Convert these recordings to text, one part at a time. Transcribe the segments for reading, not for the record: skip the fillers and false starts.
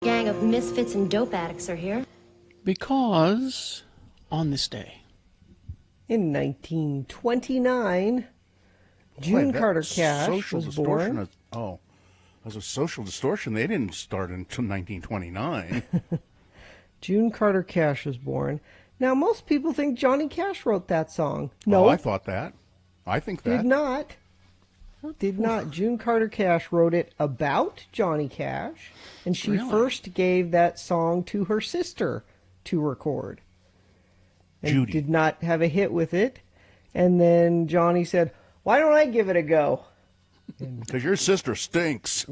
gang of misfits and dope addicts are here. Because on this day, in 1929, June Carter Cash was born. As a social distortion, they didn't start until 1929. June Carter Cash was born. Now, most people think Johnny Cash wrote that song. No, I thought that. I think that. Did not. Did not. June Carter Cash wrote it about Johnny Cash, and she first gave that song to her sister to record. And Judy. Did not have a hit with it. And then Johnny said, "Why don't I give it a go?" Because your sister stinks.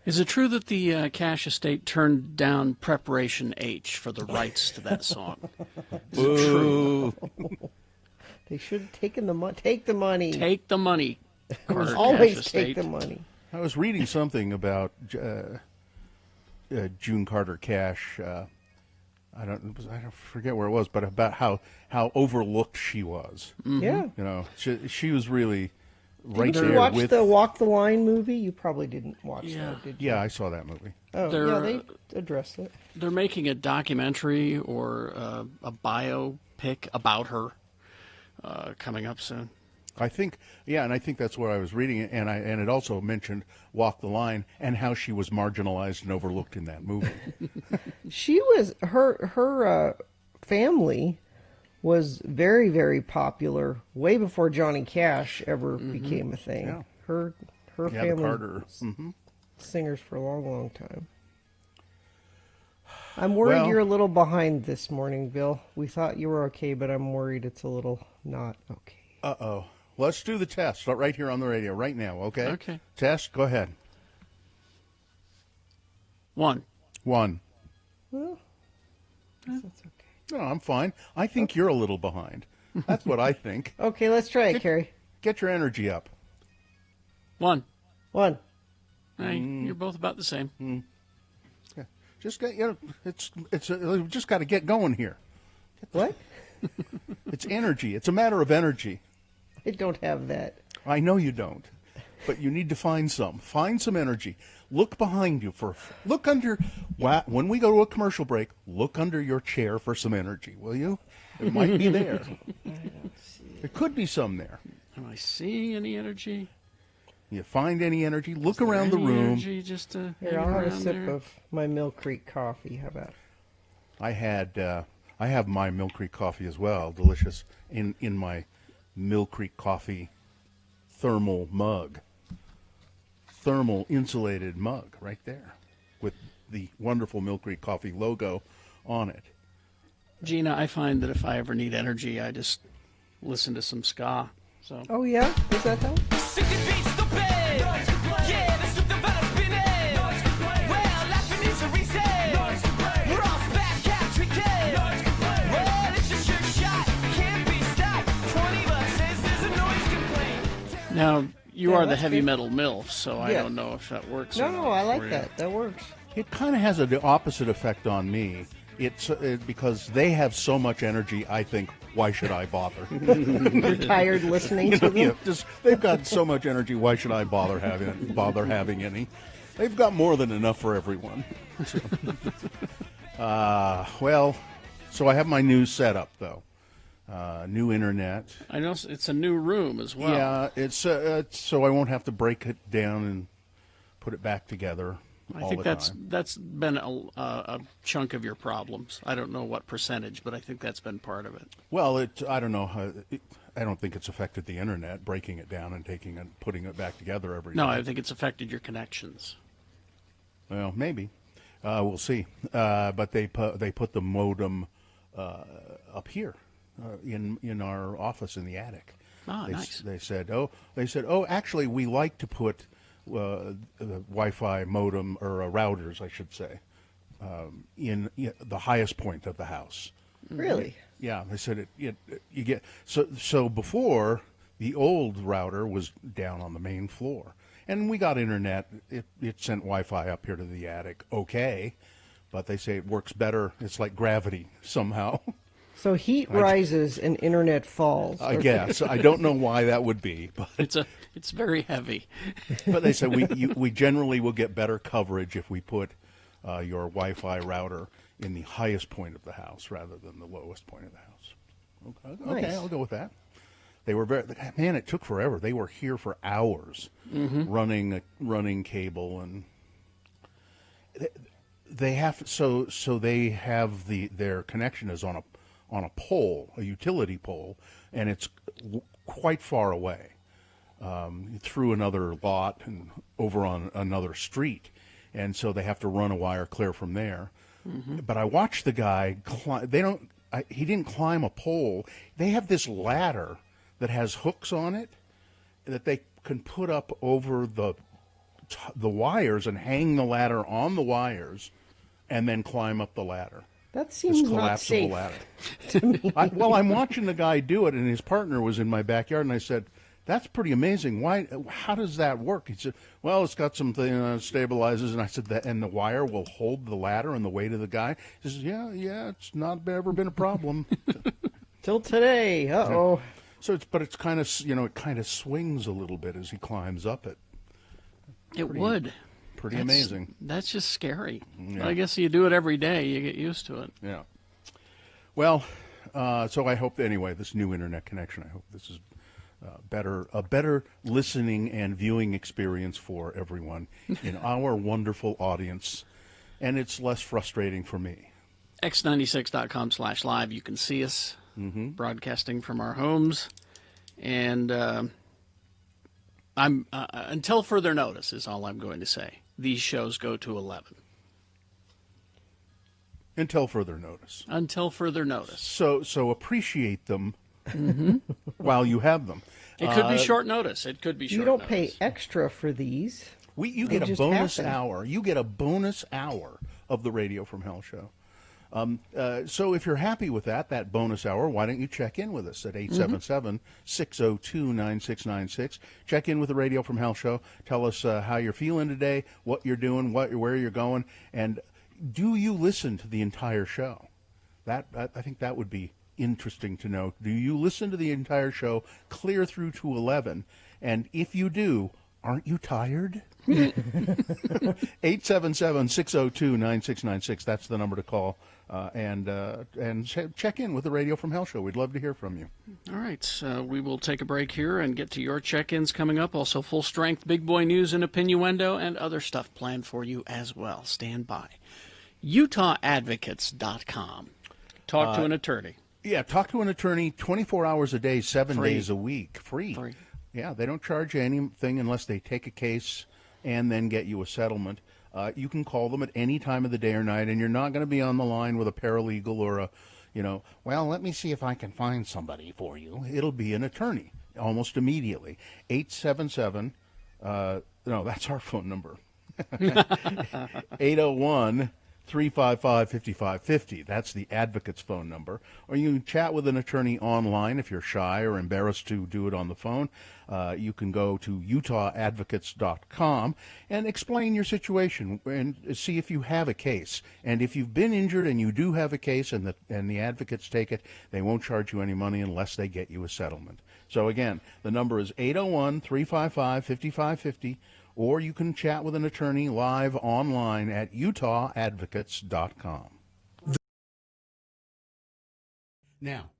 Is it true that the Cash estate turned down Preparation H for the rights to that song? Is it true? They should have taken the money. Take the money. Take the money. Carter Always Cash take estate. the money. I was reading something about June Carter Cash. I don't forget where it was, but about how overlooked she was. Mm-hmm. Yeah. You know, she was really right Did there you watch with the Walk the Line movie? You probably didn't watch that, did you? Yeah, I saw that movie. Oh, yeah, they addressed it. They're making a documentary or a biopic about her coming up soon. I think, and I think that's where I was reading it, and it also mentioned Walk the Line and how she was marginalized and overlooked in that movie. She was her family was very, very popular way before Johnny Cash ever became a thing. Yeah. Her The family Carter. singers for a long, long time. I'm worried you're a little behind this morning, Bill. We thought you were okay, but I'm worried it's a little not okay. Uh-oh. Let's do the test. Start right here on the radio right now, okay? Okay. Test, go ahead. 1. Well, that's okay. No, I'm fine. I think you're a little behind. That's what I think. Okay, let's try it, Carrie. Get your energy up. 1. 1. Hey, you're both about the same. Yeah. Just get, we've just got to get going here. What? It's energy. It's a matter of energy. I don't have that. I know you don't, but you need to find some. Find some energy. Look behind you look under. When we go to a commercial break, look under your chair for some energy, will you? It might be there. I don't see it. There could be some there. Am I seeing any energy? You find any energy? Look Is there around the any room. Energy just to Here, hang I'll have a around sip there? of my Mill Creek coffee. How about? I have my Mill Creek coffee as well, delicious, in my Mill Creek coffee thermal insulated mug right there with the wonderful Mill Creek coffee logo on it. Gina, I find that if I ever need energy, I just listen to some ska. So Oh yeah, does that help? now you are the that's heavy good. metal MILF, so I Yeah. don't know if that works. No, or no, not I like for you. that. That works. It kind of has the opposite effect on me. It's because they have so much energy. I think, why should I bother? You're tired listening to them. They've got so much energy. Why should I bother having any? They've got more than enough for everyone. So I have my new setup though. New internet. I know it's a new room as well. Yeah, it's so I won't have to break it down and put it back together. I think that's been a chunk of your problems. I don't know what percentage, but I think that's been part of it. Well, I don't know. I don't think it's affected the internet, breaking it down and putting it back together every No, day. I think it's affected your connections. Well, maybe. We'll see. But they put the modem up here in our office in the attic. Ah, nice. They said, actually, we like to put the Wi-Fi modem or routers, I should say, in the highest point of the house. Really? Yeah, they said you get so before the old router was down on the main floor, and we got internet. It sent Wi-Fi up here to the attic, okay, but they say it works better. It's like gravity somehow. So heat rises and internet falls. I guess. I don't know why that would be, but It's very heavy. but they said we generally will get better coverage if we put your Wi-Fi router in the highest point of the house rather than the lowest point of the house. Okay, Nice. I'll go with that. They were man. It took forever. They were here for hours, running cable, and they have so they have their connection is on a pole, a utility pole, and it's quite far away. Through another lot and over on another street, and so they have to run a wire clear from there. But I watched the guy climb. He didn't climb a pole. They have this ladder that has hooks on it that they can put up over the wires and hang the ladder on the wires, and then climb up the ladder. That This seems not collapsible safe. ladder. Well, I'm watching the guy do it, and his partner was in my backyard, and I said, "That's pretty amazing. Why? How does that work?" He said, "Well, it's got something stabilizes." And I said, "That and the wire will hold the ladder and the weight of the guy." He says, "Yeah, it's not ever been a problem." Till today. Uh-oh. So it's kind of it kind of swings a little bit as he climbs up it. It would. Pretty amazing. That's just scary. Yeah. I guess you do it every day. You get used to it. Yeah. Well, so I hope anyway this new internet connection. I hope this is a better listening and viewing experience for everyone in our wonderful audience, and it's less frustrating for me. X96.com/live. You can see us broadcasting from our homes, and I'm until further notice is all I'm going to say. These shows go to 11 Until further notice. until further notice. So appreciate them while you have them. It could be short notice. It could be short. You don't notice. pay extra for these. You They get a just bonus happen. hour. You get a bonus hour of the Radio from Hell show. So if you're happy with that bonus hour, why don't you check in with us at 877-602-9696. Check in with the Radio from Hell show. Tell us how you're feeling today, what you're doing, where you're going, and do you listen to the entire show? I think that would be interesting to know. Do you listen to the entire show clear through to 11? And if you do, aren't you tired? 877-602-9696. That's the number to call. And check in with the Radio from Hell show. We'd love to hear from you. All right, we will take a break here and get to your check-ins coming up. Also, full strength big boy news and opinioendo and other stuff planned for you as well. Stand by. UtahAdvocates.com. Talk to an attorney. Yeah, talk to an attorney 24 hours a day, 7 Free. days a week. Free. Free. Yeah, they don't charge you anything unless they take a case and then get you a settlement. You can call them at any time of the day or night, and you're not going to be on the line with a paralegal or well, let me see if I can find somebody for you. It'll be an attorney almost immediately. 877, no, that's our phone number. 801-355-5550. That's the advocate's phone number. Or you can chat with an attorney online if you're shy or embarrassed to do it on the phone. You can go to UtahAdvocates.com and explain your situation and see if you have a case. And if you've been injured and you do have a case and the advocates take it, they won't charge you any money unless they get you a settlement. So again, the number is 801-355-5550. Or you can chat with an attorney live online at UtahAdvocates.com. Now,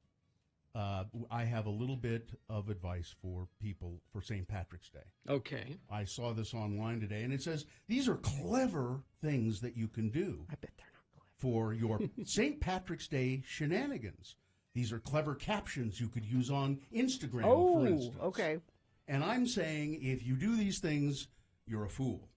I have a little bit of advice for people for St. Patrick's Day. Okay. I saw this online today, and it says these are clever things that you can do I bet they're not clever. for your St. Patrick's Day shenanigans. These are clever captions you could use on Instagram, for instance. Okay. And I'm saying if you do these things, you're a fool.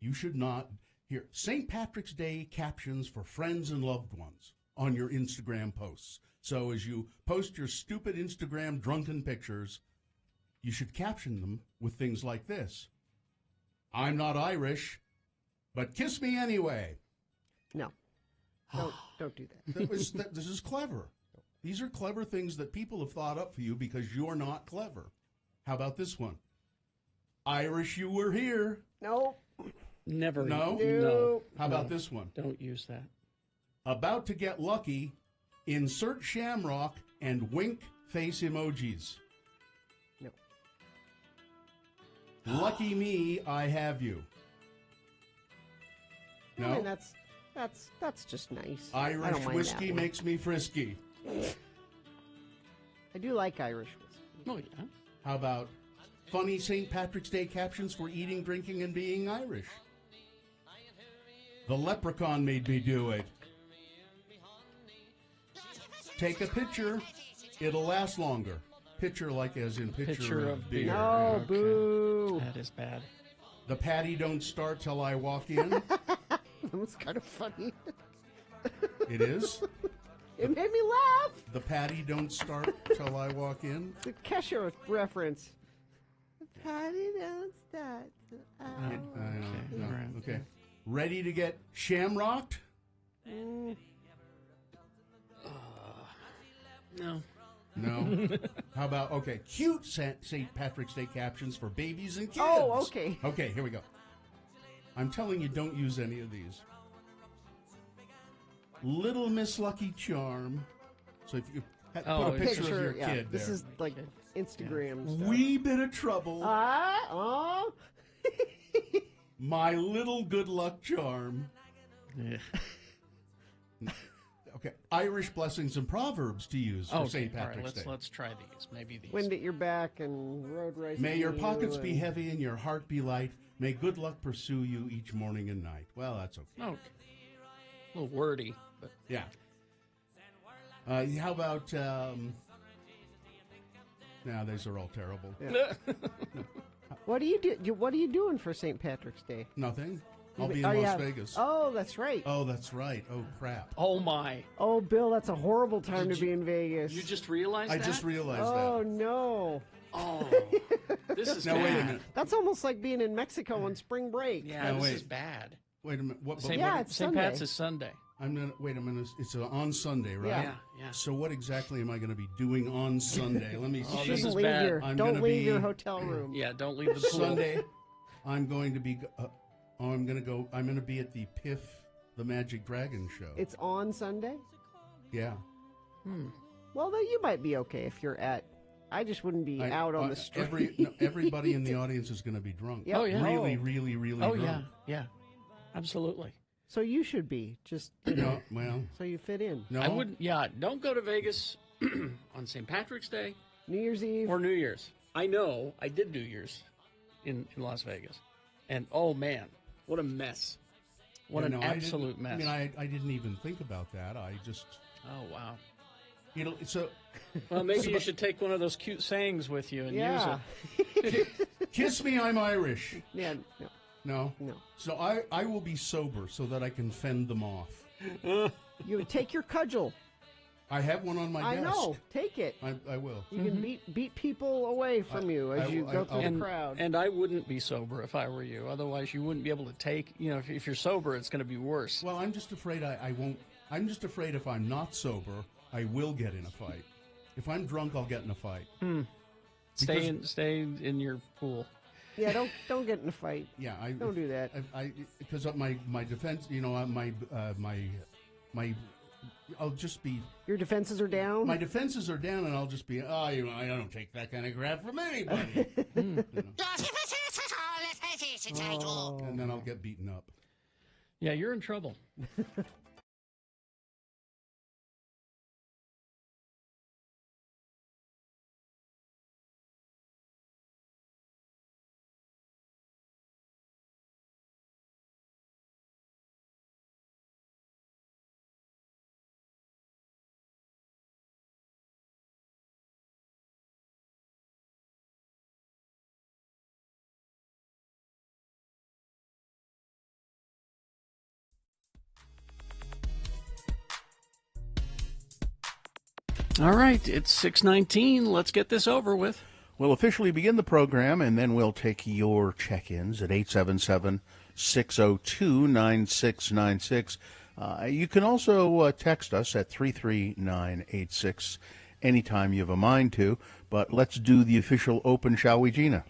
You should not. Here, St. Patrick's Day captions for friends and loved ones on your Instagram posts. So as you post your stupid Instagram drunken pictures, you should caption them with things like this. I'm not Irish, but kiss me anyway. No. Don't do that. This is clever. These are clever things that people have thought up for you because you're not clever. How about this one? Irish, you were here. No. Never. No? No. How about this one? Don't use that. About to get lucky, Insert shamrock and wink face emojis. No. Lucky me, I have you. No? I mean, that's just nice. I Irish don't mind whiskey that one. makes me frisky. I do like Irish whiskey. Oh, yeah. How about funny St. Patrick's Day captions for eating, drinking, and being Irish? The leprechaun made me do it. Take a picture. It'll last longer. Picture like as in picture of beer. No, Okay. boo. That is bad. The patty don't start till I walk in. That was kind of funny. It is. It made me laugh. The patty don't start till I walk in. The Kesha reference. The party don't start. No, right. okay. Ready to get shamrocked? No. No. How about, okay, cute St. Patrick's Day captions for babies and kids. Oh, okay. Okay, here we go. I'm telling you, don't use any of these. Little Miss Lucky Charm. So if you put Oh, a picture of your yeah. kid This there. is like Instagram stuff. Wee bit of trouble. Oh. My little good luck charm. Yeah. Okay, Irish blessings and proverbs to use for Okay, St. all right, Patrick's Day. let's try these. Maybe these. Wind at your back and road racing. May your pockets be and- heavy and your heart be light. May good luck pursue you each morning and night. Well, that's okay. Okay. A little wordy, but Yeah. How about? Now these are all terrible. What do you do? What are you doing for St. Patrick's Day? Nothing. I'll be in Oh, Las yeah. Vegas. Oh, that's right. Oh, that's right. Oh, crap. oh my! Oh, Bill, that's a horrible time Did to be in Vegas. You just realized I that? just realized Oh that. no, Oh, this is Now bad. wait a minute. that's almost like being in Mexico on spring break. Yeah, Now, this wait. is bad. Wait a minute. What? St. Yeah, what- it's St. Sunday. Pat's is Sunday. I'm gonna wait a minute. It's on Sunday, right? Yeah. Yeah, yeah. So what exactly am I going to be doing on Sunday? Let me Oh, see. this Shouldn't is leave bad. your I'm don't gonna leave be- your hotel room. Yeah, don't leave the pool. Sunday, I'm going to be. I'm going to go. I'm going to be at the Piff, the Magic Dragon show. It's on Sunday. Yeah. Well, then you might be okay if you're at. I just wouldn't be out on the street. Everybody in the audience is going to be drunk. Yep. Oh, yeah. Really, really, really Oh drunk. yeah, absolutely. So you should be just No, well, so you fit in. no. I wouldn't. Yeah, don't go to Vegas on St. Patrick's Day New Year's Eve. or New Year's. I know I did New Year's in Las Vegas, and oh man, what a mess! What Yeah, an no, I didn't- absolute mess! I mean, I didn't even think about that. I just, Oh wow. so Well, maybe you should take one of those cute sayings with you and yeah. use it. kiss me, I'm Irish. Yeah. No. No, No. So I will be sober so that I can fend them off. You would take your cudgel. I have one on my I desk. know. Take it. I will. You can beat people away from you as you go through the And, crowd. and I wouldn't be sober if I were you. Otherwise, you wouldn't be able to take. You know, if you're sober, it's going to be worse. Well, I'm just afraid I won't. I'm just afraid if I'm not sober, I will get in a fight. If I'm drunk, I'll get in a fight. Stay in your pool. Yeah, don't get in a fight. Yeah, Don't do that. Because my defense, I'll just be. Your defenses are down. My defenses are down, and I'll just be. I don't take that kind of crap from anybody. You know, and then I'll get beaten up. Yeah, you're in trouble. All right, it's 6:19. Let's get this over with. We'll officially begin the program, and then we'll take your check-ins at 877-602-9696. You can also text us at 33986 anytime you have a mind to. But let's do the official open, shall we, Gina?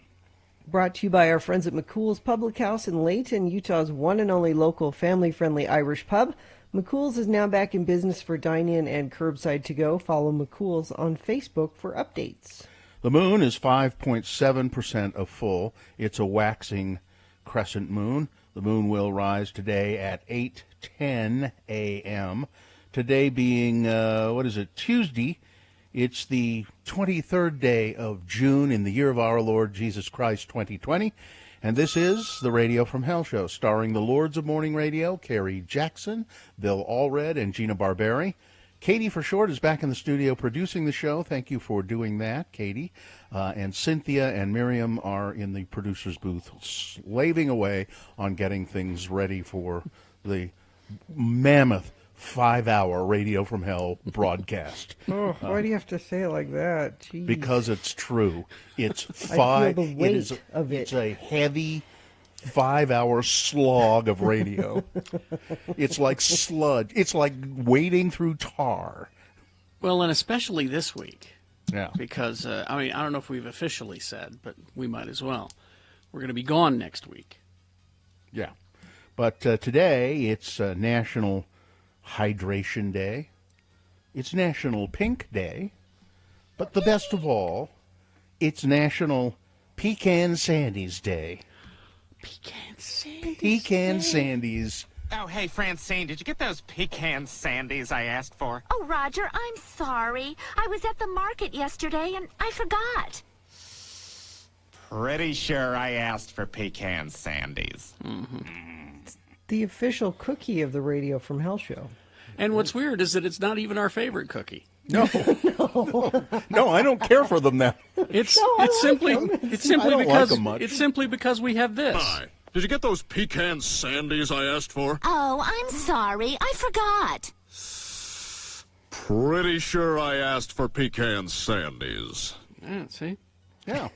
Brought to you by our friends at McCool's Public House in Layton, Utah's one and only local family-friendly Irish pub. McCool's is now back in business for dine-in and curbside to-go. Follow McCool's on Facebook for updates. The moon is 5.7% of full. It's a waxing crescent moon. The moon will rise today at 8:10 a.m. Today being, Tuesday. It's the 23rd day of June in the year of our Lord Jesus Christ, 2020. And this is the Radio from Hell show, starring the Lords of Morning Radio, Carrie Jackson, Bill Allred, and Gina Barberi. Katie, for short, is back in the studio producing the show. Thank you for doing that, Katie. And Cynthia and Miriam are in the producer's booth, slaving away on getting things ready for the mammoth 5-hour Radio from Hell broadcast. Oh, why do you have to say it like that? Jeez. Because it's true. It's I feel the weight of it. It's a heavy 5-hour slog of radio. It's like sludge. It's like wading through tar. Well, and especially this week. Yeah. Because, I don't know if we've officially said, but we might as well. We're going to be gone next week. Yeah. But today, it's National Hydration Day. It's National Pink Day. But the best of all, it's National Pecan Sandies Day. Pecan Sandies. Pecan Sandies. Oh, hey, Francine, did you get those pecan sandies I asked for? Oh, Roger, I'm sorry. I was at the market yesterday and I forgot. Pretty sure I asked for pecan sandies. The official cookie of the Radio from Hell show. And what's weird is that it's not even our favorite cookie. No. No, I don't care for them now. It's I simply like 'em. it's simply I don't because like 'em much. it's simply because we have this. Hi. Did you get those pecan sandies I asked for? Oh, I'm sorry. I forgot. Pretty sure I asked for pecan sandies. Yeah, see? Yeah.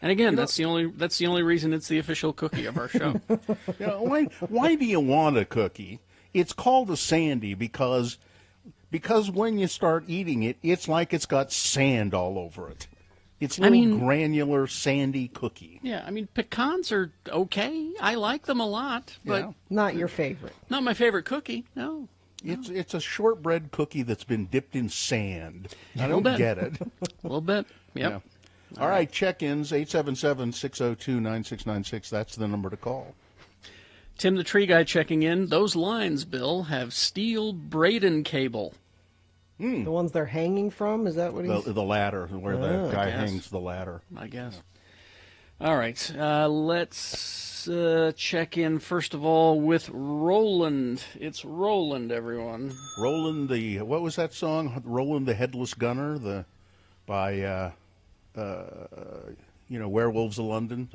And again, that's the only reason it's the official cookie of our show. You know, why do you want a cookie? It's called a sandy because when you start eating it, it's like it's got sand all over it. It's a little granular, sandy cookie. Yeah, pecans are okay. I like them a lot, but Yeah. Not your favorite. not my favorite cookie. No. It's a shortbread cookie that's been dipped in sand. I don't bit. get it. A little bit. Yep. Yeah. All right, check-ins, 877-602-9696. That's the number to call. Tim the Tree Guy checking in. Those lines, Bill, have steel Braden cable. The ones they're hanging from? Is that what he's... The ladder, where the guy guess. hangs the ladder. I guess. All right. Let's check in, first of all, with Roland. It's Roland, everyone. Roland what was that song? Roland the Headless Gunner, by Werewolves of London.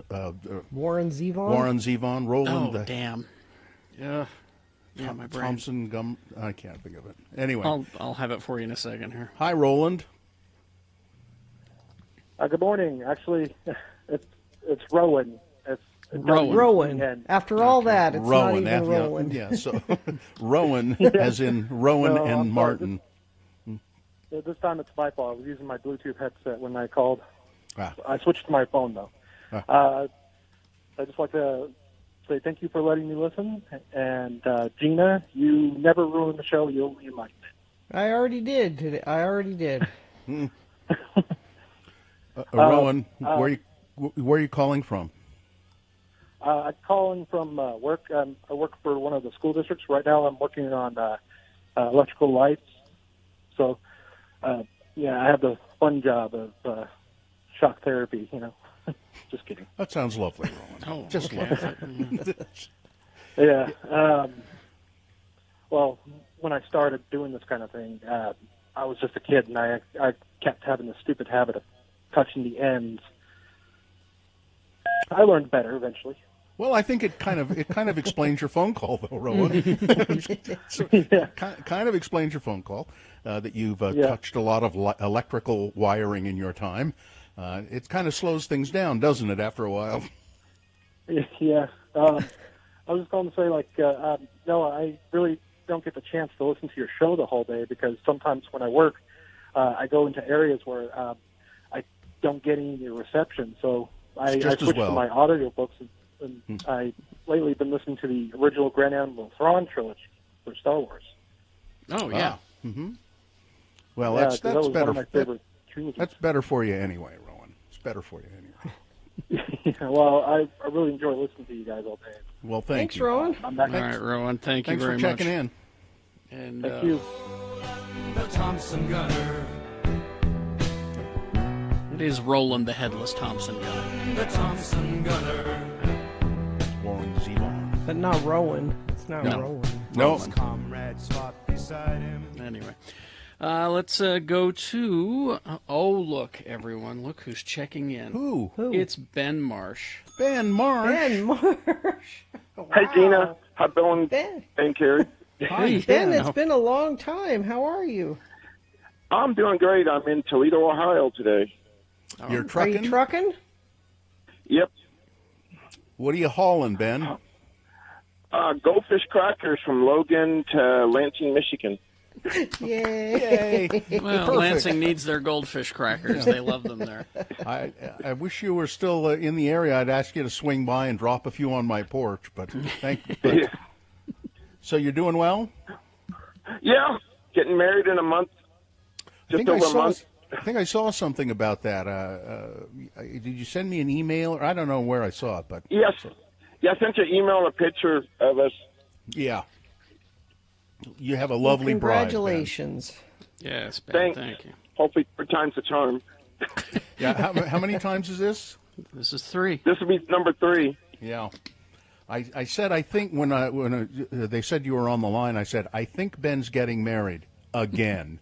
Warren Zevon? Warren Zevon. Roland Oh, damn. Yeah, my brain. Thompson Gum. I can't think of it. Anyway. I'll have it for you in a second here. Hi, Roland. Good morning. Actually, it's Rowan. It's Rowan. Rowan. After all that, it's Rowan. not even Roland. Yeah, so Rowan, as in Rowan No, I'm and sorry. Martin. This time it's my fault. I was using my Bluetooth headset when I called. Ah. I switched to my phone, though. I just like to say thank you for letting me listen. And, Gina, you never ruined the show. You liked it. I already did today. Rowan, where are you calling from? I'm calling from work. I work for one of the school districts. Right now I'm working on electrical lights. So, I have the fun job of shock therapy, Just kidding. That sounds lovely, Roland. Oh, Just okay. lovely. Yeah. Well, when I started doing this kind of thing, I was just a kid, and I kept having the stupid habit of touching the ends. I learned better eventually. Well, I think it kind of explains your phone call, though, Rowan. Kind of explains your phone call that you've touched a lot of electrical wiring in your time. It kind of slows things down, doesn't it, after a while? Yeah. I was just going to say, no, I really don't get the chance to listen to your show the whole day because sometimes when I work, I go into areas where I don't get any reception. So I switched to my audiobooks, and I lately been listening to the original Grand Admiral Thrawn trilogy for Star Wars. Oh, yeah. Well, Yeah, 'cause that's that was better. one of my favorite trilogies. That's better for you anyway, Rowan. It's better for you anyway. Yeah, well, I really enjoy listening to you guys all day. Well, Thanks, you. Rowan. I'm back. All right, Rowan, thank you Thanks very for much. checking in. And, Thank you. The Thompson Gunner. It is Roland the Headless Thompson Gunner. The Thompson Gunner. Warren Zevon. But not Rowan. It's not No. Rowan. No. His comrades fought beside him. Anyway, let's go to. Oh, look, everyone! Look who's checking in. Who? It's Ben Marsh. Ben Marsh. Ben Marsh. Hey, Gina. Hi, Bill and, Ben. and Carrie. Hi, Ben. It's been a long time. How are you? I'm doing great. I'm in Toledo, Ohio today. You're Are trucking? you trucking? Yep. What are you hauling, Ben? Goldfish crackers from Logan to Lansing, Michigan. Yay. Well, Perfect. Lansing needs their goldfish crackers. They love them there. I wish you were still in the area. I'd ask you to swing by and drop a few on my porch, but thank you. So you're doing well? Yeah. Getting married in a month. Just over a month. I think I saw something about that. Did you send me an email? Or I don't know where I saw it, but Yes. Yeah, I sent you an email, a picture of us. yeah. You have a lovely bride. Congratulations. Yes, Ben. Thanks. Thank you. Hopefully 3 times the charm. Ben. Yeah. How many times is this? This is 3. This will be number 3. Yeah. I said I think when they said you were on the line, I said I think Ben's getting married again.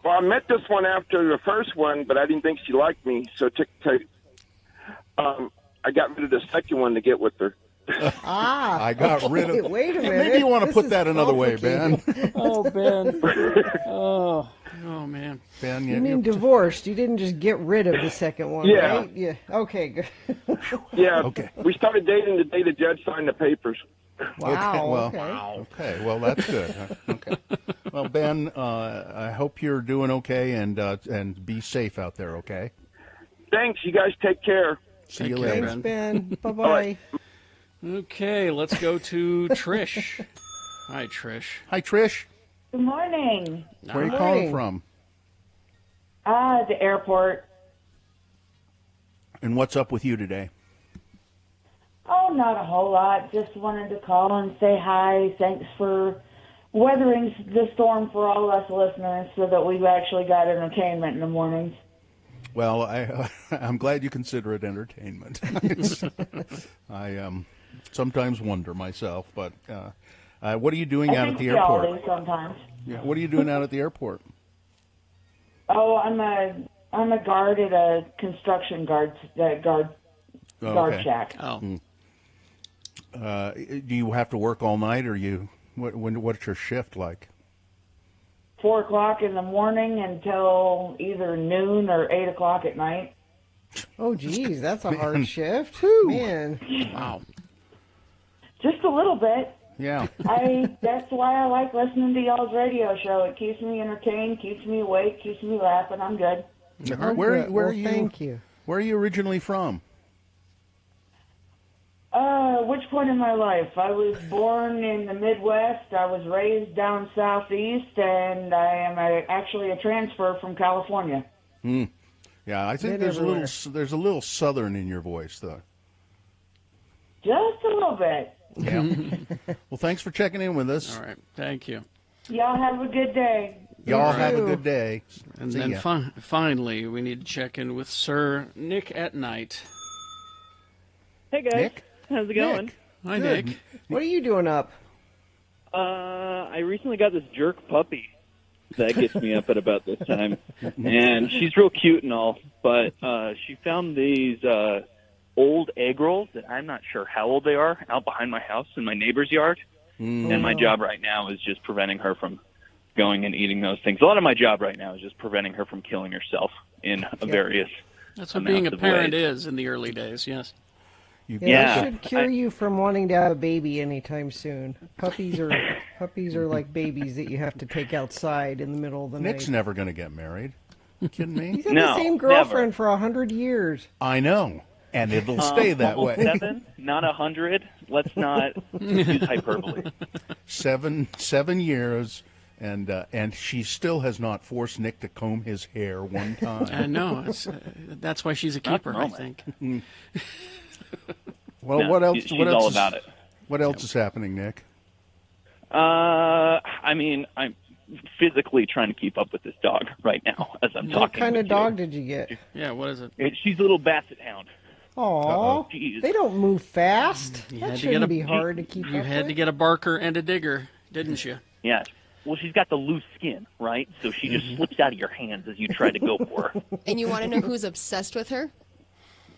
Well, I met this one after the first one, but I didn't think she liked me, so I got rid of the second one to get with her. I got rid of. Wait a minute. Maybe you want to This put is that another way, complicated. Ben. Oh, Ben. Oh, man. Ben, You mean divorced? You didn't just get rid of the second one, Yeah. right? Yeah. Okay, good. Yeah. Okay. We started dating the day the judge signed the papers. Wow. Okay, well that's good. Okay. Well, Ben, I hope you're doing okay and be safe out there. Okay. Thanks. You guys take care. See Take you care, later. Thanks, Ben. Bye-bye. Okay, let's go to Trish. Hi, Trish. Hi, Trish. Good morning. Where are you Good calling morning. from? The airport. And what's up with you today? Oh, not a whole lot. Just wanted to call and say hi. Thanks for weathering the storm for all of us listeners so that we've actually got entertainment in the mornings. Well, I'm glad you consider it entertainment. I sometimes wonder myself, but what are you doing out at the we all airport? do sometimes. Yeah, what are you doing out at the airport? Oh, I'm a guard at a construction guard Okay. shack. Oh, Do you have to work all night, or what's your shift like? 4 o'clock in the morning until either noon or 8 o'clock at night. Oh, geez, that's a hard shift. Man. wow. Just a little bit. Yeah. That's why I like listening to y'all's radio show. It keeps me entertained, keeps me awake, keeps me laughing. I'm good. Where Well, are you? thank you. Where are you originally from? Which point in my life? I was born in the Midwest. I was raised down southeast, and I am actually a transfer from California. Yeah, I think Been everywhere. there's a little southern in your voice, though. Just a little bit. Yeah. Well, thanks for checking in with us. All right, thank you. Y'all have a good day. Y'all You have a too. good day. And See then ya. finally, we need to check in with Sir Nick at Night. Hey guys, Nick? how's it going? Nick. Hi, Good. Nick. What are you doing up? I recently got this jerk puppy that gets me up at about this time, and she's real cute and all. But she found these old egg rolls that I'm not sure how old they are out behind my house in my neighbor's yard. And my job right now is just preventing her from going and eating those things. A lot of my job right now is just preventing her from killing herself in various. That's what being a amounts of parent ways. is in the early days. Yes. Yeah, that should cure you from wanting to have a baby anytime soon. Puppies are like babies that you have to take outside in the middle of the Nick's night. never going to get married. You kidding me? He's had the same girlfriend for 100 years. I know. and it'll stay that way. 7, not 100. Let's not use hyperbole. 7 years, and she still has not forced Nick to comb his hair one time. I know. That's why she's a keeper, I think. Well, No, what else? she's What else all is, about it. What else is happening, Nick? I mean, I'm physically trying to keep up with this dog right now as I'm talking. What kind with of dog did you get? Yeah, what is it? She's a little basset hound. Aw, Jeez. they don't move fast. You That had to shouldn't get a- be hard to keep You up had with. to get a barker and a digger, didn't you? Yeah. Well, she's got the loose skin, right? So she just slips out of your hands as you try to go for her. And you want to know who's obsessed with her?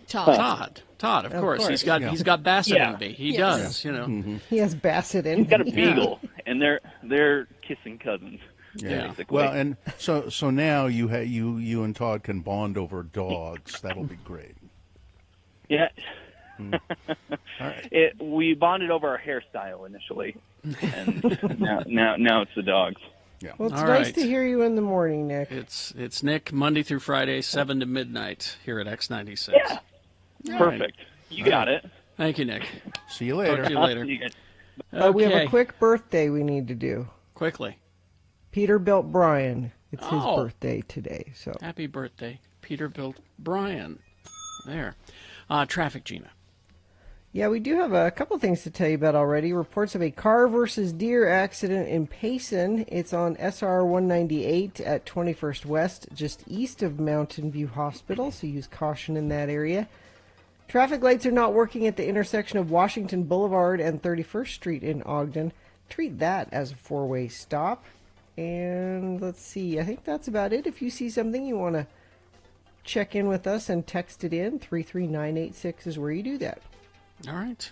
Todd. Todd, of course. He's got Basset Yeah. envy. He Yes. does, you know. He has Basset envy. He's got a beagle, and they're kissing cousins. Yeah. Basically. Well, and so now you and Todd can bond over dogs. That'll be great. Yeah. All right. We bonded over our hairstyle initially, and now it's the dogs. Yeah. Well, it's All nice right. to hear you in the morning, Nick. It's Nick, Monday through Friday, 7 to midnight here at X96. Yeah. All Perfect. You got it. Thank you, Nick. See you Talk later. to you I'll later. see you guys. We have Okay. a quick birthday we need to do. Quickly. Peterbilt Brian. It's his Oh. birthday today. So Happy birthday, Peterbilt Brian. There. Traffic, Gina. yeah, we do have a couple things to tell you about already. Reports of a car versus deer accident in Payson. It's on SR 198 at 21st West, just east of Mountain View Hospital, so use caution in that area. Traffic lights are not working at the intersection of Washington Boulevard and 31st Street in Ogden. Treat that as a four-way stop. And let's see, I think that's about it. If you see something you want to check in with us and text it in, 33986 is where you do that. All right.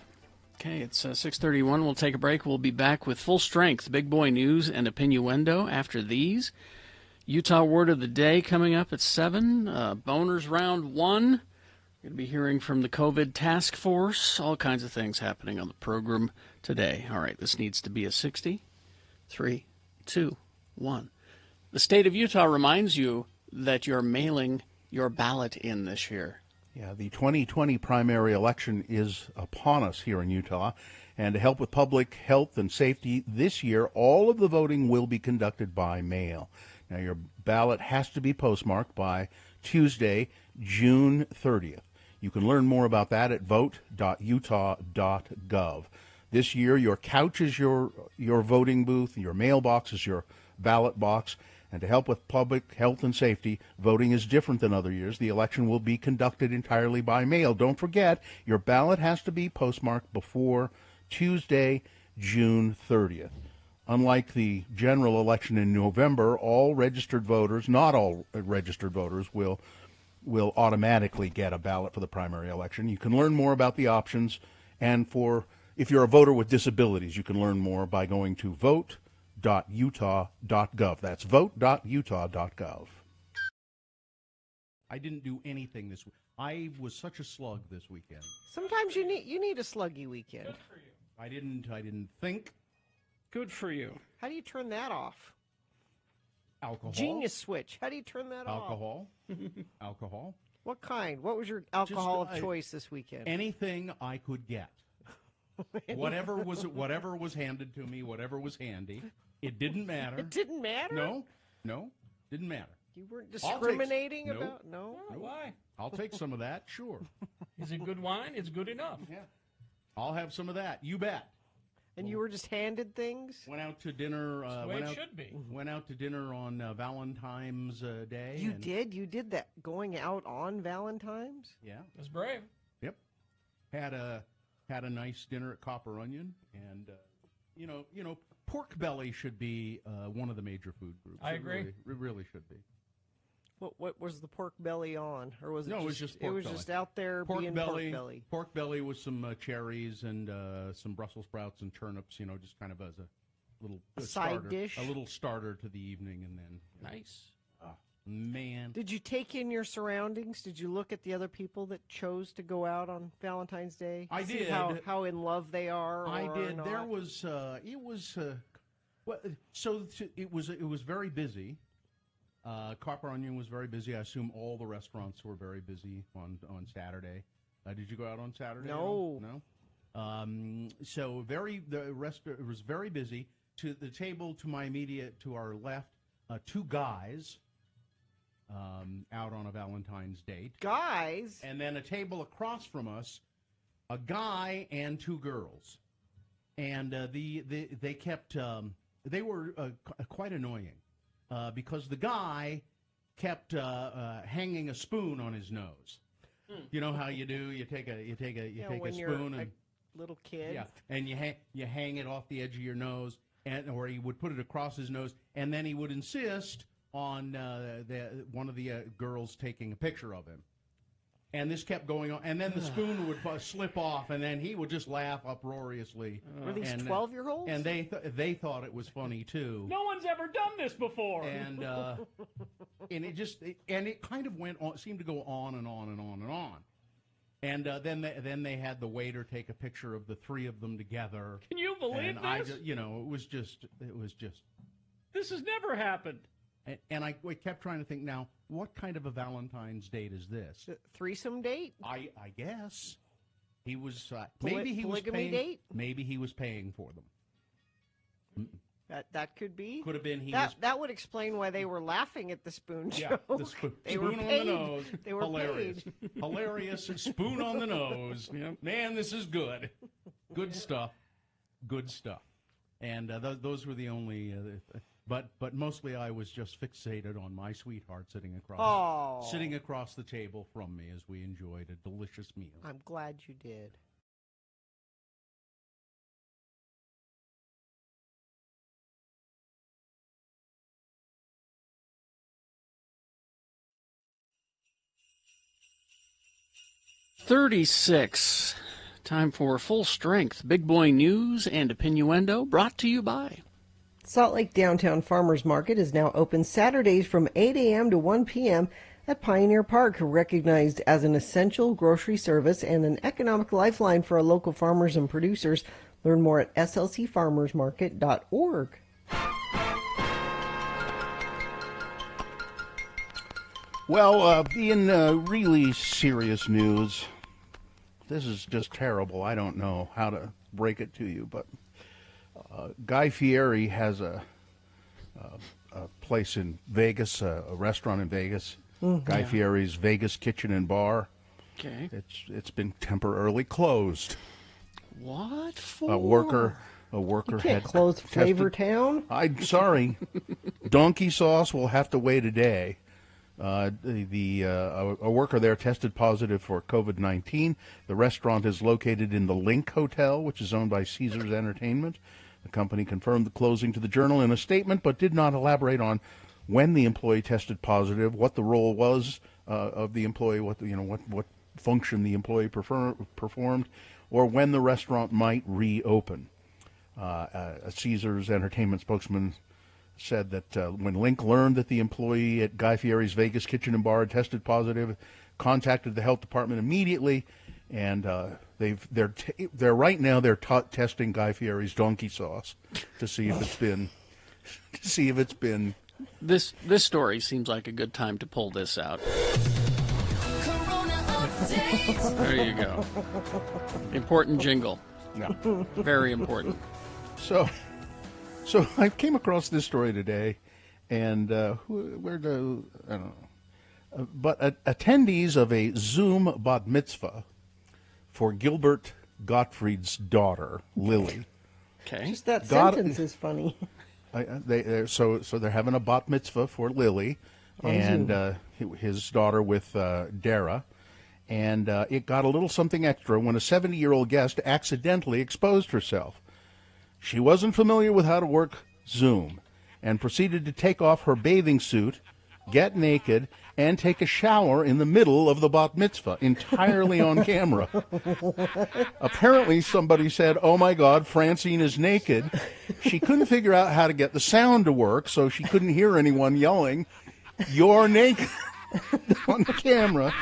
Okay, it's 6:31. We'll take a break. We'll be back with full strength big boy news and opinioendo after these. Utah word of the day coming up at 7. Boners round 1. We're going to be hearing from the COVID task force. All kinds of things happening on the program today. All right, this needs to be a 60. 3, 2, 1. The state of Utah reminds you that you're mailing your ballot in this year. Yeah, the 2020 primary election is upon us here in Utah. And to help with public health and safety this year, all of the voting will be conducted by mail. Now, your ballot has to be postmarked by Tuesday, June 30th. You can learn more about that at vote.utah.gov. This year, your couch is your voting booth, your mailbox is your ballot box. And to help with public health and safety, voting is different than other years. The election will be conducted entirely by mail. Don't forget, your ballot has to be postmarked before Tuesday, June 30th. Unlike the general election in November, all registered voters, not all registered voters, will automatically get a ballot for the primary election. You can learn more about the options, and if you're a voter with disabilities, you can learn more by going to vote.utah.gov. That's vote.utah.gov. I didn't do anything this week. I was such a slug this weekend. Sometimes you need a sluggy weekend. I didn't think. Good for you. How do you turn that off? Alcohol. Genius switch. How do you turn that off? Alcohol. Alcohol. What kind? What was your alcohol Just, of choice this weekend? Anything I could get. Whatever was handed to me, whatever was handy. It didn't matter. It didn't matter? No, didn't matter. You weren't discriminating Nope. about? No? Why? I'll take some of that, sure. Is it good wine? It's good enough. Yeah. I'll have some of that. You bet. And you were just handed things? Went out to dinner. That's the way it should be. Went out to dinner on Valentine's Day. You did? You did that going out on Valentine's? Yeah. That's brave. Yep. Had a nice dinner at Copper Onion, and pork belly should be one of the major food groups. I agree. It really should be. What was the pork belly on, or was it? No, it was just pork it was belly. just out there being pork belly. Pork belly with some cherries and some Brussels sprouts and turnips. Just kind of as a little side starter, dish, a little starter to the evening, and then nice. Man, did you take in your surroundings? Did you look at the other people that chose to go out on Valentine's Day? I See did. How in love they are. I or did. Not? There was. It was. It was very busy. Copper Onion was very busy. I assume all the restaurants were very busy on Saturday. Did you go out on Saturday? No. No. So the restaurant was very busy. To the table to our left, two guys out on a Valentine's date. Guys? And then a table across from us, a guy and two girls. And they kept, they were quite annoying because the guy kept hanging a spoon on his nose. You know how you do? You take a spoon and little kid. Yeah, and you hang it off the edge of your nose, or he would put it across his nose, and then he would insist on one of the girls taking a picture of him. And this kept going on, and then the spoon would slip off, and then he would just laugh uproariously. Were these 12-year-olds? And they thought it was funny too. No one's ever done this before. And it kind of went on, seemed to go on and on and on and on. And then they had the waiter take a picture of the three of them together. Can you believe this? It was just. This has never happened. And I kept trying to think, now, what kind of a Valentine's date is this? Threesome date? I guess. He was, polygamy date? Maybe he was paying for them. That could be. Could have been that would explain why they were laughing at the spoon show. Yeah, the spoon were on paid. the nose. They were hilarious. paid. Hilarious. Spoon on the nose. Man, this is good. Good stuff. Good stuff. And those were the only... But mostly I was just fixated on my sweetheart sitting across the table from me as we enjoyed a delicious meal. I'm glad you did. .36. Time for Full Strength, Big Boy News and Opinioendo, brought to you by... Salt Lake Downtown Farmers Market is now open Saturdays from 8 a.m. to 1 p.m. at Pioneer Park, recognized as an essential grocery service and an economic lifeline for our local farmers and producers. Learn more at slcfarmersmarket.org. Well, in really serious news, this is just terrible. I don't know how to break it to you, but Guy Fieri has a place in Vegas, a restaurant in Vegas. Guy Fieri's Vegas Kitchen and Bar. Okay. It's been temporarily closed. What for? A worker You can't close Flavor Town. I'm sorry. Donkey sauce will have to wait a day. A worker there tested positive for COVID-19. The restaurant is located in the Link Hotel, which is owned by Caesars Entertainment. The company confirmed the closing to the Journal in a statement, but did not elaborate on when the employee tested positive, what the role was of the employee, what function the employee performed, or when the restaurant might reopen. A Caesars Entertainment spokesman said that when Link learned that the employee at Guy Fieri's Vegas Kitchen and Bar had tested positive, contacted the health department immediately, and they're right now testing Guy Fieri's donkey sauce to see if it's been. This story seems like a good time to pull this out. There you go. Important jingle. Yeah. Very important. So I came across this story today, and I don't know. But attendees of a Zoom bat mitzvah for Gilbert Gottfried's daughter, Lily. Okay. Just that sentence is funny. So they're having a bat mitzvah for Lily and his daughter with Dara. And it got a little something extra when a 70-year-old guest accidentally exposed herself. She wasn't familiar with how to work Zoom and proceeded to take off her bathing suit, get naked, and take a shower in the middle of the bat mitzvah, entirely on camera. Apparently somebody said, "Oh my God, Francine is naked." She couldn't figure out how to get the sound to work, so she couldn't hear anyone yelling, "You're naked," on the camera.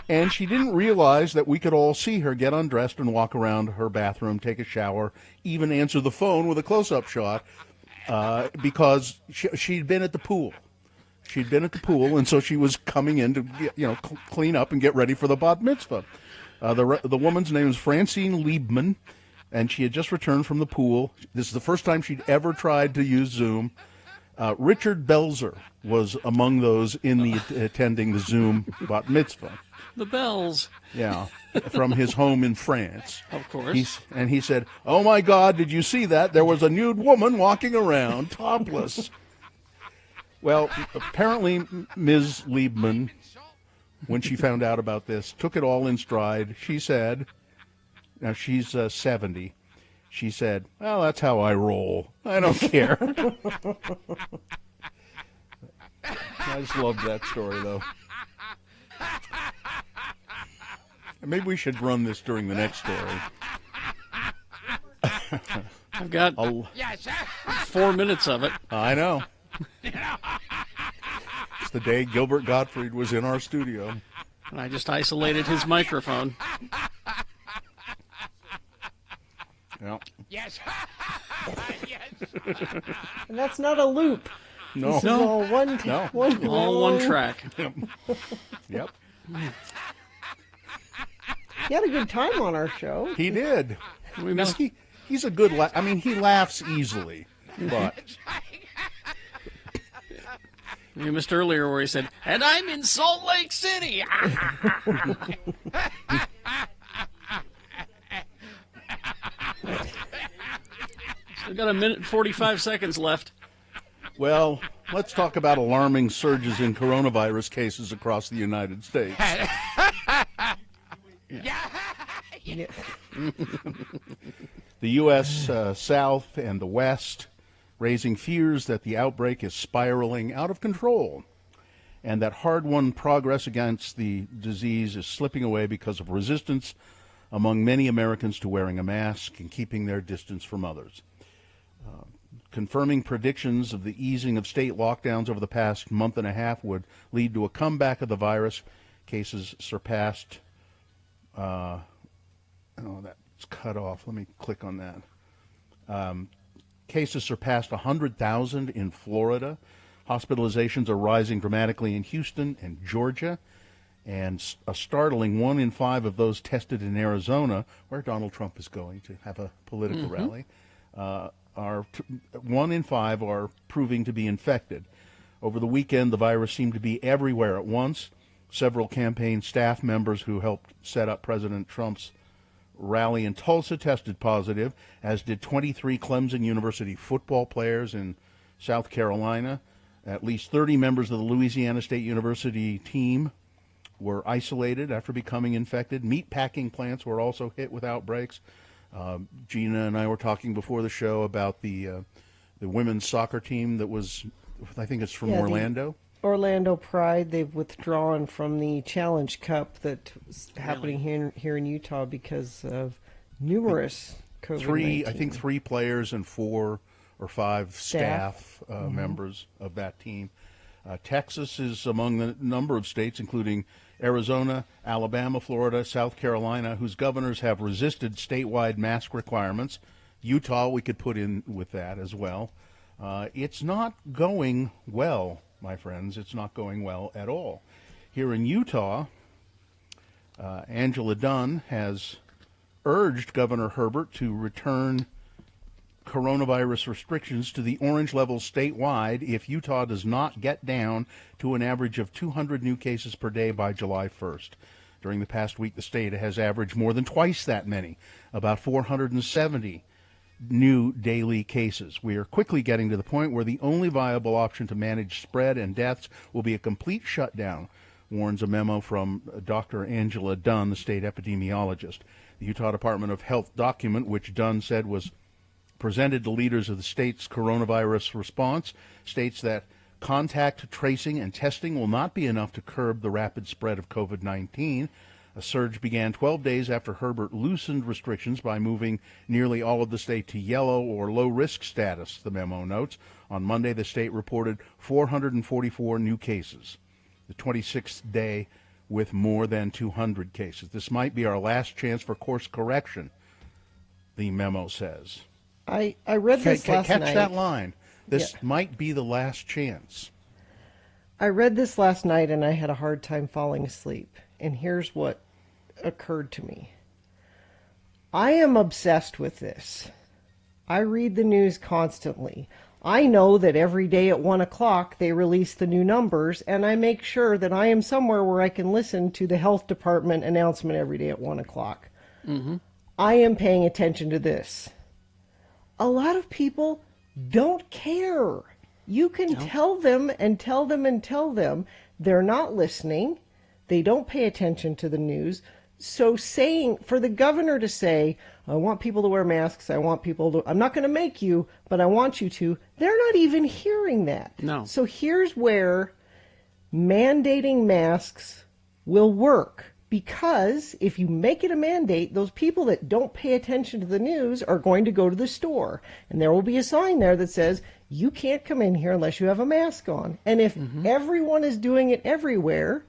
And she didn't realize that we could all see her get undressed and walk around her bathroom, take a shower, even answer the phone with a close-up shot, because she'd been at the pool. She'd been at the pool, and so she was coming in to clean up and get ready for the bat mitzvah. The woman's name is Francine Liebman, and she had just returned from the pool. This is the first time she'd ever tried to use Zoom. Richard Belzer was among those in the attending the Zoom bat mitzvah. The bells. Yeah, from his home in France. Of course. He said, "Oh my God, did you see that? There was a nude woman walking around topless." Well, apparently Ms. Liebman, when she found out about this, took it all in stride. She said, now she's 70, she said, "Well, that's how I roll. I don't care." I just loved that story, though. Maybe we should run this during the next story. I've got 4 minutes of it. I know. It's the day Gilbert Gottfried was in our studio. And I just isolated his microphone. Yeah. Yes. And that's not a loop. No. This is all one. No. All one track. Yep. He had a good time on our show. He did. He's a good laugh. I mean, he laughs easily, but You missed earlier where he said, "And I'm in Salt Lake City." Still got a minute and 45 seconds left. well, let's talk about alarming surges in coronavirus cases across the United States. The U.S. South and the West raising fears that the outbreak is spiraling out of control and that hard-won progress against the disease is slipping away because of resistance among many Americans to wearing a mask and keeping their distance from others. Confirming predictions of the easing of state lockdowns over the past month and a half would lead to a comeback of the virus. Cases surpassed that's cut off. Let me click on that. Cases surpassed 100,000 in Florida. Hospitalizations are rising dramatically in Houston and Georgia. And a startling 1 in 5 of those tested in Arizona, where Donald Trump is going to have a political rally, 1 in 5 are proving to be infected. Over the weekend, the virus seemed to be everywhere at once. Several campaign staff members who helped set up President Trump's rally in Tulsa tested positive, as did 23 Clemson University football players in South Carolina. At least 30 members of the Louisiana State University team were isolated after becoming infected. Meatpacking plants were also hit with outbreaks. Gina and I were talking before the show about the women's soccer team that was, I think it's from Orlando. Orlando Pride, they've withdrawn from the Challenge Cup that's happening here in Utah because of numerous COVID-19. I think 3 players and 4 or 5 staff members of that team. Texas is among the number of states, including Arizona, Alabama, Florida, South Carolina, whose governors have resisted statewide mask requirements. Utah, we could put in with that as well. It's not going well, my friends. It's not going well at all. Here in Utah, Angela Dunn has urged Governor Herbert to return coronavirus restrictions to the orange level statewide if Utah does not get down to an average of 200 new cases per day by July 1st. During the past week, the state has averaged more than twice that many, about 470 new daily cases. We are quickly getting to the point where the only viable option to manage spread and deaths will be a complete shutdown, warns a memo from Dr. Angela Dunn, the state epidemiologist. The Utah Department of Health document, which Dunn said was presented to leaders of the state's coronavirus response, states that contact tracing and testing will not be enough to curb the rapid spread of COVID-19. A surge began 12 days after Herbert loosened restrictions by moving nearly all of the state to yellow or low-risk status, the memo notes. On Monday, the state reported 444 new cases, the 26th day with more than 200 cases. This might be our last chance for course correction, the memo says. I read this last night. Catch that line. This might be the last chance. I read this last night and I had a hard time falling asleep. And here's what occurred to me. I am obsessed with this. I read the news constantly. I know that every day at 1 o'clock they release the new numbers, and I make sure that I am somewhere where I can listen to the health department announcement every day at 1 o'clock. Mm-hmm. I am paying attention to this. A lot of people don't care. You can tell them and tell them and tell them. They're not listening. They don't pay attention to the news. So for the governor to say, I want people to wear masks, I'm not going to make you, but I want you to, they're not even hearing that. No. So here's where mandating masks will work. Because if you make it a mandate, those people that don't pay attention to the news are going to go to the store. And there will be a sign there that says, you can't come in here unless you have a mask on. And if everyone is doing it everywhere,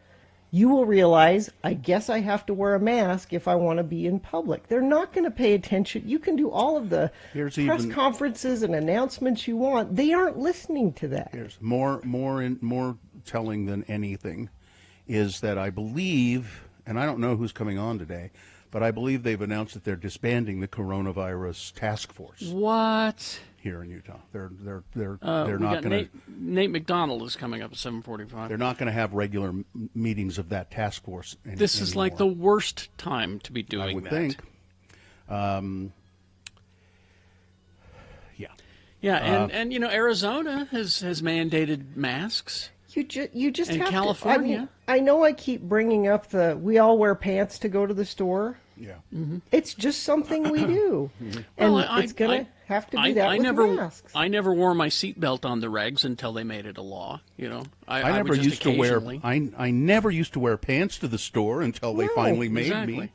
you will realize, I guess I have to wear a mask if I want to be in public. They're not going to pay attention. You can do all of the press conferences and announcements you want. They aren't listening to that. Here's more telling than anything is that I believe, and I don't know who's coming on today, but I believe they've announced that they're disbanding the coronavirus task force. What? Here in Utah, they're not going to. Nate McDonald is coming up at 7:45. They're not going to have regular meetings of that task force. This is like the worst time to be doing I would that. think. Yeah, and Arizona has mandated masks. You just and have California. I know I keep bringing up we all wear pants to go to the store. Yeah. Mm-hmm. It's just something we do. And it's going to have to be that with masks. I never wore my seatbelt on the regs until they made it a law. I never would just used to wear. I never used to wear pants to the store until they finally made me.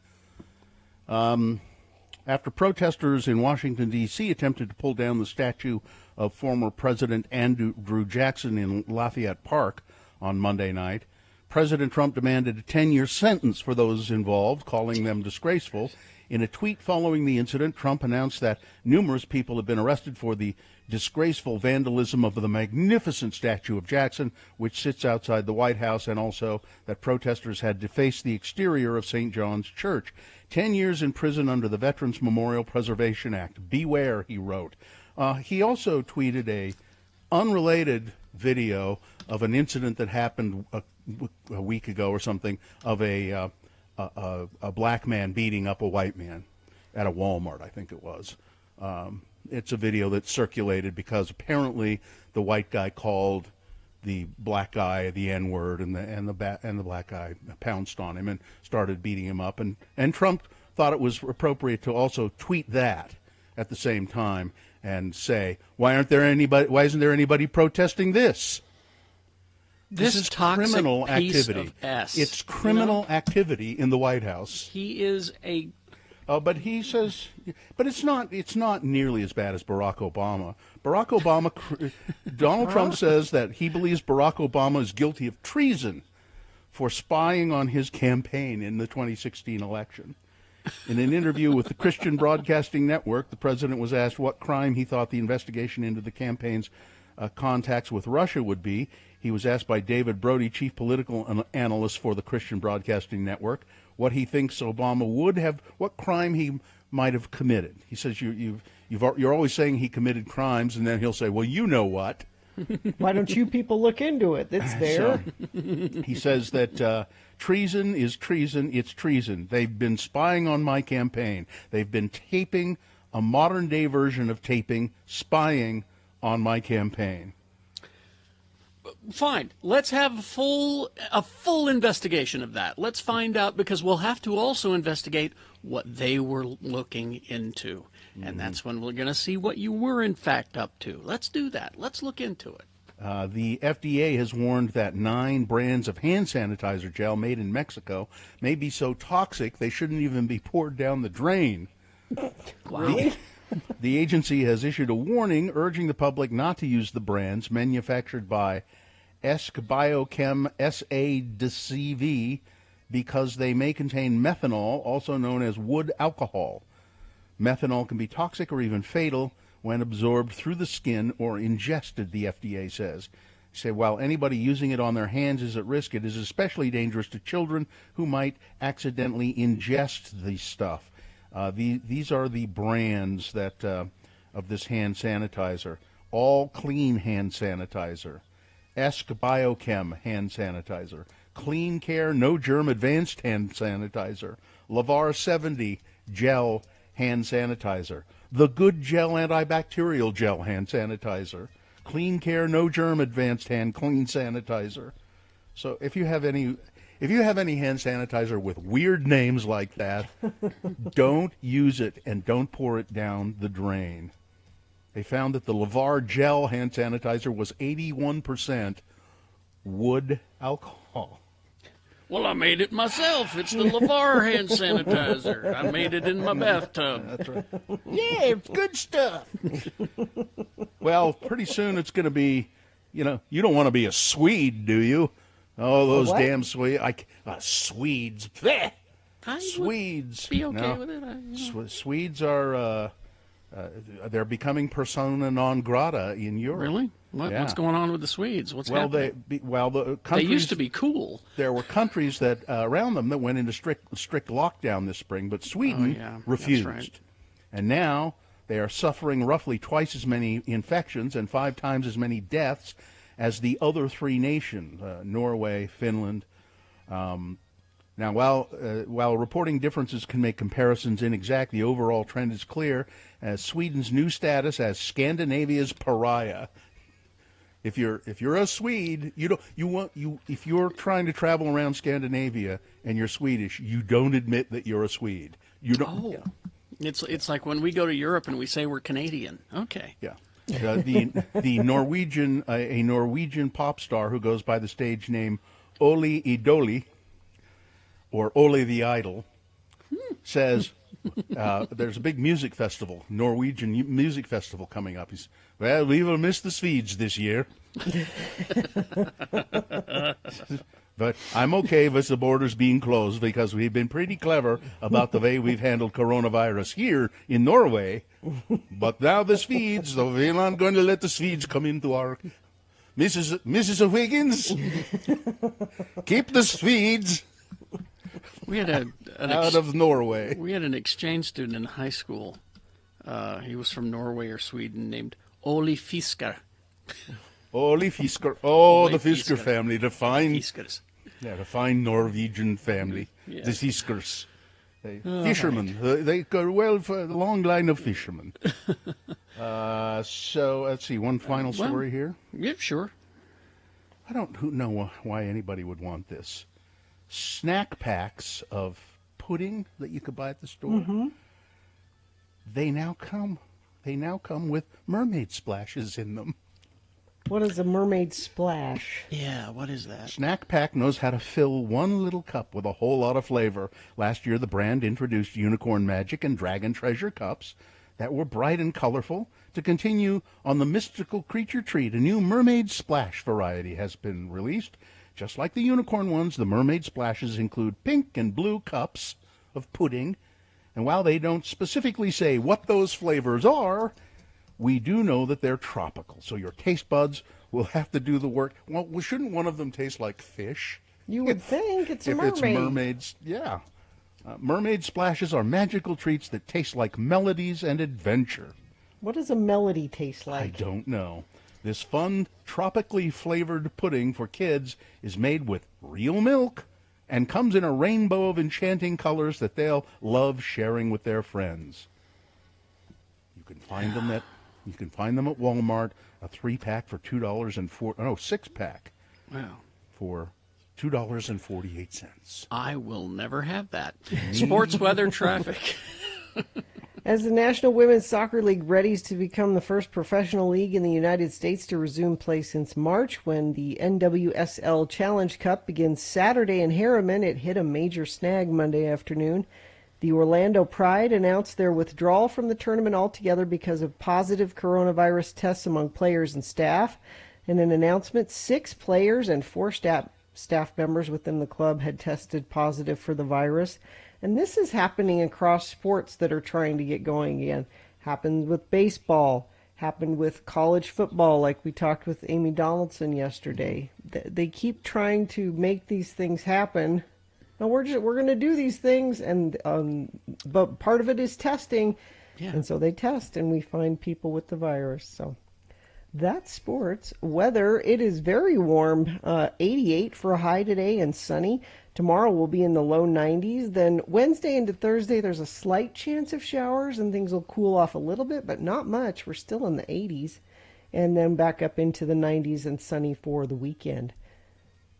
After protesters in Washington, D.C. attempted to pull down the statue of former President Andrew Jackson in Lafayette Park on Monday night, President Trump demanded a 10-year sentence for those involved, calling them disgraceful. In a tweet following the incident, Trump announced that numerous people have been arrested for the disgraceful vandalism of the magnificent statue of Jackson, which sits outside the White House, and also that protesters had defaced the exterior of St. John's Church. 10 years in prison under the Veterans Memorial Preservation Act. Beware, he wrote. He also tweeted a unrelated video of an incident that happened a week ago or something of a black man beating up a white man at a Walmart, I think it was. It's a video that circulated because apparently the white guy called the black guy the N-word, and the black guy pounced on him and started beating him up. And Trump thought it was appropriate to also tweet that at the same time and say, why isn't there anybody protesting this? This is criminal activity. It's criminal activity in the White House. He is a. But he says, but it's not nearly as bad as Barack Obama. Donald Trump says that he believes Barack Obama is guilty of treason for spying on his campaign in the 2016 election. In an interview with the Christian Broadcasting Network, the president was asked what crime he thought the investigation into the campaign's contacts with Russia would be. He was asked by David Brody, chief political analyst for the Christian Broadcasting Network, what he thinks Obama would have, what crime he might have committed. He says you're always saying he committed crimes, and then he'll say, well, you know what? Why don't you people look into it? It's there. So, he says that treason is treason. It's treason. They've been spying on my campaign. They've been taping, a modern-day version of taping, spying on my campaign. Fine. Let's have a full investigation of that. Let's find out, because we'll have to also investigate what they were looking into. And that's when we're going to see what you were, in fact, up to. Let's do that. Let's look into it. The FDA has warned that 9 brands of hand sanitizer gel made in Mexico may be so toxic they shouldn't even be poured down the drain. Wow. The agency has issued a warning urging the public not to use the brands manufactured by Esk Biochem SADCV because they may contain methanol, also known as wood alcohol. Methanol can be toxic or even fatal when absorbed through the skin or ingested, the FDA says. Say, while anybody using it on their hands is at risk, it is especially dangerous to children who might accidentally ingest the stuff. These are the brands that of this hand sanitizer. All Clean hand sanitizer. Esk Biochem hand sanitizer. Clean Care No Germ Advanced hand sanitizer. Lavar 70 gel hand sanitizer. The Good Gel antibacterial gel hand sanitizer. Clean Care No Germ Advanced Hand Clean Sanitizer. So if you have any hand sanitizer with weird names like that, don't use it and don't pour it down the drain. They found that the Lavar Gel hand sanitizer was 81% wood alcohol. Well, I made it myself. It's the Lavar hand sanitizer. I made it in my bathtub. That's right. Yeah, it's good stuff. Well, pretty soon it's going to be, you don't want to be a Swede, do you? Oh, those damn Swedes. Swedes. Blech! Swedes. Be okay with it. Swedes are, they're becoming persona non grata in Europe. Really? What's going on with the Swedes? What's happening? The countries, they used to be cool. There were countries that around them that went into strict lockdown this spring, but Sweden refused. That's right. And now they are suffering roughly twice as many infections and 5 times as many deaths as the other 3 nations, Norway, Finland. Now, while reporting differences can make comparisons inexact, the overall trend is clear as Sweden's new status as Scandinavia's pariah. If you're a Swede, if you're trying to travel around Scandinavia and you're Swedish, you don't admit that you're a Swede. You don't. Oh, it's like when we go to Europe and we say we're Canadian. Okay. Yeah. The Norwegian a Norwegian pop star who goes by the stage name Ole Idoli, or Ole the Idol, says there's a big music festival, Norwegian music festival coming up. He's, well, we will miss the Swedes this year. But I'm okay with the borders being closed because we've been pretty clever about the way we've handled coronavirus here in Norway. But now the Swedes, so we're not going to let the Swedes come into our... Mrs. O'Higgins, keep the Swedes we had out of Norway. We had an exchange student in high school. He was from Norway or Sweden, named Ole Fisker. Ole Fisker. Oh, Ole the Fisker family. The fine, Fiskers. Yeah, the fine Norwegian family. Yeah. The Fiskers. Fishermen. They go well for a long line of fishermen. So, let's see. One final story here. Yeah, sure. I don't know why anybody would want this. Snack packs of pudding that you could buy at the store. Mm-hmm. They now come with mermaid splashes in them. What is a mermaid splash? Yeah, what is that? Snack Pack knows how to fill one little cup with a whole lot of flavor. Last year, the brand introduced Unicorn Magic and Dragon Treasure cups that were bright and colorful. To continue on the mystical creature treat, a new mermaid splash variety has been released. Just like the unicorn ones, the mermaid splashes include pink and blue cups of pudding. And while they don't specifically say what those flavors are, we do know that they're tropical, so your taste buds will have to do the work. Well, shouldn't one of them taste like fish? You would think it's a mermaid. If it's mermaids, yeah. Mermaid splashes are magical treats that taste like melodies and adventure. What does a melody taste like? I don't know. This fun, tropically flavored pudding for kids is made with real milk and comes in a rainbow of enchanting colors that they'll love sharing with their friends. You can find them at Walmart, a 3-pack for $6-pack. Wow. For $2.48. I will never have that. Sports, weather, traffic. As the National Women's Soccer League readies to become the first professional league in the United States to resume play since March, when the NWSL Challenge Cup begins Saturday in Harriman, it hit a major snag Monday afternoon. The Orlando Pride announced their withdrawal from the tournament altogether because of positive coronavirus tests among players and staff. In an announcement, 6 players and 4 staff members within the club had tested positive for the virus. And this is happening across sports that are trying to get going again. Happened with baseball. Happened with college football, like we talked with Amy Donaldson yesterday. They keep trying to make these things happen. Now we're going to do these things, and but part of it is testing, and so they test, and we find people with the virus. So that's sports. Weather, it is very warm, 88 for a high today and sunny. Tomorrow will be in the low 90s. Then Wednesday into Thursday, there's a slight chance of showers, and things will cool off a little bit, but not much. We're still in the 80s. And then back up into the 90s and sunny for the weekend.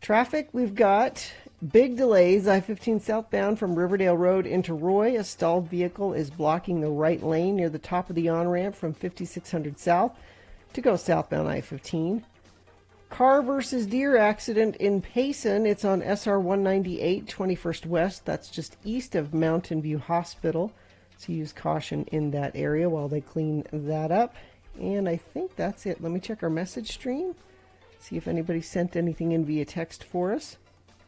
Traffic, we've got big delays. I-15 southbound from Riverdale Road into Roy. A stalled vehicle is blocking the right lane near the top of the on-ramp from 5600 south to go southbound I-15. Car versus deer accident in Payson. It's on SR 198, 21st West. That's just east of Mountain View Hospital. So use caution in that area while they clean that up. And I think that's it. Let me check our message stream. See if anybody sent anything in via text for us.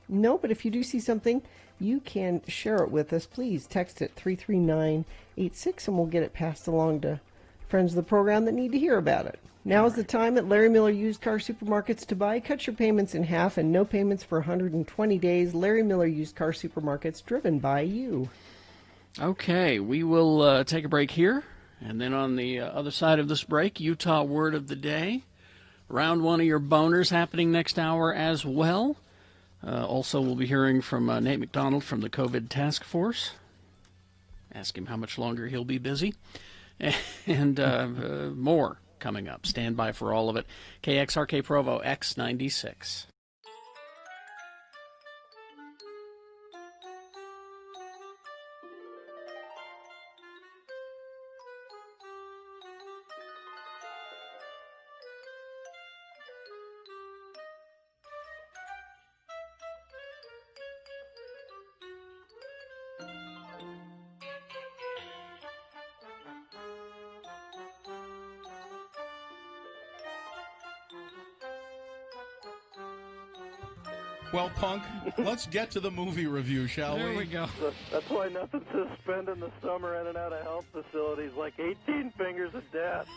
No, but if you do see something, you can share it with us. Please text it 33986 and we'll get it passed along to friends of the program that need to hear about it. Now is the time at Larry Miller Used Car Supermarkets to buy. Cut your payments in half and no payments for 120 days. Larry Miller Used Car Supermarkets, driven by you. Okay, we will take a break here. And then on the other side of this break, Utah Word of the Day. Round one of your boners happening next hour as well. Also, we'll be hearing from Nate McDonald from the COVID Task Force. Ask him how much longer he'll be busy. And more coming up. Stand by for all of it. KXRK Provo X96. Well, Punk, let's get to the movie review, shall we? There we go. That's why nothing to spend in the summer in and out of health facilities, like 18 Fingers of Death.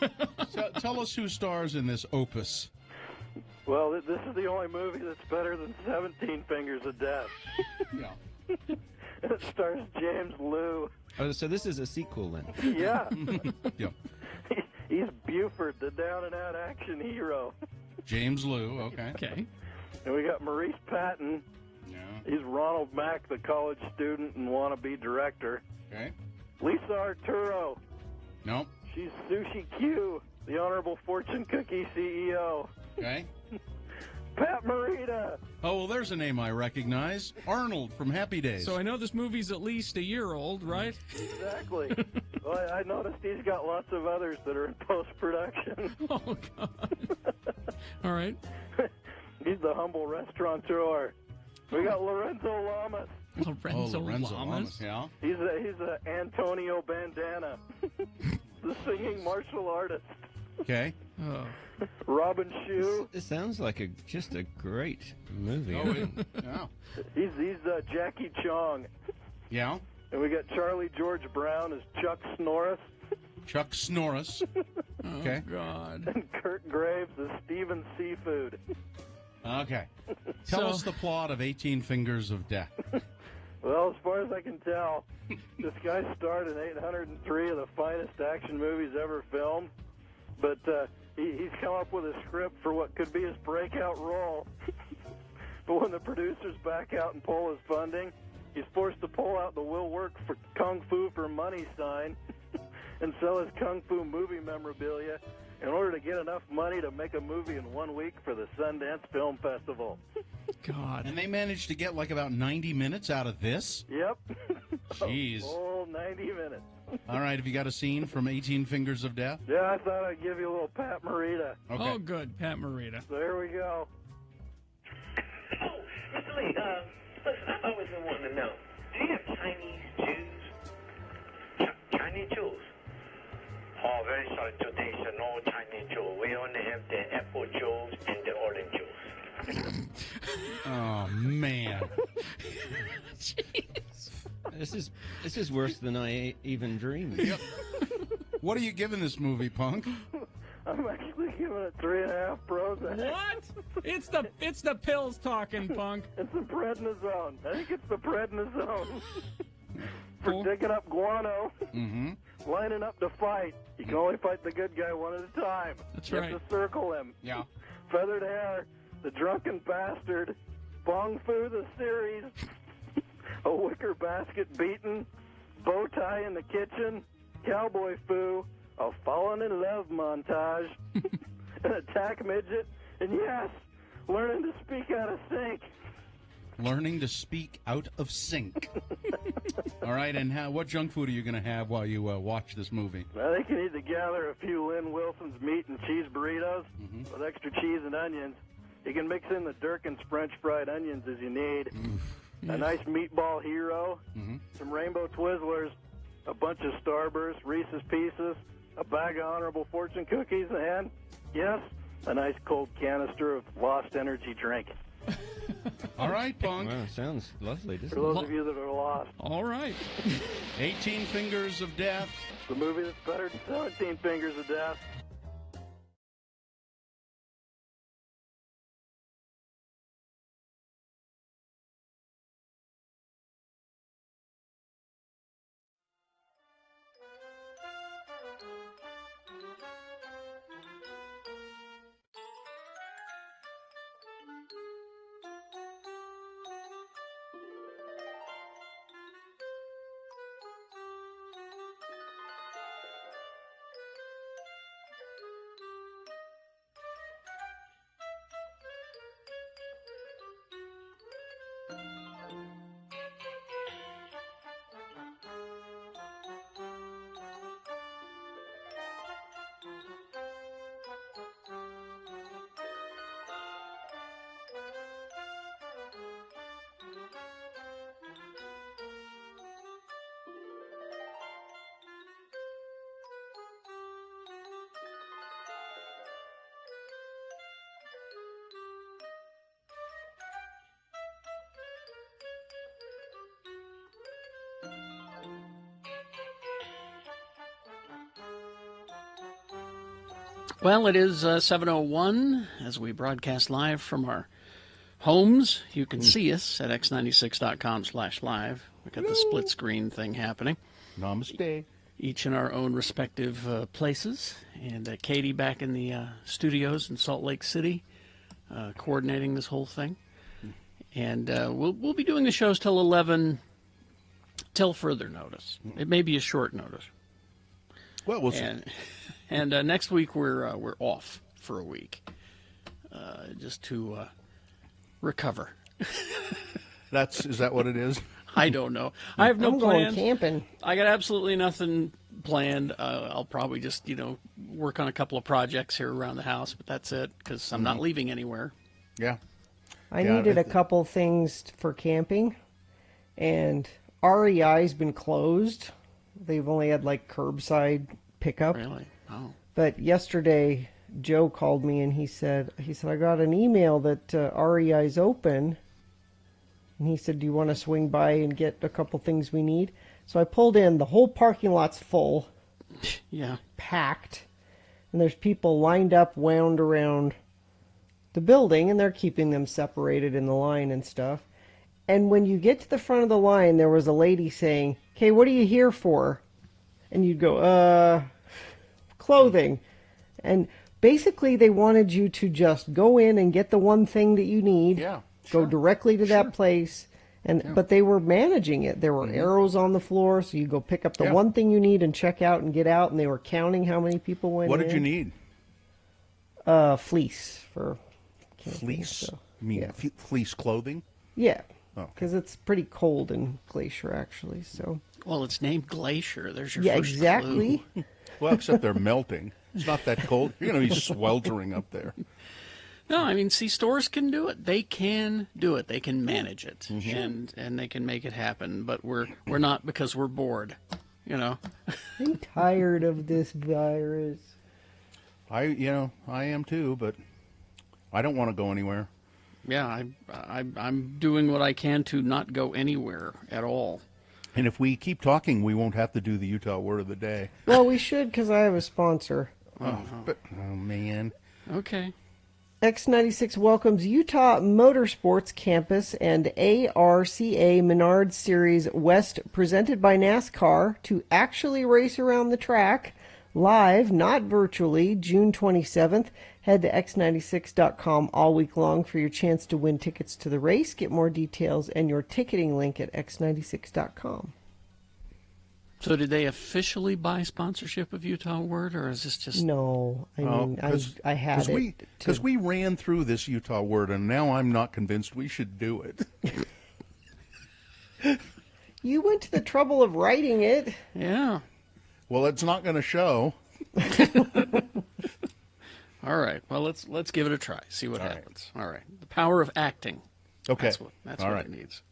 Tell us who stars in this opus. Well, this is the only movie that's better than 17 Fingers of Death. Yeah. It stars James Liu. Oh, so this is a sequel then? Yeah. Yep. He's Buford, the down-and-out action hero. James Liu, okay. Okay. And we got Maurice Patton. Yeah. He's Ronald Mack, the college student and wannabe director. Okay. Lisa Arturo. Nope. She's Sushi Q, the Honorable Fortune Cookie CEO. Okay. Pat Morita. Oh, well, there's a name I recognize. Arnold from Happy Days. So I know this movie's at least a year old, right? Exactly. Well, I noticed he's got lots of others that are in post-production. Oh, God. All right. He's the humble restaurateur. We got Lorenzo Lamas. Lorenzo Lamas, yeah. He's a Antonio Bandana, the singing martial artist. Okay. Oh. Robin Shue. This sounds like just a great movie. Oh, yeah. He's Jackie Chong. Yeah. And we got Charlie George Brown as Chuck Snorris. Chuck Snorris. Okay. Oh, God. And Kurt Graves as Steven Seafood. Okay. Tell us the plot of 18 Fingers of Death. Well, as far as I can tell, this guy starred in 803 of the finest action movies ever filmed, but he's come up with a script for what could be his breakout role. But when the producers back out and pull his funding, he's forced to pull out the "will work for Kung Fu for money" sign and sell his Kung Fu movie memorabilia in order to get enough money to make a movie in 1 week for the Sundance Film Festival. God. And they managed to get like about 90 minutes out of this? Yep. Jeez. Oh, 90 minutes. All right, have you got a scene from 18 Fingers of Death? Yeah, I thought I'd give you a little Pat Morita. Okay. Oh, good. Pat Morita. So here we go. Oh, Mr. Lee, listen, I've always been wanting to know, do you have Chinese Jews? Chinese Jews? Oh, very sorry, today, so no Chinese Jew. We only have the apple Jews and the orange Jews. Oh, man. Jeez. This is worse than I even dreamed. Yep. What are you giving this movie, Punk? I'm actually giving it 3.5 Prozac. What? It's the pills talking, punk. It's the prednisone. I think it's the prednisone. For digging up guano, lining up to fight. You can only fight the good guy one at a time. That's you right. have to circle him. Yeah. Feathered Hair, the drunken bastard, Bong Fu the series, a wicker basket beaten, bow tie in the kitchen, Cowboy Fu, a fallen in love montage, an attack midget, and yes, learning to speak out of sync. Learning to speak out of sync. All right, and what junk food are you going to have while you watch this movie? I think you need to gather a few Lynn Wilson's meat and cheese burritos with extra cheese and onions. You can mix in the Durkin's French fried onions as you need. A nice meatball hero, some Rainbow Twizzlers, a bunch of Starburst, Reese's Pieces, a bag of Honorable Fortune cookies, and, yes, a nice cold canister of Lost Energy drink. All right, Punk. Wow, sounds lovely. For those of you that are lost. All right. 18 Fingers of Death. The movie that's better than 17 Fingers of Death. Well, it is 7:01 as we broadcast live from our homes. You can see us at x96.com/live. We got the split screen thing happening. Namaste. Each in our own respective places. And Katie back in the studios in Salt Lake City, coordinating this whole thing. And we'll be doing the shows till 11, till further notice. It may be a short notice. Well, we'll see. And next week we're off for a week, just to recover. Is that what it is? I don't know. I have no I'm plans. going camping. I got absolutely nothing planned. I'll probably just work on a couple of projects here around the house, but that's it because I'm not leaving anywhere. Yeah. I needed a couple things for camping, and REI's been closed. They've only had like curbside pickup. Really? Oh. But yesterday, Joe called me and he said, I got an email that REI's open. And he said, do you want to swing by and get a couple things we need? So I pulled in. The whole parking lot's full. Yeah. Packed. And there's people lined up, wound around the building, and they're keeping them separated in the line and stuff. And when you get to the front of the line, there was a lady saying, okay, what are you here for? And you'd go, clothing. And basically they wanted you to just go in and get the one thing that you need. Yeah. Go directly to that place. But they were managing it. There were arrows on the floor, so you go pick up the one thing you need and check out and get out, and they were counting how many people went in. What did you need? Fleece for camping. Fleece? So, you mean fleece clothing? Yeah. Oh. Because it's pretty cold in Glacier, actually. So. Well, it's named Glacier. There's your first exactly. Clue. Well, except they're melting. It's not that cold. You're going to be sweltering up there. No, I mean, see, stores can do it. They can do it. They can manage it, and they can make it happen. But we're not, because we're bored. I'm tired of this virus. I am too, but I don't want to go anywhere. Yeah, I'm doing what I can to not go anywhere at all. And if we keep talking, we won't have to do the Utah Word of the Day. Well, we should, because I have a sponsor. Oh, man. Okay. X96 welcomes Utah Motorsports Campus and ARCA Menards Series West presented by NASCAR to actually race around the track live, not virtually, June 27th. Head to x96.com all week long for your chance to win tickets to the race. Get more details and your ticketing link at x96.com. So did they officially buy sponsorship of Utah Word, or is this just... No, I mean, I had it. Because we ran through this Utah Word, and now I'm not convinced we should do it. You went to the trouble of writing it. Yeah. Well, it's not going to show. All right. Well, let's give it a try. See what happens. All right. The power of acting. Okay. That's All what right. it needs.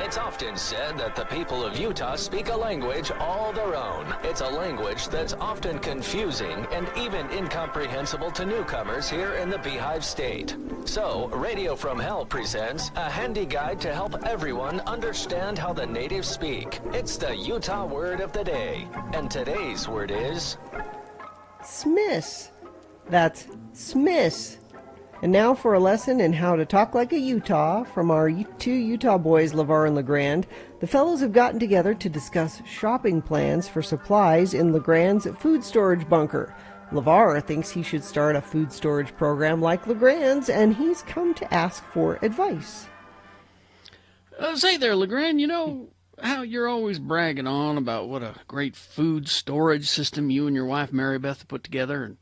It's often said that the people of Utah speak a language all their own. It's a language that's often confusing and even incomprehensible to newcomers here in the Beehive State. So, Radio From Hell presents a handy guide to help everyone understand how the natives speak. It's the Utah Word of the Day. And today's word is... Smiths. That's Smiths. And now for a lesson in how to talk like a Utah from our two Utah boys, LeVar and LeGrand. The fellows have gotten together to discuss shopping plans for supplies in LeGrand's food storage bunker. LeVar thinks he should start a food storage program like LeGrand's, and he's come to ask for advice. Say there, LeGrand, you know how you're always bragging on about what a great food storage system you and your wife Mary Beth put together, and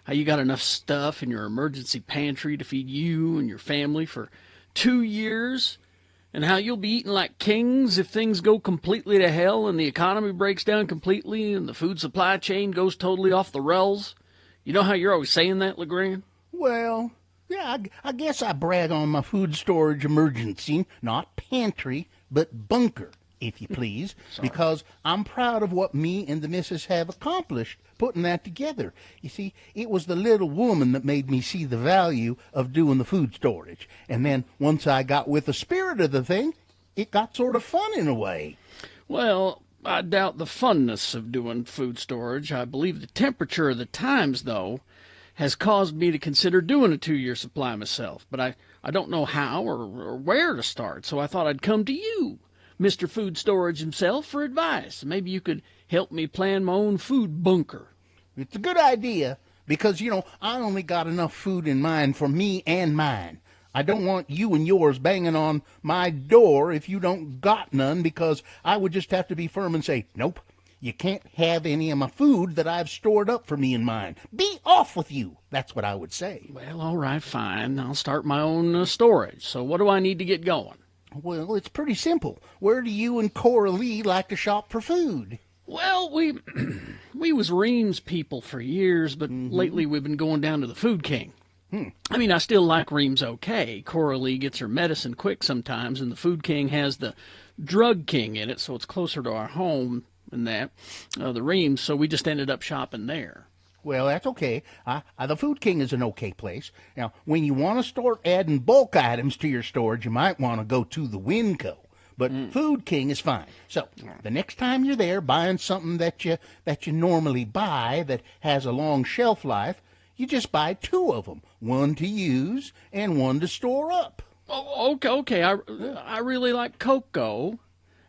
how you got enough stuff in your emergency pantry to feed you and your family for 2 years, and how you'll be eating like kings if things go completely to hell and the economy breaks down completely and the food supply chain goes totally off the rails. You know how you're always saying that, LeGrand? Well, yeah, I guess I brag on my food storage emergency, not pantry, but bunker, if you please, because I'm proud of what me and the missus have accomplished putting that together. You see, it was the little woman that made me see the value of doing the food storage. And then once I got with the spirit of the thing, it got sort of fun in a way. Well, I doubt the funness of doing food storage. I believe the temperature of the times, though, has caused me to consider doing a 2-year supply myself. But I don't know how or where to start, so I thought I'd come to you, Mr. Food Storage himself, for advice. Maybe you could help me plan my own food bunker. It's a good idea because, you know, I only got enough food in mind for me and mine. I don't want you and yours banging on my door if you don't got none, because I would just have to be firm and say, nope, you can't have any of my food that I've stored up for me and mine. Be off with you. That's what I would say. Well, all right, fine. I'll start my own storage. So what do I need to get going? Well, it's pretty simple. Where do you and Cora Lee like to shop for food? Well, we was Reams people for years, but lately we've been going down to the Food King. I mean, I still like Reams okay. Cora Lee gets her medicine quick sometimes, and the Food King has the Drug King in it, so it's closer to our home than that, the Reams, so we just ended up shopping there. Well, that's okay. The Food King is an okay place. Now, when you want to start adding bulk items to your storage, you might want to go to the Winco. But Food King is fine. So the next time you're there buying something that you normally buy that has a long shelf life, you just buy 2 of them, one to use and one to store up. Oh, okay. I really like cocoa.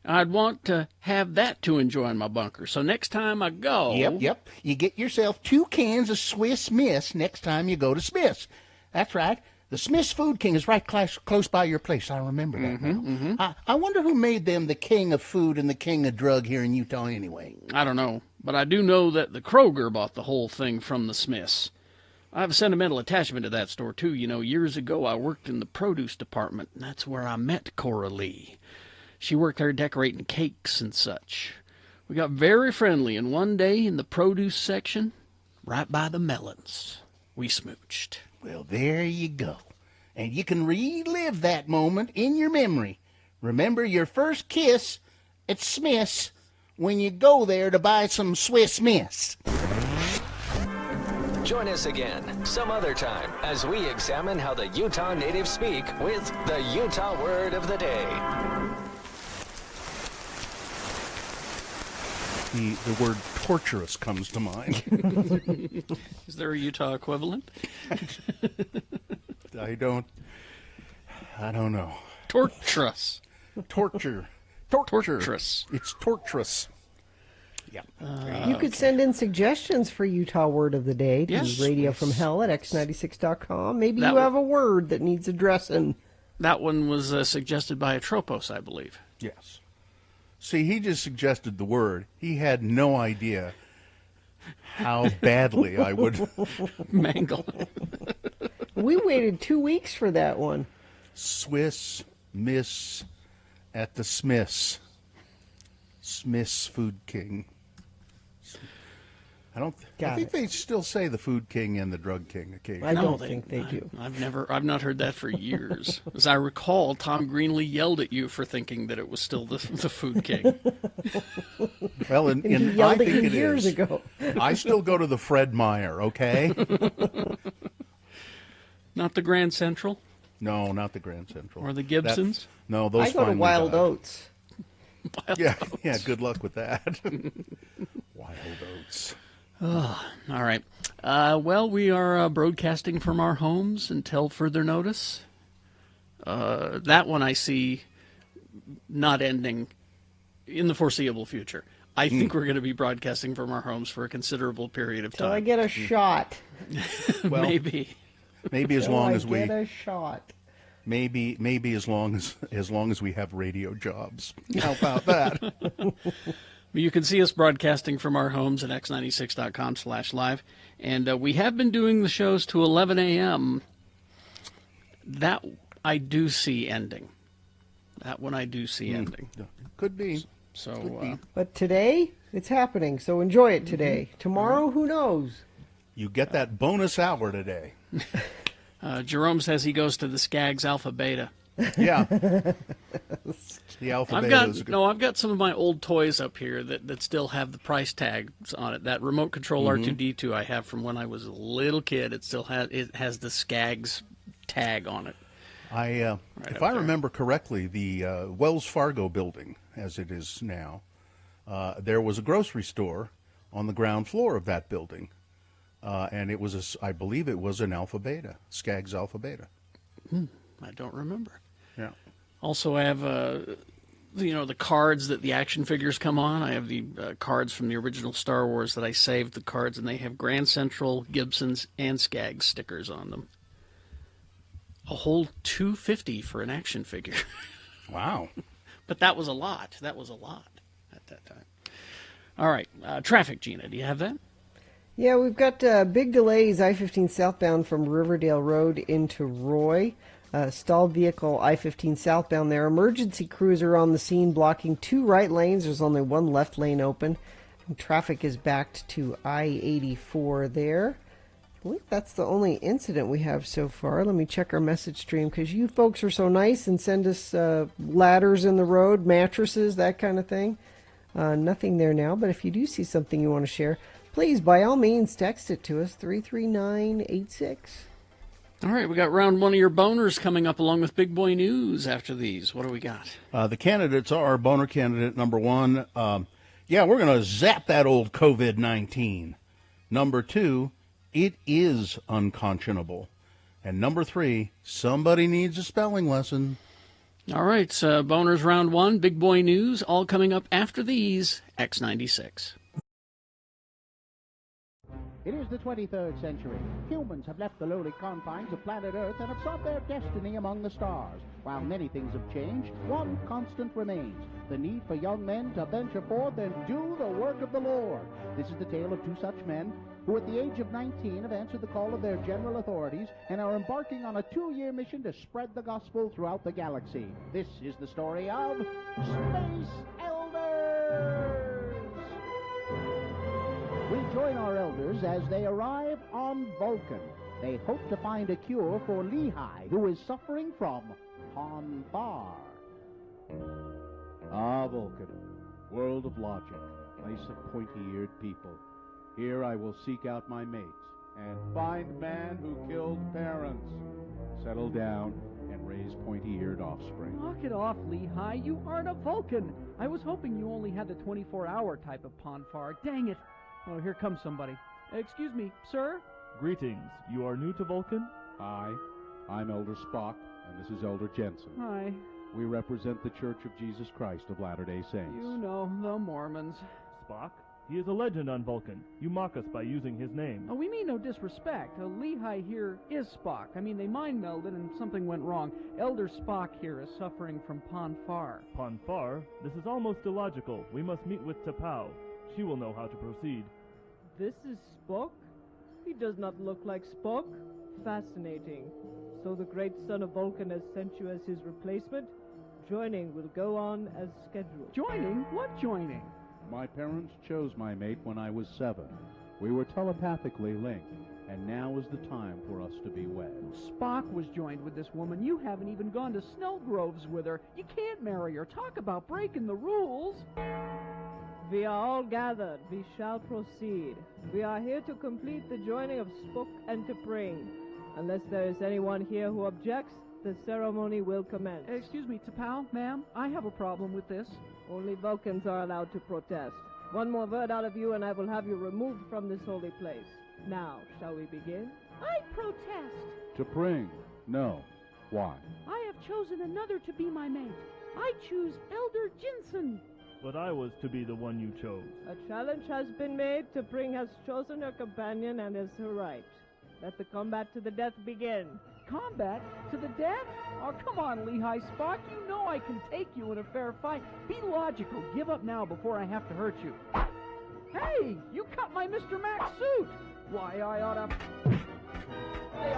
I'd want to have that to enjoy in my bunker. So next time I go... Yep. You get yourself 2 cans of Swiss Miss next time you go to Smith's. That's right. The Smith's Food King is right close by your place. I remember that now. I wonder who made them the king of food and the king of drug here in Utah anyway. I don't know, but I do know that the Kroger bought the whole thing from the Smiths. I have a sentimental attachment to that store, too. You know, years ago I worked in the produce department, and that's where I met Cora Lee. She worked there decorating cakes and such. We got very friendly, and one day in the produce section, right by the melons, we smooched. Well, there you go. And you can relive that moment in your memory. Remember your first kiss at Smith's when you go there to buy some Swiss Miss. Join us again some other time as we examine how the Utah natives speak with the Utah Word of the Day. the word torturous comes to mind. Is there a Utah equivalent? I don't know. Torturous. Torture. Torturous. It's torturous. Yeah. You could send in suggestions for Utah Word of the Day to Yes. radiofromhell at x96.com. Maybe That you have a word that needs addressing. That one was suggested by Atropos, I believe. Yes. See, he just suggested the word. He had no idea how badly I would mangle. We waited 2 weeks for that one. Swiss Miss at the Smiths. Smith's Food King. I think they still say the Food King and the Drug King occasionally. I don't think they do. I've not heard that for years. As I recall, Tom Greenlee yelled at you for thinking that it was still the Food King. Well, And he I yelled at think you it years is. ago. I still go to the Fred Meyer, okay? Not the Grand Central? No, not the Grand Central. Or the Gibsons? No, those I go to finally Wild died. Oats. Yeah, good luck with that. Wild Oats. Oh, all right. Well, we are broadcasting from our homes until further notice. That one I see not ending in the foreseeable future. I think we're going to be broadcasting from our homes for a considerable period of Till time. I get a shot. Well, Maybe as Till long I as we get a shot. maybe as long as we have radio jobs. How about that? You can see us broadcasting from our homes at x96.com/live. And we have been doing the shows to 11 a.m. That I do see ending. That one I do see ending. Could be. So, But today, it's happening, so enjoy it today. Tomorrow, who knows? You get that bonus hour today. Jerome says he goes to the Skaggs Alpha Beta. Yeah. The Alpha Beta is good. I've got some of my old toys up here that still have the price tags on it. That remote control R2D2 I have from when I was a little kid. It still has the Skaggs tag on it. If I remember correctly, the Wells Fargo building, as it is now, there was a grocery store on the ground floor of that building, and it was I believe it was an Alpha Beta, Skaggs Alpha Beta. I don't remember. Yeah. Also, I have the cards that the action figures come on. I have the cards from the original Star Wars that I saved the cards, and they have Grand Central, Gibsons, and Skaggs stickers on them. A whole $250 for an action figure. Wow. But that was a lot. That was a lot at that time. All right. Traffic, Gina. Do you have that? Yeah, we've got big delays, I-15 southbound from Riverdale Road into Roy. Stalled vehicle, I-15 southbound there. Emergency crews are on the scene blocking 2 right lanes. There's only 1 left lane open. And traffic is backed to I-84 there. I believe that's the only incident we have so far. Let me check our message stream because you folks are so nice and send us ladders in the road, mattresses, that kind of thing. Nothing there now, but if you do see something you want to share, please, by all means, text it to us, 33986. All right, we got round 1 of your boners coming up along with Big Boy News after these. What do we got? The candidates are boner candidate number 1. We're going to zap that old COVID-19. Number 2, it is unconscionable. And number 3, somebody needs a spelling lesson. All right, boners round 1, Big Boy News, all coming up after these, X96. It is the 23rd century. Humans have left the lowly confines of planet Earth and have sought their destiny among the stars. While many things have changed, one constant remains: the need for young men to venture forth and do the work of the Lord. This is the tale of 2 such men who at the age of 19 have answered the call of their general authorities and are embarking on a 2-year mission to spread the gospel throughout the galaxy. This is the story of Space Elders! We join our elders as they arrive on Vulcan. They hope to find a cure for Lehigh, who is suffering from Ponbar. Ah, Vulcan, world of logic, place of pointy-eared people. Here I will seek out my mate and find man who killed parents. Settle down and raise pointy-eared offspring. Knock it off, Lehigh. You aren't a Vulcan. I was hoping you only had the 24-hour type of Ponfar. Dang it. Oh, here comes somebody. Excuse me, sir? Greetings. You are new to Vulcan? Hi, I'm Elder Spock, and this is Elder Jensen. Hi. We represent the Church of Jesus Christ of Latter-day Saints. You know, the Mormons. Spock? He is a legend on Vulcan. You mock us by using his name. Oh, we mean no disrespect. Lehigh here is Spock. I mean, they mind melded and something went wrong. Elder Spock here is suffering from Ponfar. Ponfar? This is almost illogical. We must meet with T'Pau. She will know how to proceed. This is Spock? He does not look like Spock. Fascinating. So the great son of Vulcan has sent you as his replacement? Joining will go on as scheduled. Joining? What joining? My parents chose my mate when I was 7. We were telepathically linked, and now is the time for us to be wed. Spock was joined with this woman. You haven't even gone to Snowgroves with her. You can't marry her. Talk about breaking the rules. We are all gathered. We shall proceed. We are here to complete the joining of Spock and T'Pring. Unless there is anyone here who objects, the ceremony will commence. Excuse me, T'Pau, ma'am, I have a problem with this. Only Vulcans are allowed to protest. One more word out of you and I will have you removed from this holy place. Now, shall we begin? I protest. T'Pring, no. Why? I have chosen another to be my mate. I choose Elder Jensen. But I was to be the one you chose. A challenge has been made. T'Pring has chosen her companion and is her right. Let the combat to the death begin. Combat? To the death? Oh, come on, Lehigh Spock. You know I can take you in a fair fight. Be logical. Give up now before I have to hurt you. Hey, you cut my Mr. Max suit. Why, they ought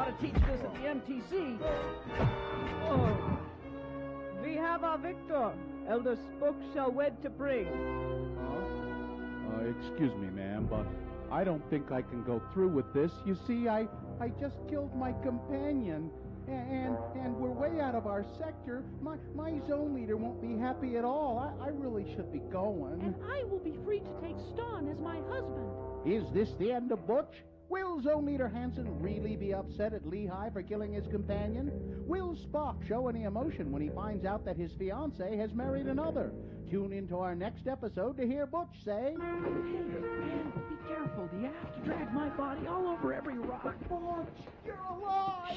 to teach this at the MTC. Oh. We have our victor. Elder Spock shall wed T'Pring. Excuse me, ma'am, but I don't think I can go through with this. You see, I just killed my companion, and we're way out of our sector. My zone leader won't be happy at all. I really should be going. And I will be free to take Ston as my husband. Is this the end of Butch? Will Zone Leader Hansen really be upset at Lehigh for killing his companion? Will Spock show any emotion when he finds out that his fiancée has married another? Tune into our next episode to hear Butch say... Hey, man, be careful. Do you have to drag my body all over every rock? Butch, you're alive!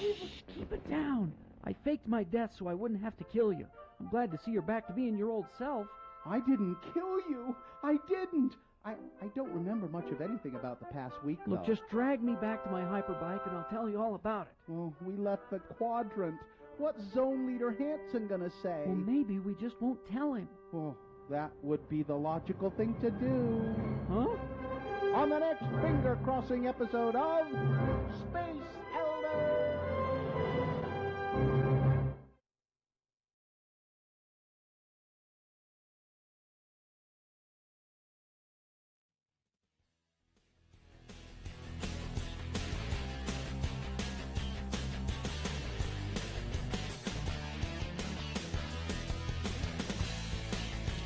Keep it down. I faked my death so I wouldn't have to kill you. I'm glad to see you're back to being your old self. I didn't kill you. I didn't. I don't remember much of anything about the past week, though. Look, just drag me back to my hyperbike and I'll tell you all about it. Well, we left the quadrant. What's Zone Leader Hansen gonna say? Well, maybe we just won't tell him. Well, that would be the logical thing to do. Huh? On the next finger-crossing episode of Space Elder!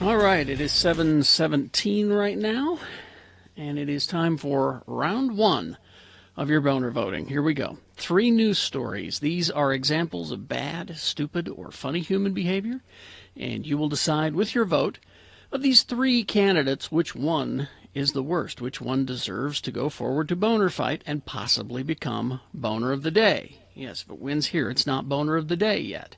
All right, it is 7:17 right now, and it is time for round one of your boner voting. Here we go. 3 news stories. These are examples of bad, stupid, or funny human behavior, and you will decide with your vote of these 3 candidates which one is the worst, which one deserves to go forward to boner fight and possibly become boner of the day. Yes, if it wins here, it's not boner of the day yet.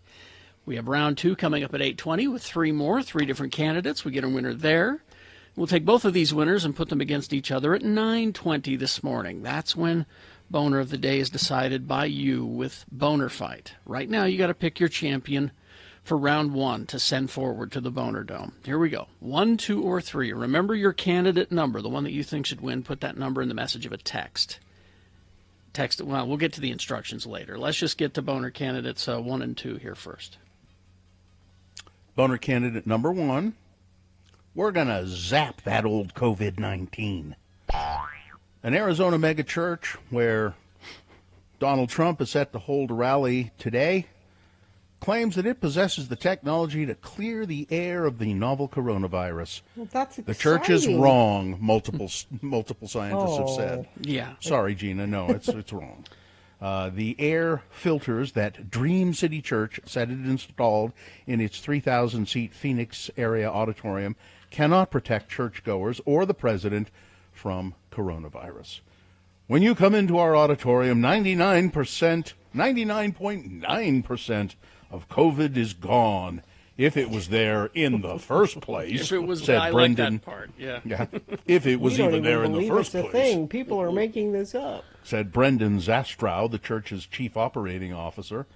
We have round 2 coming up at 8:20 with 3 more, 3 different candidates. We get a winner there. We'll take both of these winners and put them against each other at 9:20 this morning. That's when boner of the day is decided by you with Boner Fight. Right now, you got to pick your champion for round 1 to send forward to the Boner Dome. Here we go. 1, 2, or 3. Remember your candidate number, the one that you think should win. Put that number in the message of a text. Well, we'll get to the instructions later. Let's just get to boner candidates 1 and 2 here first. Boner candidate number 1, we're going to zap that old COVID-19. An Arizona megachurch where Donald Trump is set to hold a rally today claims that it possesses the technology to clear the air of the novel coronavirus. Well, that's exciting. The church is wrong, multiple scientists have said. Yeah. Sorry, Gina. No, it's wrong. The air filters that Dream City Church said it installed in its 3,000-seat Phoenix area auditorium cannot protect churchgoers or the president from coronavirus. When you come into our auditorium, 99.9% of COVID is gone. If it was there in the first place, if it was, said I Brendan. like that part. Yeah. If it was even there in the first it's a place. thing. People are making this up. Said Brendan Zastrow, the church's chief operating officer.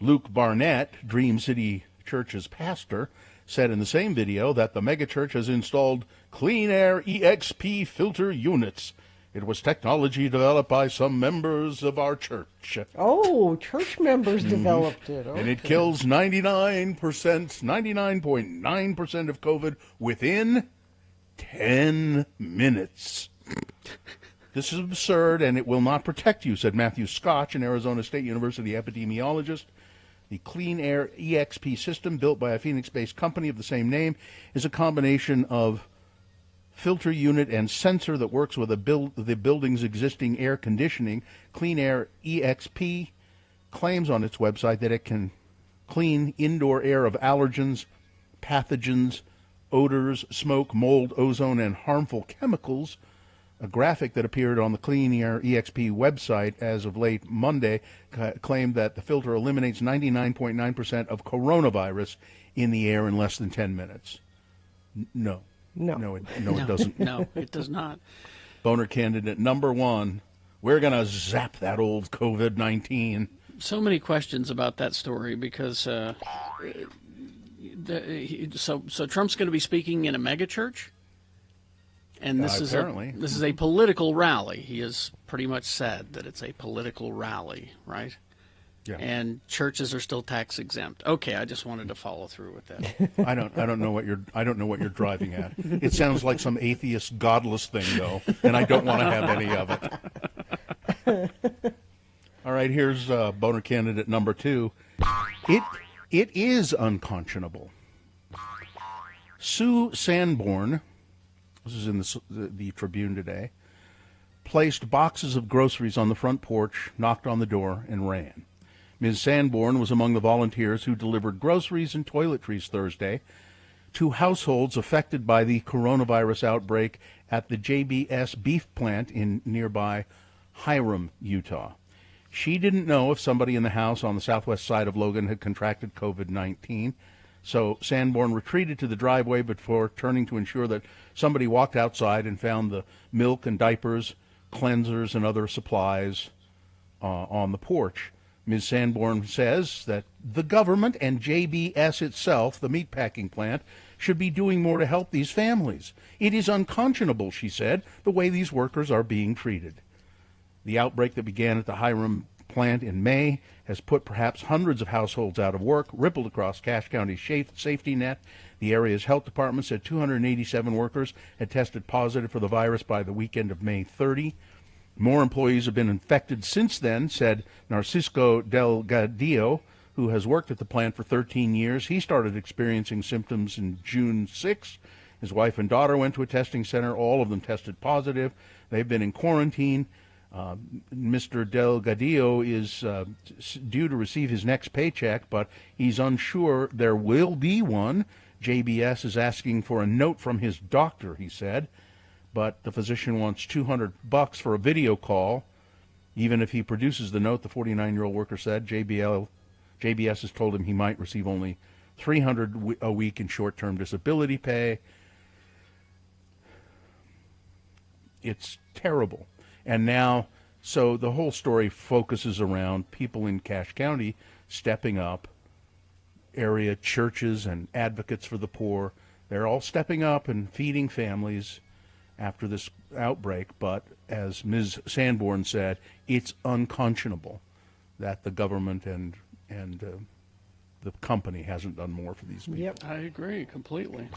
Luke Barnett, Dream City Church's pastor, said in the same video that the megachurch has installed Clean Air EXP filter units. It was technology developed by some members of our church. Oh, church members developed it. Okay. And it kills 99.9% of COVID within 10 minutes. This is absurd, and it will not protect you, said Matthew Scotch, an Arizona State University epidemiologist. The Clean Air EXP system, built by a Phoenix-based company of the same name, is a combination of filter unit and sensor that works with the building's existing air conditioning. Clean Air EXP claims on its website that it can clean indoor air of allergens, pathogens, odors, smoke, mold, ozone, and harmful chemicals. A graphic that appeared on the Clean Air EXP website as of late Monday claimed that the filter eliminates 99.9% of coronavirus in the air in less than 10 minutes. No, it doesn't. No, it does not. Boner candidate number one. We're going to zap that old COVID-19. So many questions about that story because so Trump's going to be speaking in a megachurch? And this is a political rally. He has pretty much said that it's a political rally, right? Yeah. And churches are still tax exempt. Okay, I just wanted to follow through with that. I don't know what you're driving at. It sounds like some atheist, godless thing, though, and I don't want to have any of it. All right, here's boner candidate number two. It is unconscionable. Sue Sanborn, this is in the Tribune today, placed boxes of groceries on the front porch, knocked on the door, and ran. Ms. Sanborn was among the volunteers who delivered groceries and toiletries Thursday to households affected by the coronavirus outbreak at the JBS beef plant in nearby Hiram, Utah. She didn't know if somebody in the house on the southwest side of Logan had contracted COVID-19, so Sanborn retreated to the driveway before turning to ensure that somebody walked outside and found the milk and diapers, cleansers, and other supplies on the porch. Ms. Sanborn says that the government and JBS itself, the meatpacking plant, should be doing more to help these families. It is unconscionable, she said, the way these workers are being treated. The outbreak that began at the Hiram plant in May has put perhaps hundreds of households out of work, rippled across Cache County's safety net. The area's health department said 287 workers had tested positive for the virus by the weekend of May 30. More employees have been infected since then, said Narcisco Delgadillo, who has worked at the plant for 13 years. He started experiencing symptoms in June 6. His wife and daughter went to a testing center. All of them tested positive. They've been in quarantine. Mr. Delgadillo is due to receive his next paycheck, but he's unsure there will be one. JBS is asking for a note from his doctor, he said, but the physician wants $200 for a video call. Even if he produces the note, the 49-year-old worker said, JBS has told him he might receive only $300 a week in short-term disability pay. It's terrible. And now, so the whole story focuses around people in Cache County stepping up, area churches and advocates for the poor. They're all stepping up and feeding families after this outbreak. But as Ms. Sanborn said, it's unconscionable that the government and the company hasn't done more for these people. Yep, I agree completely.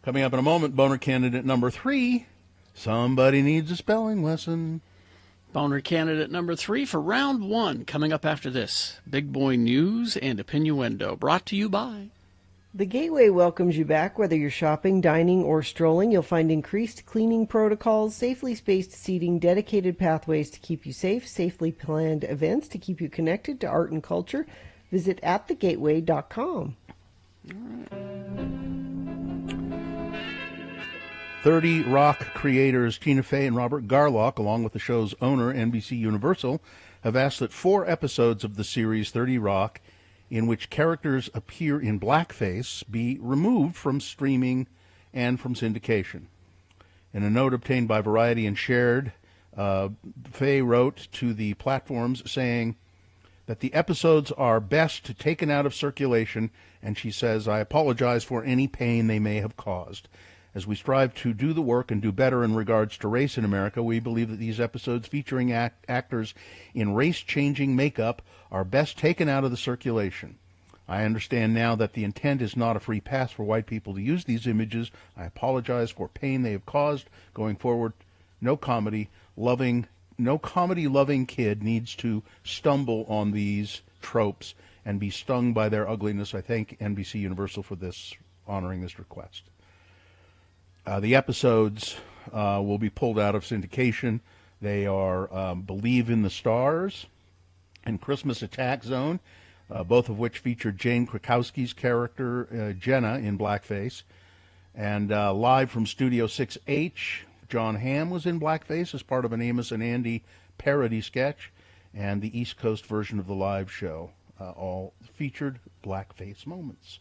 Coming up in a moment, boner candidate number 3. Somebody needs a spelling lesson. Boner candidate number 3 for round 1 coming up after this. Big Boy News and Opinioendo, brought to you by The Gateway welcomes you back. Whether you're shopping, dining, or strolling, you'll find increased cleaning protocols, safely spaced seating, dedicated pathways to keep you safe, safely planned events to keep you connected to art and culture. Visit atthegateway.com. 30 Rock creators Tina Fey and Robert Garlock, along with the show's owner, NBC Universal, have asked that 4 episodes of the series 30 Rock, in which characters appear in blackface, be removed from streaming and from syndication. In a note obtained by Variety and shared, Fey wrote to the platforms saying that the episodes are best taken out of circulation, and she says, "I apologize for any pain they may have caused. As we strive to do the work and do better in regards to race in America, we believe that these episodes featuring actors in race-changing makeup are best taken out of the circulation. I understand now that the intent is not a free pass for white people to use these images. I apologize for pain they have caused. Going forward, no comedy-loving kid needs to stumble on these tropes and be stung by their ugliness. I thank NBC Universal for this, honoring this request." The episodes will be pulled out of syndication. They are Believe in the Stars and Christmas Attack Zone, both of which featured Jane Krakowski's character, Jenna, in blackface. And Live from Studio 6H, John Hamm was in blackface as part of an Amos and Andy parody sketch. And the East Coast version of the live show all featured blackface moments.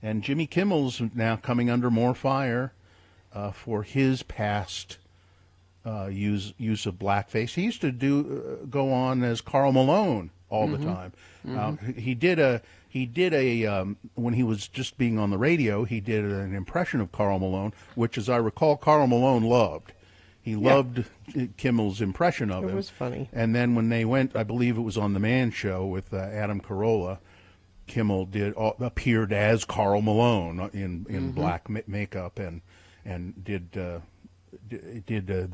And Jimmy Kimmel's now coming under more fire for his past use of blackface. He used to go on as Karl Malone all the time. He did a when he was just being on the radio, he did an impression of Karl Malone, which, as I recall, Karl Malone loved. He loved Kimmel's impression of him. It was funny. And then when they went, I believe it was on The Man Show with Adam Carolla, Kimmel appeared as Karl Malone in black makeup and did the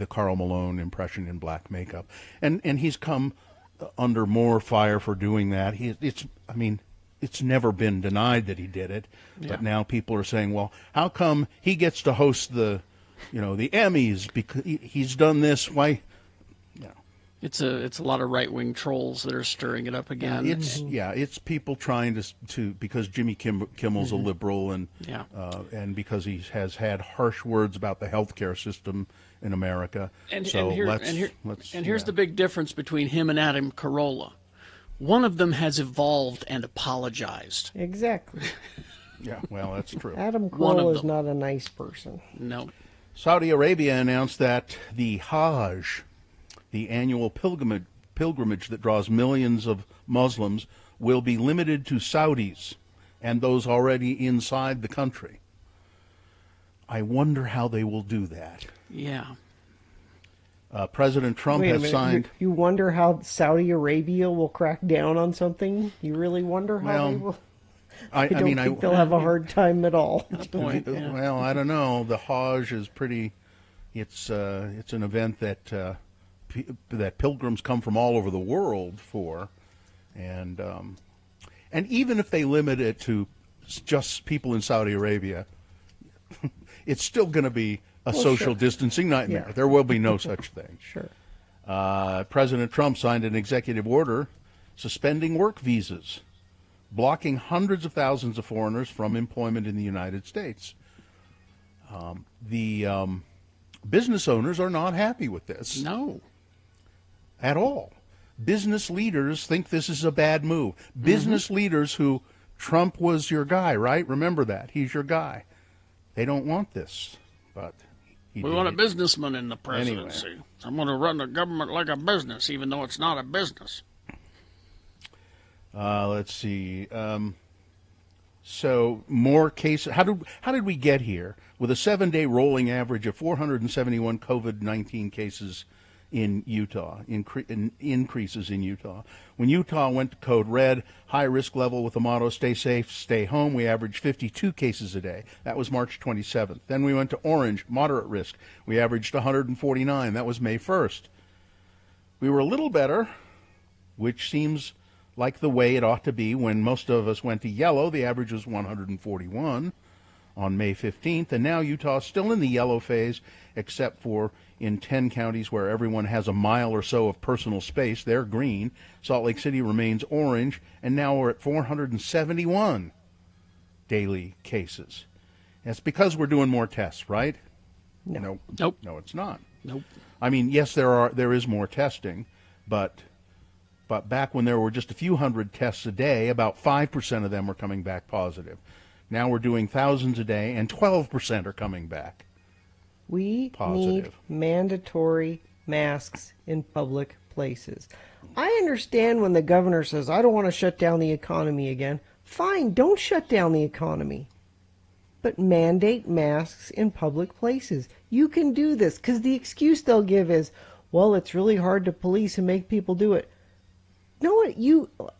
Karl Malone impression in black makeup, and he's come under more fire for doing that. It's never been denied that he did it, but now people are saying, well, how come he gets to host the Emmys because he's done this? Why? It's a lot of right-wing trolls that are stirring it up again. It's people trying to because Jimmy Kimmel's a liberal and because he has had harsh words about the healthcare system in America. Here's the big difference between him and Adam Carolla. One of them has evolved and apologized. Exactly. Yeah, well, that's true. Adam Carolla is not a nice person. No. Saudi Arabia announced that the Hajj, the annual pilgrimage that draws millions of Muslims, will be limited to Saudis and those already inside the country. I wonder how they will do that. Yeah. President Trump has signed... You wonder how Saudi Arabia will crack down on something? You really wonder how they will... I don't think they'll have a hard time at all. Well, I don't know. The Hajj is pretty... It's an event that pilgrims come from all over the world for, and even if they limit it to just people in Saudi Arabia, it's still going to be a social distancing nightmare. Yeah. There will be no such thing. Sure. President Trump signed an executive order suspending work visas, blocking hundreds of thousands of foreigners from employment in the United States. The business owners are not happy with this. No. At all. Business leaders think this is a bad move. Business leaders who, Trump was your guy, right? Remember that. He's your guy. They don't want this, but we want a businessman in the presidency. Anyway. I'm going to run the government like a business, even though it's not a business. Let's see. So more cases. How did we get here with a 7-day rolling average of 471 COVID-19 cases in Utah, increases in Utah? When Utah went to code red, high risk level with the motto stay safe, stay home, we averaged 52 cases a day. That was March 27th. Then we went to orange, moderate risk. We averaged 149. That was May 1st. We were a little better, which seems like the way it ought to be when most of us went to yellow. The average was 141 on May 15th, and now Utah's still in the yellow phase, except for in 10 counties where everyone has a mile or so of personal space. They're green. Salt Lake City remains orange, and now we're at 471 daily cases. That's because we're doing more tests, right? No. Nope. No, it's not. Nope. I mean, yes, there is more testing, but back when there were just a few hundred tests a day, about 5% of them were coming back positive. Now we're doing thousands a day, and 12% are coming back. We positive. need mandatory masks in public places. I understand when the governor says, I don't want to shut down the economy again. Fine, don't shut down the economy. But mandate masks in public places. You can do this, because the excuse they'll give is, well, it's really hard to police and make people do it. No,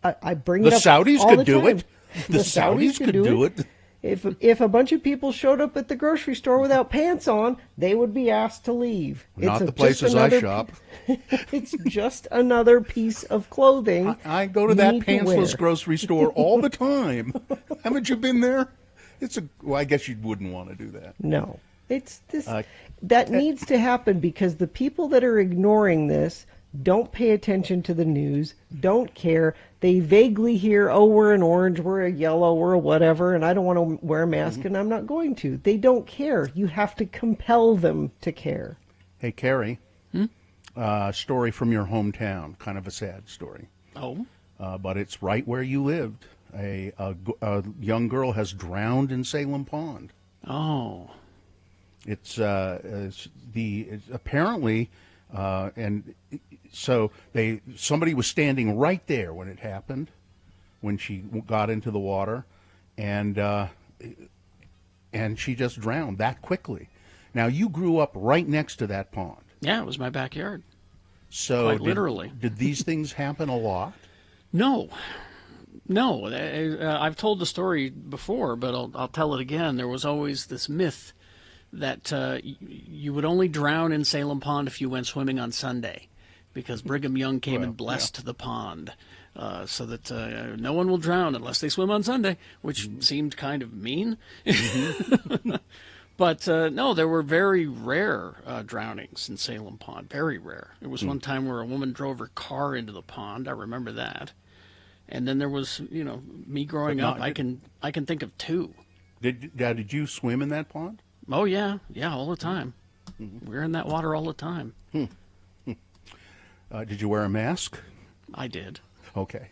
I bring it up all the time. The Saudis could do it. The Saudis could do it. If a bunch of people showed up at the grocery store without pants on, they would be asked to leave. Not the places I shop. It's just another piece of clothing. I go to that pantsless grocery store all the time. Haven't you been there? Well, I guess you wouldn't want to do that. No. It's this that needs to happen because the people that are ignoring this don't pay attention to the news, don't care. They vaguely hear, oh, we're an orange, we're a yellow, we're a whatever, and I don't want to wear a mask, and I'm not going to. They don't care. You have to compel them to care. Hey, Carrie, story from your hometown, kind of a sad story. Oh? But it's right where you lived. A young girl has drowned in Salem Pond. Oh. It's apparently, and so somebody was standing right there when it happened, when she got into the water, and she just drowned that quickly. Now, you grew up right next to that pond. Yeah, it was my backyard. So quite literally. Did these things happen a lot? No. I've told the story before, but I'll tell it again. There was always this myth that you would only drown in Salem Pond if you went swimming on Sunday, because Brigham Young came and blessed the pond, so that no one will drown unless they swim on Sunday, which seemed kind of mean. But no, there were very rare drownings in Salem Pond, very rare. There was one time where a woman drove her car into the pond. I remember that. And then there was, me growing up, I can think of two. Did you swim in that pond? Oh, yeah, all the time. We're in that water all the time. Did you wear a mask? I did. Okay.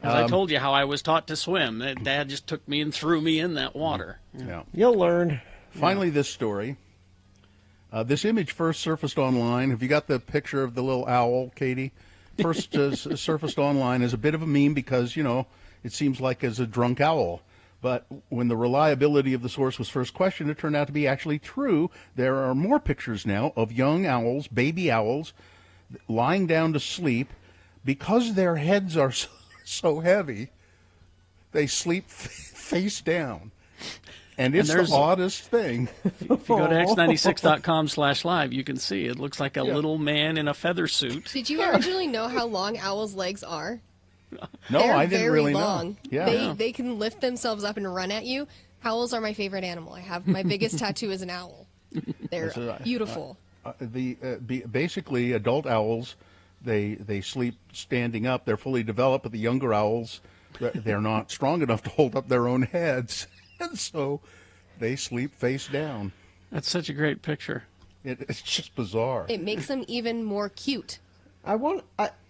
As I told you how I was taught to swim. Dad just took me and threw me in that water. Yeah. You'll learn. Finally, this story. This image first surfaced online. Have you got the picture of the little owl, Katie? First surfaced online as a bit of a meme because, it seems like as a drunk owl. But when the reliability of the source was first questioned, it turned out to be actually true. There are more pictures now of young owls, baby owls, lying down to sleep. Because their heads are so heavy, they sleep face down. And it's the oddest thing. If you go to x96.com/live, you can see it looks like a little man in a feather suit. Did you originally know how long owls' legs are? No, I didn't really long. know. Yeah. They can lift themselves up and run at you. Owls are my favorite animal. I have my biggest tattoo is an owl. They're beautiful. Basically, adult owls, they sleep standing up. They're fully developed, but the younger owls, they're not strong enough to hold up their own heads. And so they sleep face down. That's such a great picture. It's just bizarre. It makes them even more cute.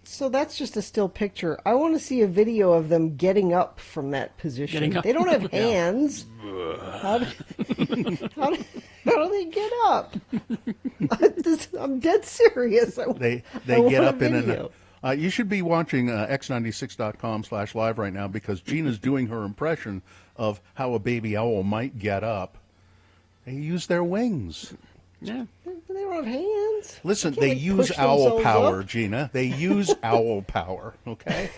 So that's just a still picture. I want to see a video of them getting up from that position. They don't have hands. How do they get up? I'm dead serious. They get up in an... you should be watching x96.com/live right now because Gina's doing her impression of how a baby owl might get up. They use their wings. Yeah. They don't have hands. Listen, they use owl power, Gina. They use owl power, okay?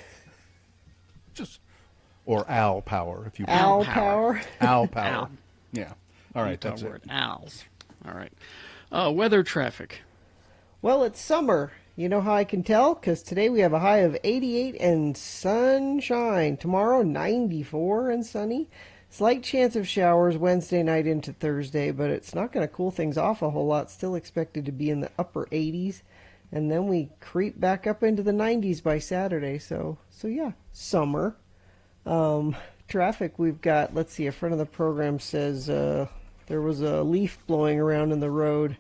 Or owl power, if you will. Owl power? Owl power. Owl. Yeah. All right, that's it. Owls. All right. Weather traffic. Well, it's summer You know how I can tell? Because today we have a high of 88 and sunshine. Tomorrow, 94 and sunny. Slight chance of showers Wednesday night into Thursday, but it's not going to cool things off a whole lot. Still expected to be in the upper 80s. And then we creep back up into the 90s by Saturday. So yeah, summer. Traffic, we've got, let's see, a friend of the program says there was a leaf blowing around in the road,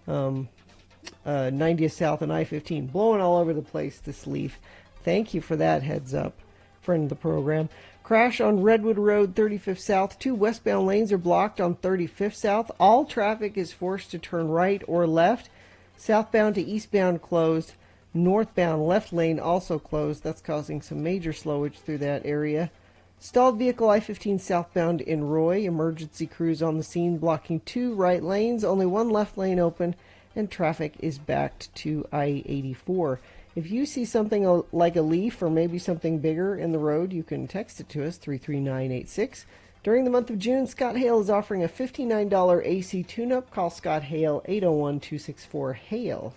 90th South and I-15, blowing all over the place, this leaf. Thank you for that heads up, friend of the program. Crash on Redwood Road, 35th South. 2 westbound lanes are blocked on 35th South. All traffic is forced to turn right or left. Southbound to eastbound closed. Northbound left lane also closed. That's causing some major slowage through that area. Stalled vehicle I-15 southbound in Roy. Emergency crews on the scene blocking 2 right lanes. Only 1 left lane open, and traffic is backed to I-84. If you see something like a leaf or maybe something bigger in the road, you can text it to us, 33986. During the month of June, Scott Hale is offering a $59 AC tune-up. Call Scott Hale, 801-264-HALE.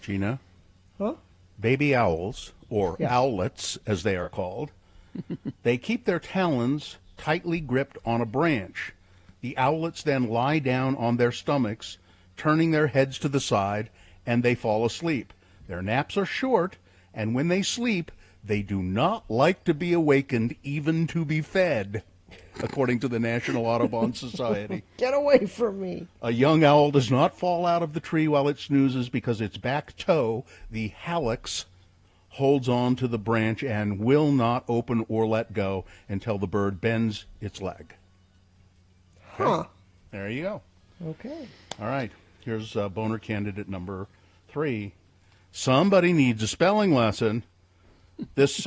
Gina? Huh? Baby owls, or owlets as they are called, they keep their talons tightly gripped on a branch. The owlets then lie down on their stomachs, turning their heads to the side, and they fall asleep. Their naps are short, and when they sleep, they do not like to be awakened even to be fed, according to the National Audubon Society. Get away from me. A young owl does not fall out of the tree while it snoozes because its back toe, the hallux, holds on to the branch and will not open or let go until the bird bends its leg. Okay. Huh. There you go. Okay. All right. Here's boner candidate number 3. Somebody needs a spelling lesson. This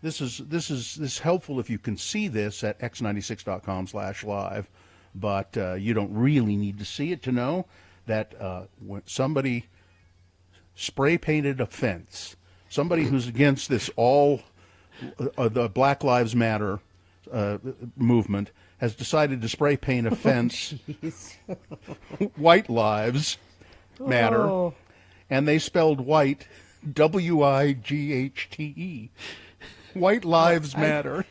is helpful if you can see this at x96.com/live, but you don't really need to see it to know that when somebody spray painted a fence, somebody who's against this the Black Lives Matter movement has decided to spray paint a fence. White Lives Matter, and they spelled white WIGHTE. White Lives Matter.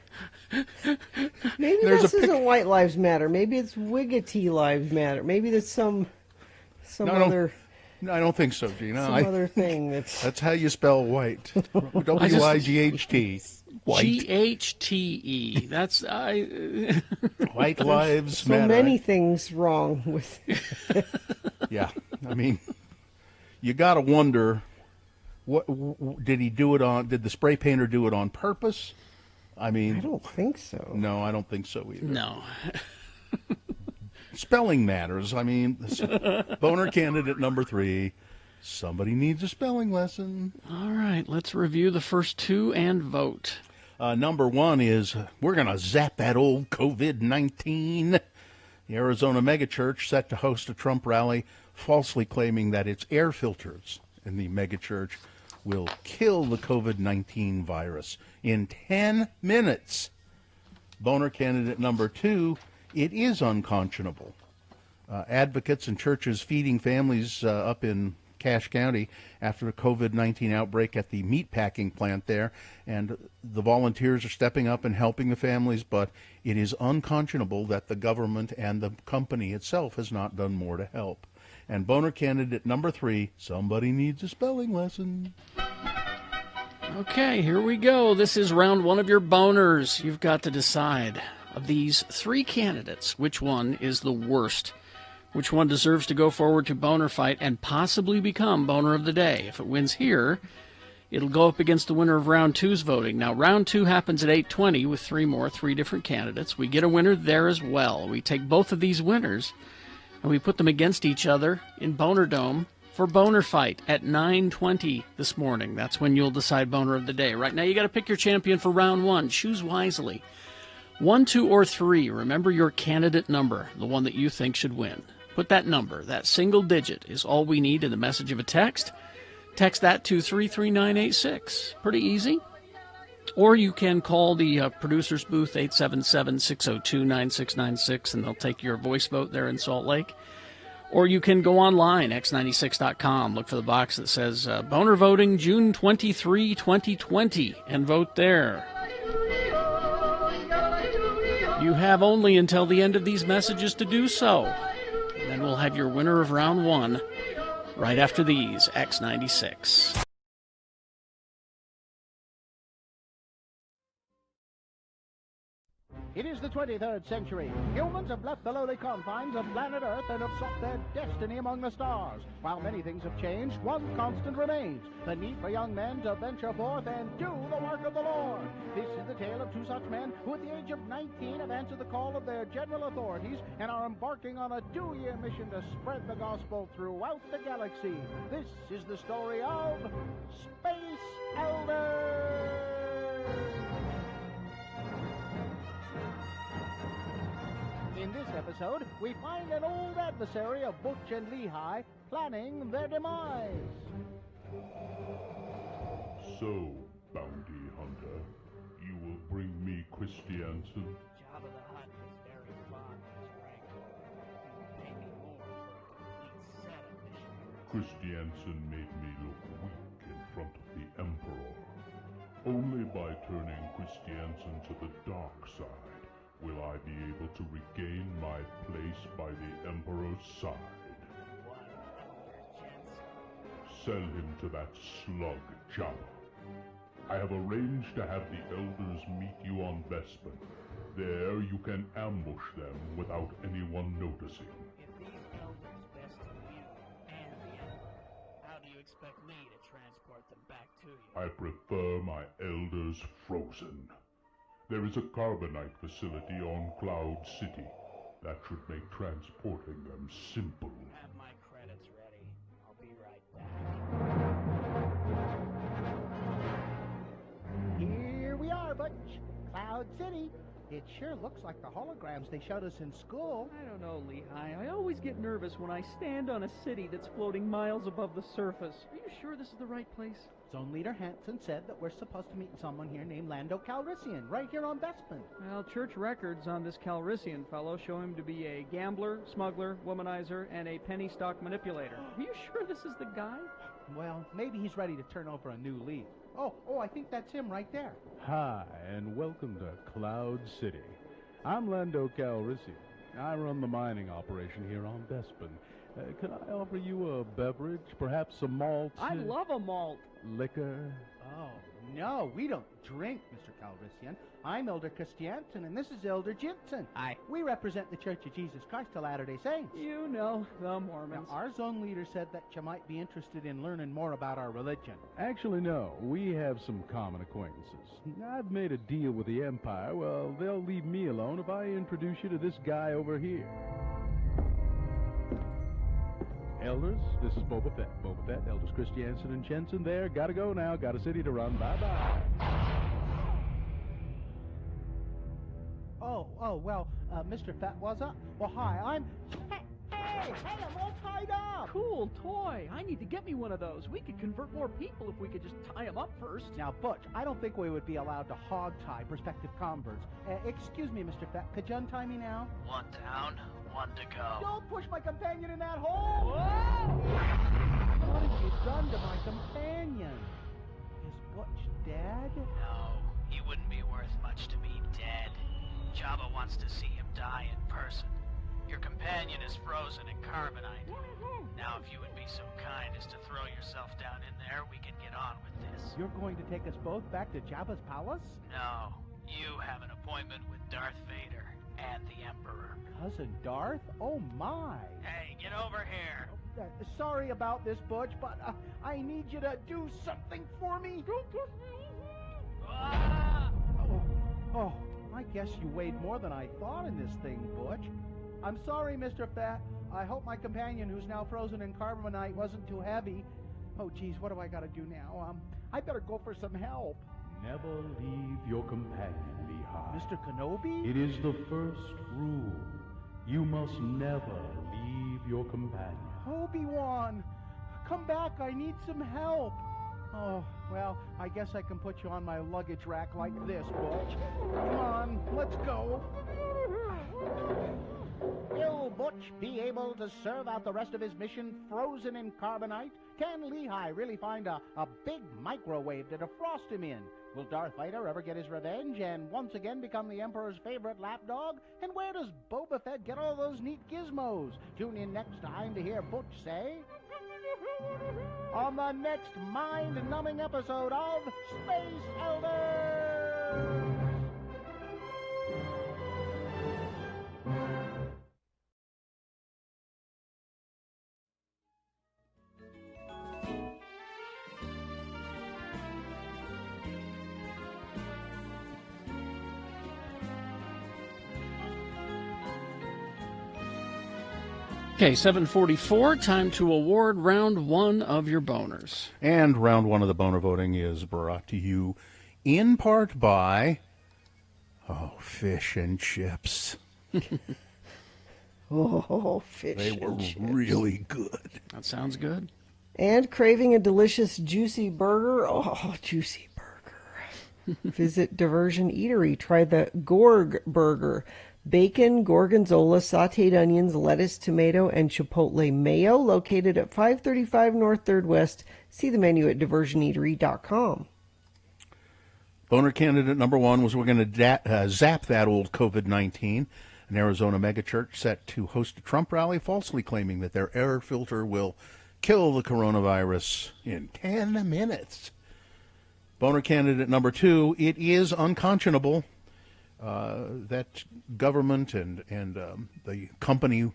Maybe this isn't White Lives Matter. Maybe it's Wiggity Lives Matter. Maybe there's some other. No, I don't think so, Gina. Some other thing that's how you spell white. WIGHT. White. GHTE. That's White Lives Matter. So many things wrong with. Yeah, I mean, you got to wonder. What did he do it on? Did the spray painter do it on purpose? I mean, I don't think so. No, I don't think so either. No. Spelling matters. I mean, boner candidate number 3. Somebody needs a spelling lesson. All right, let's review the first 2 and vote. Number 1 is we're going to zap that old COVID-19. The Arizona megachurch set to host a Trump rally, falsely claiming that its air filters in the megachurch will kill the COVID-19 virus in 10 minutes. Boner candidate number 2, it is unconscionable. Advocates and churches feeding families up in Cache County after a COVID-19 outbreak at the meatpacking plant there, and the volunteers are stepping up and helping the families, but it is unconscionable that the government and the company itself has not done more to help. And boner candidate number 3, somebody needs a spelling lesson. Okay, here we go. This is round 1 of your boners. You've got to decide, of these 3 candidates, which one is the worst. Which one deserves to go forward to boner fight and possibly become boner of the day. If it wins here, it'll go up against the winner of round 2's voting. Now, round 2 happens at 8:20 with 3 different candidates. We get a winner there as well. We take both of these winners and we put them against each other in Boner Dome for Boner Fight at 9:20 this morning. That's when you'll decide boner of the day. Right now, you got to pick your champion for round 1. Choose wisely. 1, 2, or 3. Remember your candidate number, the one that you think should win. Put that number, that single digit, is all we need in the message of a text. Text that to 33986. Pretty easy. Or you can call the producer's booth, 877-602-9696, and they'll take your voice vote there in Salt Lake. Or you can go online, x96.com, look for the box that says Boner Voting June 23, 2020, and vote there. You have only until the end of these messages to do so. And then we'll have your winner of round one right after these, X96. It is the 23rd century. Humans have left the lowly confines of planet Earth and have sought their destiny among the stars. While many things have changed, one constant remains: the need for young men to venture forth and do the work of the Lord. This is the tale of two such men who at the age of 19 have answered the call of their general authorities and are embarking on a 2-year mission to spread the gospel throughout the galaxy. This is the story of Space Elders! In this episode, we find an old adversary of Butch and Lehigh planning their demise. So, bounty hunter, you will bring me Christiansen? Jabba the Hutt is very fond of his rank. He will pay me more for a complete set of missions. Christiansen made me look weak in front of the Emperor. Only by turning Christiansen to the dark side will I be able to regain my place by the Emperor's side. Sell him to that slug, Jabba. I have arranged to have the elders meet you on Bespin. There you can ambush them without anyone noticing. If these elders bested you and the Emperor, how do you expect me to transport them back to you? I prefer my elders frozen. There is a carbonite facility on Cloud City. That should make transporting them simple. Have my credits ready. I'll be right back. Here we are, Butch. Cloud City. It sure looks like the holograms they showed us in school. I don't know, Lehigh. I always get nervous when I stand on a city that's floating miles above the surface. Are you sure this is the right place? Zone Leader Hanson said that we're supposed to meet someone here named Lando Calrissian, right here on Bespin. Well, church records on this Calrissian fellow show him to be a gambler, smuggler, womanizer, and a penny stock manipulator. Are you sure this is the guy? Well, maybe he's ready to turn over a new leaf. Oh, I think that's him right there. Hi, and welcome to Cloud City. I'm Lando Calrissian. I run the mining operation here on Bespin. Can I offer you a beverage? Perhaps some malt? I love a malt. Liquor? Oh, no, we don't drink, Mr. Calrissian. I'm Elder Christiansen, and this is Elder Jensen. Hi. We represent the Church of Jesus Christ of Latter-day Saints. You know, the Mormons. Now, our zone leader said that you might be interested in learning more about our religion. Actually, no. We have some common acquaintances. I've made a deal with the Empire. Well, they'll leave me alone if I introduce you to this guy over here. Elders, this is Boba Fett. Boba Fett, Elders Christiansen and Jensen there. Gotta go now. Got a city to run. Bye-bye. Well, Mr. Fett was up. Well, hi, I'm... Hey, I'm all tied up. Cool toy. I need to get me one of those. We could convert more people if we could just tie them up first. Now, Butch, I don't think we would be allowed to hog-tie prospective converts. Excuse me, Mr. Fett, could you untie me now? One down, one to go. Don't push my companion in that hole! Whoa! What have you done to my companion? Is Butch dead? No, he wouldn't be worth much to me dead. Jabba wants to see him die in person. Your companion is frozen in carbonite. Now, if you would be so kind as to throw yourself down in there, we can get on with this. You're going to take us both back to Jabba's palace? No, you have an appointment with Darth Vader and the Emperor. Cousin Darth? Oh, my. Hey, get over here. Sorry about this, Butch, but I need you to do something for me. Oh, I guess you weighed more than I thought in this thing, Butch. I'm sorry, Mr. Fat. I hope my companion, who's now frozen in carbonite, wasn't too heavy. Oh, geez, what do I gotta do now? I better go for some help. Never leave your companion, Lehigh. Mr. Kenobi? It is the first rule. You must never leave your companion. Obi-Wan, come back. I need some help. Oh, well, I guess I can put you on my luggage rack like this, Butch. Come on, let's go. Bill Butch be able to serve out the rest of his mission frozen in carbonite? Can Lehigh really find a big microwave to defrost him in? Will Darth Vader ever get his revenge and once again become the Emperor's favorite lapdog? And where does Boba Fett get all those neat gizmos? Tune in next time to hear Butch say, on the next mind-numbing episode of Space Elders! Okay, 7:44, time to award round one of your boners. And round one of the boner voting is brought to you in part by, fish and chips. Fish They were and chips. really good. That sounds good. And craving a delicious juicy burger? Oh, juicy burger. Visit Diversion Eatery. Try the Gorg Burger. Bacon, gorgonzola, sautéed onions, lettuce, tomato, and chipotle mayo. Located at 535 North 3rd West. See the menu at diversioneatery.com. Boner candidate number one was we're going to zap that old COVID-19. An Arizona megachurch set to host a Trump rally, falsely claiming that their air filter will kill the coronavirus in 10 minutes. Boner candidate number two, it is unconscionable that government and the company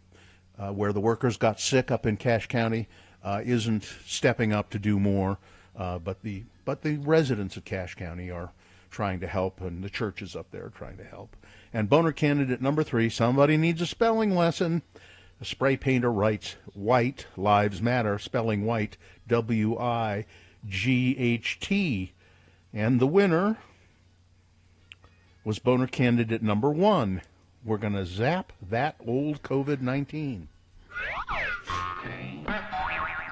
where the workers got sick up in Cache County isn't stepping up to do more, but the residents of Cache County are trying to help, and the churches up there are trying to help. And boner candidate number three, somebody needs a spelling lesson. A spray painter writes, "White lives matter," spelling white, W-I-G-H-T. And the winner was boner candidate number one. We're going to zap that old COVID-19.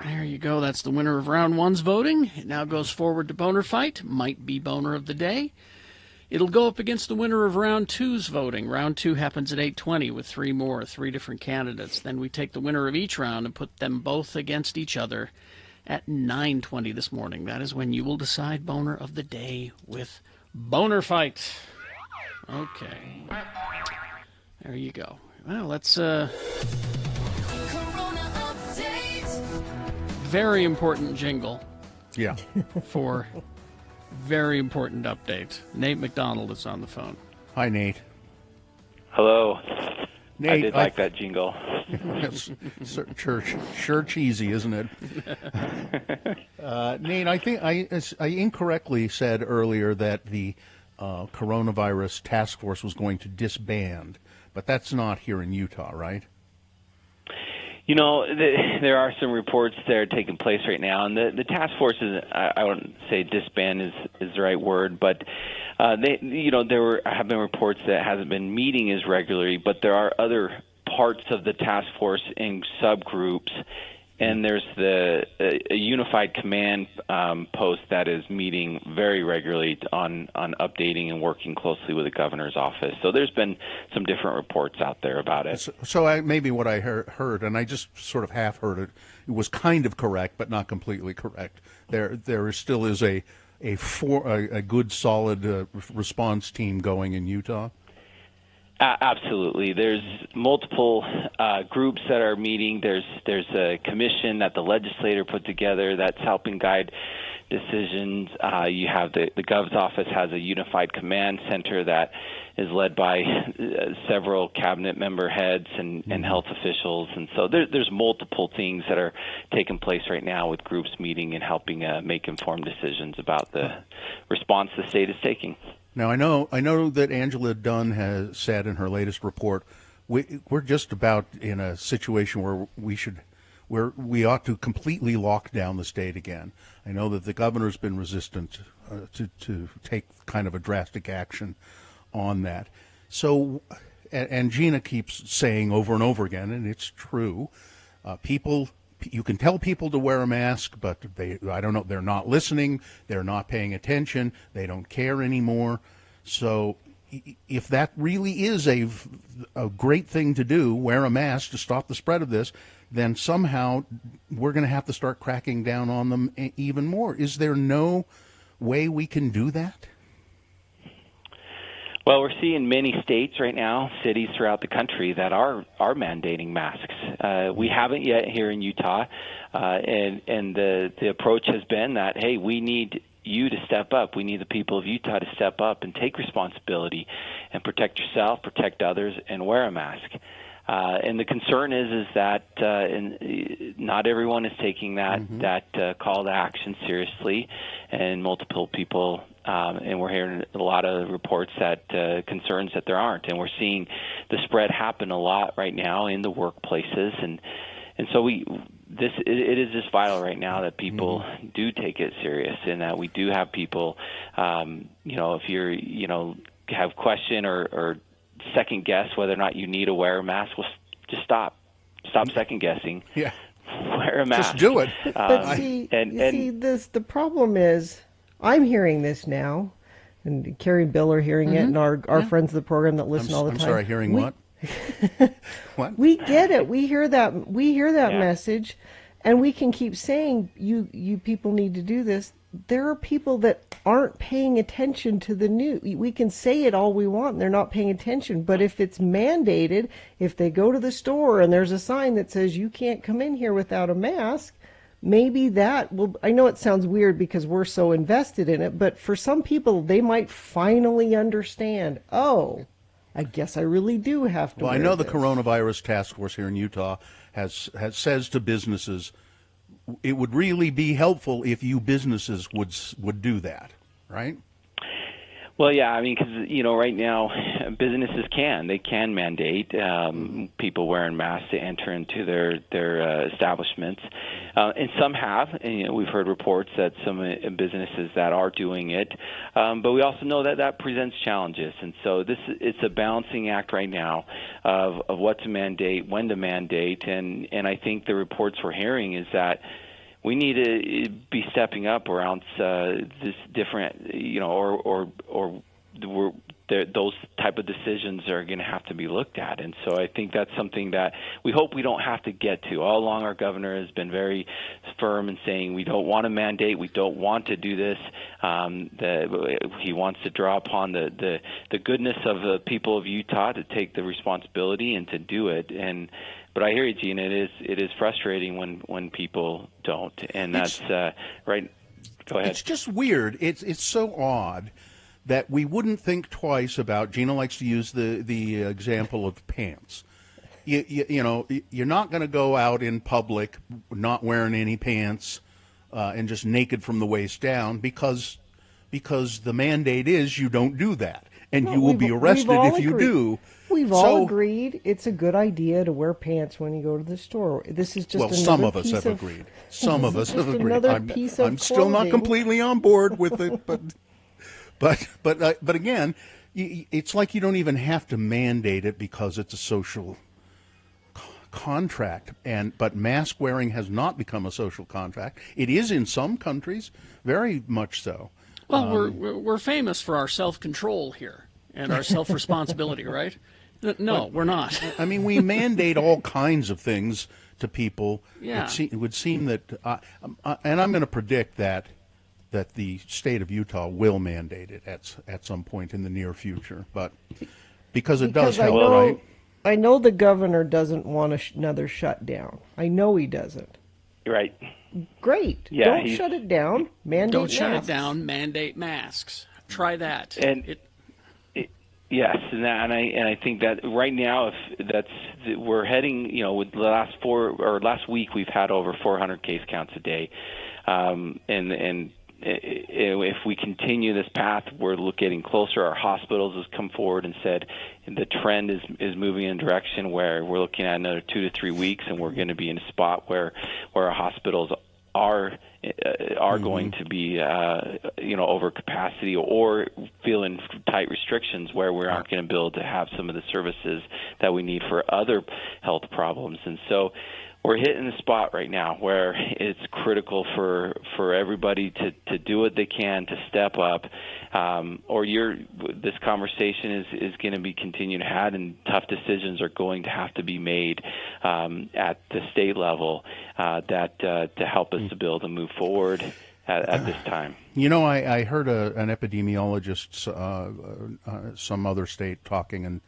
There you go. That's the winner of round one's voting. It now goes forward to Boner Fight. Might be boner of the day. It'll go up against the winner of round two's voting. Round two happens at 8:20 with three different candidates. Then we take the winner of each round and put them both against each other at 9:20 this morning. That is when you will decide boner of the day with Boner Fight. Okay. There you go. Well, let's very important jingle. Yeah. For very important update. Nate McDonald is on the phone. Hi, Nate. Hello. Nate, I did like that jingle. Yes, sure cheesy, isn't it? Nate, I think I incorrectly said earlier that the coronavirus task force was going to disband, but that's not here in Utah, right? You know, there are some reports that are taking place right now, and the task force is, I wouldn't say disband is the right word, but have been reports that it hasn't been meeting as regularly, but there are other parts of the task force in subgroups, and there's a unified command post that is meeting very regularly on updating and working closely with the governor's office. So there's been some different reports out there about it. So maybe what I heard, and I just sort of half heard it, it was kind of correct, but not completely correct. There still is a good, solid response team going in Utah. Absolutely. There's multiple groups that are meeting. There's a commission that the legislator put together that's helping guide decisions. You have the Gov's office has a unified command center that is led by several cabinet member heads and health officials. And so there's multiple things that are taking place right now with groups meeting and helping make informed decisions about the response the state is taking. Now, I know that Angela Dunn has said in her latest report, we're just about in a situation where we ought to completely lock down the state again. I know that the governor's been resistant to take kind of a drastic action on that. So, and Gina keeps saying over and over again, and it's true, you can tell people to wear a mask, but I don't know, they're not listening, they're not paying attention, they don't care anymore. So if that really is a great thing to do, wear a mask to stop the spread of this, then somehow we're going to have to start cracking down on them even more. Is there no way we can do that? Well, we're seeing many states right now, cities throughout the country that are mandating masks. We haven't yet here in Utah, and the approach has been that, hey, we need you to step up. We need the people of Utah to step up and take responsibility and protect yourself, protect others, and wear a mask. And the concern is that not everyone is taking that call to action seriously, and multiple people, and we're hearing a lot of reports that concerns that there aren't, and we're seeing the spread happen a lot right now in the workplaces, and so it is just vital right now that people do take it serious, and that we do have people, if you're have question or second guess whether or not you need to wear a mask, well, just stop second guessing. Yeah, wear a mask. Just do it. But the problem is, I'm hearing this now, and Carrie and Bill are hearing it, and our friends of the program that listen all the time. I'm sorry, hearing what? What? We get it. We hear that. We hear that message, and we can keep saying you people need to do this. There are people that aren't paying attention to the news. We can say it all we want, and they're not paying attention. But if it's mandated, if they go to the store and there's a sign that says you can't come in here without a mask, maybe that will. I know it sounds weird because we're so invested in it, but for some people, they might finally understand. Oh, I guess I really do have to. Well, I wear know this. the Coronavirus Task Force here in Utah says to businesses, it would really be helpful if you businesses would do that, right? Well, yeah, I mean, because right now businesses can mandate people wearing masks to enter into their establishments, and some have. And we've heard reports that some businesses that are doing it, but we also know that presents challenges, and so it's a balancing act right now of what to mandate, when to mandate, and I think the reports we're hearing is that we need to be stepping up around this different, those type of decisions are going to have to be looked at. And so I think that's something that we hope we don't have to get to. All along, our governor has been very firm in saying we don't want to mandate, we don't want to do this. He wants to draw upon the goodness of the people of Utah to take the responsibility and to do it. But I hear you, Gene. It is frustrating when people don't, and that's right. Go ahead. It's just weird. It's so odd that we wouldn't think twice about. Gina likes to use the example of pants. You're not going to go out in public not wearing any pants and just naked from the waist down because the mandate is you don't do that, and you will be arrested if you do. We've all agreed it's a good idea to wear pants when you go to the store. This is just another some of us piece have of, agreed. Some of us have agreed. I'm still not completely on board with it, but again, it's like you don't even have to mandate it because it's a social contract. But mask wearing has not become a social contract. It is in some countries, very much so. Well, we're famous for our self-control here and our self-responsibility, right? No, we're not. I mean, we mandate all kinds of things to people. Yeah. It would seem that, and I'm going to predict that the state of Utah will mandate it at some point in the near future. But because it does help, right? I know the governor doesn't want another shutdown. I know he doesn't. Right. Great. Yeah, don't shut it down. Mandate Don't masks. shut it down. Mandate masks. Try that. Yes, and I think that right now, we're heading, with the last week we've had over 400 case counts a day, and if we continue this path, we're getting closer. Our hospitals has come forward and said the trend is moving in a direction where we're looking at another 2 to 3 weeks, and we're going to be in a spot where our hospitals are are going to be, over capacity or feeling tight restrictions where we aren't going to be able to have some of the services that we need for other health problems. And so we're hitting the spot right now where it's critical for everybody to do what they can to step up, this conversation is going to be continued to had, and tough decisions are going to have to be made at the state level to help us to be able to move forward at this time. I heard an epidemiologist, some other state talking, and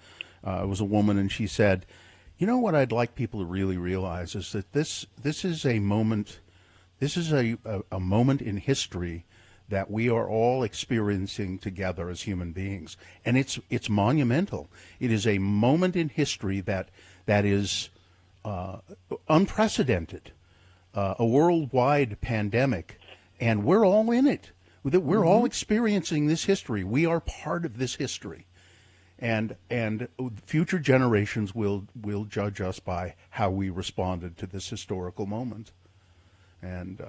it was a woman, and she said, what I'd like people to really realize is that this is a moment, a moment in history that we are all experiencing together as human beings, and it's monumental. It is a moment in history that is unprecedented, a worldwide pandemic, and we're all in it. We're all experiencing this history. We are part of this history. And future generations will judge us by how we responded to this historical moment. And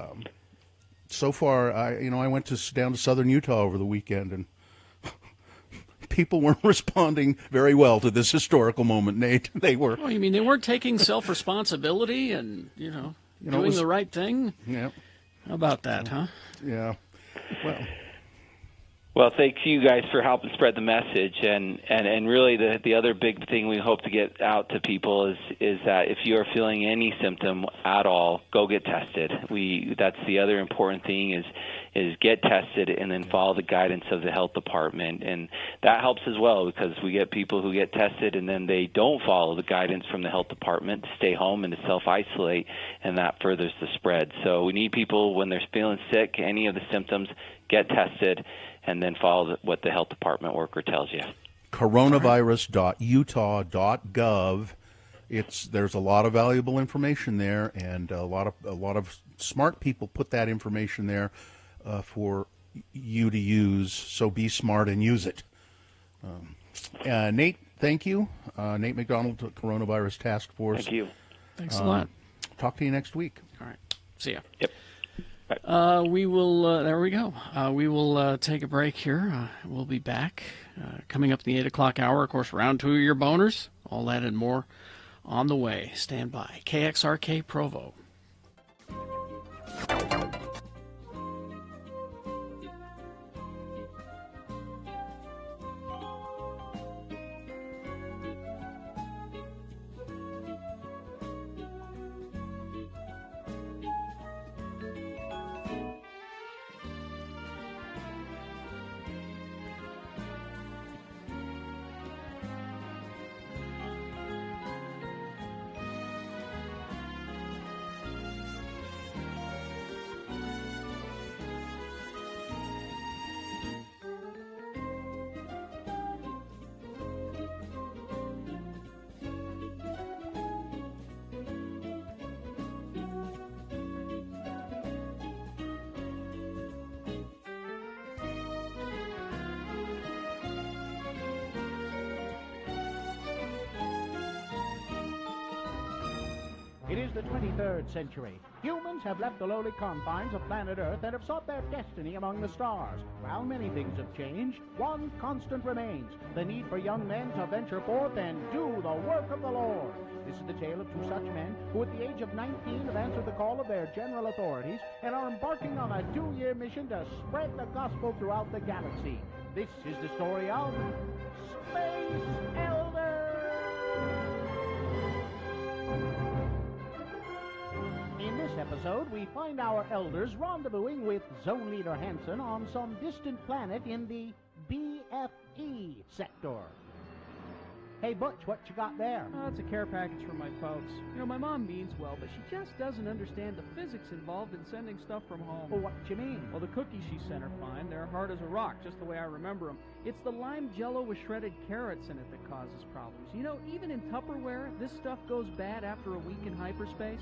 so far, I went down to southern Utah over the weekend, and people weren't responding very well to this historical moment, Nate. They were. Oh, you mean they weren't taking self-responsibility and doing the right thing? Yeah. How about that, huh? Yeah. Well, thank you guys for helping spread the message, and really the other big thing we hope to get out to people is that if you are feeling any symptom at all, go get tested. That's the other important thing is get tested and then follow the guidance of the health department, and that helps as well because we get people who get tested and then they don't follow the guidance from the health department to stay home and to self-isolate, and that furthers the spread. So we need people, when they're feeling sick, any of the symptoms, get tested and then follow what the health department worker tells you. Coronavirus.utah.gov. There's a lot of valuable information there, and a lot of smart people put that information there for you to use. So be smart and use it. Nate, thank you. Nate McDonald, Coronavirus Task Force. Thank you. Thanks a lot. Talk to you next week. All right. See ya. Yep. We will, there we go. We will take a break here. We'll be back coming up in the 8 o'clock hour. Of course, round 2 of your boners. All that and more on the way. Stand by. KXRK Provo. It is the 23rd century. Humans have left the lowly confines of planet Earth and have sought their destiny among the stars. While many things have changed, one constant remains: the need for young men to venture forth and do the work of the Lord. This is the tale of 2 such men who at the age of 19 have answered the call of their general authorities and are embarking on a 2-year mission to spread the gospel throughout the galaxy. This is the story of Space Elders! In this episode, we find our elders rendezvousing with Zone Leader Hansen on some distant planet in the BFE sector. Hey, Butch, what you got there? Oh, it's a care package for my folks. My mom means well, but she just doesn't understand the physics involved in sending stuff from home. Well, what you mean? Well, the cookies she sent are fine. They're hard as a rock, just the way I remember them. It's the lime jello with shredded carrots in it that causes problems. Even in Tupperware, this stuff goes bad after a week in hyperspace.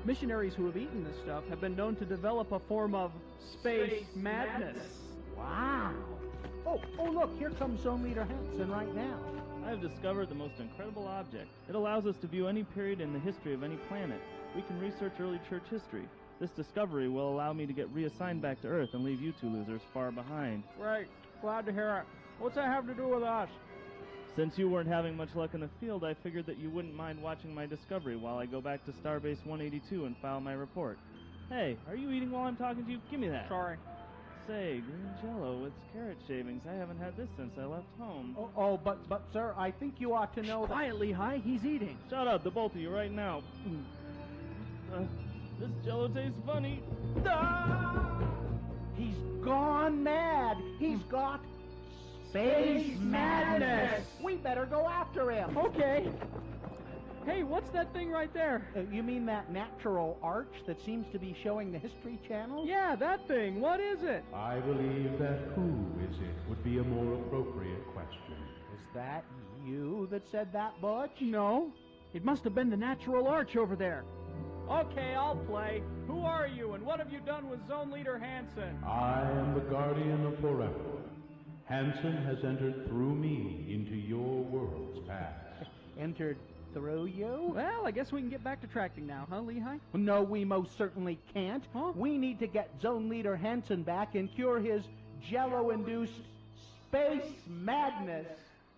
Missionaries who have eaten this stuff have been known to develop a form of space madness. Wow. Oh, look, here comes Zone Leader Hansen right now. I have discovered the most incredible object. It allows us to view any period in the history of any planet. We can research early church history, This discovery will allow me to get reassigned back to Earth and leave you two losers far behind. Great. Glad to hear it. What's that have to do with us? Since you weren't having much luck in the field, I figured that you wouldn't mind watching my discovery while I go back to Starbase 182 and file my report. Hey, are you eating while I'm talking to you? Give me that. Sorry. Say, green jello, it's carrot shavings. I haven't had this since I left home. But sir, I think you ought to know that... Quiet, Lehigh. He's eating. Shut up, the both of you, right now. This jello tastes funny. He's gone mad. He's got space madness. We better go after him. Okay. Hey, what's that thing right there? You mean that natural arch that seems to be showing the History Channel? Yeah, that thing. What is it? I believe that who is it would be a more appropriate question. Is that you that said that, Butch? No. It must have been the natural arch over there. Okay, I'll play. Who are you, and what have you done with Zone Leader Hansen? I am the guardian of forever. Hansen has entered through me into your world's past. Entered through you? Well, I guess we can get back to tracking now, huh, Lehigh? No, we most certainly can't. Huh? We need to get Zone Leader Hansen back and cure his jello-induced space madness.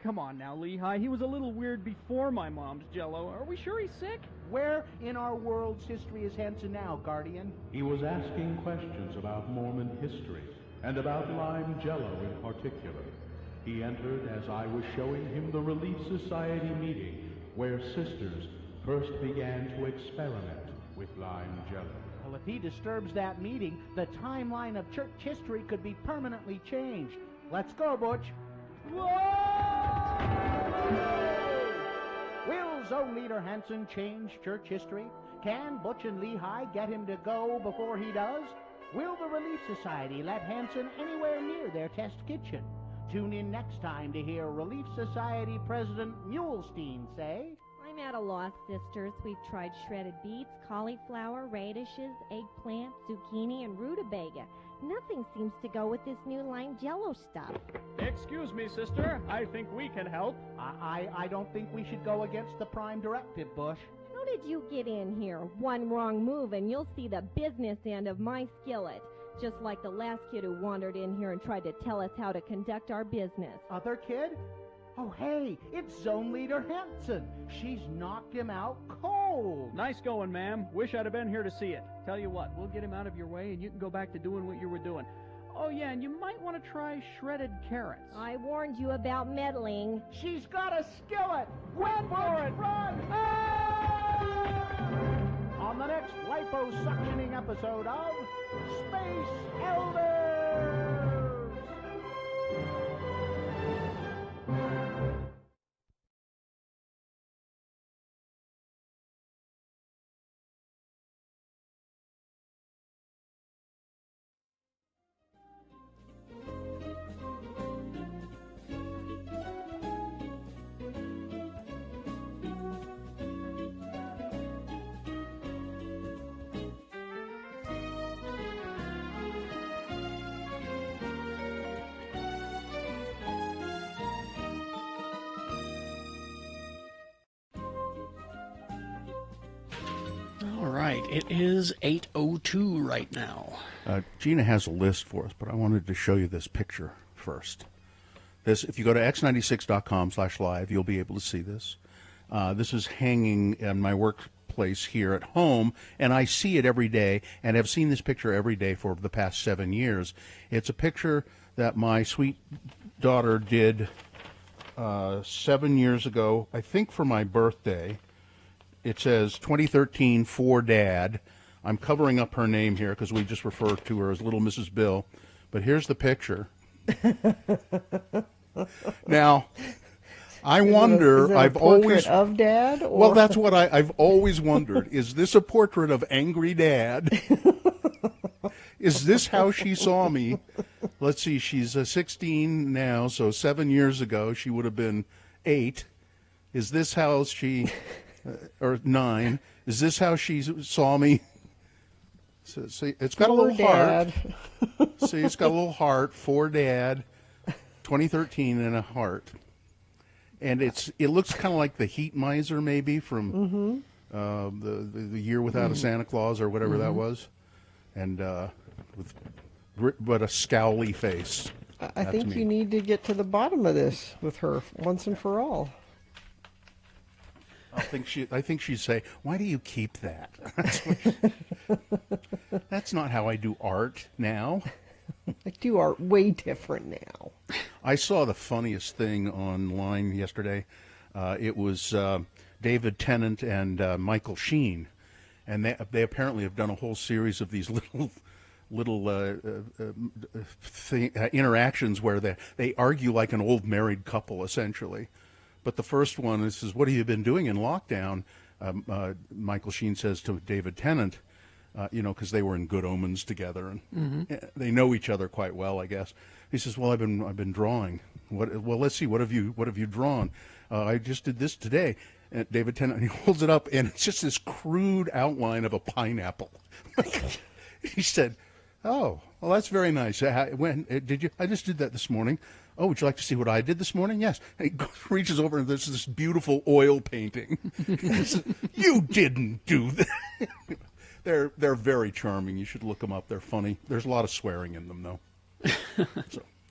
Come on now, Lehigh. He was a little weird before my mom's jello. Are we sure he's sick? Where in our world's history is Hansen now, Guardian? He was asking questions about Mormon history and about lime jello in particular. He entered as I was showing him the Relief Society meeting where sisters first began to experiment with lime jello. Well, if he disturbs that meeting, the timeline of church history could be permanently changed. Let's go, Butch. Whoa! Will Zone Leader Hansen change church history? Can Butch and Lehigh get him to go before he does? Will the Relief Society let Hansen anywhere near their test kitchen? Tune in next time to hear Relief Society President Mulestein say... I'm at a loss, sisters. We've tried shredded beets, cauliflower, radishes, eggplant, zucchini, and rutabaga. Nothing seems to go with this new lime jello stuff. Excuse me, sister. I think we can help. I don't think we should go against the Prime Directive, Bush. How did you get in here? One wrong move and you'll see the business end of my skillet. Just like the last kid who wandered in here and tried to tell us how to conduct our business. Other kid? Oh, hey, it's Zone Leader Hansen. She's knocked him out cold. Nice going, ma'am. Wish I'd have been here to see it. Tell you what, we'll get him out of your way and you can go back to doing what you were doing. Oh, yeah, and you might want to try shredded carrots. I warned you about meddling. She's got a skillet. Run for it. Run. On the next liposuctioning episode of Space Elders. All right, it is 8:02 right now. Gina has a list for us, but I wanted to show you this picture first. This, if you go to x96.com/live, you'll be able to see this. This is hanging in my workplace here at home, and I see it every day, and have seen this picture every day for the past 7 years. It's a picture that my sweet daughter did 7 years ago, I think for my birthday. It says 2013 for Dad. I'm covering up her name here because we just refer to her as Little Mrs. Bill. But here's the picture. Now, I wonder, is it a I've portrait always of Dad? Or? Well, that's what I've always wondered. Is this a portrait of angry Dad? Is this how she saw me? Let's see, she's 16 now, so 7 years ago she would have been 8. Is this how she... or 9. Is this how she saw me? So, see, it's got a little heart. See, it's got a little heart for Dad. 2013 and a heart. And it looks kind of like the Heat Miser maybe from the Year Without a Santa Claus or whatever that was. and but a scowly face. I That's think me. you need to get to the bottom of this with her once and for all. I think she'd say, "Why do you keep that?" That's not how I do art now. I do art way different now. I saw the funniest thing online yesterday. It was David Tennant and Michael Sheen, and they apparently have done a whole series of these little interactions where they argue like an old married couple, essentially. But the first one is, "What have you been doing in lockdown?" Michael Sheen says to David Tennant, because they were in Good Omens together, and they know each other quite well, I guess. He says, "Well, I've been drawing. Well, let's see. What have you drawn?" "I just did this today." And David Tennant, he holds it up, and it's just this crude outline of a pineapple. He said, "Oh, well, that's very nice. When did you? I just did that this morning." "Oh, would you like to see what I did this morning?" "Yes." And he reaches over, and there's this beautiful oil painting. He says, "You didn't do that." They're very charming. You should look them up. They're funny. There's a lot of swearing in them, though.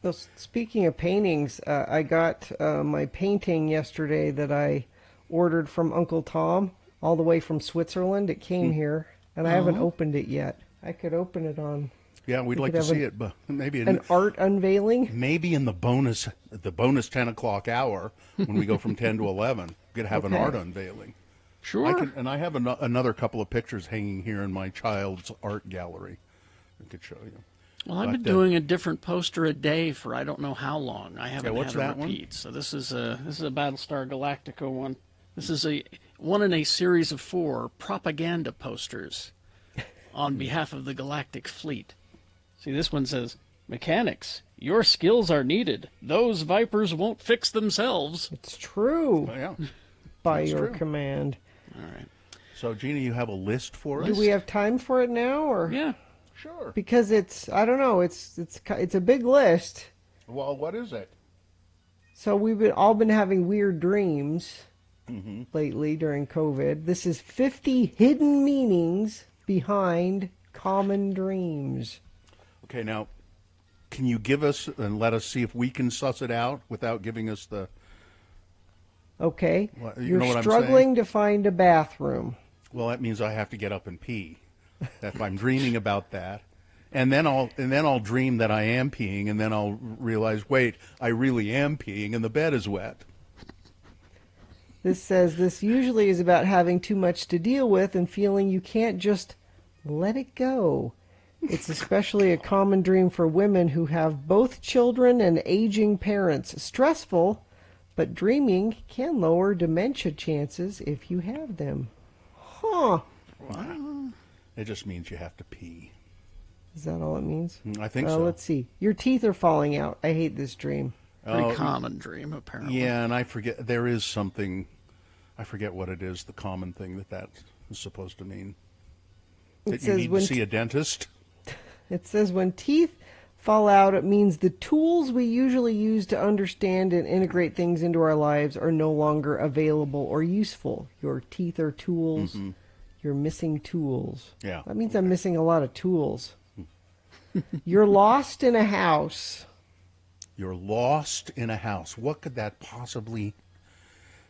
So, speaking of paintings, I got my painting yesterday that I ordered from Uncle Tom all the way from Switzerland. It came here, and I haven't opened it yet. I could open it on. Yeah, we'd like to see it, but maybe an art unveiling. Maybe in the bonus 10 o'clock hour when we go from 10 to 11, we could have an art unveiling. Sure. I have another couple of pictures hanging here in my child's art gallery. I could show you. Well, I've been doing a different poster a day for I don't know how long. I haven't what's had a that one? repeat. So this is a Battlestar Galactica one. This is one in a series of 4 propaganda posters on behalf of the Galactic Fleet. See, this one says, "Mechanics, your skills are needed. Those Vipers won't fix themselves." It's true. Oh, yeah. By That's your true. command. All right. So, Gina, you have a list for us? Do we have time for it now, or? Yeah. Sure. Because I don't know, it's a big list. Well, what is it? So we've all been having weird dreams Mm-hmm. lately during COVID. This is 50 hidden meanings behind common dreams. Okay, now, can you give us and let us see if we can suss it out without giving us the... Okay, you you're know what I'm struggling to find a bathroom. Well, that means I have to get up and pee. If I'm dreaming about that, and then I'll dream that I am peeing, and then I'll realize, wait, I really am peeing, and the bed is wet. This says this usually is about having too much to deal with and feeling you can't just let it go. It's especially a common dream for women who have both children and aging parents. Stressful, but dreaming can lower dementia chances if you have them. Huh. Wow. It just means you have to pee. Is that all it means? I think so. Let's see. Your teeth are falling out. I hate this dream. Pretty common dream, apparently. Yeah, and I forget, there is something, I forget what it is, the common thing that is supposed to mean. That you need to see a dentist? It says when teeth fall out, it means the tools we usually use to understand and integrate things into our lives are no longer available or useful. Your teeth are tools. Mm-hmm. You're missing tools. Yeah. That means I'm missing a lot of tools. You're lost in a house. You're lost in a house. What could that possibly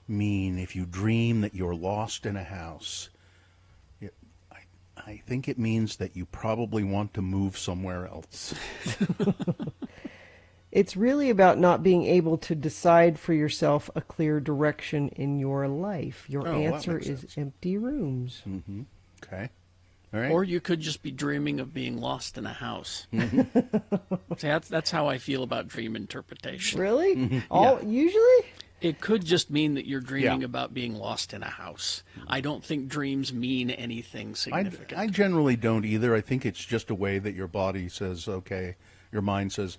mean if you dream that you're lost in a house? I think it means that you probably want to move somewhere else. It's really about not being able to decide for yourself a clear direction in your life. Your answer is empty rooms. Mm-hmm. Okay. All right. Or you could just be dreaming of being lost in a house. See, that's how I feel about dream interpretation. Really? Yeah. Usually? It could just mean that you're dreaming about being lost in a house. I don't think dreams mean anything significant. I generally don't either. I think it's just a way that your body says, okay, your mind says,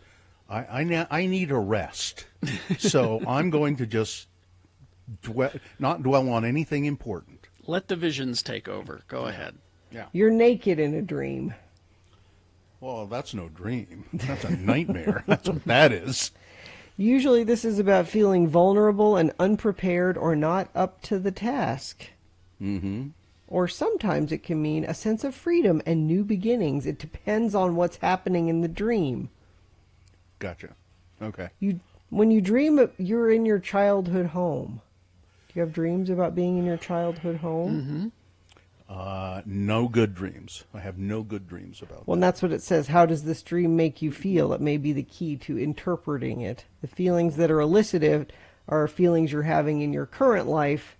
I need a rest. So I'm going to just not dwell on anything important. Let the visions take over. Go ahead. Yeah. You're naked in a dream. Well, that's no dream. That's a nightmare. That's what that is. Usually this is about feeling vulnerable and unprepared or not up to the task. Mm-hmm. or sometimes it can mean a sense of freedom and new beginnings. It depends on what's happening in the dream. Gotcha. Okay. When you dream, you're in your childhood home. Do you have dreams about being in your childhood home? No good dreams. I have no good dreams about Well, and that's what it says. How does this dream make you feel? It may be the key to interpreting it. The feelings that are elicited are feelings you're having in your current life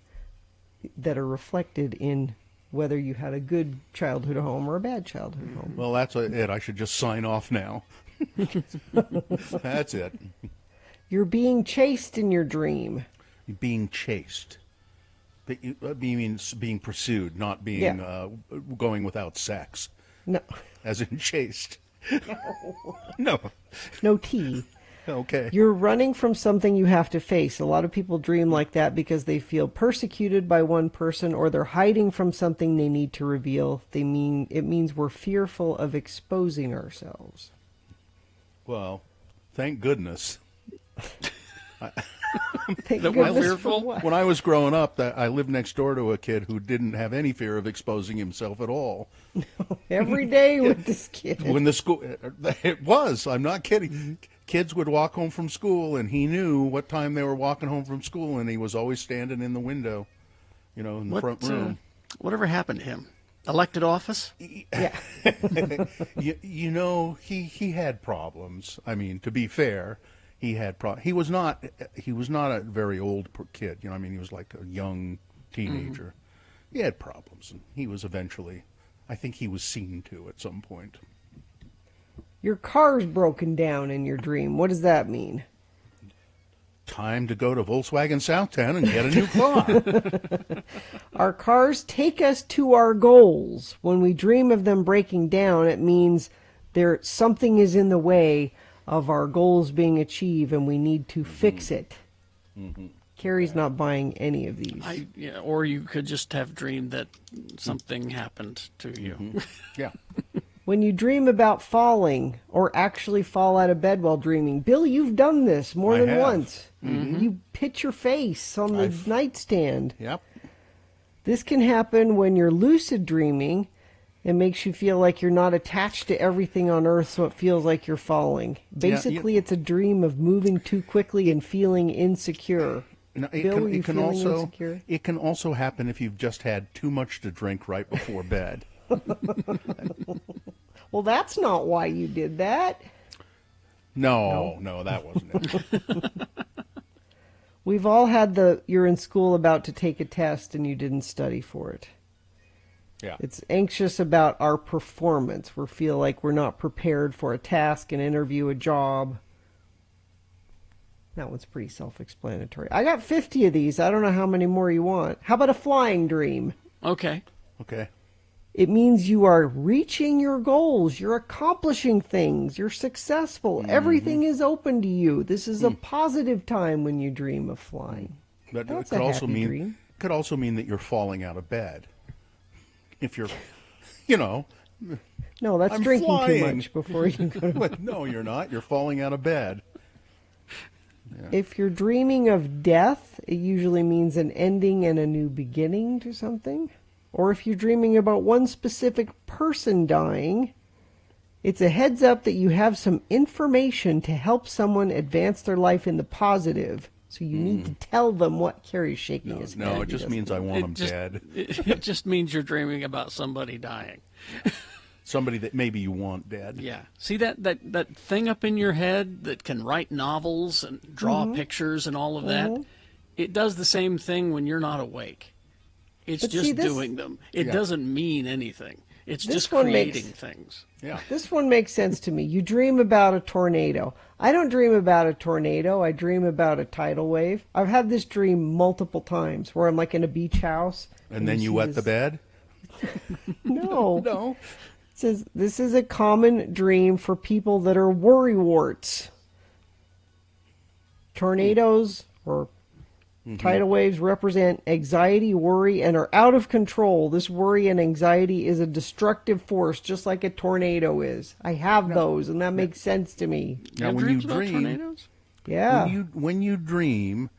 that are reflected in whether you had a good childhood home or a bad childhood home. Well, that's it. I should just sign off now. That's it. You're being chased in your dream. Being chased. Being pursued, not being going without sex. No. As in chased. No. No T. Okay. You're running from something you have to face. A lot of people dream like that because they feel persecuted by one person or they're hiding from something they need to reveal. It means we're fearful of exposing ourselves. Well, thank goodness. Thank goodness for what? When I was growing up, I lived next door to a kid who didn't have any fear of exposing himself at all. Every day with this kid. When the school, it was. I'm not kidding. Kids would walk home from school, and he knew what time they were walking home from school, and he was always standing in the window, in the front room. Whatever happened to him? Elected office? Yeah. He had problems. I mean, to be fair. He had he was not a very old kid, he was like a young teenager. Mm-hmm. He had problems, and he was eventually, I think he was seen to at some point. Your car's broken down in your dream. What does that mean? Time to go to Volkswagen Southtown and get a new car. Our cars take us to our goals. When we dream of them breaking down, it means something is in the way of our goals being achieved, and we need to fix it. Mm-hmm. Carrie's not buying any of these. Or you could just have dreamed that something happened to you. Mm-hmm. Yeah. When you dream about falling or actually fall out of bed while dreaming, Bill, you've done this more than once. Mm-hmm. You hit your face on the nightstand. Yep. This can happen when you're lucid dreaming. It makes you feel like you're not attached to everything on Earth, so it feels like you're falling. Basically, it's a dream of moving too quickly and feeling insecure. Bill, were you feeling insecure? It can also happen if you've just had too much to drink right before bed. Well, that's not why you did that. No, that wasn't it. We've all had you're in school about to take a test and you didn't study for it. Yeah. It's anxious about our performance. We feel like we're not prepared for a task, an interview, a job. That one's pretty self-explanatory. I got 50 of these. I don't know how many more you want. How about a flying dream? Okay. It means you are reaching your goals. You're accomplishing things. You're successful. Mm-hmm. Everything is open to you. This is a positive time when you dream of flying. But That's it could a also happy mean dream. could also mean that you're falling out of bed. If you're, No, that's I'm drinking flying. too much before you go to bed. No, you're not. You're falling out of bed. Yeah. If you're dreaming of death, it usually means an ending and a new beginning to something. Or if you're dreaming about one specific person dying, it's a heads up that you have some information to help someone advance their life in the positive. So you need to tell them what Carrie's shaking his head. No, it just means I want them dead. It just means you're dreaming about somebody dying. Somebody that maybe you want dead. Yeah. See that thing up in your head that can write novels and draw pictures and all of that? It does the same thing when you're not awake. It's just doing them. It doesn't mean anything. It's just creating things. Yeah. This one makes sense to me. You dream about a tornado. I don't dream about a tornado. I dream about a tidal wave. I've had this dream multiple times where I'm like in a beach house. And then you wet the bed? No. No. It says this is a common dream for people that are worrywarts. Tornadoes or tidal waves represent anxiety, worry, and are out of control. This worry and anxiety is a destructive force, just like a tornado is. I have those, and that makes sense to me. Now, when you dream, yeah, when you dream,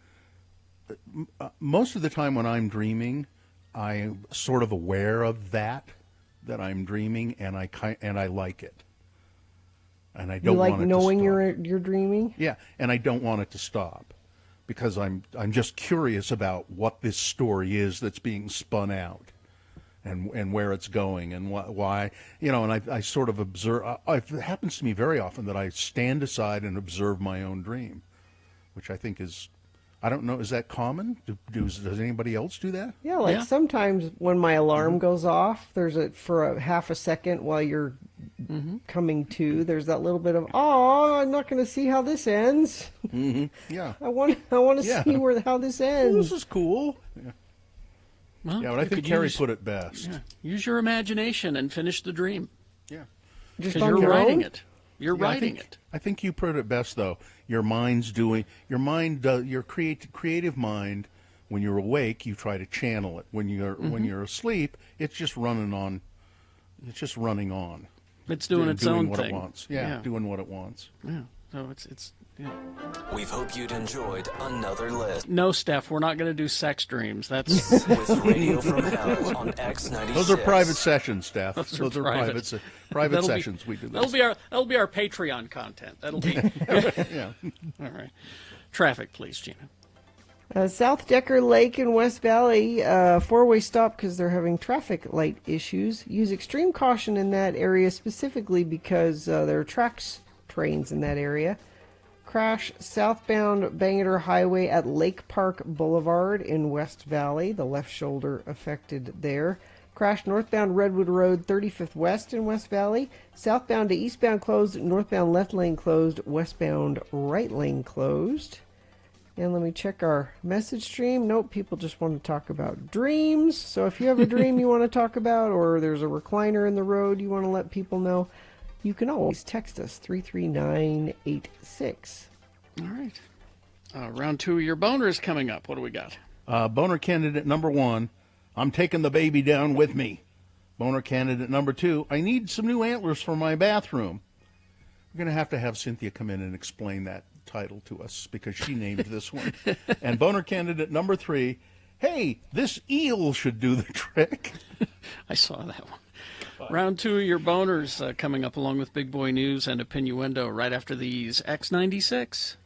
most of the time when I'm dreaming, I'm sort of aware of that I'm dreaming, and I like it. And I don't you like want it knowing to stop. you're dreaming? Yeah, and I don't want it to stop because I'm just curious about what this story is that's being spun out, and where it's going, and why, and I sort of observe. It happens to me very often that I stand aside and observe my own dream, which I think is, I don't know, is that common? Does anybody else do that? Yeah, like sometimes when my alarm goes off, for a half a second while you're coming to, there's that little bit of, I'm not going to see how this ends. Yeah. I want to see how this ends. This is cool. Yeah. Well, but I think Carrie put it best. Yeah. Use your imagination and finish the dream. Yeah. Because you're writing it. You're writing it. I think you put it best, though. Your creative mind, when you're awake, you try to channel it. When you're asleep, it's just running on. It's just running on. It's doing its own what thing. It wants. Yeah, doing what it wants. Yeah. So it's. Yeah. We hope you'd enjoyed another list. No, Steph, we're not going to do sex dreams. That's with Radio from Hell on X96. Those are private sessions, Steph. Those are private sessions. We do this. That'll be our Patreon content. That'll be yeah. All right. Traffic, please, Gina. South Decker Lake in West Valley, four-way stop because they're having traffic light issues. Use extreme caution in that area specifically because there are trains in that area. Crash southbound Bangor Highway at Lake Park Boulevard in West Valley. The left shoulder affected there. Crash northbound Redwood Road 35th West in West Valley. Southbound to eastbound closed. Northbound left lane closed. Westbound right lane closed. And let me check our message stream. Nope, people just want to talk about dreams. So if you have a dream you want to talk about, or there's a recliner in the road you want to let people know, you can always text us 33986. All right. Round two of your boner is coming up. What do we got? Boner candidate number 1, I'm taking the baby down with me. Boner candidate number 2, I need some new antlers for my bathroom. We're going to have Cynthia come in and explain that title to us because she named this one. And boner candidate number 3, hey, this eel should do the trick. I saw that one. Round two of your boners coming up along with Big Boy News and Opinioendo right after these. X96.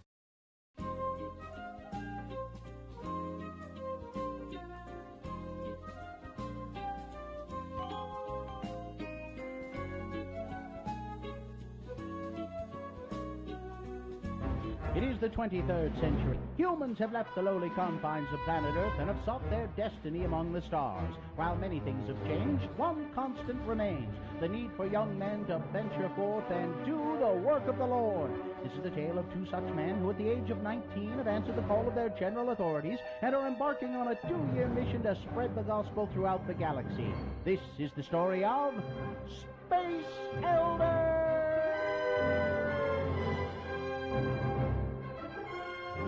It is the 23rd century. Humans have left the lowly confines of planet Earth and have sought their destiny among the stars. While many things have changed, one constant remains: the need for young men to venture forth and do the work of the Lord. This is the tale of two such men who at the age of 19 have answered the call of their general authorities and are embarking on a 2-year mission to spread the gospel throughout the galaxy. This is the story of Space Elders!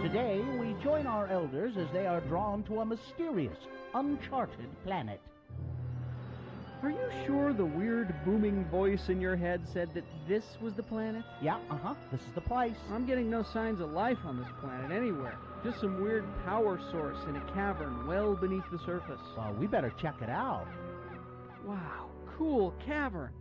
Today, we join our elders as they are drawn to a mysterious, uncharted planet. Are you sure the weird booming voice in your head said that this was the planet? Yeah, this is the place. I'm getting no signs of life on this planet anywhere. Just some weird power source in a cavern well beneath the surface. Well, we better check it out. Wow, cool cavern.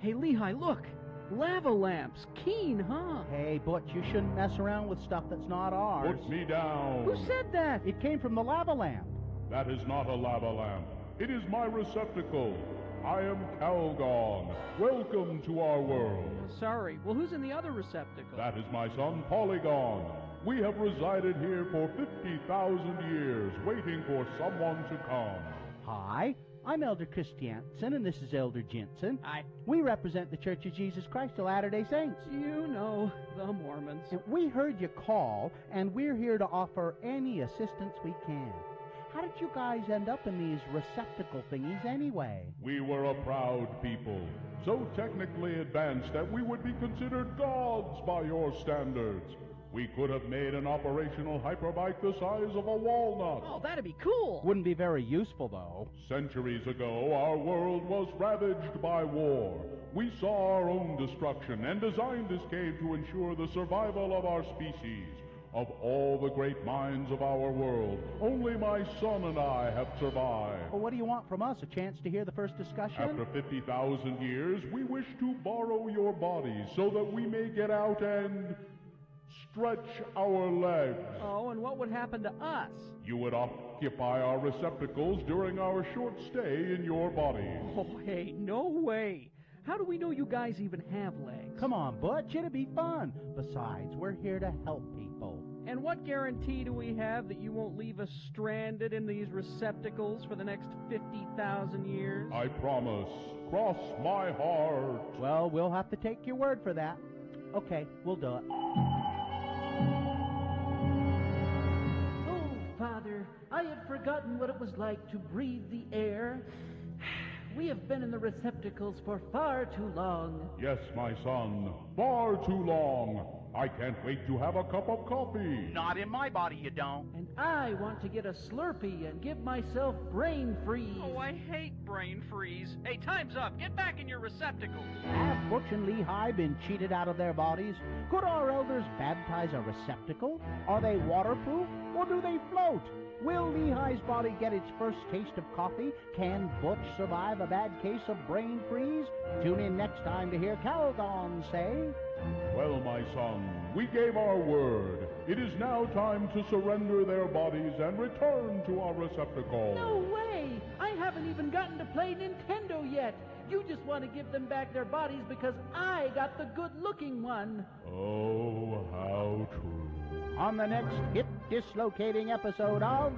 Hey, Lehi, look. Lava lamps. Keen, huh? Hey, Butch, you shouldn't mess around with stuff that's not ours. Put me down. Who said that? It came from the lava lamp. That is not a lava lamp. It is my receptacle. I am Calgon. Welcome to our world. Sorry. Well, who's in the other receptacle? That is my son, Polygon. We have resided here for 50,000 years, waiting for someone to come. Hi. I'm Elder Christiansen, and this is Elder Jensen. Hi. We represent the Church of Jesus Christ of Latter-day Saints. You know, the Mormons. And we heard you call, and we're here to offer any assistance we can. How did you guys end up in these receptacle thingies anyway? We were a proud people, so technically advanced that we would be considered gods by your standards. We could have made an operational hyperbike the size of a walnut. Oh, that'd be cool. Wouldn't be very useful, though. Centuries ago, our world was ravaged by war. We saw our own destruction and designed this cave to ensure the survival of our species. Of all the great minds of our world, only my son and I have survived. Well, what do you want from us? A chance to hear the first discussion? After 50,000 years, we wish to borrow your bodies so that we may get out and stretch our legs. Oh, and what would happen to us? You would occupy our receptacles during our short stay in your bodies. Oh, hey, no way. How do we know you guys even have legs? Come on, Butch, it'll be fun. Besides, we're here to help people. And what guarantee do we have that you won't leave us stranded in these receptacles for the next 50,000 years? I promise. Cross my heart. Well, we'll have to take your word for that. Okay, we'll do it. Oh, Father, I had forgotten what it was like to breathe the air. We have been in the receptacles for far too long. Yes, my son, far too long. I can't wait to have a cup of coffee. Not in my body, you don't. And I want to get a Slurpee and give myself brain freeze. Oh, I hate brain freeze. Hey, time's up. Get back in your receptacles. Have Butch and Lehigh been cheated out of their bodies? Could our elders baptize a receptacle? Are they waterproof, or do they float? Will Lehigh's body get its first taste of coffee? Can Butch survive a bad case of brain freeze? Tune in next time to hear Calgon say... Well, my son, we gave our word. It is now time to surrender their bodies and return to our receptacle. No way! I haven't even gotten to play Nintendo yet. You just want to give them back their bodies because I got the good-looking one. Oh, how true. On the next hip-dislocating episode of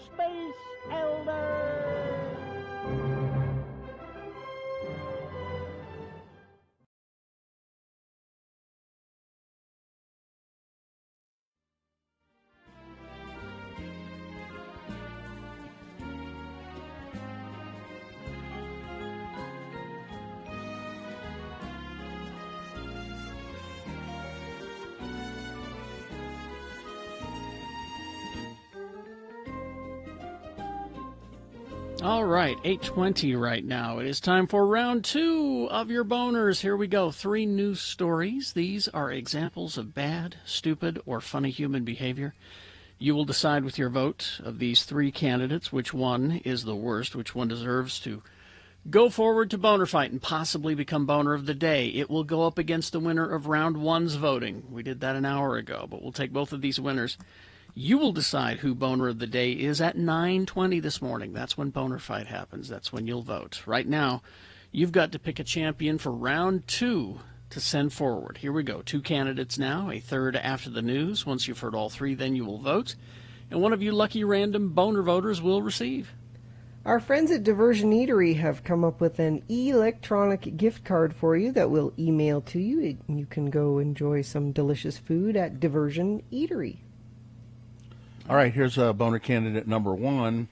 Space Elders! All right, 8:20 right now. It is time for round 2 of your boners. Here we go. 3 news stories. These are examples of bad, stupid, or funny human behavior. You will decide with your vote of these 3 candidates which one is the worst, which one deserves to go forward to Boner Fight and possibly become Boner of the Day. It will go up against the winner of round 1's voting. We did that an hour ago, but we'll take both of these winners. You will decide who Boner of the Day is at 9:20 this morning. That's when Boner Fight happens. That's when you'll vote. Right now, you've got to pick a champion for round 2 to send forward. Here we go. 2 candidates now, a third after the news. Once you've heard all 3, then you will vote. And one of you lucky random Boner voters will receive. Our friends at Diversion Eatery have come up with an electronic gift card for you that we'll email to you. You can go enjoy some delicious food at Diversion Eatery. All right, here's boner candidate number 1.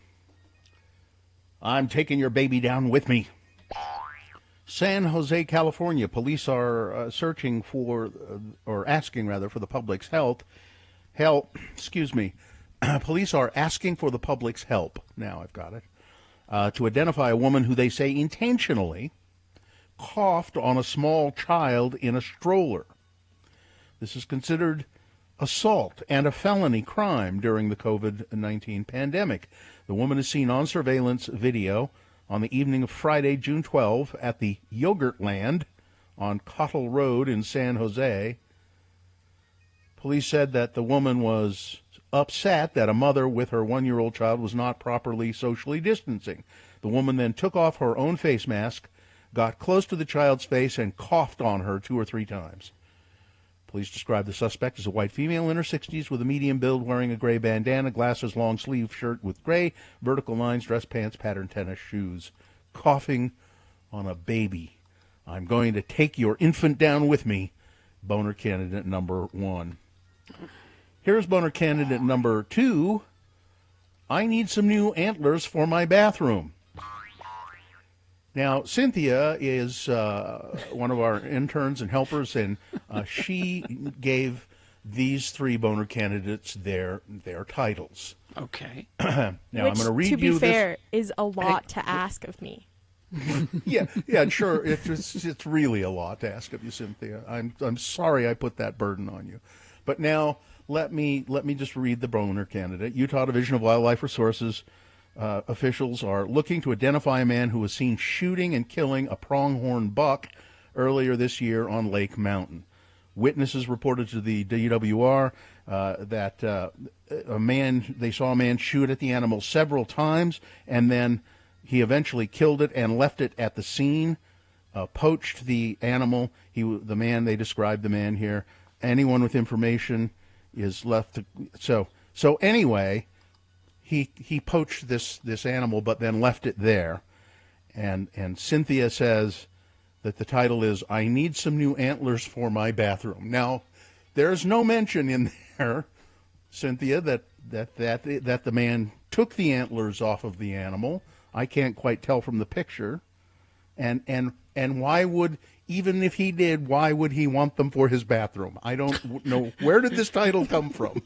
I'm taking your baby down with me. San Jose, California. Police are searching for, or asking rather, for the public's help. Police are asking for the public's help. Now I've got it. To identify a woman who they say intentionally coughed on a small child in a stroller. This is considered assault and a felony crime during the COVID-19 pandemic. The woman is seen on surveillance video on the evening of Friday, June 12, at the Yogurtland on Cottle Road in San Jose. Police said that the woman was upset that a mother with her 1-year-old child was not properly socially distancing. The woman then took off her own face mask, got close to the child's face, and coughed on her 2 or 3 times. Police described the suspect as a white female in her 60s with a medium build, wearing a gray bandana, glasses, long-sleeve shirt with gray vertical lines, dress pants, patterned tennis shoes. Coughing on a baby. I'm going to take your infant down with me. Boner candidate number 1. Here's boner candidate number 2. I need some new antlers for my bathroom. Now, Cynthia is one of our interns and helpers, and she gave these 3 boner candidates their titles. Okay. Now, Which, I'm going to read you this. To be fair, is a lot to ask of me. yeah, sure. It's really a lot to ask of you, Cynthia. I'm sorry I put that burden on you. But now, let me just read the boner candidate. Utah Division of Wildlife Resources officials are looking to identify a man who was seen shooting and killing a pronghorn buck earlier this year on Lake Mountain. Witnesses reported to the DWR that they saw a man shoot at the animal several times, and then he eventually killed it and left it at the scene, poached the animal. They described the man here. Anyone with information is left to, so anyway, he poached this animal, but then left it there. And Cynthia says that the title is, I Need Some New Antlers for My Bathroom. Now, there's no mention in there, Cynthia, that the man took the antlers off of the animal. I can't quite tell from the picture. And why would, even if he did, why would he want them for his bathroom? I don't know. Where did this title come from?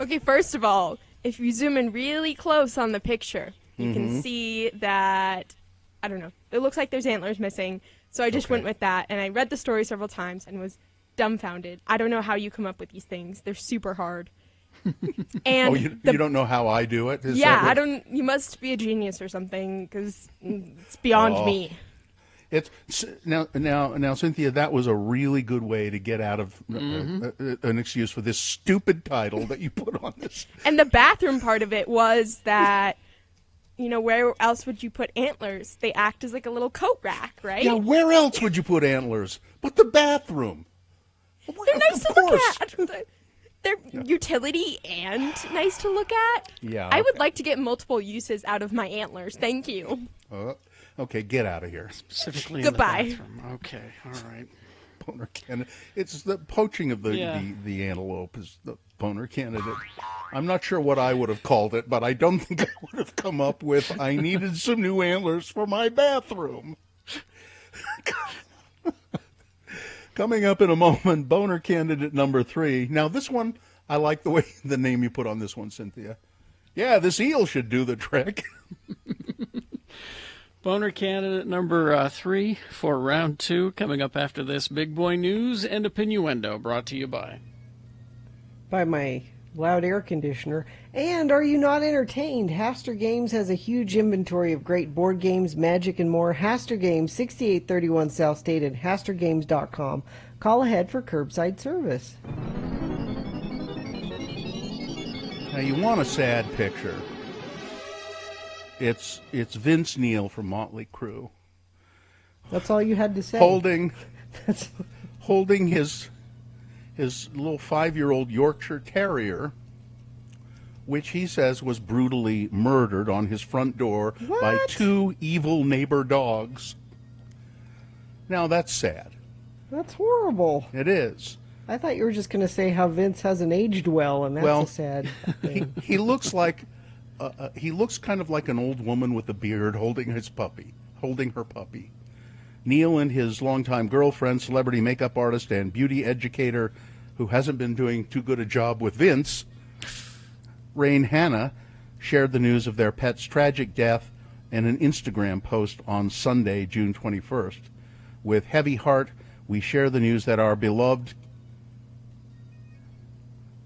Okay, first of all, if you zoom in really close on the picture, you can see that, I don't know, it looks like there's antlers missing. So I just went with that, and I read the story several times and was dumbfounded. I don't know how you come up with these things. They're super hard. And you don't know how I do it? I don't. You must be a genius or something, because it's beyond me. It's now, Cynthia. That was a really good way to get out of an excuse for this stupid title that you put on this. And the bathroom part of it was that, where else would you put antlers? They act as like a little coat rack, right? Yeah, where else would you put antlers but the bathroom? They're nice to look at. They're utility and nice to look at. Yeah. I would like to get multiple uses out of my antlers. Thank you. Okay, get out of here. Specifically Goodbye. in the bathroom. Okay, all right. Boner candidate. It's the poaching of the antelope is the boner candidate. I'm not sure what I would have called it, but I don't think I would have come up with, I needed some new antlers for my bathroom. Coming up in a moment, boner candidate number 3. Now, this one, I like the name you put on this one, Cynthia. Yeah, this eel should do the trick. Boner candidate number 3 for round 2. Coming up after this, Big Boy News and Opinioendo, brought to you by my loud air conditioner. And are you not entertained? Haster Games has a huge inventory of great board games, magic, and more. Haster Games, 6831 South State at hastergames.com. Call ahead for curbside service. Now, you want a sad picture. It's Vince Neil from Motley Crue. That's all you had to say. Holding his little 5-year-old Yorkshire Terrier, which he says was brutally murdered on his front door by 2 evil neighbor dogs. Now, that's sad. That's horrible. It is. I thought you were just going to say how Vince hasn't aged well, and that's a sad thing. He looks like he looks kind of like an old woman with a beard holding her puppy. Neil and his longtime girlfriend, celebrity makeup artist and beauty educator, who hasn't been doing too good a job with Vince, Rain Hanna, shared the news of their pet's tragic death in an Instagram post on Sunday, June 21st. With heavy heart, we share the news that our beloved,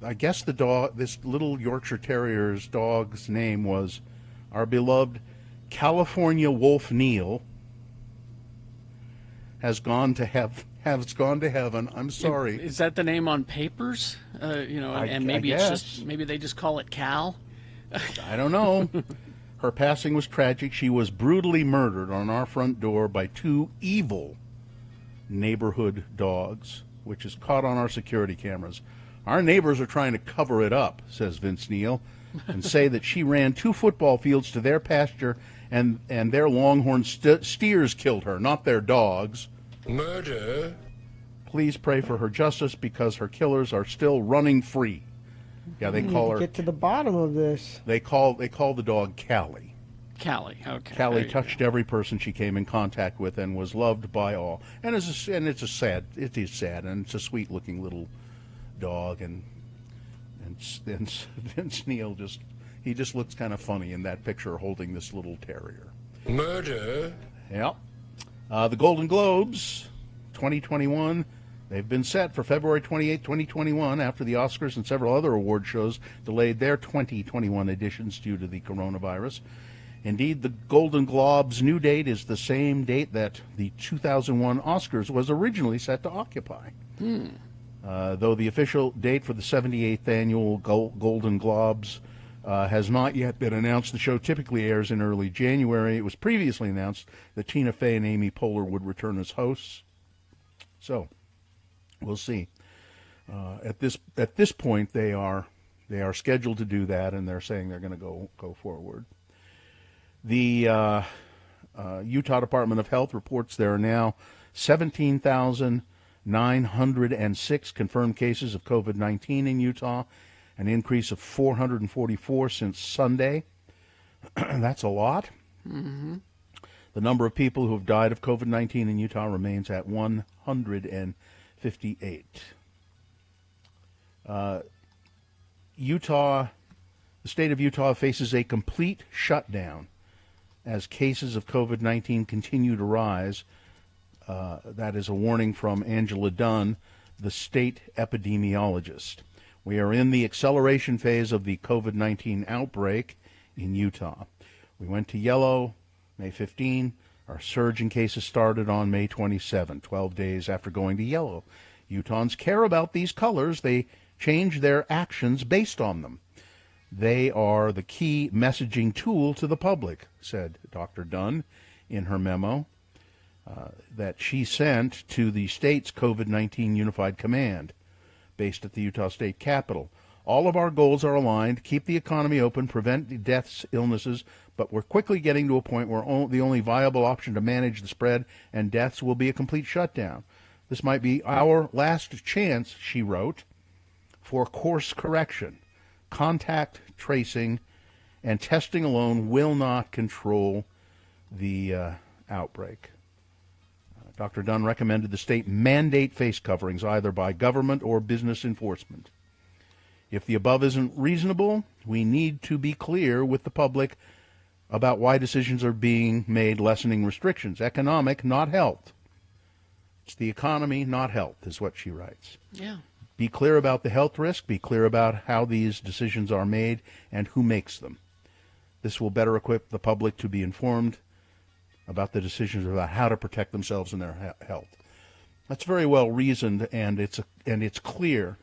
I guess this little Yorkshire Terrier's dog's name was our beloved California Wolf Neil, has gone to heaven. I'm sorry. Is that the name on papers? And maybe maybe they just call it Cal. I don't know. Her passing was tragic. She was brutally murdered on our front door by 2 evil neighborhood dogs, which is caught on our security cameras. Our neighbors are trying to cover it up, says Vince Neil, and say that she ran 2 football fields to their pasture and their longhorn steers killed her, not their dogs. Murder? Please pray for her justice because her killers are still running free. Yeah, they call her. Get to the bottom of this. They call the dog Callie. Callie, okay. Callie touched every person she came in contact with and was loved by all. And it is sad, and it's a sweet-looking little dog, and Vince Neil just looks kind of funny in that picture holding this little terrier. Murder? Yeah. The Golden Globes 2021 They've been set for February 28, 2021, after the Oscars and several other award shows delayed their 2021 editions due to the coronavirus. Indeed, the Golden Globes' new date is the same date that the 2001 Oscars was originally set to occupy. Though the official date for the 78th annual Golden Globes has not yet been announced, the show typically airs in early January. It was previously announced that Tina Fey and Amy Poehler would return as hosts. So, we'll see. At this point, they are scheduled to do that, and they're saying they're going to go forward. The Utah Department of Health reports there are now 17,906 confirmed cases of COVID-19 in Utah, an increase of 444 since Sunday. That's a lot. Mm-hmm. The number of people who have died of COVID-19 in Utah remains at 158. The state of Utah faces a complete shutdown as cases of COVID-19 continue to rise. That is a warning from Angela Dunn, the state epidemiologist. We are in the acceleration phase of the COVID-19 outbreak in Utah. We went to yellow May 15. Our surge in cases started on May 27, 12 days after going to yellow. Utahns care about these colors. They change their actions based on them. They are the key messaging tool to the public, said Dr. Dunn in her memo that she sent to the state's COVID-19 Unified Command based at the Utah State Capitol. All of our goals are aligned: keep the economy open, prevent deaths, illnesses, but we're quickly getting to a point where the only viable option to manage the spread and deaths will be a complete shutdown. This might be our last chance, she wrote, for course correction. Contact tracing and testing alone will not control the outbreak. Dr. Dunn recommended the state mandate face coverings either by government or business enforcement. If the above isn't reasonable, we need to be clear with the public about why decisions are being made lessening restrictions. Economic, not health. It's the economy, not health, is what she writes. Yeah. Be clear about the health risk. Be clear about how these decisions are made and who makes them. This will better equip the public to be informed about the decisions about how to protect themselves and their health. That's very well reasoned, and it's clear.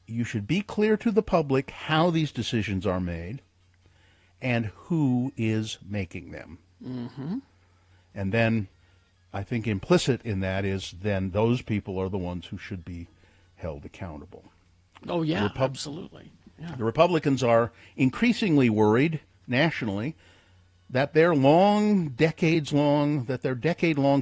You should be clear to the public how these decisions are made and who is making them. Mm-hmm. And then I think implicit in that is then those people are the ones who should be held accountable. Oh, yeah, absolutely. Yeah. The Republicans are increasingly worried nationally that their decade-long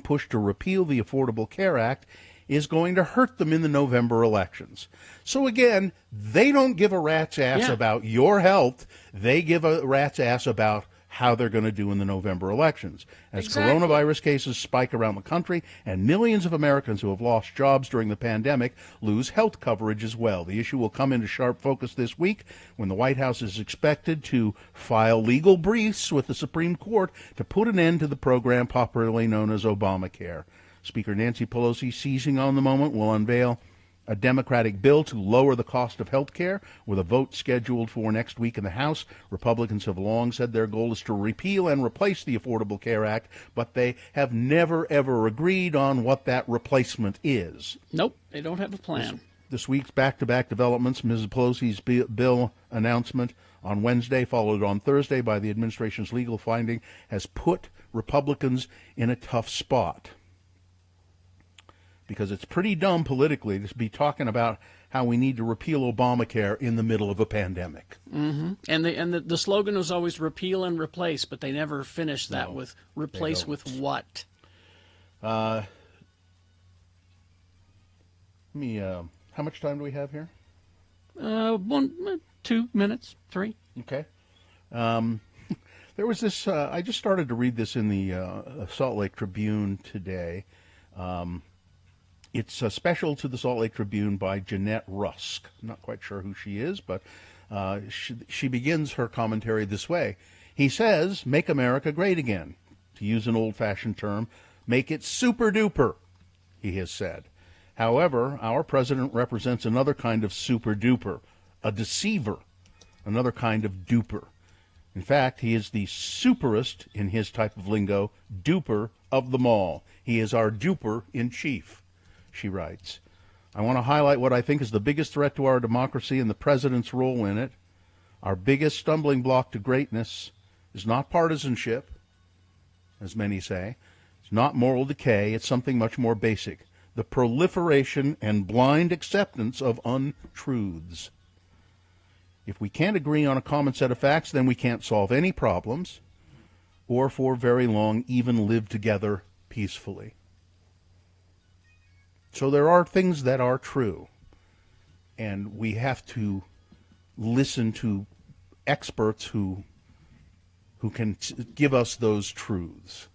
push to repeal the Affordable Care Act is going to hurt them in the November elections. So again, they don't give a rat's ass about your health. They give a rat's ass about how they're going to do in the November elections. As coronavirus cases spike around the country and millions of Americans who have lost jobs during the pandemic lose health coverage as well. The issue will come into sharp focus this week when the White House is expected to file legal briefs with the Supreme Court to put an end to the program popularly known as Obamacare. Speaker Nancy Pelosi, seizing on the moment, will unveil a Democratic bill to lower the cost of health care, with a vote scheduled for next week in the House. Republicans have long said their goal is to repeal and replace the Affordable Care Act, but they have never, ever agreed on what that replacement is. Nope, they don't have a plan. This week's back-to-back developments, Mrs. Pelosi's bill announcement on Wednesday, followed on Thursday by the administration's legal finding, has put Republicans in a tough spot. Because it's pretty dumb politically to be talking about how we need to repeal Obamacare in the middle of a pandemic. Mm-hmm. And the slogan was always repeal and replace, but they never finished that with replace with what? How much time do we have here? 2 minutes, 3. Okay. There was this, I just started to read this in the Salt Lake Tribune today. It's a special to the Salt Lake Tribune by Jeanette Rusk. I'm not quite sure who she is, but she begins her commentary this way. He says, make America great again. To use an old-fashioned term, make it super-duper, he has said. However, our president represents another kind of super-duper, a deceiver, another kind of duper. In fact, he is the superest, in his type of lingo, duper of them all. He is our duper in chief, she writes. I want to highlight what I think is the biggest threat to our democracy and the president's role in it. Our biggest stumbling block to greatness is not partisanship, as many say. It's not moral decay. It's something much more basic. The proliferation and blind acceptance of untruths. If we can't agree on a common set of facts, then we can't solve any problems or for very long even live together peacefully. So there are things that are true, and we have to listen to experts who can give us those truths.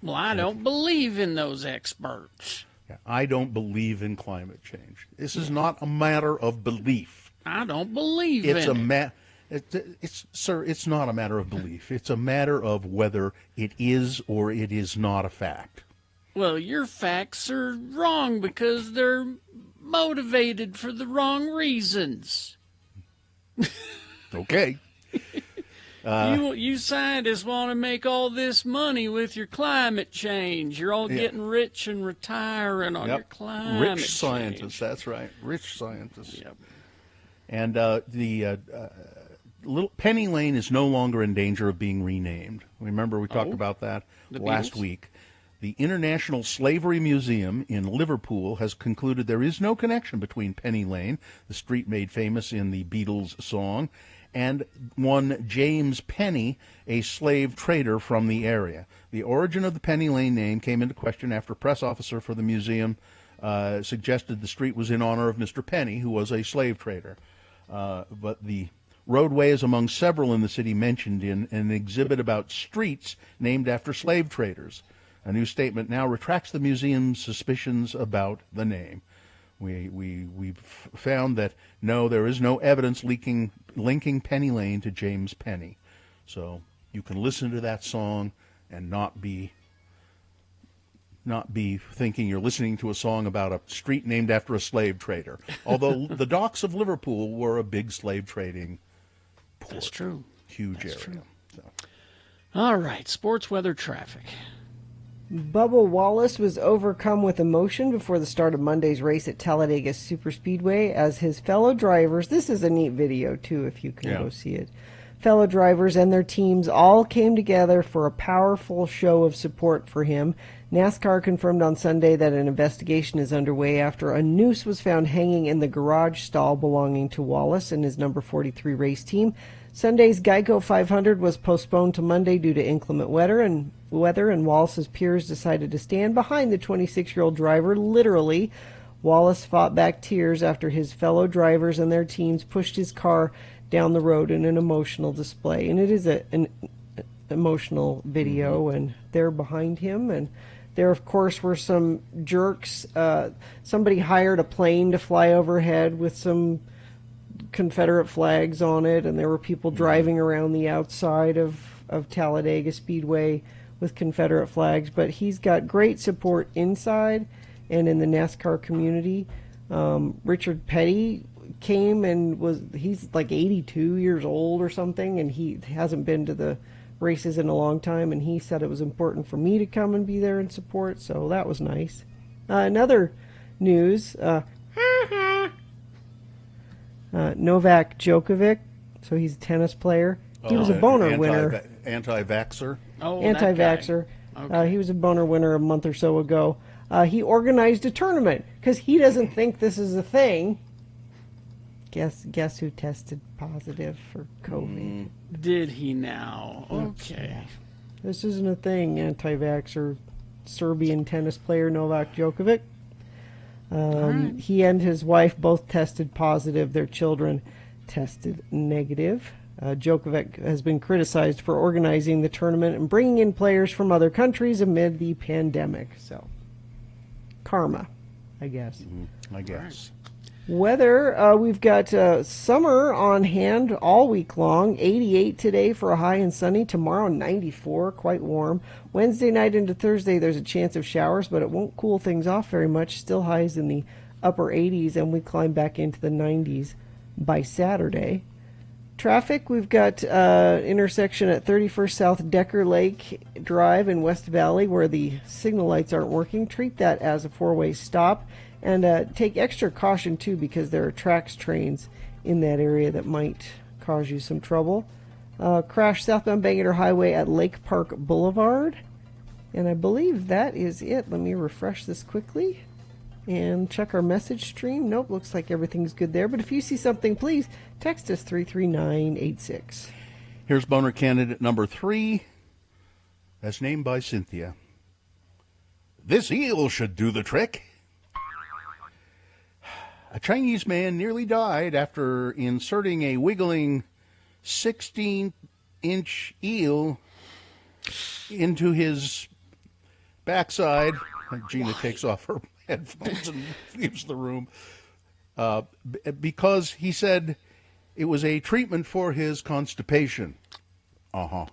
Well, I don't believe in those experts. I don't believe in climate change. This is not a matter of belief. I don't believe It's in a sir, it's not a matter of belief. It's a matter of whether it is or it is not a fact. Well, your facts are wrong because they're motivated for the wrong reasons. Okay. You scientists want to make all this money with your climate change. You're all getting rich and retiring on your climate change. Rich scientists, that's right. Rich scientists. Yep. And the little Penny Lane is no longer in danger of being renamed. Remember, we talked about that last week. The International Slavery Museum in Liverpool has concluded there is no connection between Penny Lane, the street made famous in the Beatles song, and one James Penny, a slave trader from the area. The origin of the Penny Lane name came into question after a press officer for the museum suggested the street was in honor of Mr. Penny, who was a slave trader. But the roadway is among several in the city mentioned in an exhibit about streets named after slave traders. A new statement now retracts the museum's suspicions about the name. We've found that, no, there is no evidence linking Penny Lane to James Penny. So you can listen to that song and not be thinking you're listening to a song about a street named after a slave trader. Although the docks of Liverpool were a big slave trading port. That's true. Huge That's area. true. So. All right, sports weather traffic. Bubba Wallace was overcome with emotion before the start of Monday's race at Talladega Superspeedway as his fellow drivers, this is a neat video too if you can go see it, fellow drivers and their teams all came together for a powerful show of support for him. NASCAR confirmed on Sunday that an investigation is underway after a noose was found hanging in the garage stall belonging to Wallace and his number 43 race team. Sunday's Geico 500 was postponed to Monday due to inclement weather, and Wallace's peers decided to stand behind the 26-year-old driver, literally. Wallace fought back tears after his fellow drivers and their teams pushed his car down the road in an emotional display. And it is an emotional video, and they're behind him. And there, of course, were some jerks. Somebody hired a plane to fly overhead with some Confederate flags on it, and there were people driving around the outside of Talladega Speedway with Confederate flags. But he's got great support inside and in the NASCAR community. Richard Petty came and he's like 82 years old or something, and he hasn't been to the races in a long time, and he said it was important for me to come and be there and support, so that was nice. Another news, Novak Djokovic, so he's a tennis player. He was a boner winner. Anti-vaxxer? Oh, Anti-vaxxer. Okay. He was a boner winner a month or so ago. He organized a tournament because he doesn't think this is a thing. Guess who tested positive for COVID? Did he now? Okay. Yeah. This isn't a thing, anti-vaxxer Serbian tennis player Novak Djokovic. He and his wife both tested positive. Their children tested negative. Djokovic has been criticized for organizing the tournament and bringing in players from other countries amid the pandemic. So, karma, I guess. I guess. Weather, we've got summer on hand all week long. 88 today for a high and sunny. Tomorrow 94, quite warm. Wednesday night into Thursday there's a chance of showers, but it won't cool things off very much. Still highs in the upper 80s, and we climb back into the 90s by Saturday. Traffic, we've got intersection at 31st South Decker Lake Drive in West Valley where the signal lights aren't working. Treat that as a four-way stop, and take extra caution too, because there are tracks trains in that area that might cause you some trouble. Crash southbound Bangor Highway at Lake Park Boulevard. And I believe that is it. Let me refresh this quickly and check our message stream. Nope, looks like everything's good there. But if you see something, please text us 33986. Here's boner candidate number 3, as named by Cynthia. This eel should do the trick. A Chinese man nearly died after inserting a wiggling 16-inch eel into his backside. Gina takes off her headphones and leaves the room because he said it was a treatment for his constipation. The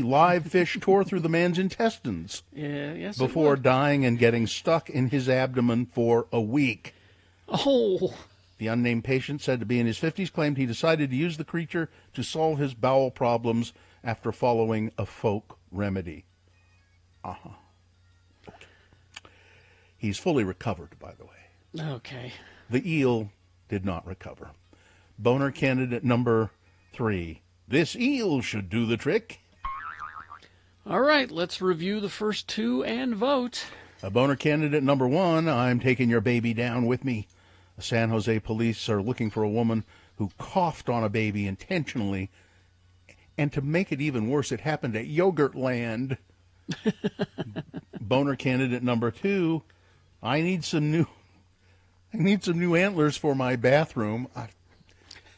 live fish tore through the man's intestines before dying and getting stuck in his abdomen for a week. Oh. The unnamed patient, said to be in his 50s, claimed he decided to use the creature to solve his bowel problems after following a folk remedy. He's fully recovered, by the way. Okay. The eel did not recover. Boner candidate number 3. This eel should do the trick. All right, let's review the first 2 and vote. Boner candidate number 1, I'm taking your baby down with me. San Jose police are looking for a woman who coughed on a baby intentionally. And to make it even worse, it happened at Yogurtland. Boner candidate number 2, I need some new antlers for my bathroom.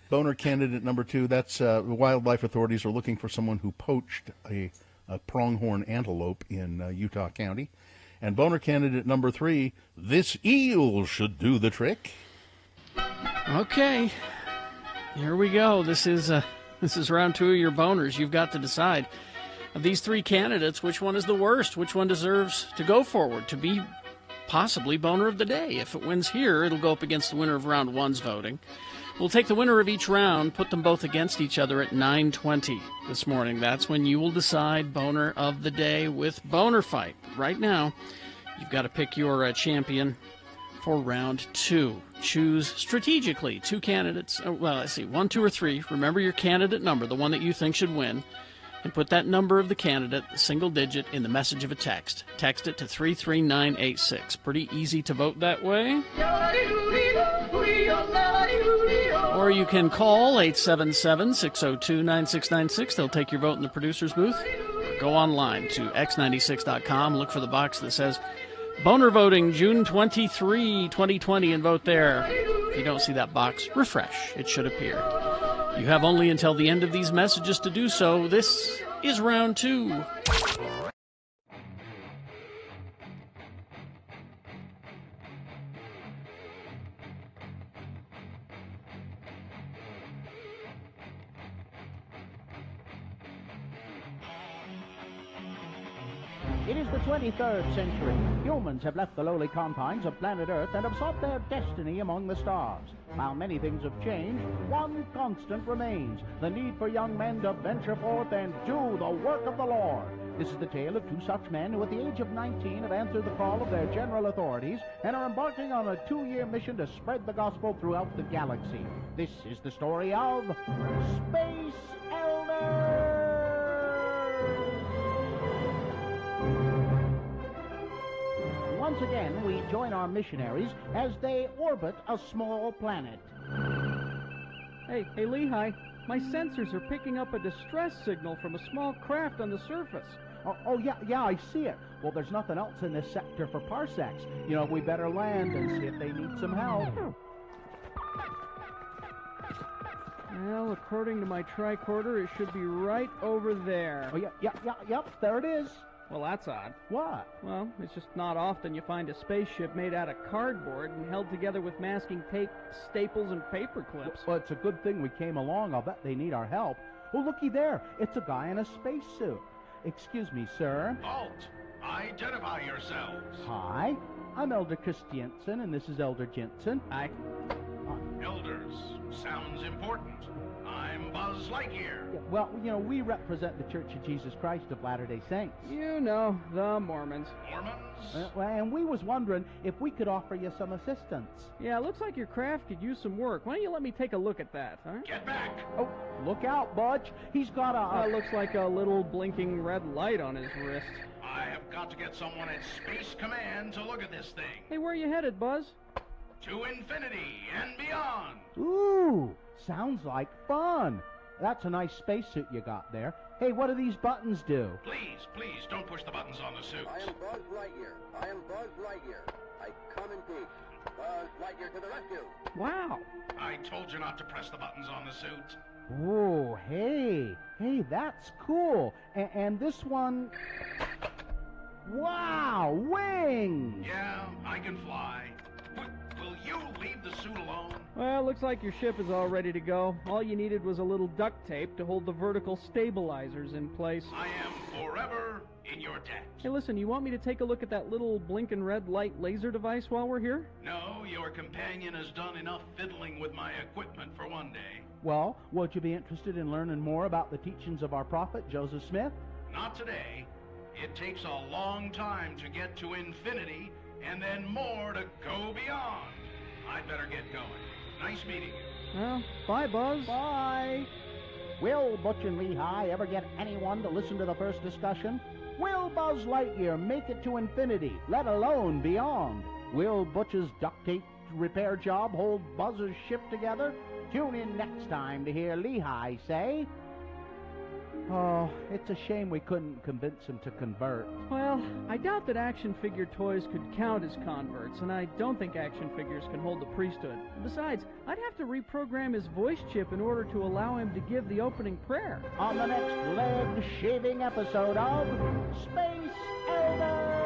Boner candidate number 2, that's wildlife authorities are looking for someone who poached a pronghorn antelope in Utah County. And boner candidate number 3, this eel should do the trick. Okay, here we go. This is round 2 of your boners. You've got to decide. Of these 3 candidates, which one is the worst? Which one deserves to go forward to be possibly boner of the day? If it wins here, it'll go up against the winner of round 1's voting. We'll take the winner of each round, put them both against each other at 9:20 this morning. That's when you will decide boner of the day with Boner Fight. Right now, you've got to pick your champion for round 2. Choose strategically 2 candidates. Well, let's see, 1, 2, or 3. Remember your candidate number, the one that you think should win, and put that number of the candidate, the single digit, in the message of a text. Text it to 33986. Pretty easy to vote that way. Or you can call 877-602-9696. They'll take your vote in the producer's booth. Or go online to x96.com. Look for the box that says Boner Voting June 23, 2020, and vote there. If you don't see that box, refresh. It should appear. You have only until the end of these messages to do so. This is round 2. It is the 23rd century. Humans have left the lowly confines of planet Earth and have sought their destiny among the stars. While many things have changed, one constant remains: the need for young men to venture forth and do the work of the Lord. This is the tale of 2 such men who at the age of 19 have answered the call of their general authorities and are embarking on a 2-year mission to spread the gospel throughout the galaxy. This is the story of Space Elders! Once again, we join our missionaries as they orbit a small planet. Hey, Lehigh, my sensors are picking up a distress signal from a small craft on the surface. Yeah, I see it. Well, there's nothing else in this sector for parsecs. You know, we better land and see if they need some help. Well, according to my tricorder, it should be right over there. Oh, yep, there it is. Well, that's odd. What? Well, it's just not often you find a spaceship made out of cardboard and held together with masking tape, staples, and paper clips. Well, it's a good thing we came along. I'll bet they need our help. Oh, looky there. It's a guy in a spacesuit. Excuse me, sir. Halt! Identify yourselves. Hi. I'm Elder Christiansen, and this is Elder Jensen. Hi. Elders. Sounds important. I'm Buzz Lightyear. Yeah, well, we represent the Church of Jesus Christ of Latter-day Saints. You know, the Mormons. Mormons? And we was wondering if we could offer you some assistance. Yeah, looks like your craft could use some work. Why don't you let me take a look at that, huh? Get back! Oh, look out, Budge. He's got a... looks like a little blinking red light on his wrist. I have got to get someone at Space Command to look at this thing. Hey, where are you headed, Buzz? To infinity and beyond. Ooh, sounds like fun. That's a nice spacesuit you got there. Hey, what do these buttons do? Please, don't push the buttons on the suit. I am Buzz Lightyear. I come in peace. Buzz Lightyear to the rescue. Wow. I told you not to press the buttons on the suit. Oh, hey, that's cool. And this one... Wow, wings! Yeah, I can fly. Will you leave the suit alone? Well, looks like your ship is all ready to go. All you needed was a little duct tape to hold the vertical stabilizers in place. I am forever in your debt. Hey, listen, you want me to take a look at that little blinking red light laser device while we're here? No, your companion has done enough fiddling with my equipment for one day. Well, would you be interested in learning more about the teachings of our prophet, Joseph Smith? Not today. It takes a long time to get to infinity, and then more to go beyond. I'd better get going. Nice meeting you. Well, bye, Buzz. Bye. Will Butch and Lehigh ever get anyone to listen to the first discussion? Will Buzz Lightyear make it to infinity, let alone beyond? Will Butch's duct tape repair job hold Buzz's ship together? Tune in next time to hear Lehigh say... Oh, it's a shame we couldn't convince him to convert. Well, I doubt that action figure toys could count as converts, and I don't think action figures can hold the priesthood. Besides, I'd have to reprogram his voice chip in order to allow him to give the opening prayer. On the next leg-shaving episode of Space Elders!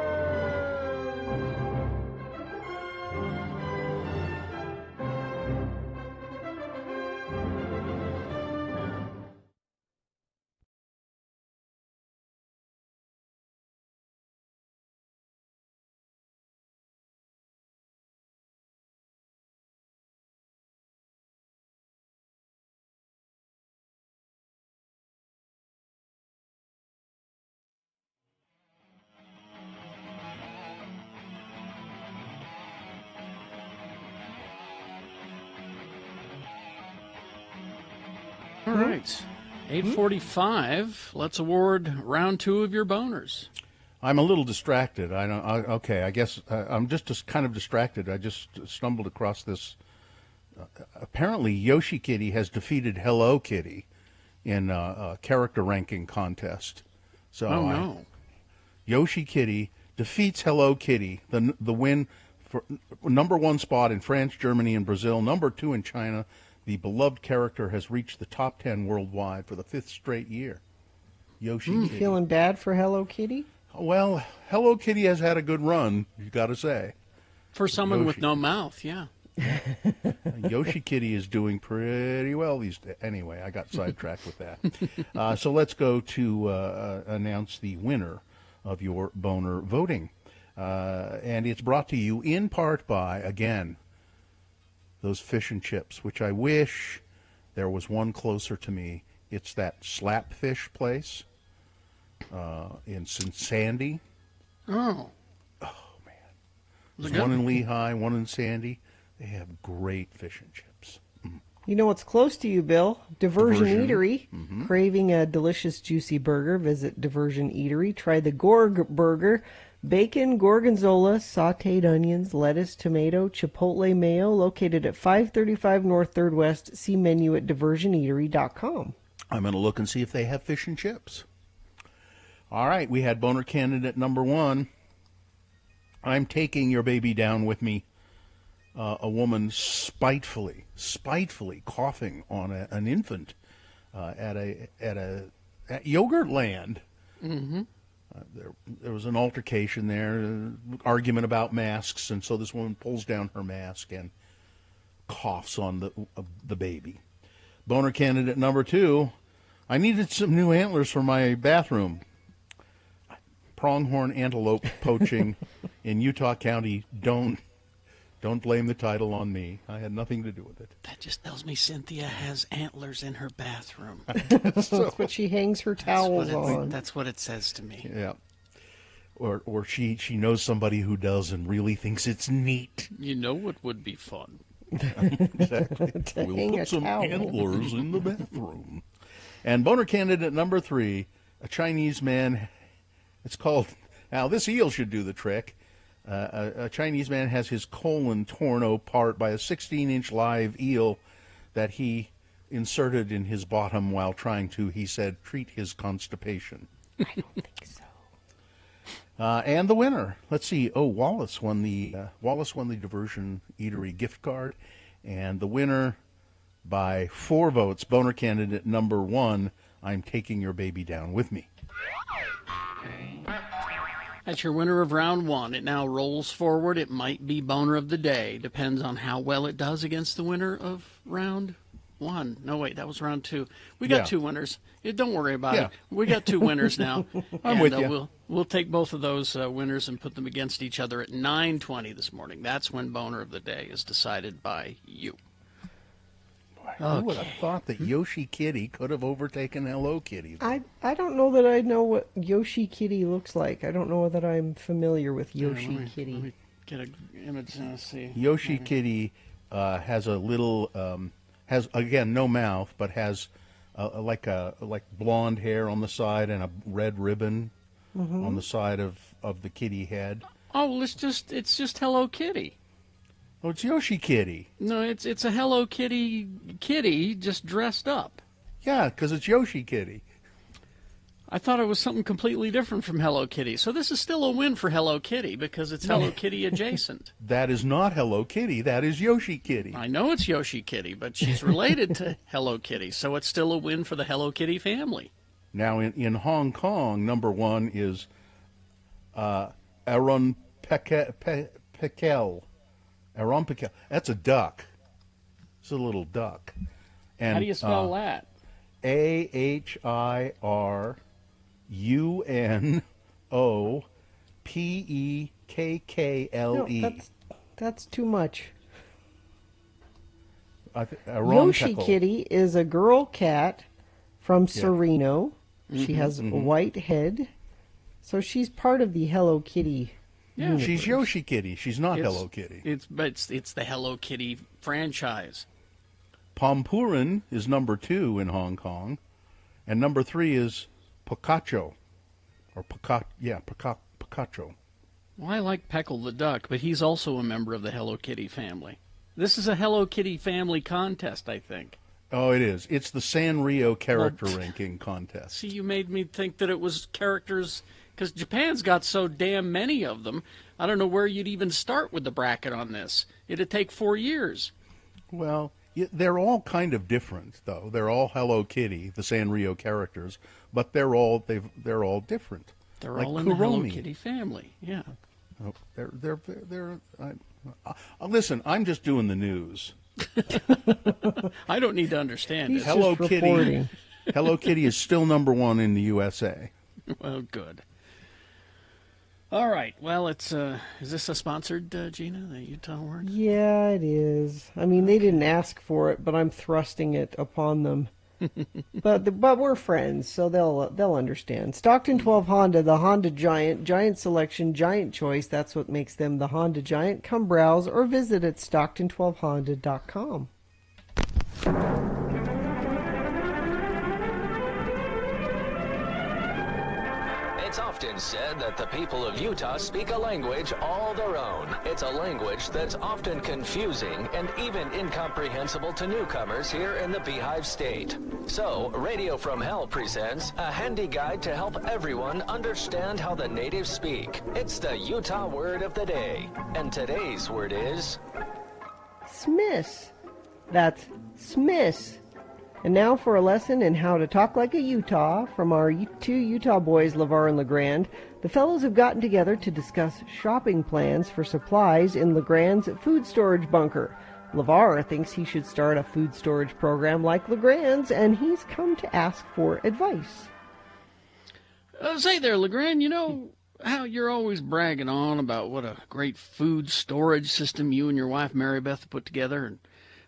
All right. 8:45. Let's award round 2 of your boners. I'm a little distracted. I guess I'm just kind of distracted. I just stumbled across this. Apparently, Yoshi Kitty has defeated Hello Kitty in a character ranking contest. So, Yoshi Kitty defeats Hello Kitty. The win for #1 spot in France, Germany, and Brazil. #2 in China. The beloved character has reached the top 10 worldwide for the 5th straight year. Yoshi Kitty. Feeling bad for Hello Kitty? Well, Hello Kitty has had a good run, you got to say. For someone with no mouth, yeah. Yoshi Kitty is doing pretty well these days. Anyway, I got sidetracked with that. So let's go to announce the winner of your boner voting. And it's brought to you in part by, again, those fish and chips, which I wish there was one closer to me. It's that Slapfish place in Sandy. Oh, man. There's one in Lehigh, one in Sandy. They have great fish and chips. You know what's close to you, Bill? Diversion Eatery. Mm-hmm. Craving a delicious, juicy burger? Visit Diversion Eatery. Try the Gorg Burger. Bacon, gorgonzola, sautéed onions, lettuce, tomato, chipotle mayo, located at 535 North 3rd West. See menu at diversioneatery.com. I'm going to look and see if they have fish and chips. All right, we had boner candidate #1. I'm taking your baby down with me. A woman spitefully coughing on an infant at Yogurtland. Mm-hmm. There was an altercation there, argument about masks, and so this woman pulls down her mask and coughs on the baby. Boner candidate #2, I needed some new antlers for my bathroom. pronghorn antelope poaching in Utah County. Don't blame the title on me. I had nothing to do with it. That just tells me Cynthia has antlers in her bathroom. That's what she hangs her towels on. That's what it says to me. Yeah. Or she knows somebody who does and really thinks it's neat. You know what would be fun? Exactly. We'll put some antlers in the bathroom. And boner candidate number 3, a Chinese man. It's called, now this eel should do the trick. A Chinese man has his colon torn apart by a 16-inch live eel that he inserted in his bottom while trying to, he said, treat his constipation. I don't think so. And the winner, let's see. Oh, Wallace won the Diversion Eatery gift card, and the winner by 4 votes, boner candidate number 1. I'm taking your baby down with me. That's your winner of round 1. It now rolls forward. It might be boner of the day. Depends on how well it does against the winner of round 1. No, wait, that was round 2. We got 2 winners. Don't worry about it. We got 2 winners now. I'm with you. We'll take both of those winners and put them against each other at 9:20 this morning. That's when boner of the day is decided by you. Who would have thought that Yoshi Kitty could have overtaken Hello Kitty? I don't know that I know what Yoshi Kitty looks like. I don't know that I'm familiar with Yoshi Kitty. Let me get an image and see. Yoshi Kitty has a little, has, again, no mouth, but has like blonde hair on the side and a red ribbon on the side of the kitty head. Oh, well, it's just Hello Kitty. Oh, it's Yoshi Kitty. No, it's a Hello Kitty just dressed up. Yeah, because it's Yoshi Kitty. I thought it was something completely different from Hello Kitty. So this is still a win for Hello Kitty because it's Hello Kitty adjacent. That is not Hello Kitty. That is Yoshi Kitty. I know it's Yoshi Kitty, but she's related to Hello Kitty, so it's still a win for the Hello Kitty family. Now, in Hong Kong, number 1 is Aaron Pekel. Aaron Pekel. That's a duck. It's a little duck. And, how do you spell that? AHIRUNOPEKKLE. No, that's too much. Yoshi Kitty is a girl cat from Sereno. She has a white head, so she's part of the Hello Kitty. Yeah, she's Yoshi Kitty. She's not Hello Kitty. It's the Hello Kitty franchise. Pompurin is number 2 in Hong Kong, and number 3 is Picacho, or Picacho. Well, I like Peckle the duck, but he's also a member of the Hello Kitty family. This is a Hello Kitty family contest, I think. Oh, it is. It's the Sanrio character ranking contest. See, you made me think that it was characters, because Japan's got so damn many of them. I don't know where you'd even start with the bracket on this. It'd take 4 years. Well, they're all kind of different, though. They're all Hello Kitty, the Sanrio characters, but they're all different. They're like all in Kuromi. the Hello Kitty family. Yeah. Oh, listen, I'm just doing the news. I don't need to understand it. Hello Kitty is still number 1 in the USA. Well, good. All right. Well, it's is this a sponsored, Gina, the Utah Word? Yeah, it is. I mean, they didn't ask for it, but I'm thrusting it upon them. but we're friends, so they'll understand. Stockton 12 Honda, the Honda Giant, Giant Selection, Giant Choice. That's what makes them the Honda Giant. Come browse or visit at stockton12honda.com. It's often said that the people of Utah speak a language all their own. It's a language that's often confusing and even incomprehensible to newcomers here in the Beehive State. So, Radio from Hell presents a handy guide to help everyone understand how the natives speak. It's the Utah Word of the Day. And today's word is... Smiths. That's Smiths. And now for a lesson in how to talk like a Utah from our 2 Utah boys, LeVar and LeGrand. The fellows have gotten together to discuss shopping plans for supplies in LeGrand's food storage bunker. LeVar thinks he should start a food storage program like LeGrand's, and he's come to ask for advice. Say there, LeGrand, how you're always bragging on about what a great food storage system you and your wife Mary Beth put together, and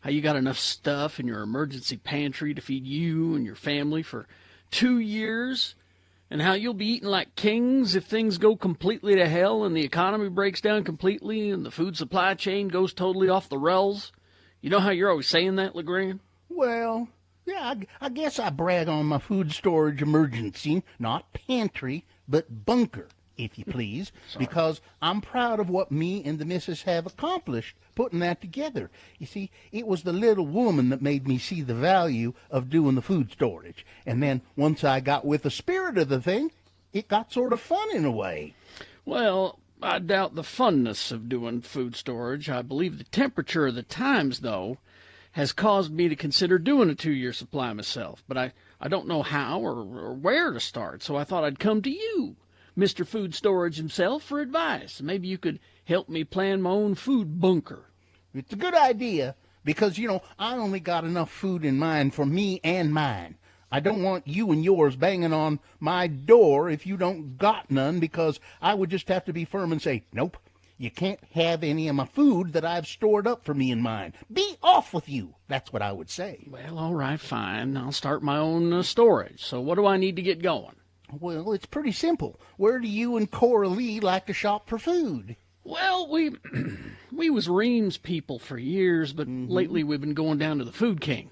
how you got enough stuff in your emergency pantry to feed you and your family for 2 years, and how you'll be eating like kings if things go completely to hell and the economy breaks down completely and the food supply chain goes totally off the rails. You know how you're always saying that, LeGrand? Well, yeah, I guess I brag on my food storage emergency, not pantry, but bunker, if you please, because I'm proud of what me and the missus have accomplished putting that together. You see, it was the little woman that made me see the value of doing the food storage. And then once I got with the spirit of the thing, it got sort of fun in a way. Well, I doubt the funness of doing food storage. I believe the temperature of the times, though, has caused me to consider doing a 2-year supply myself. But I don't know how or where to start, so I thought I'd come to you, Mr. Food Storage himself, for advice. Maybe you could help me plan my own food bunker. It's a good idea because, you know, I only got enough food in mind for me and mine. I don't want you and yours banging on my door if you don't got none, because I would just have to be firm and say, nope, you can't have any of my food that I've stored up for me and mine. Be off with you. That's what I would say. Well, all right, fine. I'll start my own storage. So what do I need to get going? Well, it's pretty simple. Where do you and Cora Lee like to shop for food? Well, we was Reams people for years, but lately we've been going down to the Food King.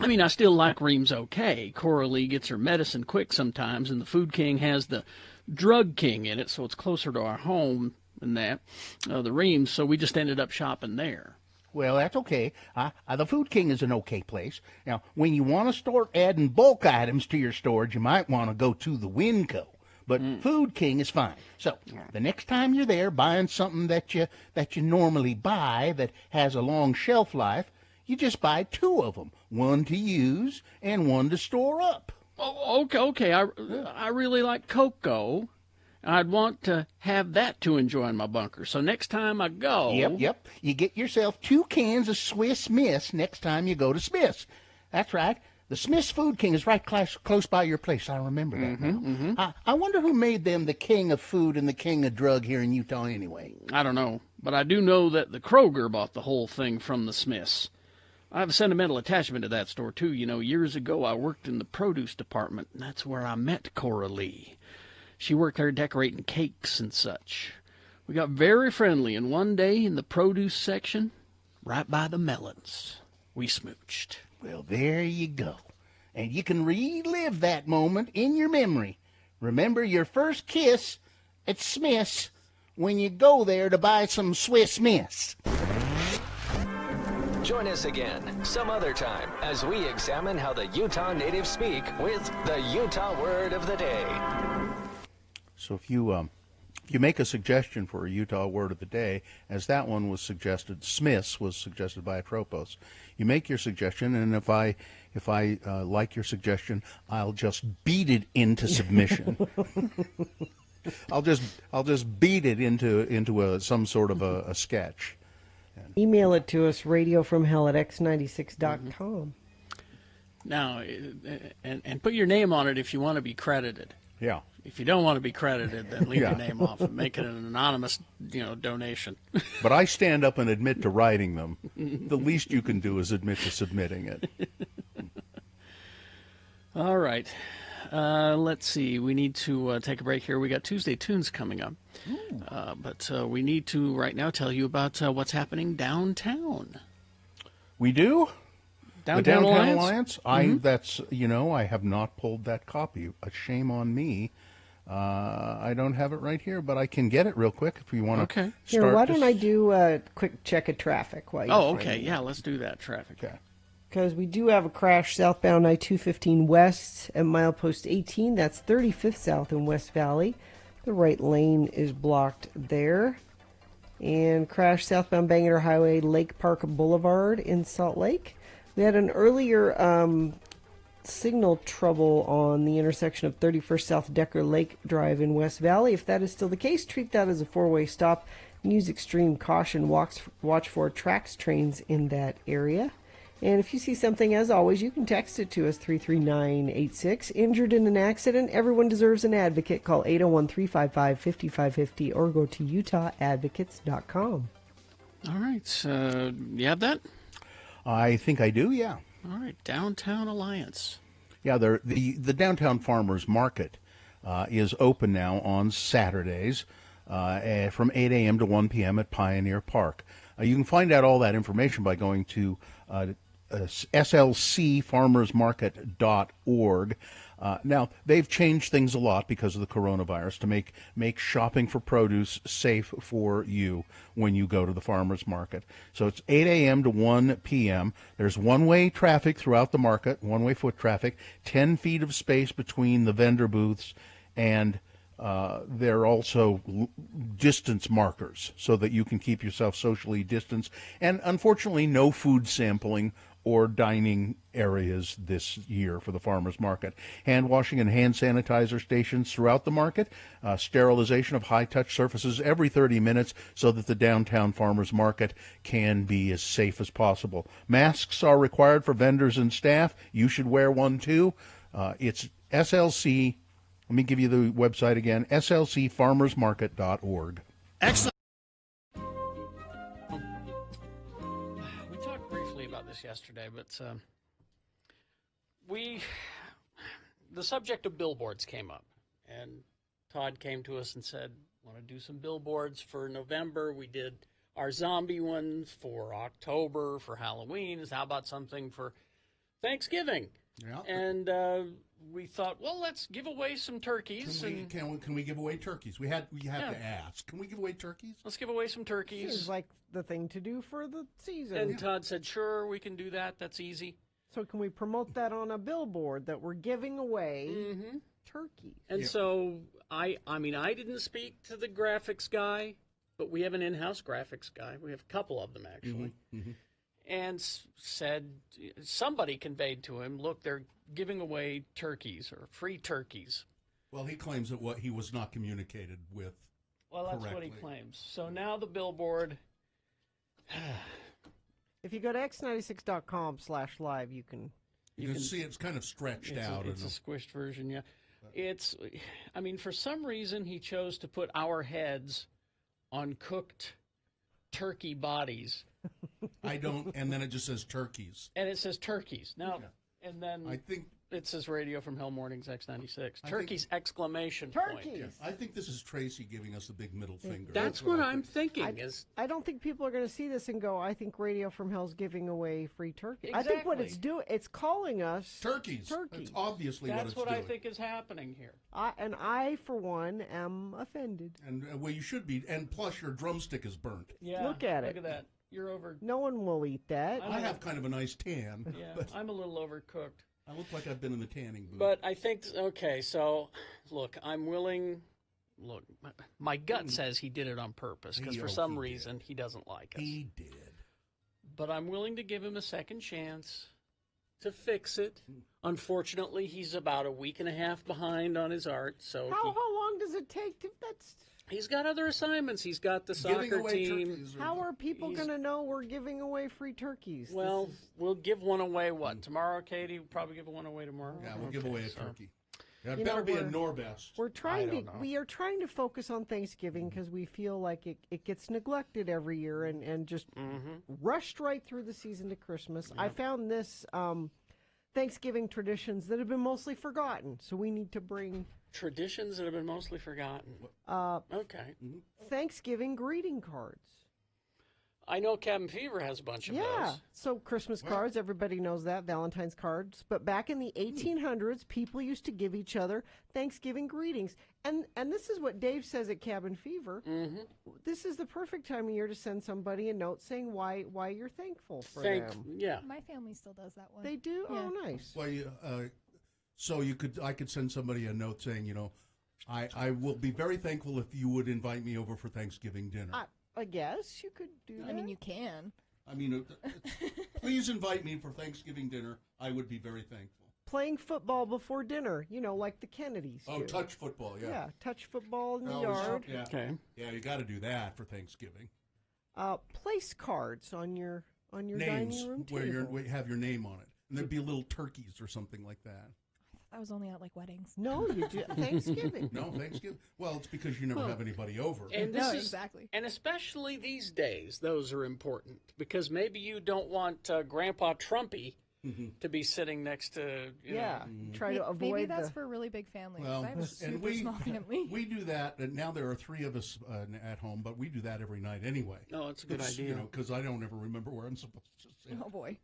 I mean, I still like Reams okay. Cora Lee gets her medicine quick sometimes, and the Food King has the Drug King in it, so it's closer to our home than that, the Reams, so we just ended up shopping there. Well, that's okay. The Food King is an okay place. Now, when you want to start adding bulk items to your storage, you might want to go to the Winco. But Food King is fine. So the next time you're there buying something that you normally buy that has a long shelf life, you just buy 2 of them, one to use and one to store up. Oh, okay. I really like cocoa. I'd want to have that to enjoy in my bunker. So next time I go... Yep. You get yourself 2 cans of Swiss Miss next time you go to Smith's. That's right. The Smith's Food King is right close by your place. I remember that now. I wonder who made them the king of food and the king of drug here in Utah anyway. I don't know, but I do know that the Kroger bought the whole thing from the Smiths. I have a sentimental attachment to that store, too. You know, years ago I worked in the produce department, and that's where I met Cora Lee. She worked there decorating cakes and such. We got very friendly, and one day in the produce section, right by the melons, we smooched. Well, there you go. And you can relive that moment in your memory. Remember your first kiss at Smith's when you go there to buy some Swiss Miss. Join us again some other time as we examine how the Utah natives speak with the Utah Word of the Day. So if you make a suggestion for a Utah Word of the Day, as that one was suggested, Smith's was suggested by Atropos, you make your suggestion, and if I like your suggestion, I'll just beat it into submission. I'll just beat it into some sort of a sketch. Email it to us, radiofromhell@x96.com. Now, and put your name on it if you want to be credited. Yeah. If you don't want to be credited, then leave your name off and make it an anonymous, donation. But I stand up and admit to writing them. The least you can do is admit to submitting it. All right. Let's see. We need to take a break here. We got Tuesday Tunes coming up. But we need to right now tell you about what's happening downtown. We do? Downtown Alliance? I have not pulled that copy. A shame on me. I don't have it right here, but I can get it real quick if you want to. Okay. Here, why don't I do a quick check of traffic while you okay. Yeah, let's do that. Traffic. Okay. Because we do have a crash southbound I-215 west at milepost 18. That's 35th South in West Valley. The right lane is blocked there. And crash southbound Bangor Highway, Lake Park Boulevard in Salt Lake. We had an earlier signal trouble on the intersection of 31st South Decker Lake Drive in West Valley. If that is still the case, treat that as a 4-way stop and use extreme caution. Watch for tracks trains in that area. And if you see something, as always, you can text it to us, 33986. Injured in an accident, everyone deserves an advocate. Call 801-355-5550 or go to utahadvocates.com. All right. You have that? I think I do, yeah. All right. Downtown Alliance. Yeah, the Downtown Farmers Market is open now on Saturdays from 8 a.m. to 1 p.m. at Pioneer Park. You can find out all that information by going to slcfarmersmarket.org. Now, they've changed things a lot because of the coronavirus to make shopping for produce safe for you when you go to the farmers market. So it's 8 a.m. to 1 p.m. There's one-way traffic throughout the market, one-way foot traffic, 10 feet of space between the vendor booths, and there are also distance markers so that you can keep yourself socially distanced. And unfortunately, no food sampling or dining areas this year for the farmers market. Hand washing and hand sanitizer stations throughout the market, sterilization of high-touch surfaces every 30 minutes so that the downtown farmers market can be as safe as possible. Masks are required for vendors and staff. You should wear one too. It's SLC. Let me give you the website again, slcfarmersmarket.org. Excellent. We talked briefly about this yesterday, but the subject of billboards came up, and Todd came to us and said, want to do some billboards for November. We did our zombie ones for October, for Halloween. How about something for Thanksgiving? Yeah. And we thought, well, let's give away some turkeys. Can we give away turkeys? We have to ask. Can we give away turkeys? Let's give away some turkeys. Seems like the thing to do for the season. And Todd said, sure, we can do that. That's easy. So can we promote that on a billboard that we're giving away turkeys? And so I didn't speak to the graphics guy, but we have an in-house graphics guy. We have a couple of them, actually. And said, somebody conveyed to him, look, they're giving away turkeys or free turkeys. Well, he claims that he was not communicated with. Well, that's correctly. what he claims. So now the billboard. If you go to x96.com/live, you can see it's kind of stretched out. It's a squished version, yeah. For some reason he chose to put our heads on cooked turkey bodies. I don't, and then it just says turkeys. And it says turkeys. Now, and then I think it says Radio from Hell Mornings X96. I Turkeys, think, exclamation turkeys. point. Yeah, I think this is Tracy giving us the big middle finger. That's what I'm thinking. I don't think people are going to see this and go, I think Radio from Hell's giving away free turkey. Exactly. I think what it's doing, it's calling us turkeys. That's obviously what it's doing. That's what I think is happening here. I, for one, am offended. And well, you should be. And plus, your drumstick is burnt. Yeah. Look at it. Look at that. You're over. No one will eat that. I have kind of a nice tan. Yeah, but I'm a little overcooked. I look like I've been in the tanning booth. But I think, okay, so, look, I'm willing. Look, my gut says he did it on purpose because for some reason he doesn't like us. He did. But I'm willing to give him a second chance to fix it. Unfortunately, he's about a week and a half behind on his art. So how long does it take to? He's got other assignments. He's got the soccer team. How are people going to know we're giving away free turkeys? Well, we'll give one away, tomorrow, Katie? We'll probably give one away tomorrow. Yeah, we'll give away a turkey. It better be a Norbest. We are trying to focus on Thanksgiving because we feel like it gets neglected every year and just rushed right through the season to Christmas. I found this Thanksgiving traditions that have been mostly forgotten, so we need to bring traditions that have been mostly forgotten. Okay. Thanksgiving greeting cards. I know Cabin Fever has a bunch of those. So Christmas cards, everybody knows that, Valentine's cards. But back in the 1800s, people used to give each other Thanksgiving greetings. And this is what Dave says at Cabin Fever. This is the perfect time of year to send somebody a note saying why you're thankful for them. Yeah. My family still does that one. They do? Yeah. Oh, nice. Well, so I could send somebody a note saying, I will be very thankful if you would invite me over for Thanksgiving dinner. I guess you could do that. I mean, you can. Please invite me for Thanksgiving dinner. I would be very thankful. Playing football before dinner, like the Kennedys do. Oh, touch football, yeah. Yeah, touch football in the yard. Yeah. Okay. Yeah, you got to do that for Thanksgiving. Place cards on your on your names dining room where table. you have your name on it, and there'd be little turkeys or something like that. I was only at like weddings. No, you do Thanksgiving. No, Thanksgiving. Well, it's because you never Well, have anybody over. And No, this is, exactly. And especially these days, those are important because maybe you don't want Grandpa Trumpy to be sitting next to. You know. Try to avoid Maybe that's the... for really big families. Well, I have a and super small family. we do that, and now there are 3 of us at home, but we do that every night anyway. No, it's a good idea. You know, because I don't ever remember where I'm supposed to sit. Oh boy.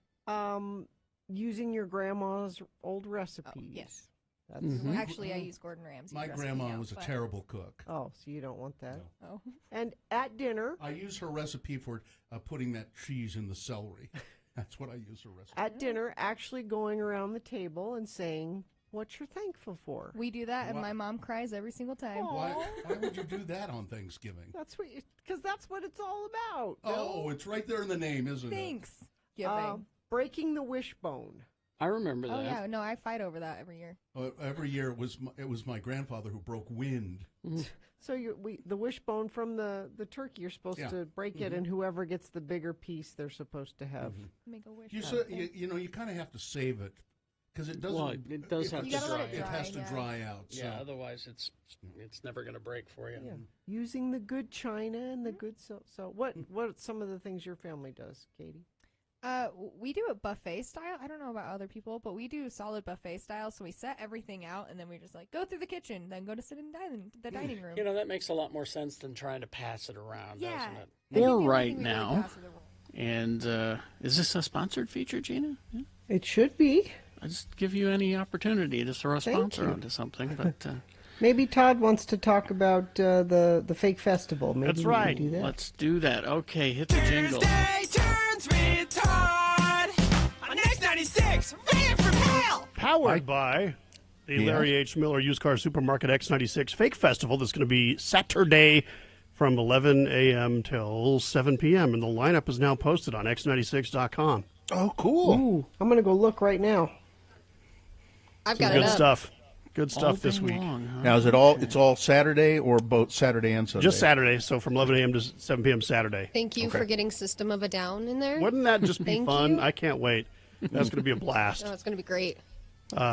Using your grandma's old recipes. Oh, yes. That's Actually, I use Gordon Ramsay's My recipe grandma now, was a but- terrible cook. Oh, so you don't want that. Oh. And at dinner, I use her recipe for putting that cheese in the celery. That's what I use her recipe. at dinner, actually going around the table and saying what you're thankful for. We do that, and Why- my mom cries every single time. Why would you do that on Thanksgiving? That's what, because that's what it's all about. Oh, it's right there in the name, isn't Thanks. it? Giving. Breaking the wishbone. I remember that. Oh yeah, no, I fight over that every year. Every year it was my grandfather who broke wind. So the wishbone from the turkey, you're supposed Yeah. to break it, and whoever gets the bigger piece, they're supposed to have. Make a wish. You kind of have to save it because it doesn't. Well, it does have to dry. It has to dry out. Yeah, So. otherwise it's never going to break for you. Yeah. Using the good china and the good so what are some of the things your family does, Katie? We do it buffet style. I don't know about other people, but we do solid buffet style. So we set everything out, and then we just like go through the kitchen, then go to sit in the dining room. You know, that makes a lot more sense than trying to pass it around, Yeah. doesn't it? I think the Or only right thing we really now. pass are the rules. And is this a sponsored feature, Gina? Yeah. It should be. I just give you any opportunity to throw a Thank sponsor you. onto something, but Maybe Todd wants to talk about the fake festival. Maybe that's we can right. do that. Let's do that. Okay, hit the jingle. Turns with Todd on X96, ran from hell. Powered by the Larry H. Miller Used Car Supermarket X96 Fake Festival that's going to be Saturday from 11 a.m. till 7 p.m. And the lineup is now posted on x96.com. Oh, cool. Ooh, I'm going to go look right now. I've Some got good it up. stuff. Good stuff this week. Now, is it it's all Saturday or both Saturday and Sunday? Just Saturday, so from 11 a.m. to 7 p.m. Saturday. Thank you Okay. for getting System of a Down in there. Wouldn't that just be Thank fun? you. I can't wait. That's going to be a blast. Oh, it's going to be great.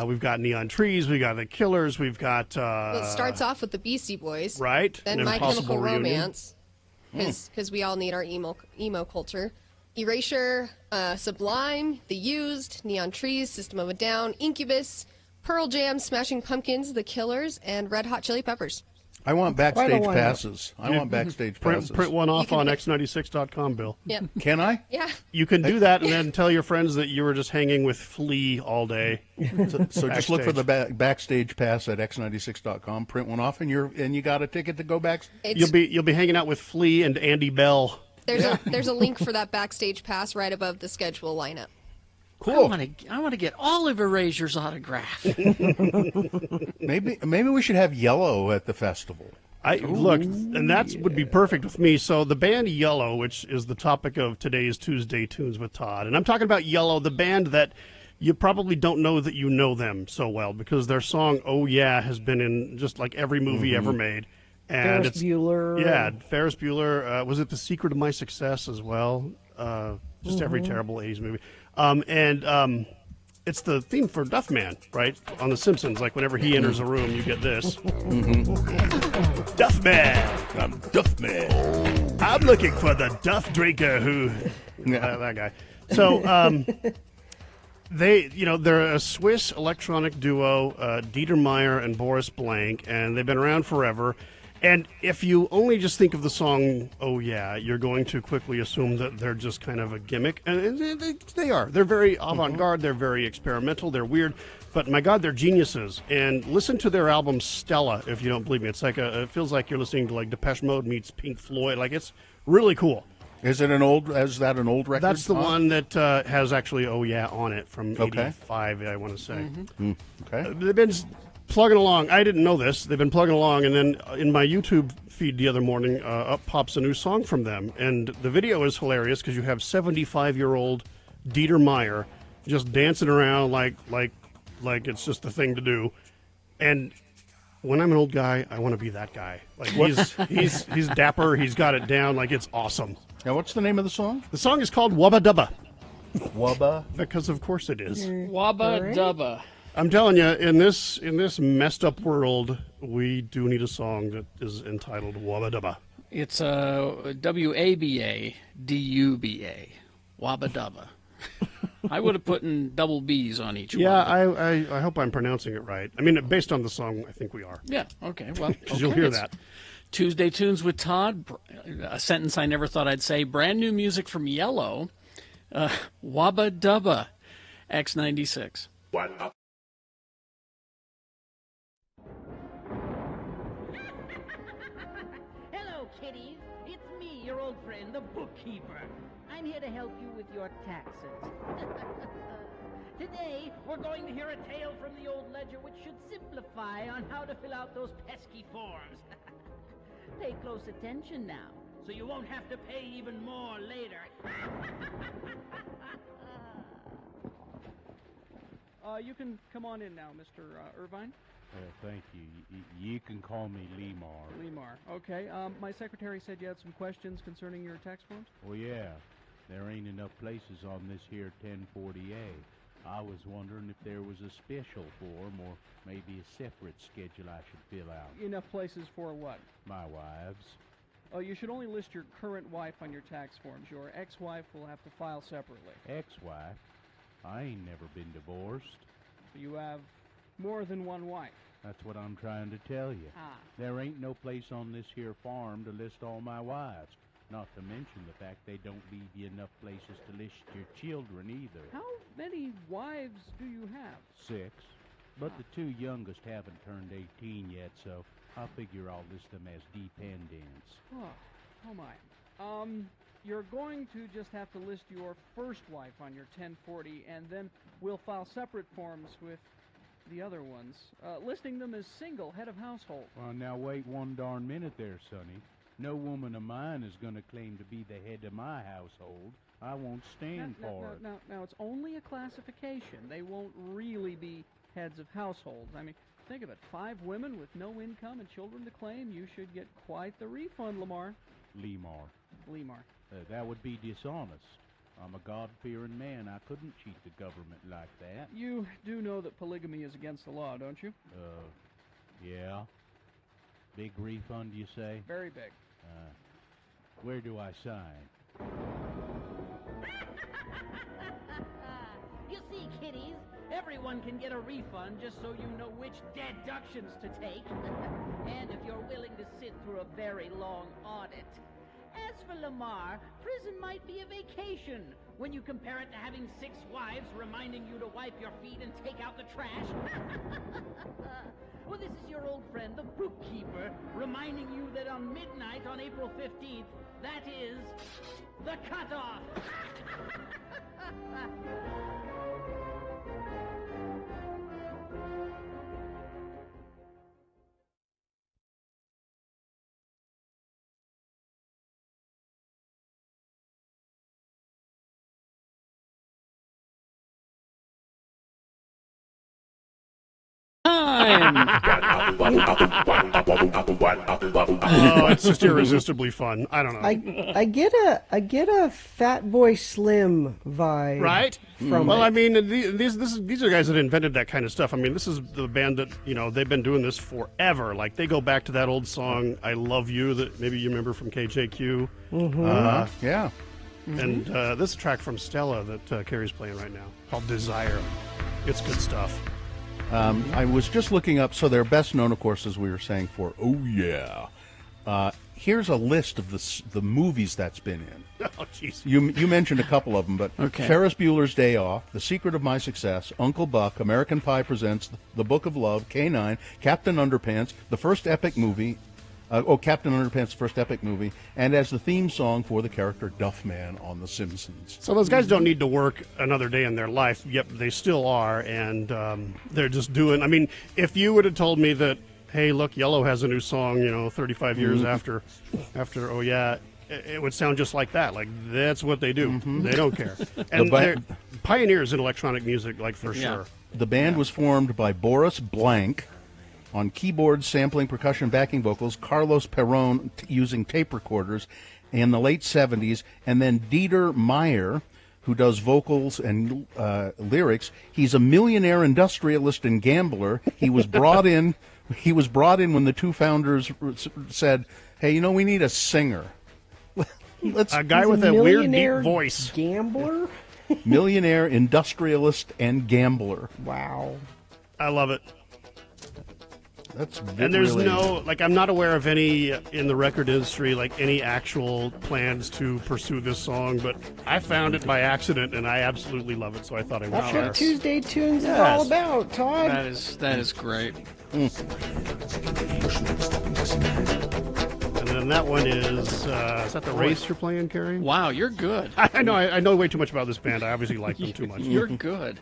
We've got Neon Trees, we got The Killers, we've got... Well, it starts off with the Beastie Boys. Right. Then An My Impossible Chemical Reunion. Romance, because we all need our emo culture. Erasure, Sublime, The Used, Neon Trees, System of a Down, Incubus, Pearl Jam, Smashing Pumpkins, The Killers, and Red Hot Chili Peppers. I want Quite a backstage lineup. passes. I want backstage passes. Print one off can on pick- x96.com, Bill. Yep. Can I? Yeah. You can do that and then tell your friends that you were just hanging with Flea all day. So just look for Backstage. the backstage pass at x96.com. Print one off, and you got a ticket to go back. It's, You'll be hanging out with Flea and Andy Bell. there's a link for that backstage pass right above the schedule lineup. Cool. I want to get all of Erasure's autograph. Maybe we should have Yellow at the festival. Look, and that would be perfect with me. So the band Yellow, which is the topic of today's Tuesday Tunes with Todd, and I'm talking about Yellow, the band that you probably don't know that you know them so well because their song "Oh Yeah" has been in just like every movie ever made. And Ferris Bueller. Yeah, Ferris Bueller. Was it The Secret of My Success as well? Just every terrible 80s movie. It's the theme for Duffman, right? On The Simpsons, like whenever he enters a room, you get this. Duffman! I'm Duffman. I'm looking for the Duff drinker who... that guy. So, they're a Swiss electronic duo, Dieter Meyer and Boris Blank, and they've been around forever. And if you only just think of the song, "Oh Yeah," you're going to quickly assume that they're just kind of a gimmick. And they are. They're very avant-garde. They're very experimental. They're weird. But my God, they're geniuses. And listen to their album Stella, if you don't believe me. It's like it feels like you're listening to like Depeche Mode meets Pink Floyd. Like, it's really cool. Is that an old record? That's the Tom? one that has actually "Oh Yeah" on it from '85, I want to say. Okay. They've been plugging along. I didn't know this. They've been plugging along, and then in my YouTube feed the other morning, up pops a new song from them. And the video is hilarious because you have 75-year-old Dieter Meyer just dancing around like it's just the thing to do. And when I'm an old guy, I want to be that guy. Like he's dapper. He's got it down. Like, it's awesome. Now, what's the name of the song? The song is called Wubba Dubba. Wubba? Because of course it is. Wabba dubba. I'm telling you, in this messed up world, we do need a song that is entitled Wabba Dubba. It's W-A-B-A, D-U-B-A. Wabba dubba. I would have put in double B's on each Yeah, one. I hope I'm pronouncing it right. I mean, based on the song, I think we are. Yeah, okay. Well, because you'll hear it's that. Tuesday Tunes with Todd, a sentence I never thought I'd say. Brand new music from Yellow, Wabba Dubba, X96. Hello, kiddies. It's me, your old friend, the bookkeeper. I'm here to help you with your taxes. Today, we're going to hear a tale from the old ledger which should simplify on how to fill out those pesky forms. Pay close attention now, so you won't have to pay even more later. You can come on in now, Mr. Irvine. Thank you. You can call me Lemar. Lemar. Okay. My secretary said you had some questions concerning your tax forms. Well, yeah. There ain't enough places on this here 1040A. I was wondering if there was a special form or maybe a separate schedule I should fill out. Enough places for what? My wives. Oh, you should only list your current wife on your tax forms. Your ex-wife will have to file separately. Ex-wife? I ain't never been divorced. You have more than one wife. That's what I'm trying to tell you. There ain't no place on this here farm to list all my wives. Not to mention the fact they don't leave you enough places to list your children either. How many wives do you have? 6. But the 2 youngest haven't turned 18 yet, so I figure I'll list them as dependents. Oh my. You're going to just have to list your first wife on your 1040, and then we'll file separate forms with the other ones, listing them as single head of household. Well, now wait one darn minute there, Sonny. No woman of mine is going to claim to be the head of my household. I won't stand for it. Now, it's only a classification. They won't really be heads of households. I mean, think of it. 5 women with no income and children to claim. You should get quite the refund, Lemar. Lemar. That would be dishonest. I'm a God-fearing man. I couldn't cheat the government like that. You do know that polygamy is against the law, don't you? Yeah. Big refund, you say? Very big. Where do I sign? You see, kiddies, everyone can get a refund just so you know which deductions to take. And if you're willing to sit through a very long audit. As for Lemar, prison might be a vacation when you compare it to having 6 wives reminding you to wipe your feet and take out the trash. Well, this is your old friend, the bookkeeper, reminding you that on midnight on April 15th, that is the cutoff. Oh, it's just irresistibly fun. I don't know. I get a Fat Boy Slim vibe, Right? From well, it. I mean, these are guys that invented that kind of stuff. I mean, this is the band that, they've been doing this forever. Like, they go back to that old song, I Love You, that maybe you remember from KJQ. Yeah. And this is a track from Stella that Carrie's playing right now called Desire. It's good stuff. I was just looking up, so they're best known, of course, as we were saying, for Oh Yeah. Here's a list of the movies that's been in. Oh, jeez. You mentioned a couple of them, but Okay. Ferris Bueller's Day Off, The Secret of My Success, Uncle Buck, American Pie Presents, The Book of Love, K-9, Captain Underpants, the first epic movie, Captain Underpants' first epic movie, and as the theme song for the character Duffman on The Simpsons. So those guys don't need to work another day in their life. Yep, they still are, and they're just doing. I mean, if you would have told me that, hey, look, Yellow has a new song, 35 years after, Oh Yeah, it would sound just like that. Like, that's what they do. They don't care. And they're pioneers in electronic music, like, for sure. The band was formed by Boris Blank on keyboards, sampling, percussion, backing vocals, Carlos Perron using tape recorders in the late 70s, and then Dieter Meyer, who does vocals and lyrics. He's a millionaire industrialist and gambler. He was brought in. He was brought in when the two founders said, "Hey, you know, we need a singer." A guy with a weird deep voice. Gambler. Millionaire industrialist and gambler. Wow. I love it. That's and there's really... no, like, I'm not aware of any in the record industry, like, any actual plans to pursue this song, but I found it by accident, and I absolutely love it, so I thought I would That's share. what Tuesday Tunes is all about, Todd. That is great. And then that one is that the race you're playing, Carrie? Wow, you're good. I know. I know way too much about this band. I obviously like them too much. You're good.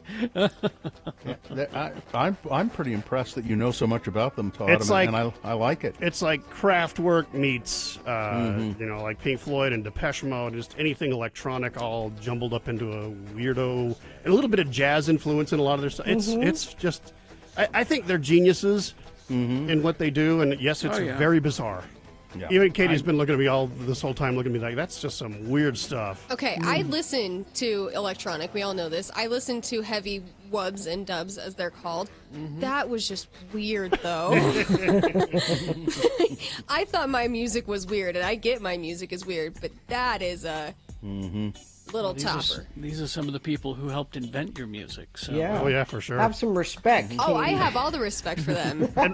I'm pretty impressed that you know so much about them, Todd. It's like, and I like it. It's like Kraftwerk meets, you know, like Pink Floyd and Depeche Mode, just anything electronic all jumbled up into a weirdo, and a little bit of jazz influence in a lot of their stuff. It's just, I think they're geniuses in what they do, and yes, it's very bizarre. Yeah. Even Katie's been looking at me all this whole time, looking at me like, that's just some weird stuff. Okay, I listen to electronic. We all know this. I listen to heavy wubs and dubs, as they're called. That was just weird, though. I thought my music was weird, and I get my music is weird, but that is a little topper. These are some of the people who helped invent your music. So. Yeah. Oh, yeah, for sure. Have some respect. Oh, I have all the respect for them. and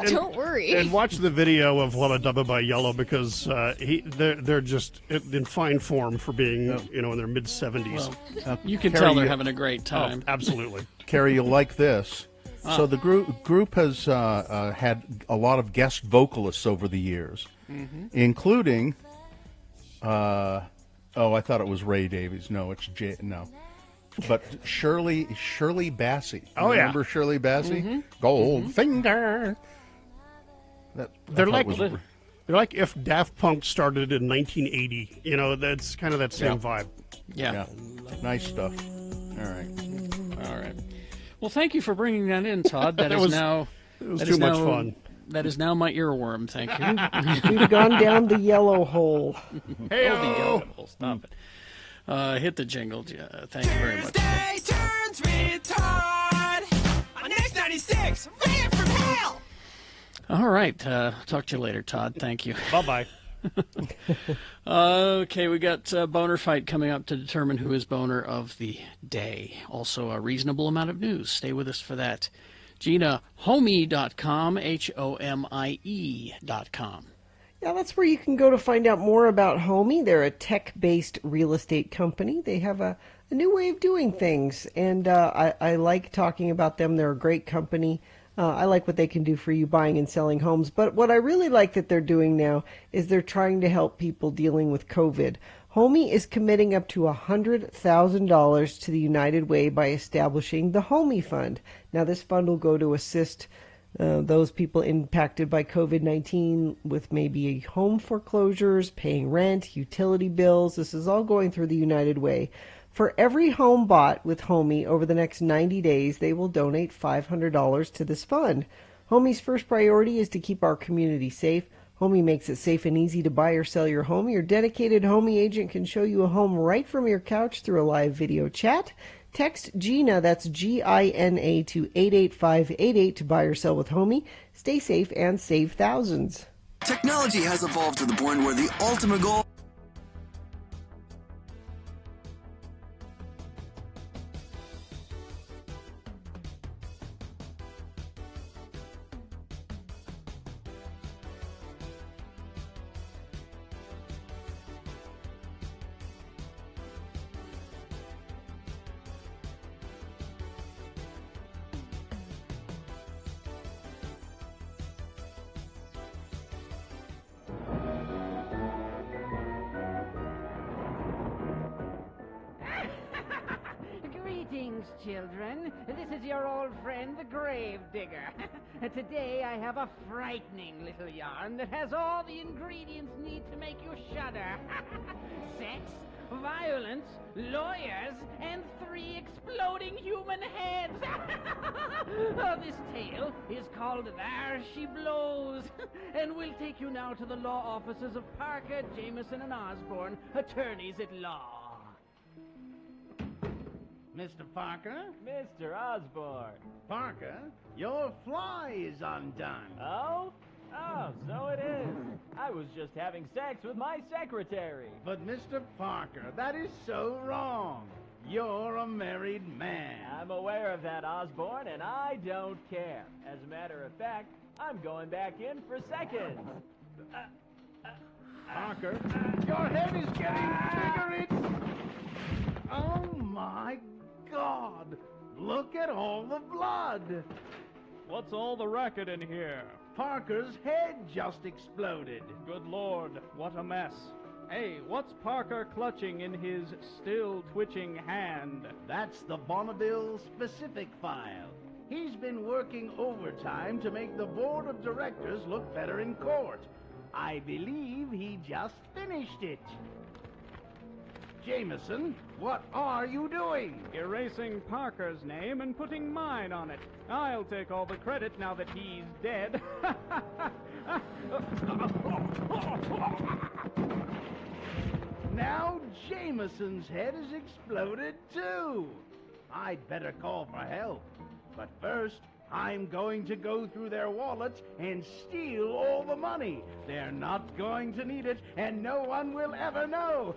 don't worry. And watch the video of Wubba Dubba by Yellow, because they're just in fine form for being, you know, in their mid-70s. Well, you can Carrie, tell they're having a great time. Oh, absolutely. Carrie, you'll like this. So the group has had a lot of guest vocalists over the years, including... I thought it was Ray Davies. No, it's no. But Shirley Bassey. Oh, yeah. Remember Shirley Bassey? Goldfinger. They're like if Daft Punk started in 1980. You know, that's kind of that same vibe. Yeah. Nice stuff. All right. Well, thank you for bringing that in, Todd. That is now... It was too much fun. That is now my earworm, thank you. We've gone down the yellow hole. Hey, the yellow hole. Stop it. Hit the jingle. Thank you very much. Tuesday Turns with Todd on X96. Ran from hell. All right. Talk to you later, Todd. Thank you. Bye-bye. Okay, we got Boner Fight coming up to determine who is Boner of the day. Also, a reasonable amount of news. Stay with us for that. Gina, homie.com, HOMIE.com. Yeah, that's where you can go to find out more about Homie. They're a tech-based real estate company. They have a new way of doing things, and I like talking about them. They're a great company. I like what they can do for you buying and selling homes. But what I really like that they're doing now is they're trying to help people dealing with COVID. Homie is committing up to $100,000 to the United Way by establishing the Homie Fund. Now, this fund will go to assist those people impacted by COVID-19 with maybe home foreclosures, paying rent, utility bills. This is all going through the United Way. For every home bought with Homie over the next 90 days, they will donate $500 to this fund. Homie's first priority is to keep our community safe. Homie makes it safe and easy to buy or sell your home. Your dedicated Homie agent can show you a home right from your couch through a live video chat. Text GINA, that's GINA, to 88588 to buy or sell with Homie. Stay safe and save thousands. Technology has evolved to the point where the ultimate goal... Greetings, children. This is your old friend, the Grave Digger. Today I have a frightening little yarn that has all the ingredients needed to make you shudder. Sex, violence, lawyers, and 3 exploding human heads. This tale is called There She Blows, and we'll take you now to the law offices of Parker, Jameson, and Osborne, attorneys at law. Mr. Parker? Mr. Osborne. Parker, your fly is undone. Oh? Oh, so it is. I was just having sex with my secretary. But Mr. Parker, that is so wrong. You're a married man. I'm aware of that, Osborne, and I don't care. As a matter of fact, I'm going back in for seconds. Parker, your head is getting bigger. It's... Oh, my God. Look at all the blood. What's all the racket in here? Parker's head just exploded. Good Lord, what a mess. Hey, what's Parker clutching in his still twitching hand? That's the Bonneville specific file. He's been working overtime to make the board of directors look better in court. I believe he just finished it. Jameson, what are you doing? Erasing Parker's name and putting mine on it. I'll take all the credit now that he's dead. Now Jameson's head has exploded too. I'd better call for help. But first, I'm going to go through their wallets and steal all the money. They're not going to need it, and no one will ever know.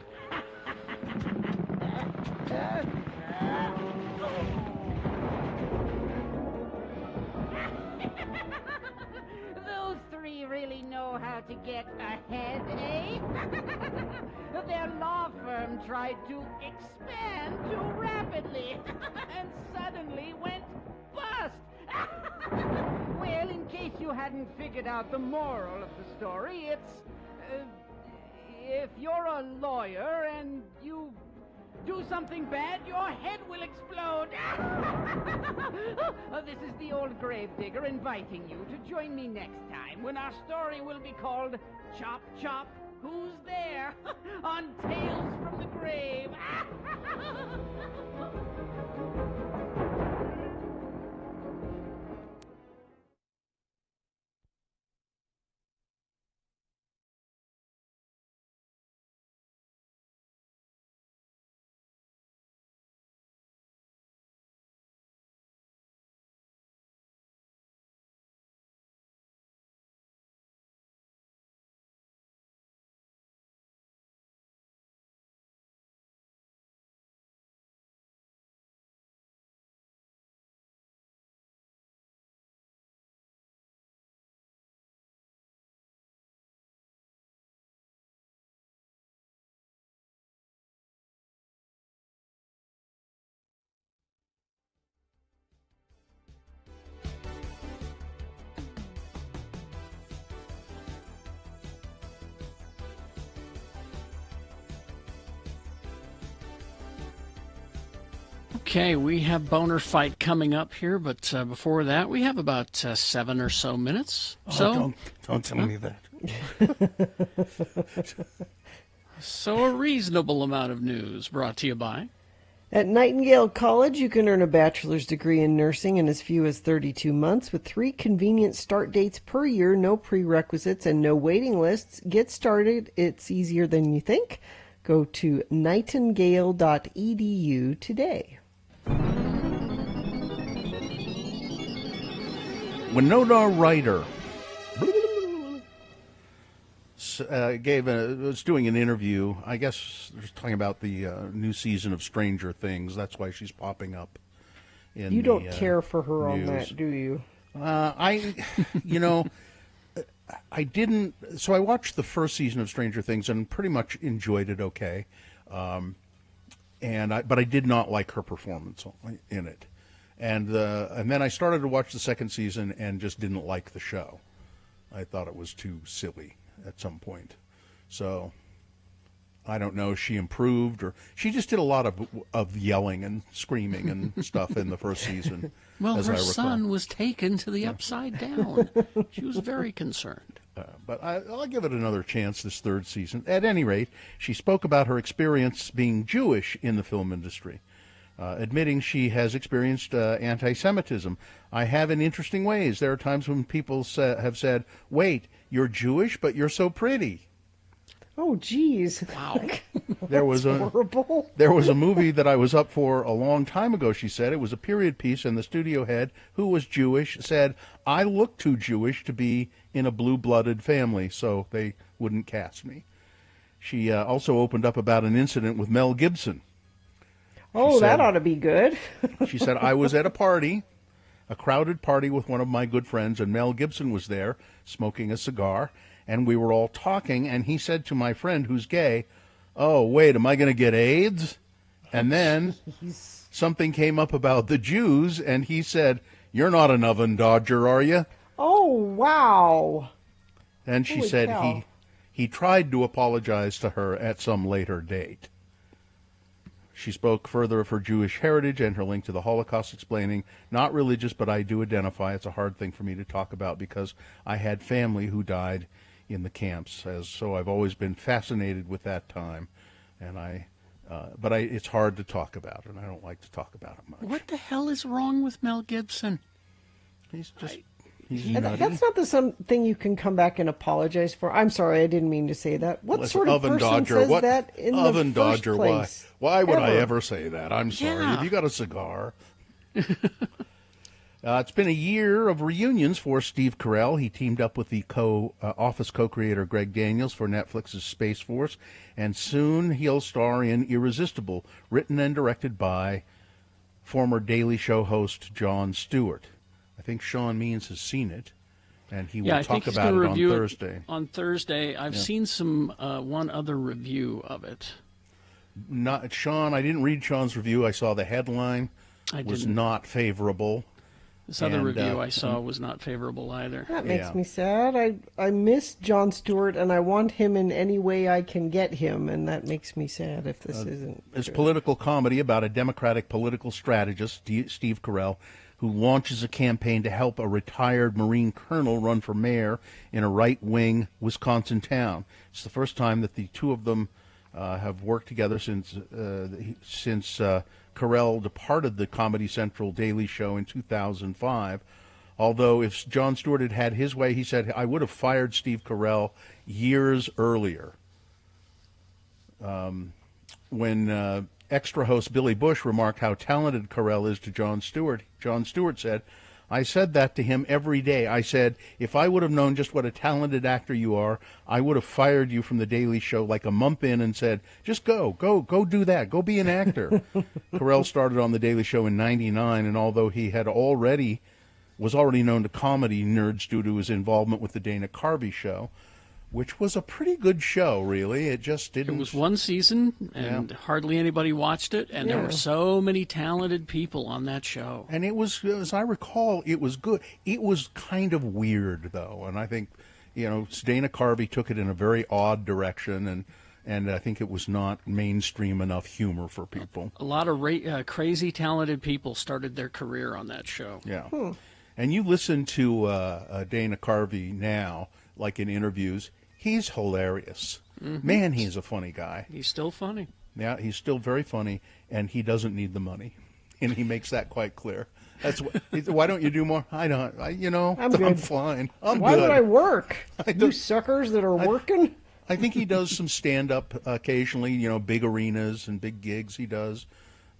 Those three really know how to get ahead, eh? Their law firm tried to expand too rapidly and suddenly went bust. Well, in case you hadn't figured out the moral of the story, it's if you're a lawyer and you do something bad, your head will explode. This is the old gravedigger inviting you to join me next time when our story will be called Chop Chop, Who's There? On Tales from the Grave. Okay, we have Boner Fight coming up here, but before that, we have about 7 or so minutes. Oh, don't tell me that. So a reasonable amount of news brought to you by... At Nightingale College, you can earn a bachelor's degree in nursing in as few as 32 months with 3 convenient start dates per year, no prerequisites, and no waiting lists. Get started. It's easier than you think. Go to nightingale.edu today. Winona Ryder was doing an interview. I guess they're talking about the new season of Stranger Things. That's why she's popping up. You don't care for her on that, do you? I didn't. So I watched the first season of Stranger Things and pretty much enjoyed it. Okay, but I did not like her performance in it. And then I started to watch the second season and just didn't like the show. I thought it was too silly at some point. So I don't know. She improved, or she just did a lot of yelling and screaming and stuff in the first season. Well, as her I recall. son was taken to the Upside Down. She was very concerned. But I'll give it another chance this third season. At any rate, she spoke about her experience being Jewish in the film industry. Admitting she has experienced anti-Semitism. I have in interesting ways. There are times when people have said, wait, you're Jewish, but you're so pretty. Oh, geez. Wow. There was horrible. There was a movie that I was up for a long time ago, she said. It was a period piece, and the studio head, who was Jewish, said, I look too Jewish to be in a blue-blooded family, so they wouldn't cast me. She also opened up about an incident with Mel Gibson. Oh, that ought to be good. She said, I was at a party, a crowded party with one of my good friends, and Mel Gibson was there smoking a cigar, and we were all talking, and he said to my friend who's gay, oh, wait, am I going to get AIDS? And then something came up about the Jews, and he said, you're not an oven dodger, are you? Oh, wow. And she Holy said cow. he tried to apologize to her at some later date. She spoke further of her Jewish heritage and her link to the Holocaust, explaining, not religious, but I do identify. It's a hard thing for me to talk about because I had family who died in the camps, so I've always been fascinated with that time, and but it's hard to talk about, and I don't like to talk about it much. What the hell is wrong with Mel Gibson? He's just That's not the something you can come back and apologize for. I'm sorry, I didn't mean to say that. What Listen, sort of oven person dodger, says what that in oven the dodger? first place? Why would I Ever? ever say that? I'm sorry. Yeah. Have you got a cigar? It's been a year of reunions for Steve Carell. He teamed up with the Office co-creator Greg Daniels for Netflix's Space Force, and soon he'll star in Irresistible, written and directed by former Daily Show host Jon Stewart. I think Sean Means has seen it, and he will I talk think he's about gonna it on review Thursday. On Thursday, I've Yeah. seen some one other review of it. Not Sean. I didn't read Sean's review. I saw the headline. I was didn't. not favorable. This other And, review I saw was not favorable either. That makes me sad. I miss Jon Stewart, and I want him in any way I can get him, and that makes me sad if this isn't. It's good. political comedy about a Democratic political strategist, Steve Carell, who launches a campaign to help a retired Marine colonel run for mayor in a right-wing Wisconsin town. It's the first time that the two of them have worked together since Carell departed the Comedy Central Daily Show in 2005. Although if Jon Stewart had had his way, he said, I would have fired Steve Carell years earlier. When extra host Billy Bush remarked how talented Carell is to Jon Stewart said, I said that to him every day. I said, if I would have known just what a talented actor you are, I would have fired you from The Daily Show like a month in and said, just go do that. Go be an actor. Carell started on The Daily Show in 1999, and although he was already known to comedy nerds due to his involvement with The Dana Carvey Show, which was a pretty good show, really. It just didn't... It was one season, and hardly anybody watched it, and there were so many talented people on that show. And it was, as I recall, it was good. It was kind of weird, though, and I think, Dana Carvey took it in a very odd direction, and I think it was not mainstream enough humor for people. A lot of crazy talented people started their career on that show. Yeah. And you listen to Dana Carvey now, like in interviews, he's hilarious. Mhm. Man, he's a funny guy. He's still funny. Yeah, he's still very funny, and he doesn't need the money, and he makes that quite clear. That's why don't you do more? I don't. I'm good. fine. I'm Why good. would I work? You suckers that are working. I think he does some stand-up occasionally. Big arenas and big gigs he does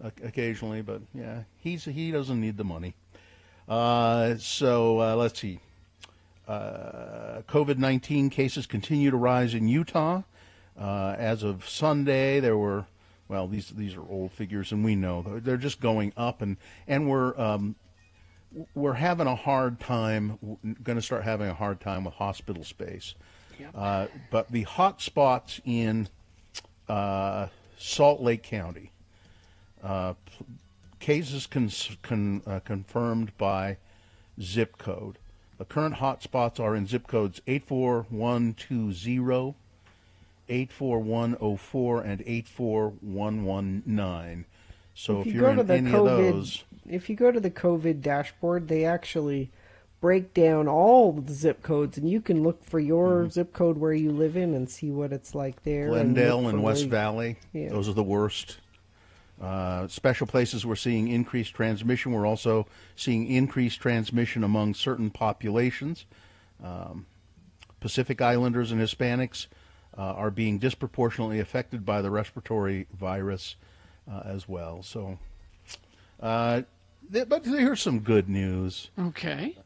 occasionally, but yeah, he doesn't need the money. So let's see. COVID-19 cases continue to rise in Utah. As of Sunday, there were, these are old figures, and we know they're just going up, and we're having a hard time. Going to start having a hard time with hospital space. Yep. But the hot spots in Salt Lake County, cases confirmed by zip code. The current hotspots are in zip codes 84120, 84104, and 84119. So if you're in any of those... If you go to the COVID dashboard, they actually break down all the zip codes, and you can look for your zip code where you live in and see what it's like there. Glendale and West Valley, those are the worst. Special places we're seeing increased transmission. We're also seeing increased transmission among certain populations. Pacific Islanders and Hispanics are being disproportionately affected by the respiratory virus as well. So, but here's some good news. Okay.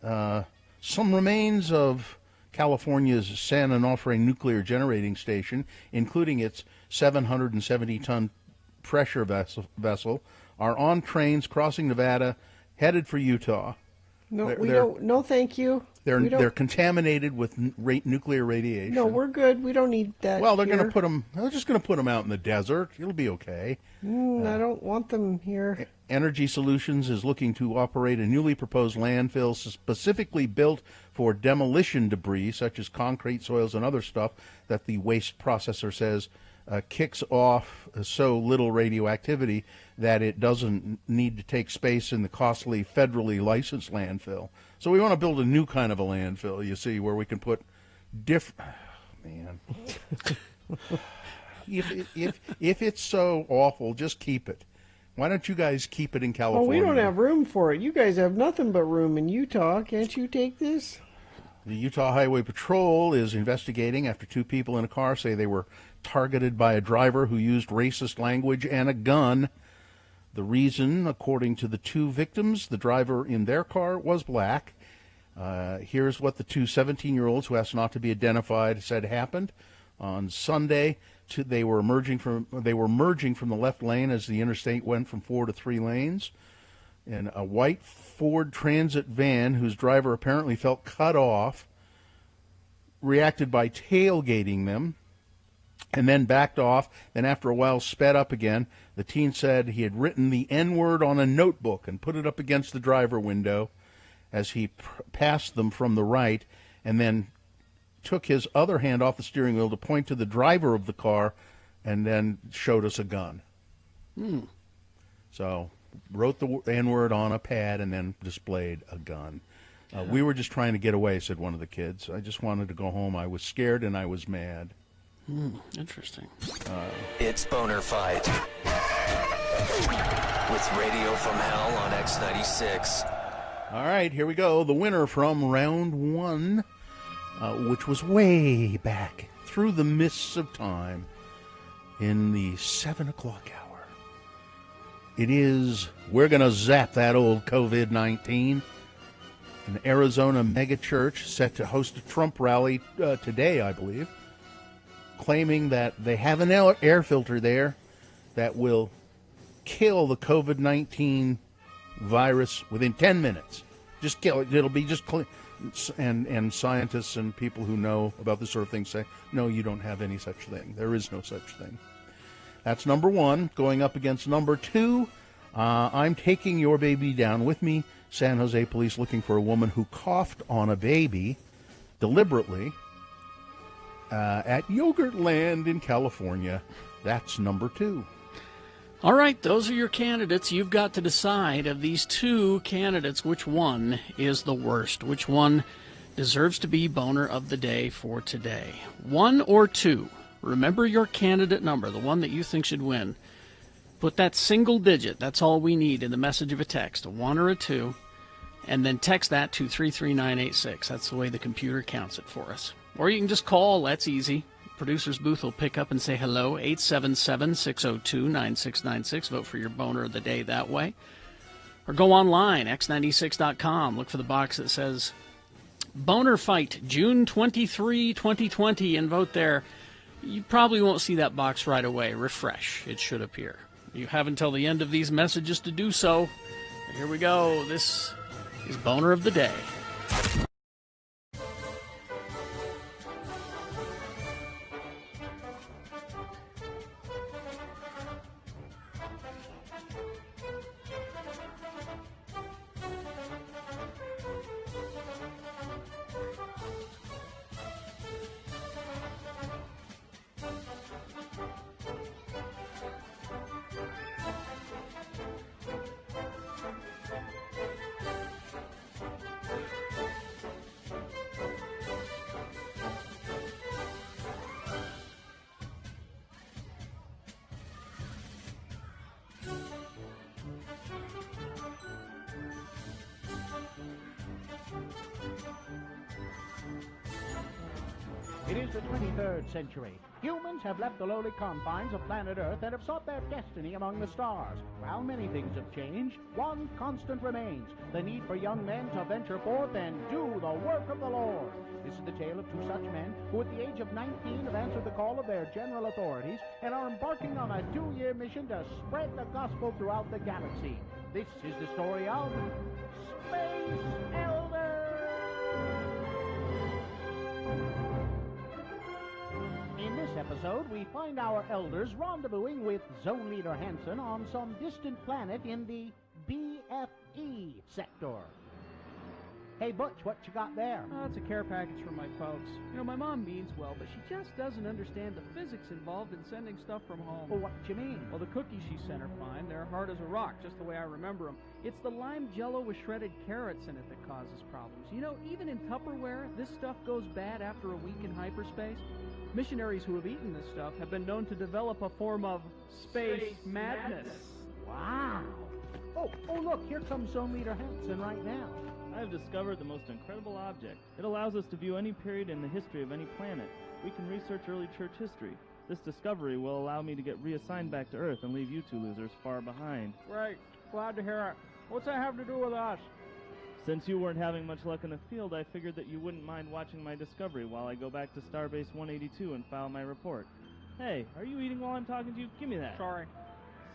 Some remains of California's San Onofre nuclear generating station, including its 770-ton pressure vessel, are on trains crossing Nevada, headed for Utah. No, we don't. No, thank you. They're contaminated with nuclear radiation. No, we're good. We don't need that. Well, they're here. going to put them. They're just going to put them out in the desert. It'll be okay. I don't want them here. Energy Solutions is looking to operate a newly proposed landfill specifically built for demolition debris, such as concrete, soils, and other stuff that the waste processor says kicks off so little radioactivity that it doesn't need to take space in the costly federally licensed landfill. So we want to build a new kind of a landfill, you see, where we can put man. If it's so awful, just keep it. Why don't you guys keep it in California? Well, we don't have room for it. You guys have nothing but room in Utah. Can't you take this? The Utah Highway Patrol is investigating after two people in a car say they were targeted by a driver who used racist language and a gun. The reason, according to the two victims, the driver in their car was black. Here's what the two 17-year-olds who asked not to be identified said happened. On Sunday, they were merging from the left lane as the interstate went from 4 to 3 lanes. And a white Ford Transit van, whose driver apparently felt cut off, reacted by tailgating them and then backed off. Then after a while sped up again. The teen said he had written the N-word on a notebook and put it up against the driver window as he passed them from the right, and then took his other hand off the steering wheel to point to the driver of the car and then showed us a gun. So wrote the N-word on a pad and then displayed a gun. We were just trying to get away, said one of the kids. I just wanted to go home. I was scared and I was mad. Interesting. It's Boner Fight with Radio from Hell on X96. All right, here we go. The winner from round 1, which was way back through the mists of time in the 7 o'clock hour. It is, we're going to zap that old COVID-19. An Arizona megachurch set to host a Trump rally today, I believe, claiming that they have an air filter there that will kill the COVID-19 virus within 10 minutes. Just kill it. It'll be just clean. And scientists and people who know about this sort of thing say, no, you don't have any such thing. There is no such thing. That's number 1. Going up against number 2, I'm taking your baby down with me. San Jose police looking for a woman who coughed on a baby deliberately at Yogurtland in California. That's number 2. All right, those are your candidates. You've got to decide of these 2 candidates which one is the worst, which one deserves to be Boner of the Day for today. 1 or 2. Remember your candidate number, the one that you think should win. Put that single digit, that's all we need in the message of a text, a 1 or a 2, and then text that to 33986. That's the way the computer counts it for us. Or you can just call, that's easy. Producer's booth will pick up and say hello, 877-602-9696. Vote for your Boner of the Day that way. Or go online, x96.com. Look for the box that says Boner Fight, June 23, 2020, and vote there. You probably won't see that box right away. Refresh. It should appear. You have until the end of these messages to do so. Here we go. This is Boner of the Day. It is the 23rd century. Humans have left the lowly confines of planet Earth and have sought their destiny among the stars. While many things have changed, one constant remains: the need for young men to venture forth and do the work of the Lord. This is the tale of two such men who at the age of 19 have answered the call of their general authorities and are embarking on a 2-year mission to spread the gospel throughout the galaxy. This is the story of Space Elders! In this episode, we find our elders rendezvousing with Zone Leader Hansen on some distant planet in the BFE sector. Hey, Butch, what you got there? Oh, it's a care package from my folks. You know, my mom means well, but she just doesn't understand the physics involved in sending stuff from home. Well, what you mean? Well, the cookies she sent are fine. They're hard as a rock, just the way I remember them. It's the lime jello with shredded carrots in it that causes problems. You know, even in Tupperware, this stuff goes bad after a week in hyperspace. Missionaries who have eaten this stuff have been known to develop a form of space madness. Wow. Oh, look, here comes Zone Leader Hansen right now. I have discovered the most incredible object. It allows us to view any period in the history of any planet. We can research early church history. This discovery will allow me to get reassigned back to Earth and leave you two losers far behind. Great. Glad to hear it. What's that have to do with us? Since you weren't having much luck in the field, I figured that you wouldn't mind watching my discovery while I go back to Starbase 182 and file my report. Hey, are you eating while I'm talking to you? Give me that. Sorry.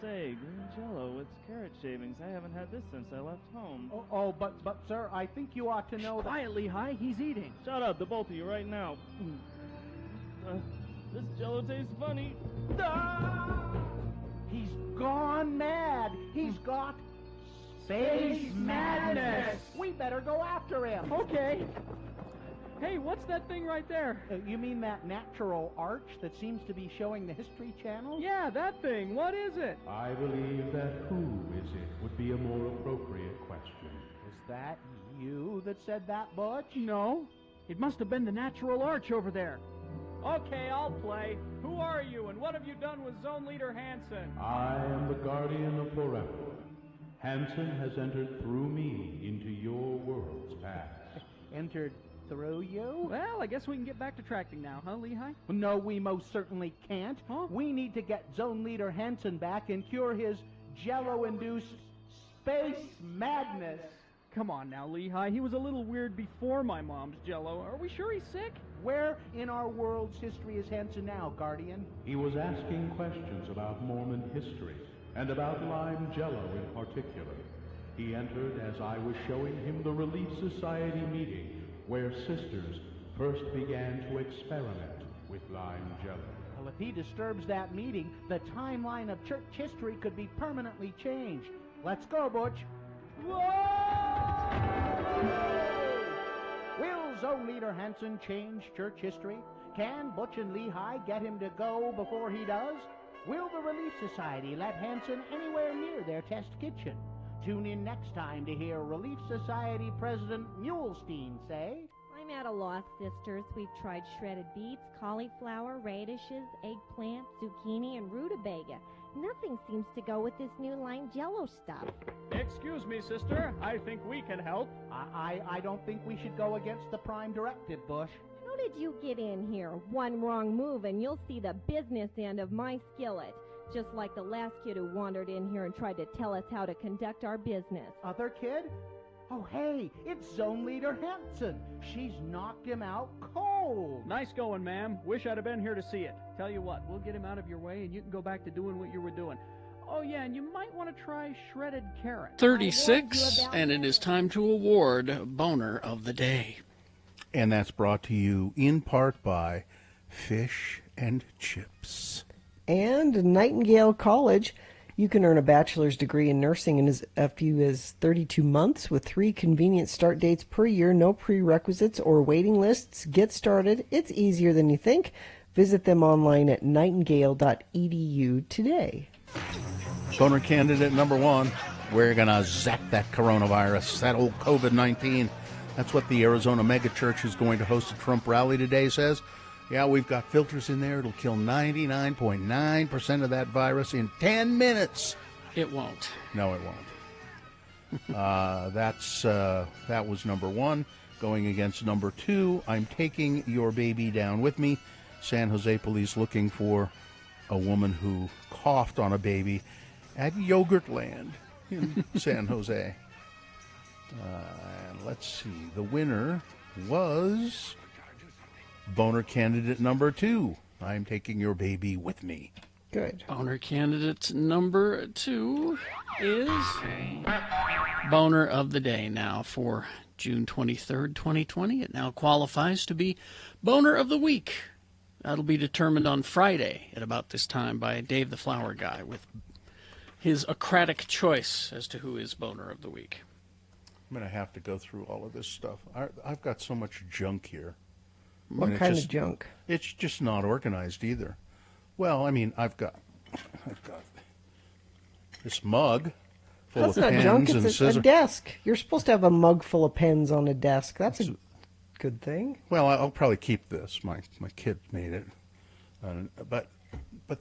Say, green jello with carrot shavings. I haven't had this since I left home. But sir, I think you ought to know that... Quiet, Lehigh. He's eating. Shut up, the both of you, right now. This jello tastes funny. Ah! He's gone mad. He's got space madness. We better go after him. Okay. Hey, what's that thing right there? You mean that natural arch that seems to be showing the History Channel? Yeah, that thing. What is it? I believe that who is it would be a more appropriate question. Is that you that said that, Butch? No. It must have been the natural arch over there. Okay, I'll play. Who are you, and what have you done with Zone Leader Hansen? I am the guardian of forever. Hansen has entered through me into your world's past. Entered through you? Well, I guess we can get back to tracking now, huh, Lehigh? No, we most certainly can't. Huh? We need to get Zone Leader Hansen back and cure his jello-induced space madness. Come on now, Lehigh. He was a little weird before my mom's jello. Are we sure he's sick? Where in our world's history is Hansen now, Guardian? He was asking questions about Mormon history and about lime jello in particular. He entered as I was showing him the Relief Society meeting where sisters first began to experiment with lime jello. Well, if he disturbs that meeting, the timeline of church history could be permanently changed. Let's go, Butch. Whoa! Will Zone Leader Hansen change church history? Can Butch and Lehigh get him to go before he does? Will the Relief Society let Hansen anywhere near their test kitchen? Tune in next time to hear Relief Society President Mulestein say... I'm at a loss, sisters. We've tried shredded beets, cauliflower, radishes, eggplant, zucchini, and rutabaga. Nothing seems to go with this new lime jello stuff. Excuse me, sister. I think we can help. I don't think we should go against the Prime Directive, Bush. How did you get in here? One wrong move and you'll see the business end of my skillet. Just like the last kid who wandered in here and tried to tell us how to conduct our business. Other kid? Oh, hey, it's Zone Leader Hansen. She's knocked him out cold. Nice going, ma'am. Wish I'd have been here to see it. Tell you what, we'll get him out of your way and you can go back to doing what you were doing. Oh, yeah, and you might want to try shredded carrot. 36, and it is time to award Boner of the Day. And that's brought to you in part by Fish and Chips. And Nightingale College. You can earn a bachelor's degree in nursing in as few as 32 months with 3 convenient start dates per year, no prerequisites or waiting lists. Get started. It's easier than you think. Visit them online at nightingale.edu today. Boner candidate number 1. We're going to zap that coronavirus, that old COVID-19. That's what the Arizona megachurch is going to host a Trump rally today says. Yeah, we've got filters in there. It'll kill 99.9% of that virus in 10 minutes. It won't. No, it won't. That was number 1. Going against number 2, I'm Taking Your Baby Down With Me. San Jose police looking for a woman who coughed on a baby at Yogurtland in San Jose. And let's see. The winner was boner candidate number 2. I'm Taking Your Baby With Me. Good. Boner candidate number 2 is Boner of the Day now for June 23rd, 2020. It now qualifies to be Boner of the Week. That'll be determined on Friday at about this time by Dave the Flower Guy with his Ocratic choice as to who is Boner of the Week. I'm going to have to go through all of this stuff. I've got so much junk here. What kind of junk? It's just not organized either. Well, I mean, I've got this mug full That's of not pens junk. and It's scissors. a desk. You're supposed to have a mug full of pens on a desk. That's a good thing. Well, I'll probably keep this. My kid made it, but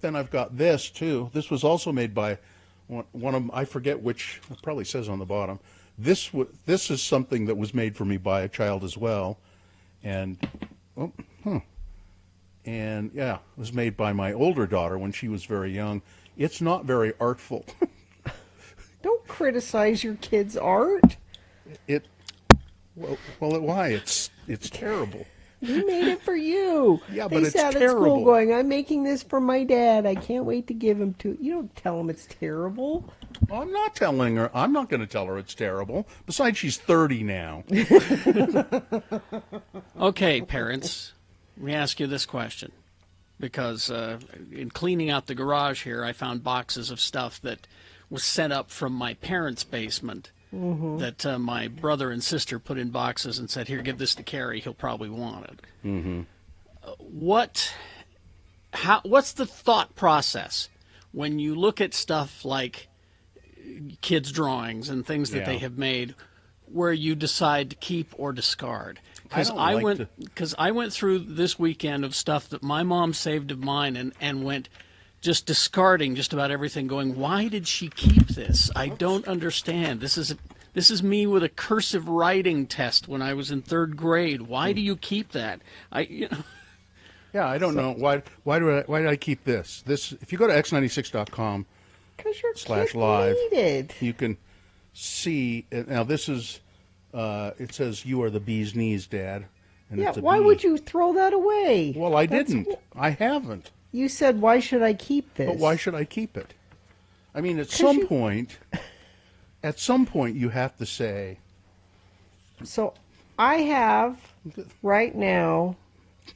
then I've got this too. This was also made by one of, I forget which. It probably says on the bottom. This is something that was made for me by a child as well, and and yeah, it was made by my older daughter when she was very young. It's not very artful. Don't criticize your kid's art. Why? It's terrible. He made it for you. Yeah, they but it's sat at terrible. school going, I'm making this for my dad. I can't wait to give him to. You don't tell him it's terrible. I'm not telling her. I'm not going to tell her it's terrible. Besides, she's 30 now. Okay, parents, let me ask you this question. Because in cleaning out the garage here, I found boxes of stuff that was sent up from my parents' basement that my brother and sister put in boxes and said, here, give this to Carrie. He'll probably want it. Mm-hmm. What's the thought process when you look at stuff like kids' drawings and things that they have made where you decide to keep or discard? Because I went through this weekend of stuff that my mom saved of mine and went just discarding just about everything, going, why did she keep this? I don't understand. This is me with a cursive writing test when I was in 3rd grade. Why do you keep that? Yeah, I don't know. Why did I keep this? If you go to x96.com /live, you can see. Now this is. It says you are the bee's knees, Dad. And Yeah, it's a why bee. would you throw that away? Well, I didn't. I haven't. You said, why should I keep this? But why should I keep it? I mean, at some point, you have to say. So, I have right now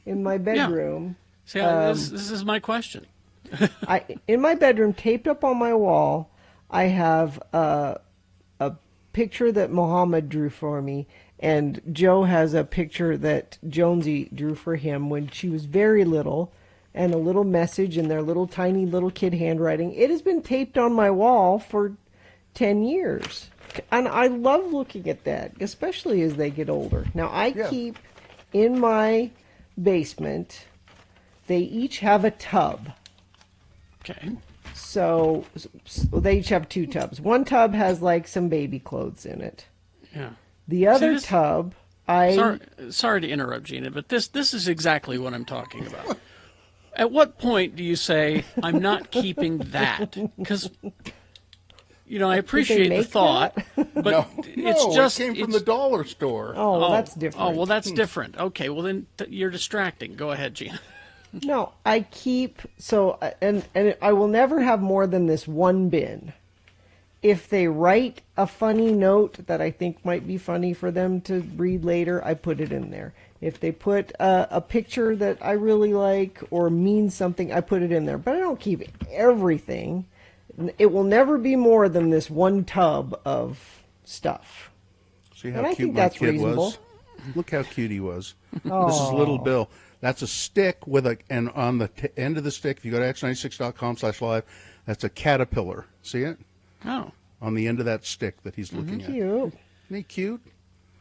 in my bedroom. See, this is my question. In my bedroom, taped up on my wall, I have a picture that Muhammad drew for me, and Joe has a picture that Jonesy drew for him when she was very little, and a little message in their little tiny little kid handwriting. It has been taped on my wall for 10 years, and I love looking at that, especially as they get older. Now, I keep in my basement, they each have a tub. Okay. So they each have 2 tubs. One tub has like some baby clothes in it. Yeah. The other tub, Sorry to interrupt, Gina, but this is exactly what I'm talking about. At what point do you say, I'm not keeping that? Because, I appreciate the thought, but it came from the dollar store. Oh, well, that's different. Oh, well, that's different. Okay, well, then you're distracting. Go ahead, Gina. No, I keep and I will never have more than this one bin. If they write a funny note that I think might be funny for them to read later, I put it in there. If they put a picture that I really like or means something, I put it in there. But I don't keep everything. It will never be more than this one tub of stuff. See how and I cute think my that's kid reasonable. was? Look how cute he was. Oh. This is Little Bill. That's a stick and on the end of the stick, if you go to x96.com /live, that's a caterpillar. See it? Oh. On the end of that stick that he's looking at. Cute. Isn't he cute?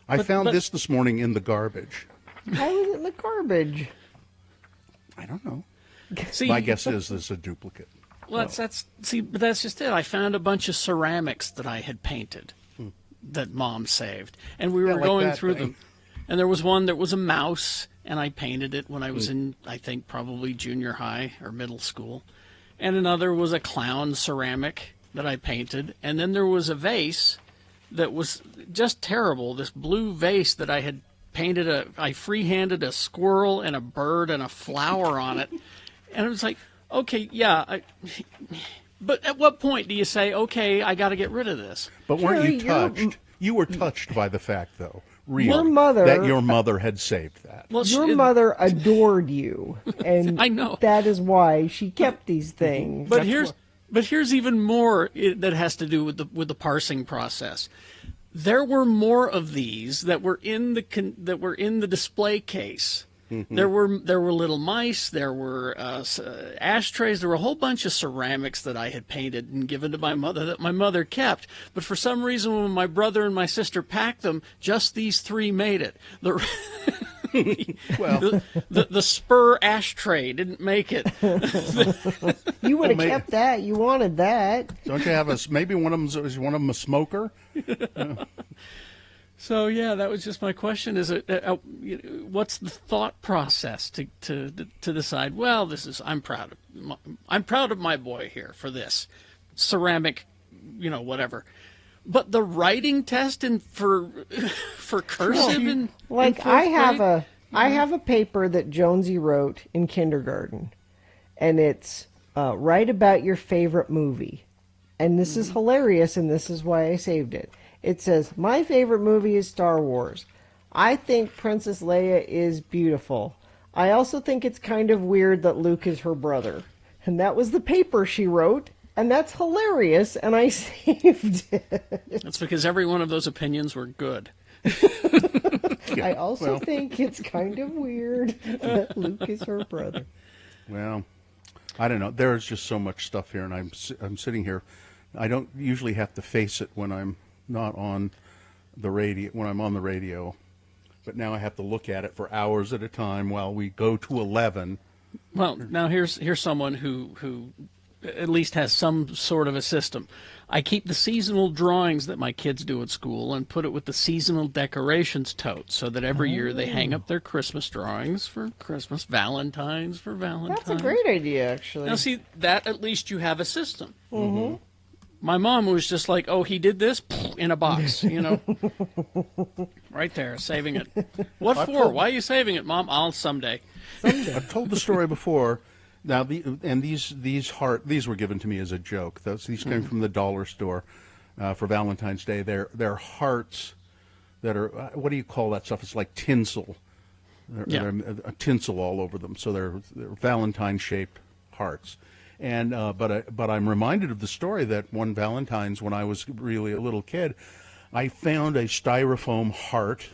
I found this morning in the garbage. How was it in the garbage? I don't know. See, my guess is this is a duplicate. Well, but that's just it. I found a bunch of ceramics that I had painted that Mom saved, and we were like going that through thing. them. And there was one that was a mouse, and I painted it when I was in, I think, probably junior high or middle school. And another was a clown ceramic that I painted. And then there was a vase that was just terrible, this blue vase that I had painted. I freehanded a squirrel and a bird and a flower on it. And it was like, okay, yeah, but at what point do you say, okay, I got to get rid of this? But weren't you touched? You were touched by the fact, though, really, Your mother- that your mother had saved that. Well, Your mother adored you, and I know. that is why she kept these things. But here's even more that has to do with the parsing process. There were more of these that were in the display case. Mm-hmm. There were little mice. There were ashtrays. There were a whole bunch of ceramics that I had painted and given to my mother that my mother kept. But for some reason, when my brother and my sister packed them, just these three made it. The Spur ashtray didn't make it. You would have kept that. You wanted that. Don't you have maybe one of them is one of them a smoker? So yeah, that was just my question. Is what's the thought process to decide? Well, I'm proud of my boy here for this ceramic, whatever. But the writing test for cursive and like I have a paper that Jonesy wrote in kindergarten, and it's write about your favorite movie, and this is hilarious, and this is why I saved it. It says, my favorite movie is Star Wars. I think Princess Leia is beautiful. I also think it's kind of weird that Luke is her brother. And that was the paper she wrote, and that's hilarious, and I saved it. That's because every one of those opinions were good. I also think it's kind of weird that Luke is her brother. Well, I don't know. There's just so much stuff here, and I'm sitting here. I don't usually have to face it when I'm not on the radio, when I'm on the radio, but now I have to look at it for hours at a time while we go to 11. Well, now here's someone who at least has some sort of a system. I keep the seasonal drawings that my kids do at school and put it with the seasonal decorations tote, so that every year they hang up their Christmas drawings for Christmas, Valentine's for Valentine's. That's a great idea, actually. Now see, that at least you have a system. Mm-hmm. My mom was just like, oh, he did this in a box, right there, saving it. What for? Why are you saving it, Mom? I'll someday. I've told the story before. Now, these were given to me as a joke. These came from the dollar store for Valentine's Day. They're hearts that are, what do you call that stuff? It's like tinsel. They're tinsel all over them. So they're Valentine-shaped hearts. And but I'm reminded of the story that one Valentine's, when I was really a little kid, I found a styrofoam heart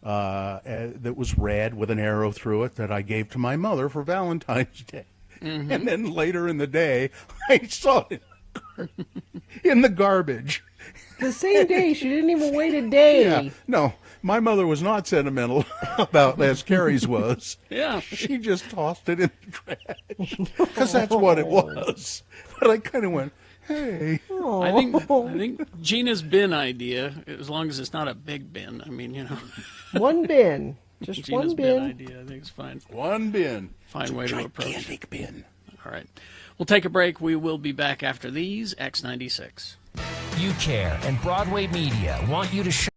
that was red with an arrow through it that I gave to my mother for Valentine's Day. Mm-hmm. And then later in the day, I saw it in the garbage. The same day. She didn't even wait a day. Yeah. No, my mother was not sentimental about as Carrie's was. Yeah. She just tossed it in the trash because that's what it was. But I kind of went, hey. I think Gina's bin idea, as long as it's not a big bin. I mean, one bin. Just Gina's one bin. idea, I think it's fine. One bin. Fine way to approach. Gigantic bin. All right. We'll take a break. We will be back after these. X96. You Care and Broadway Media want you to show.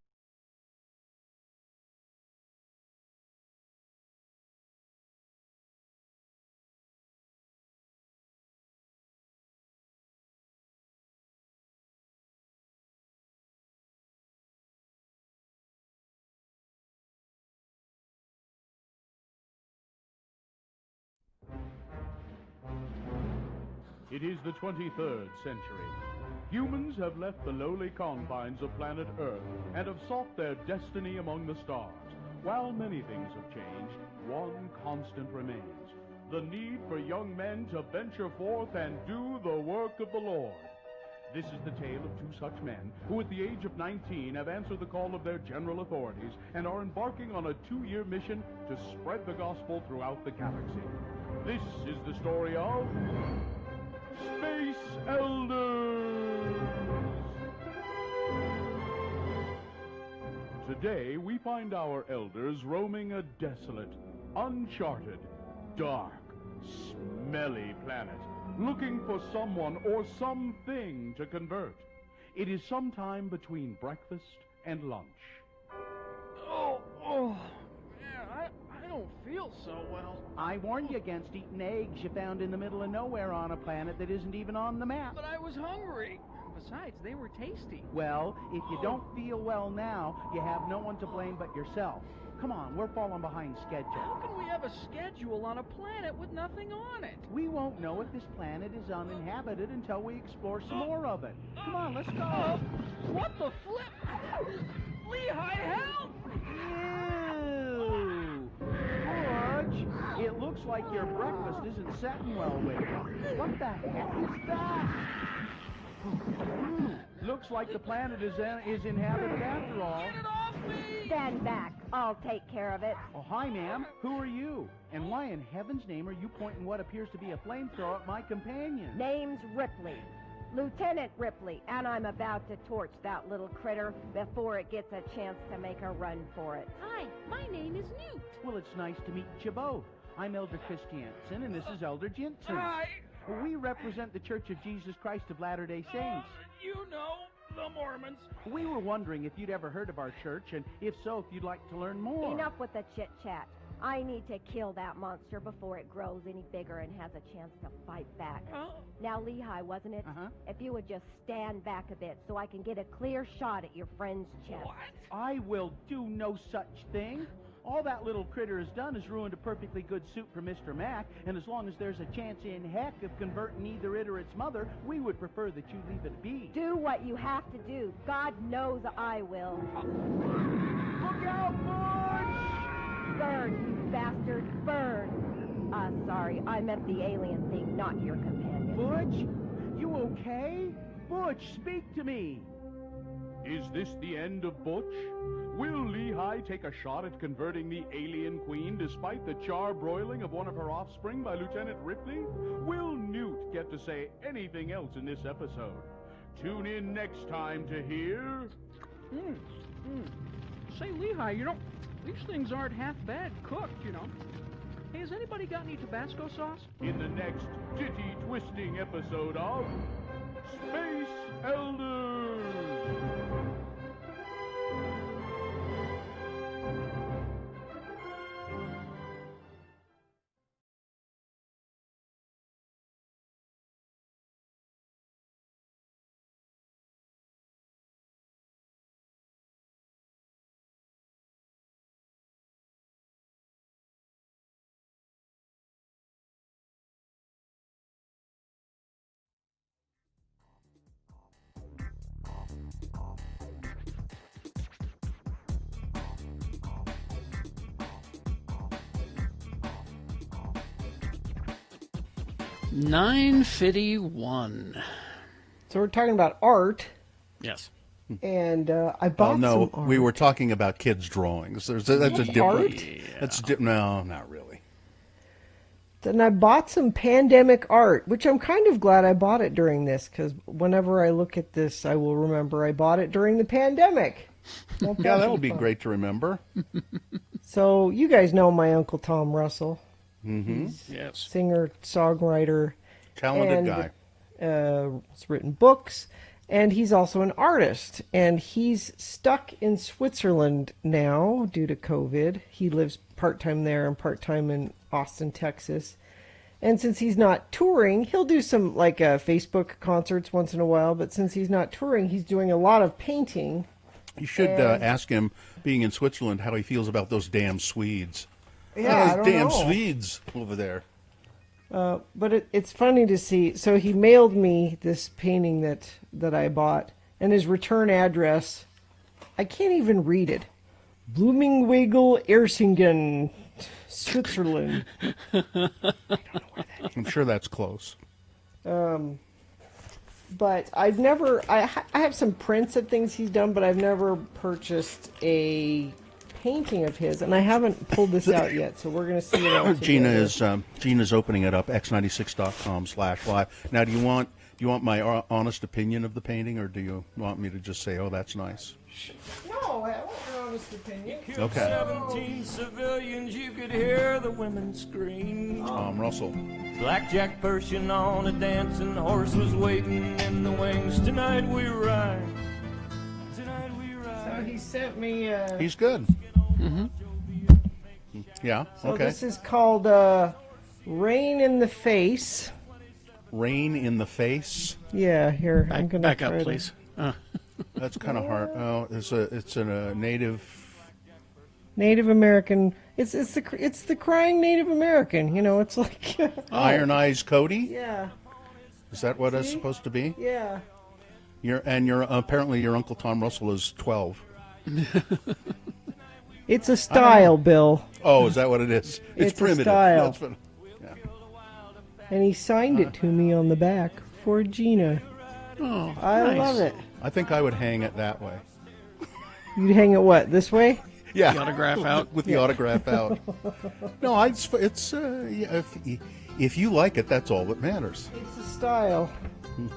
It is the 23rd century. Humans have left the lowly confines of planet Earth and have sought their destiny among the stars. While many things have changed, one constant remains: the need for young men to venture forth and do the work of the Lord. This is the tale of two such men who, at the age of 19, have answered the call of their general authorities and are embarking on a 2-year mission to spread the gospel throughout the galaxy. This is the story of Space Elders. today we find our elders roaming a desolate, uncharted, dark, smelly planet, looking for someone or something to convert. It is sometime between breakfast and lunch. Oh, man, I don't feel so well. I warned you against eating eggs you found in the middle of nowhere on a planet that isn't even on the map. But I was hungry. Besides, they were tasty. Well, if you don't feel well now, you have no one to blame but yourself. Come on, we're falling behind schedule. How can we have a schedule on a planet with nothing on it? We won't know if this planet is uninhabited until we explore some more of it. Come on, let's go. What the flip? Lehigh, help! Ew! Butch, it looks like your breakfast isn't setting well with you. What the heck is that? Looks like the planet is inhabited after all. Get it off me! Stand back. I'll take care of it. Oh, hi, ma'am. Who are you? And why in heaven's name are you pointing what appears to be a flamethrower at my companion? Name's Ripley. Lieutenant Ripley, and I'm about to torch that little critter before it gets a chance to make a run for it. Hi, my name is Newt. Well, it's nice to meet you both. I'm Elder Christiansen, and this is Elder Jensen. Hi. We represent the Church of Jesus Christ of Latter-day Saints. You know, the Mormons. We were wondering if you'd ever heard of our church, and if so, if you'd like to learn more. Enough with the chit-chat. I need to kill that monster before it grows any bigger and has a chance to fight back. Now, Lehigh, wasn't it? If you would just stand back a bit so I can get a clear shot at your friend's chest. What? I will do no such thing. All that little critter has done is ruined a perfectly good suit for Mr. Mac, and as long as there's a chance in heck of converting either it or its mother, we would prefer that you leave it be. Do what you have to do. God knows I will. Look out, Butch! Burn, you bastard, burn. Sorry, I meant the alien thing, not your companion. Butch? You okay? Butch, speak to me! Is this the end of Butch? Will Lehigh take a shot at converting the alien queen despite the charbroiling of one of her offspring by Lieutenant Ripley? Will Newt get to say anything else in this episode? Tune in next time to hear... Say, Lehigh, you know, these things aren't half bad cooked, you know. Hey, has anybody got any Tabasco sauce? In the next titty-twisting episode of Space Elders! $9.51. So we're talking about art. Yes. And I bought some art. We were talking about kids' drawings. That's a different. Art? That's no, not really. Then I bought some pandemic art, which I'm kind of glad I bought it during this, because whenever I look at this, I will remember I bought it during the pandemic. Yeah, that'll be great to remember. So you guys know my Uncle Tom Russell. Mm-hmm. Yes. Singer, songwriter. Talented guy. He's written books, and he's also an artist. And he's stuck in Switzerland now due to COVID. He lives part-time there and part-time in Austin, Texas. And since he's not touring, he'll do some like Facebook concerts once in a while. But since he's not touring, he's doing a lot of painting. You should ask him, being in Switzerland, how he feels about those damn Swedes. Yeah, those damn Swedes over there. But it's funny to see. So he mailed me this painting that I bought, and his return address, I can't even read it. Bloomingwigel, Ersingen, Switzerland. I don't know where that is. I'm sure that's close. But I've never. I have some prints of things he's done, but I've never purchased a painting of his, and I haven't pulled this out yet. So we're going to see it all together. Gina's opening it up. x96.com/live. Now, do you want my honest opinion of the painting, or do you want me to just say, "Oh, that's nice"? No, I want your honest opinion. Killed 17 civilians, you could hear the women scream. Tom Russell. Blackjack Persian on a dancing horse was waiting in the wings. Tonight we ride. Tonight we ride. So he sent me. He's good. Mm-hmm. Yeah. So Okay. this is called "Rain in the Face." Rain in the Face. Yeah, here I'm gonna back up, try to- please. That's kind of hard. Oh, it's a native. Native American. It's the crying Native American. You know, it's like Iron Eyes Cody. Yeah. Is that what it's See? supposed to be? Yeah. You're apparently your Uncle Tom Russell is 12. It's a style, Bill. Oh, is that what it is? It's a primitive. style. That's what, yeah. And he signed it to me on the back for Gina. Oh, I nice. love it. I think I would hang it that way. You'd hang it what, this way? Yeah. The autograph out? With the autograph out. No, it's yeah, if you like it, that's all that matters. It's a style. And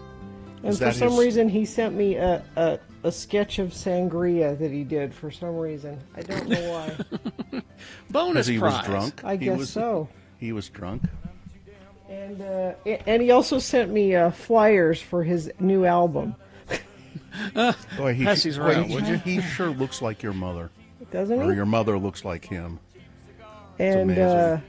Is for that some his- reason, he sent me a sketch of sangria that he did for some reason. I don't know why. Bonus he prize. was drunk. I guess so. He was drunk. And he also sent me flyers for his new album. Boy, Hessie's around, would you? He sure looks like your mother. Doesn't Or he? your mother looks like him. And amazing.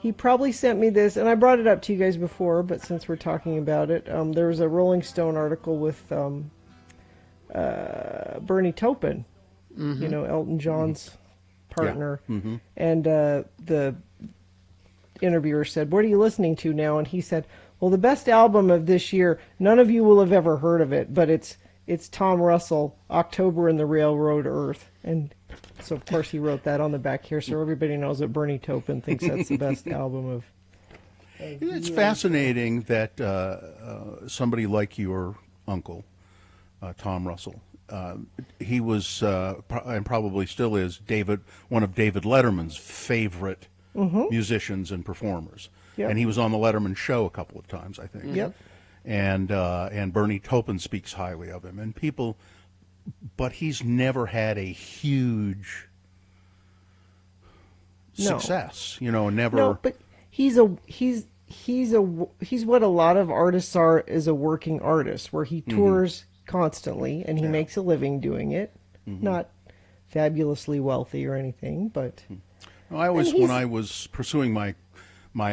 he probably sent me this, and I brought it up to you guys before, but since we're talking about it, there was a Rolling Stone article with Bernie Taupin, Mhm. you know, Elton John's partner. Mhm. And the interviewer said, "What are you listening to now?" And he said, "Well, the best album of this year, none of you will have ever heard of it, but it's Tom Russell, October in the Railroad Earth." And so, of course, he wrote that on the back here, so everybody knows that Bernie Taupin thinks that's the best album of It's fascinating that somebody like your uncle, Tom Russell, he was and probably still is one of David Letterman's favorite musicians and performers. Yep. And he was on the Letterman show a couple of times, I think. Yep. And Bernie Taupin speaks highly of him, and people, but he's never had a huge success. You know, never. No, but he's what a lot of artists are as a working artist, where he tours constantly and he makes a living doing it. Not fabulously wealthy or anything, but I always, and he's- when I was pursuing my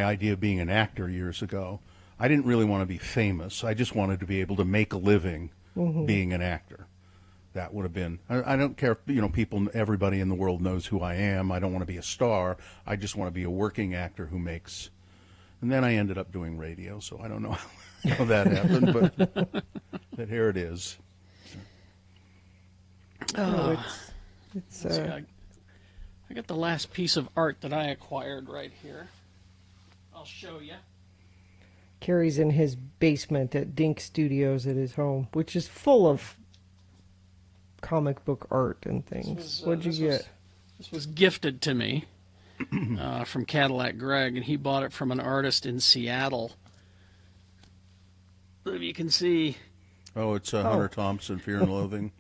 idea of being an actor years ago, I didn't really want to be famous. I just wanted to be able to make a living being an actor. That would have been. I don't care if, you know, everybody in the world knows who I am. I don't want to be a star. I just want to be a working actor who makes. And then I ended up doing radio, so I don't know how that happened, but here it is. it's Let's see, I got the last piece of art that I acquired right here. I'll show you. Carrie's in his basement at Dink Studios at his home, which is full of comic book art and things. What'd you get? This was gifted to me from Cadillac Greg, and he bought it from an artist in Seattle. If you can see. Oh, it's Hunter Thompson, Fear and Loathing.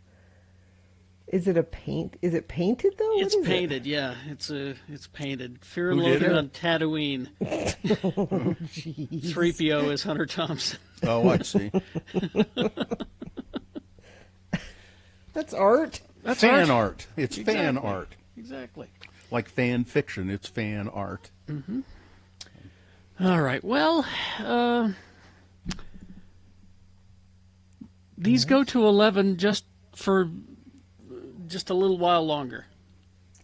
Is it a paint? Is it painted though? What It's is it? painted, yeah. It's painted. Fear and Who did Loathing it? on Tatooine. Oh, jeez. 3PO is Hunter Thompson. Oh, I see. That's art. That's fan art. art. It's fan Exactly. art. Exactly. Like fan fiction, it's fan art. Mm-hmm. All right. Well, these go to 11 just for just a little while longer.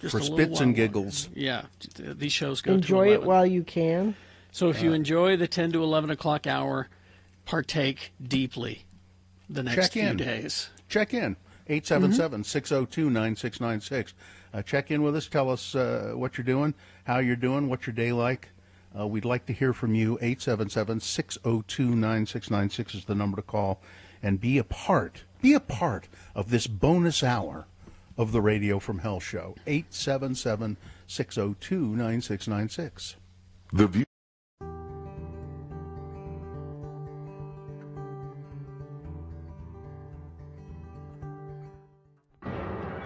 Just For a little spits while and longer. giggles. Yeah, these shows go Enjoy to it 11. while you can. So if you enjoy the 10 to 11 o'clock hour, partake deeply the next Check few in. days. Check in. 877-602-9696. Check in with us. Tell us what you're doing, how you're doing, what's your day like. We'd like to hear from you. 877-602-9696 is the number to call. And be a part of this bonus hour of the Radio from Hell show. 877-602-9696. The view.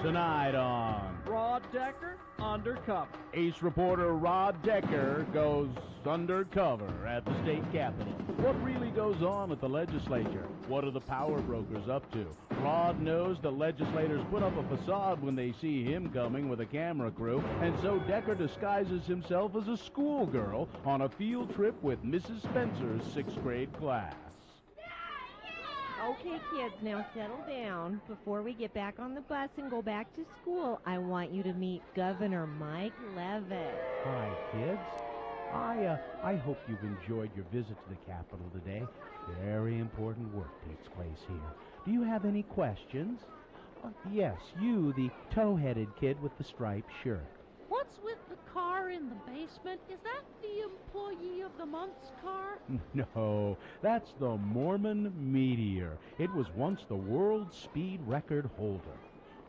Tonight on Rod Decker, Undercover. Ace reporter Rod Decker goes undercover at the state capitol. What really goes on at the legislature? What are the power brokers up to? Rod knows the legislators put up a facade when they see him coming with a camera crew, and so Decker disguises himself as a schoolgirl on a field trip with Mrs. Spencer's 6th grade class. Okay, kids, now settle down. Before we get back on the bus and go back to school, I want you to meet Governor Mike Leavitt. Hi, kids. I hope you've enjoyed your visit to the Capitol today. Very important work takes place here. Do you have any questions? Yes, you, the tow-headed kid with the striped shirt. What's with the car in the basement? Is that the Employee of the Month's car? No, that's the Mormon Meteor. It was once the world speed record holder.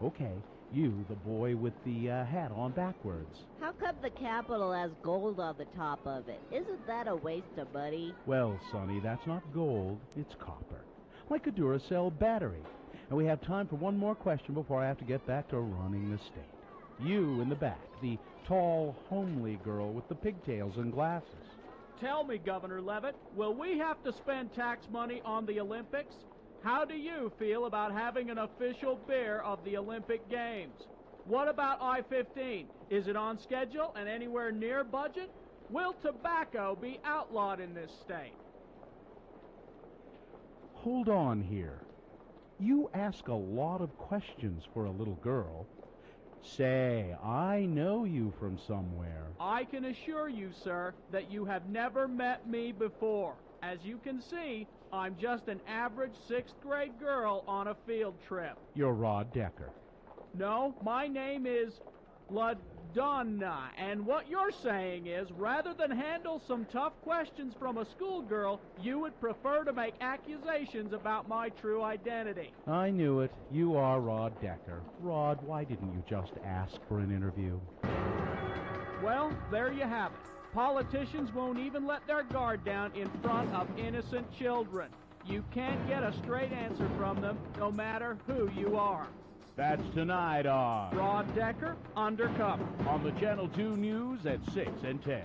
Okay, you, the boy with the hat on backwards. How come the Capitol has gold on the top of it? Isn't that a waste of money? Well, Sonny, that's not gold, it's copper. Like a Duracell battery. And we have time for one more question before I have to get back to running the state. You in the back, the tall, homely girl with the pigtails and glasses. Tell me, Governor Leavitt, will we have to spend tax money on the Olympics? How do you feel about having an official beer of the Olympic Games? What about I-15? Is it on schedule and anywhere near budget? Will tobacco be outlawed in this state? Hold on here. You ask a lot of questions for a little girl. Say, I know you from somewhere. I can assure you, sir, that you have never met me before. As you can see, I'm just an average 6th grade girl on a field trip. You're Rod Decker. No, my name is LaDonna, and what you're saying is, rather than handle some tough questions from a schoolgirl, you would prefer to make accusations about my true identity. I knew it. You are Rod Decker. Rod, why didn't you just ask for an interview? Well, there you have it. Politicians won't even let their guard down in front of innocent children. You can't get a straight answer from them, no matter who you are. That's tonight on Rod Decker, Undercover. On the Channel 2 News at 6 and 10.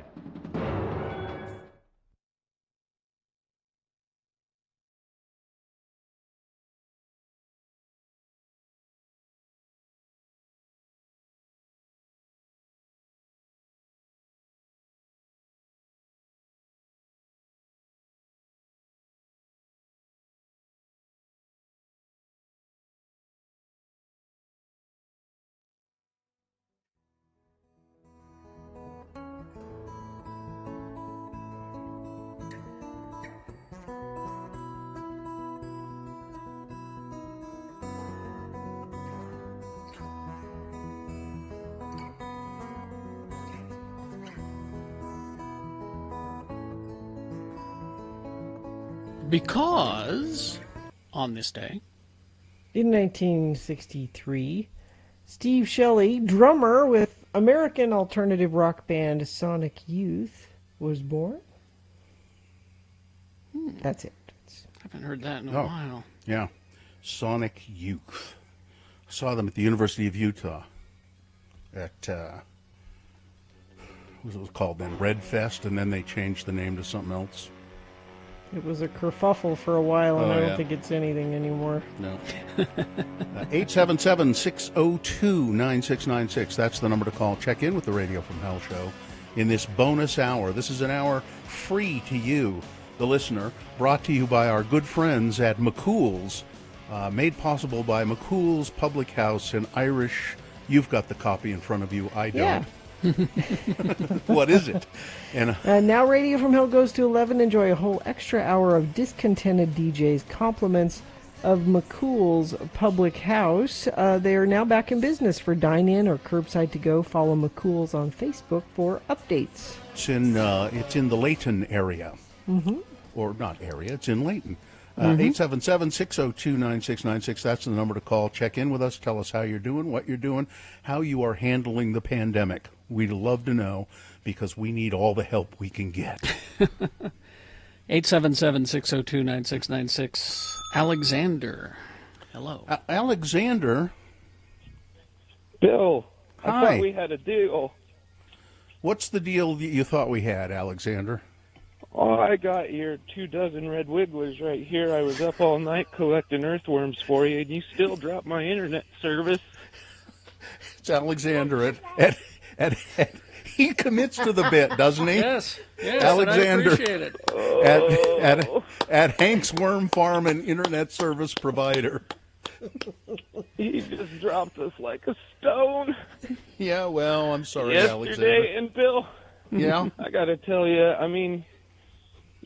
Because on this day, in 1963, Steve Shelley, drummer with American alternative rock band Sonic Youth, was born. That's it. Haven't heard that in a while. Yeah. Sonic Youth. I saw them at the University of Utah at, what was it called then? Red Fest, and then they changed the name to something else. It was a kerfuffle for a while, and I don't think it's anything anymore. No. 877-602-9696. That's the number to call. Check in with the Radio from Hell show in this bonus hour. This is an hour free to you, the listener, brought to you by our good friends at McCool's, made possible by McCool's Public House in Irish. You've got the copy in front of you. I don't. Yeah. What is it? And now Radio from Hell goes to 11. Enjoy a whole extra hour of discontented DJs. Compliments of McCool's Public House. They are now back in business for dine-in or curbside to go. Follow McCool's on Facebook for updates. it's in the Layton area. Mm-hmm. Or not area, it's in Layton. 877-602-9696. That's the number to call. Check in with us. Tell us how you're doing, what you're doing, how you are handling the pandemic. We'd love to know because we need all the help we can get. 877-602-9696. Alexander. Hello. Alexander, Bill, I Hi. thought we had a deal. What's the deal that you thought we had, Alexander? Oh, I got your 24 red wigglers right here. I was up all night collecting earthworms for you, and you still dropped my internet service. It's Alexander at he commits to the bit, doesn't he? Yes, Alexander, and I appreciate it. at Hank's Worm Farm and Internet Service Provider. He just dropped us like a stone. Yeah, well, I'm sorry, Yesterday, Alexander. and Bill, Yeah? I got to tell you, I mean,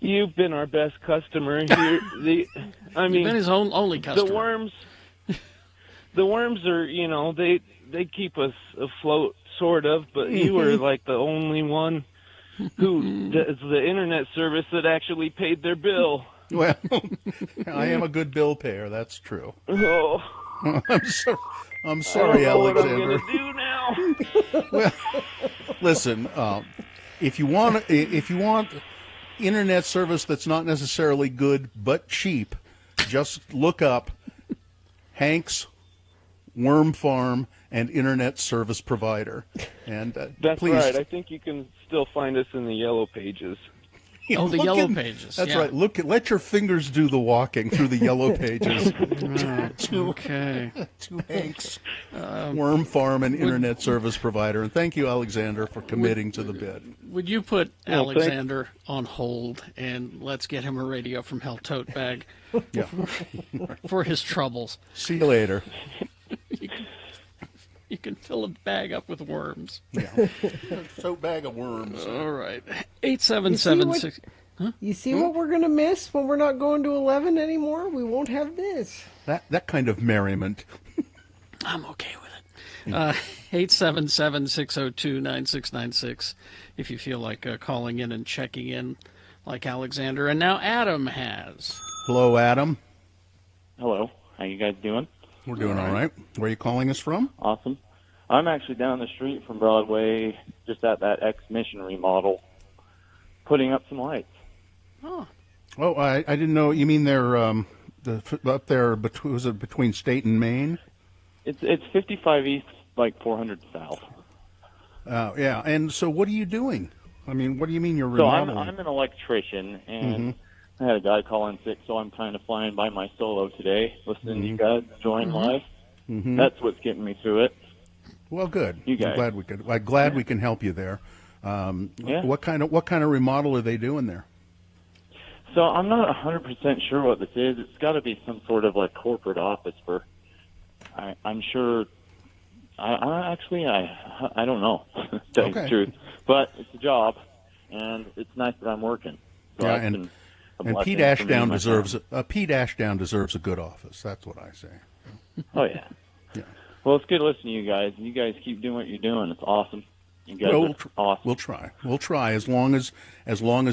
you've been our best customer here. You've been his only customer. The worms are, they keep us afloat, sort of, but you were like the only one who does the internet service that actually paid their bill. Well, I am a good bill payer, that's true. Oh. I'm sorry, I don't know Alexander. what I'm gonna do now. Well, listen, if you want internet service that's not necessarily good but cheap, just look up Hank's Worm Farm and Internet Service Provider. And That's please, right. I think you can still find us in the yellow pages. Oh, the look yellow in- pages. That's yeah. right. Let your fingers do the walking through the yellow pages. Okay. To Hank's Worm Farm and Internet Service Provider. And thank you, Alexander, for committing to the bid. Would you put Well, thank- Alexander on hold and let's get him a radio from Hell Tote Bag Yeah. for his troubles? See you later. You can fill a bag up with worms. Yeah. Tote bag of worms. All right. 8776. You see what we're going to miss when we're not going to 11 anymore? We won't have this. That kind of merriment. I'm okay with it. 877-602-9696 if you feel like calling in and checking in like Alexander. And now Adam has. Hello, Adam. Hello. How you guys doing? We're doing all right. Where are you calling us from? Awesome. I'm actually down the street from Broadway, just at that X-Mission remodel, putting up some lights. Oh. Oh, I didn't know. You mean they're up there, was it between State and Maine? It's 55 east, like 400 south. Yeah. And so what are you doing? I mean, what do you mean you're So remodeling? I'm an electrician, and Mm-hmm. I had a guy call in sick, so I'm kind of flying by my solo today, listening to you guys, enjoying life. Mhm. That's what's getting me through it. Well, good. You guys. I'm glad we can help you there. Yeah. What kind of remodel are they doing there? So I'm not 100% sure what this is. It's got to be some sort of like corporate office for. I'm sure. I don't know. To tell you the Okay. truth, but it's a job, and it's nice that I'm working. So Yeah, it's and been a Pete blessing for me Ashdown and my deserves family. Pete Ashdown deserves a good office. That's what I say. Oh yeah. Yeah. Well, it's good listening to you guys. You guys keep doing what you're doing. It's awesome. You guys Well, are awesome. We'll try. We'll try as long as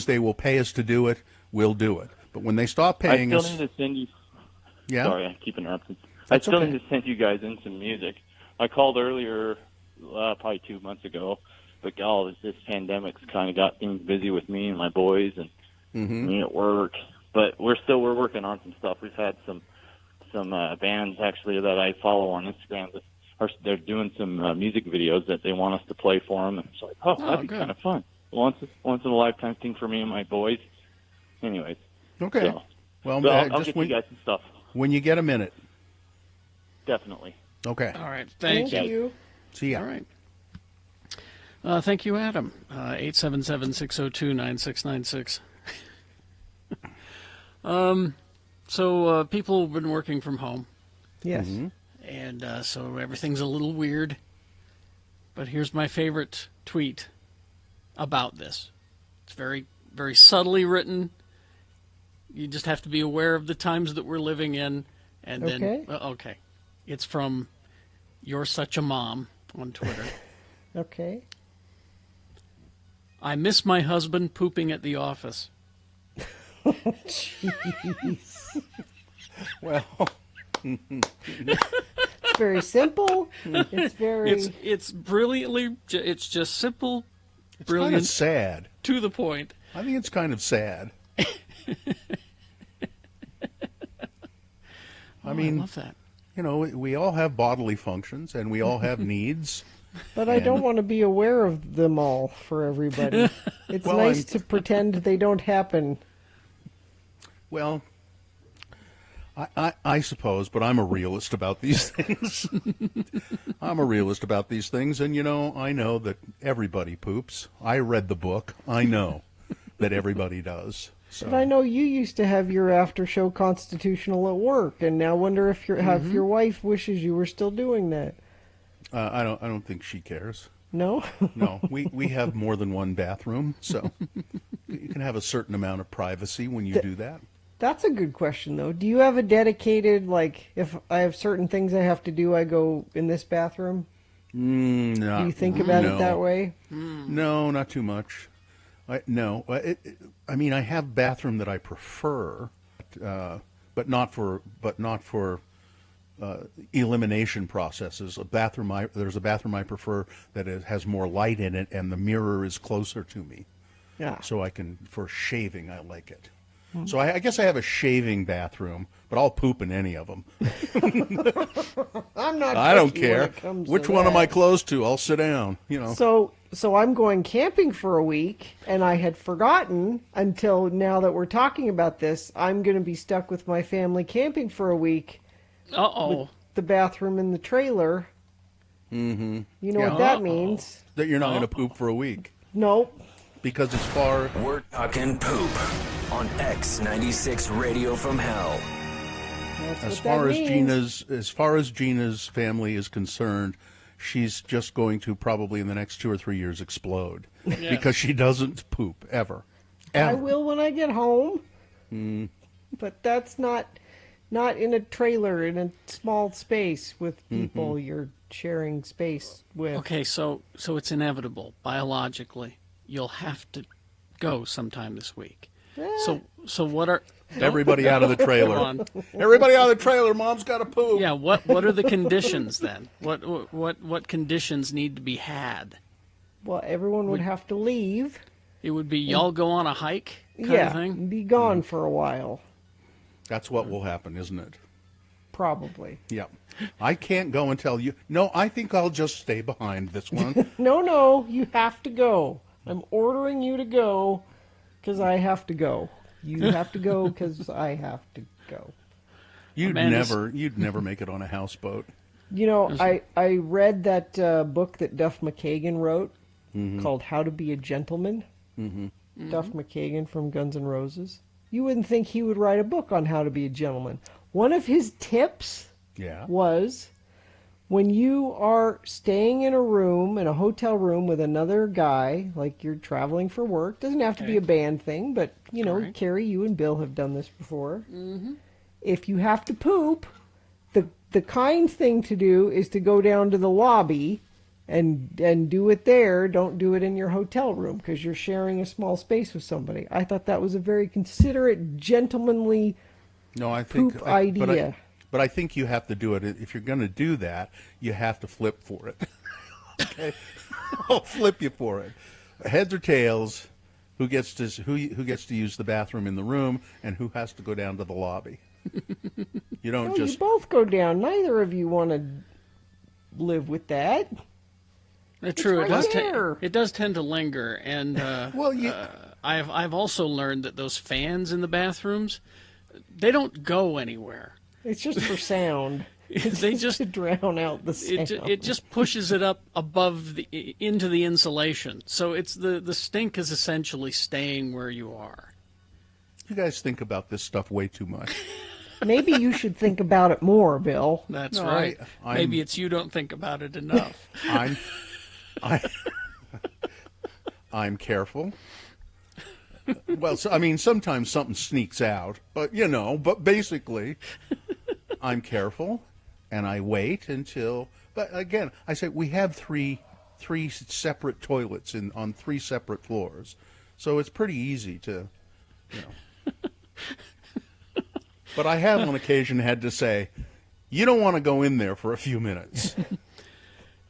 they will pay us to do it. We'll do it. But when they stop paying I us, still need to send you. Yeah? Sorry, I keep interrupting. That's I still okay. need to send you guys in some music. I called earlier, probably 2 months ago, but God, this pandemic's kind of got things busy with me and my boys and me at work. But we're working on some stuff. We've had some bands actually that I follow on Instagram that they're doing some music videos that they want us to play for them. And it's like, that'd be good. kind of fun. Once in a lifetime thing for me and my boys. Anyways. Okay. So, Well, so I'll just get when you guys some stuff. when you get a minute. Definitely. Okay. All right. Thank you. See ya. All right. Thank you, Adam. 877-602-9696. So people have been working from home. Yes. And so everything's a little weird. But here's my favorite tweet about this. It's very, very subtly written. You just have to be aware of the times that we're living in. And then, Okay. okay. It's from You're Such a Mom on Twitter. Okay. I miss my husband pooping at the office. Jeez. Well, It's very simple. It's very. It's brilliantly. It's just simple, it's brilliant, kind of sad. to the point. I think it's kind of sad. I mean, love that. you know, we all have bodily functions and we all have needs. But I don't want to be aware of them all for everybody. It's Well, nice to pretend they don't happen. Well, I suppose, but I'm a realist about these things. I'm a realist about these things, and, you know, I know that everybody poops. I read the book. I know that everybody does. So. But I know you used to have your after-show constitutional at work, and now wonder if your wife wishes you were still doing that. I don't think she cares. No? No, we have more than one bathroom, so you can have a certain amount of privacy when you do that. That's a good question, though. Do you have a dedicated, like, if I have certain things I have to do, I go in this bathroom? No. Do you think about it that way? No, not too much. I mean, I have bathroom that I prefer, but not for elimination processes. There's a bathroom I prefer that has more light in it, and the mirror is closer to me. Yeah. So for shaving, I like it. So I guess I have a shaving bathroom, but I'll poop in any of them. I'm not. I don't picky when care. it comes Which to one am that. I close to? I'll sit down. You know. So I'm going camping for a week, and I had forgotten until now that we're talking about this. I'm going to be stuck with my family camping for a week. With the bathroom in the trailer. Mm-hmm. You know what that means? That you're not going to poop for a week. Nope. Because it's far. We're talking poop on X96 Radio from Hell. As far as Gina's family is concerned, she's just going to probably in the next 2 or 3 years explode because she doesn't poop ever. I will when I get home. But that's not in a trailer in a small space with people you're sharing space with. Okay, so it's inevitable biologically. You'll have to go sometime this week. So what are everybody out of the trailer? Everybody out of the trailer. Mom's got to poop. Yeah. What are the conditions then? What conditions need to be had? Well, everyone would have to leave. It would be y'all go on a hike kind of thing? Be gone for a while. That's what will happen, isn't it? Probably. Yeah. I can't go and tell you. No, I think I'll just stay behind this one. No, you have to go. I'm ordering you to go because I have to go. You have to go because I have to go. You'd never make it on a houseboat. You know, I read that book that Duff McKagan wrote called How to Be a Gentleman. Duff McKagan from Guns N' Roses. You wouldn't think he would write a book on how to be a gentleman. One of his tips was when you are staying in a hotel room with another guy, like you're traveling for work, doesn't have to be a band thing, but, you know, Carrie, you and Bill have done this before. If you have to poop, the kind thing to do is to go down to the lobby and do it there. Don't do it in your hotel room because you're sharing a small space with somebody. I thought that was a very considerate, gentlemanly poop idea. But I think you have to do it. If you're going to do that, you have to flip for it. Okay? I'll flip you for it. Heads or tails, who gets to use the bathroom in the room and who has to go down to the lobby. You don't You both go down. Neither of you want to live with that. True. Right it does tend to linger, and I've also learned that those fans in the bathrooms, they don't go anywhere. It's just for sound. They just to drown out the sound. It just pushes it up above into the insulation, so it's the stink is essentially staying where you are. You guys think about this stuff way too much. Maybe you should think about it more, Bill. That's right. Maybe it's you don't think about it enough. I'm careful. Well, I mean, sometimes something sneaks out, but basically, I'm careful, and I wait until. But again, I say we have three separate toilets on 3 separate floors, so it's pretty easy to, But I have on occasion had to say, you don't want to go in there for a few minutes.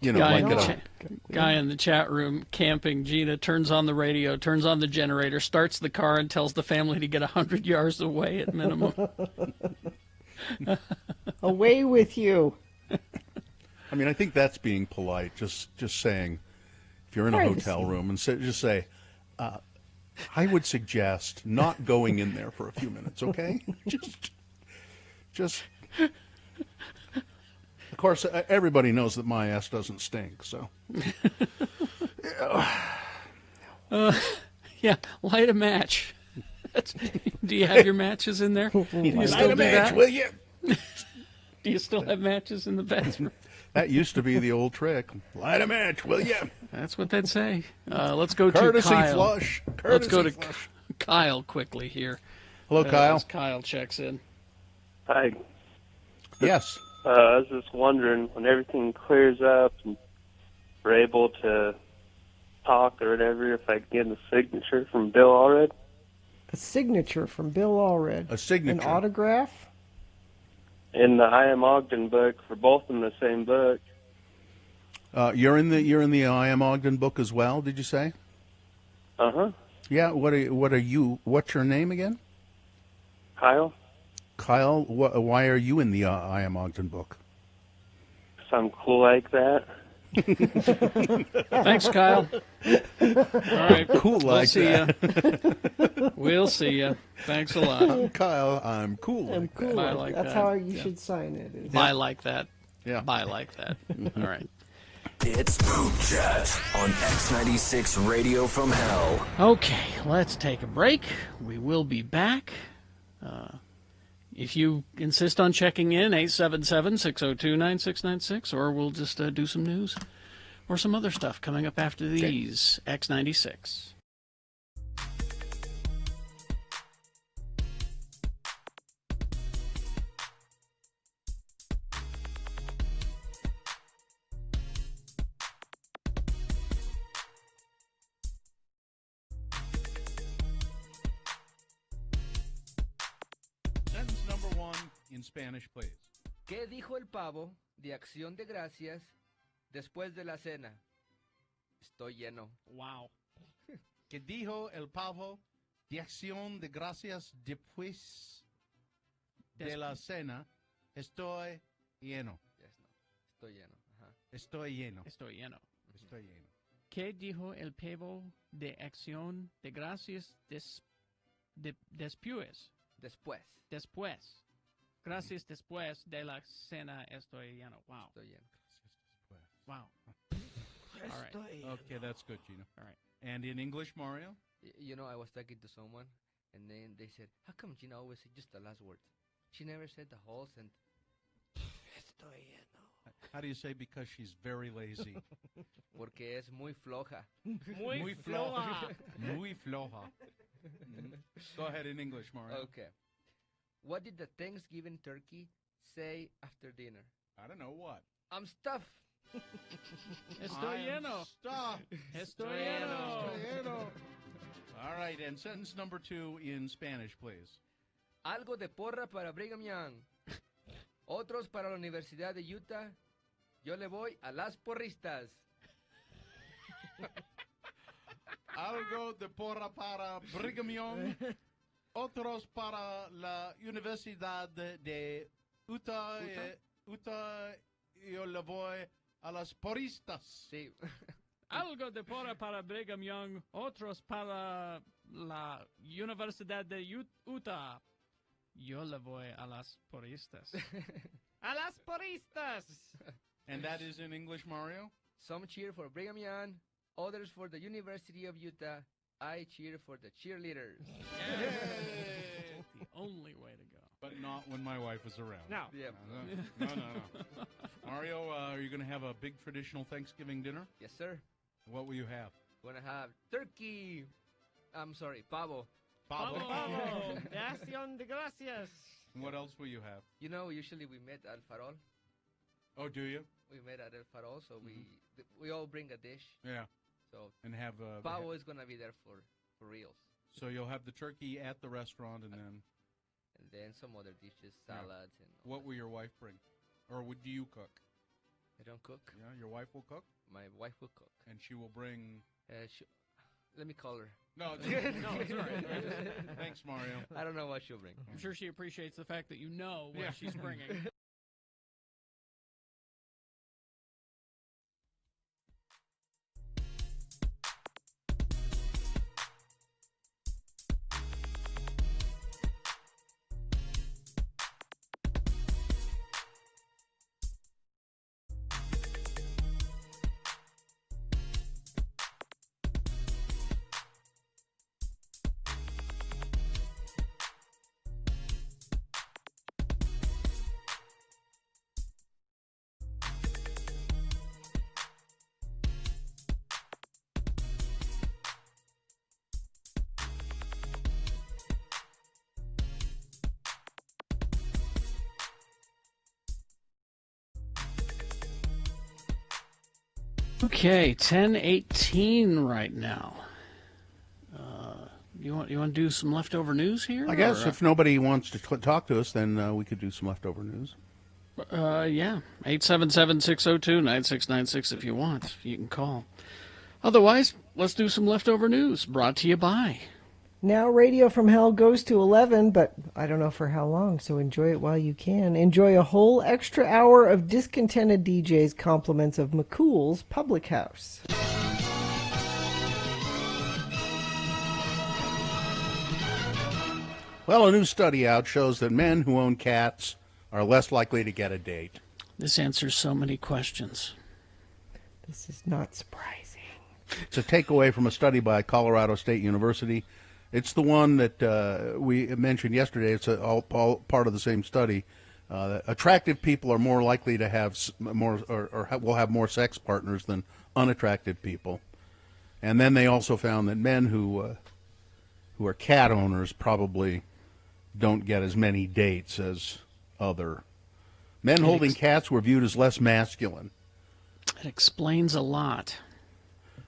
Guy in the chat room camping. Gina turns on the radio, turns on the generator, starts the car, and tells the family to get 100 yards away at minimum. Away with you. I mean, I think that's being polite. Just saying, if you're in a Privacy. hotel room, and just say, I would suggest not going in there for a few minutes, okay? just. Of course, everybody knows that my ass doesn't stink, so. Yeah, light a match. Do you have your matches in there? Do you Light still a do match, that? will you? Do you still have matches in the bathroom? That used to be the old trick. Light a match, will you? That's what they'd say. Let's go Courtesy to Kyle. flush. Let's go to Courtesy flush. Kyle quickly here. Hello, Kyle. As Kyle checks in. Hi. Yes. I was just wondering, when everything clears up and we're able to talk or whatever, if I could get a signature from Bill Allred. A signature from Bill Allred. A signature. An autograph? In the I Am Ogden book, for both in the same book. You're in the I Am Ogden book as well, did you say? Uh-huh. Yeah, what are you? What's your name again? Kyle? Kyle, why are you in the I Am Ogden book? 'Cause I'm cool like that. Thanks, Kyle. All right, Cool we'll like see that. ya. We'll see you. Thanks a lot. Kyle, I'm cool. I'm like cool. that. Bye like That's that. how you Yeah. should sign it. is- Bye like that. Yeah. Bye like that. All right. It's Poop Chat on X96 Radio from Hell. Okay, let's take a break. We will be back. If you insist on checking in, 877-602-9696, or we'll just do some news or some other stuff coming up after these. X96. Sentence number 1 in Spanish, please. ¿Qué dijo el pavo de Acción de Gracias después de la cena? Estoy lleno. Wow. ¿Qué dijo el pavo de Acción de Gracias después de la cena? Estoy lleno. Yes, no. Estoy lleno. Ajá. Estoy lleno. Estoy lleno. Estoy lleno. ¿Qué dijo el pavo de Acción de Gracias después? Después. Gracias después de la cena estoy lleno. Wow. Estoy lleno. Wow. All right. Okay, that's good, Gino. All right. And in English, Mario? You know, I was talking to someone, and then they said, how come Gina always said just the last words? She never said the whole sentence. Estoy lleno. How do you say because she's very lazy? Porque es muy floja. Muy floja. Muy floja. Go ahead in English, Mario. Okay. What did the Thanksgiving turkey say after dinner? I don't know what. I'm stuffed. Estoy lleno. Stop. Estoy lleno. All right, and sentence number 2 in Spanish, please. Algo de porra para Brigham Young. Otros para la Universidad de Utah. Yo le voy a las porristas. Algo de porra para Brigham Young. Otros para la Universidad de Utah. Utah. Yo le voy a las porristas. Sí. Algo de porra para Brigham Young, otros para la Universidad de Utah. Yo le voy a las porristas. ¡A las porristas! And that is in English, Mario? Some cheer for Brigham Young, others for the University of Utah. I cheer for the cheerleaders. The only way to go. But not when my wife is around. No. Yeah. No. Mario, are you going to have a big traditional Thanksgiving dinner? Yes, sir. What will you have? Gonna have turkey. I'm sorry, pavo. Pavo. De Acción de Gracias. And what else will you have? You know, usually we met at Farol. Oh, do you? We met at El Farol, so we all bring a dish. Yeah. So and have pavo is gonna be there for reals. So you'll have the turkey at the restaurant, and then some other dishes, salads, and. What will your wife bring, or do you cook? I don't cook. Yeah, your wife will cook. My wife will cook, and she will bring. Let me call her. No, it's all right. Thanks, Mario. I don't know what she'll bring. I'm sure she appreciates the fact that you know what she's bringing. Okay, 10:18 right now. You want to do some leftover news here? I guess or, if nobody wants to talk to us, then we could do some leftover news. Yeah, 877-602-9696 if you want. You can call. Otherwise, let's do some leftover news, brought to you by... Now Radio from Hell goes to 11, but I don't know for how long, so enjoy it while you can. Enjoy a whole extra hour of discontented DJs' compliments of McCool's Public House. Well, a new study out shows that men who own cats are less likely to get a date. This answers so many questions. This is not surprising. It's a takeaway from a study by Colorado State University. It's the one that we mentioned yesterday. It's all part of the same study. Attractive people are more likely to have more, or will have more sex partners than unattractive people. And then they also found that men who are cat owners probably don't get as many dates as other men. Holding cats were viewed as less masculine. It explains a lot.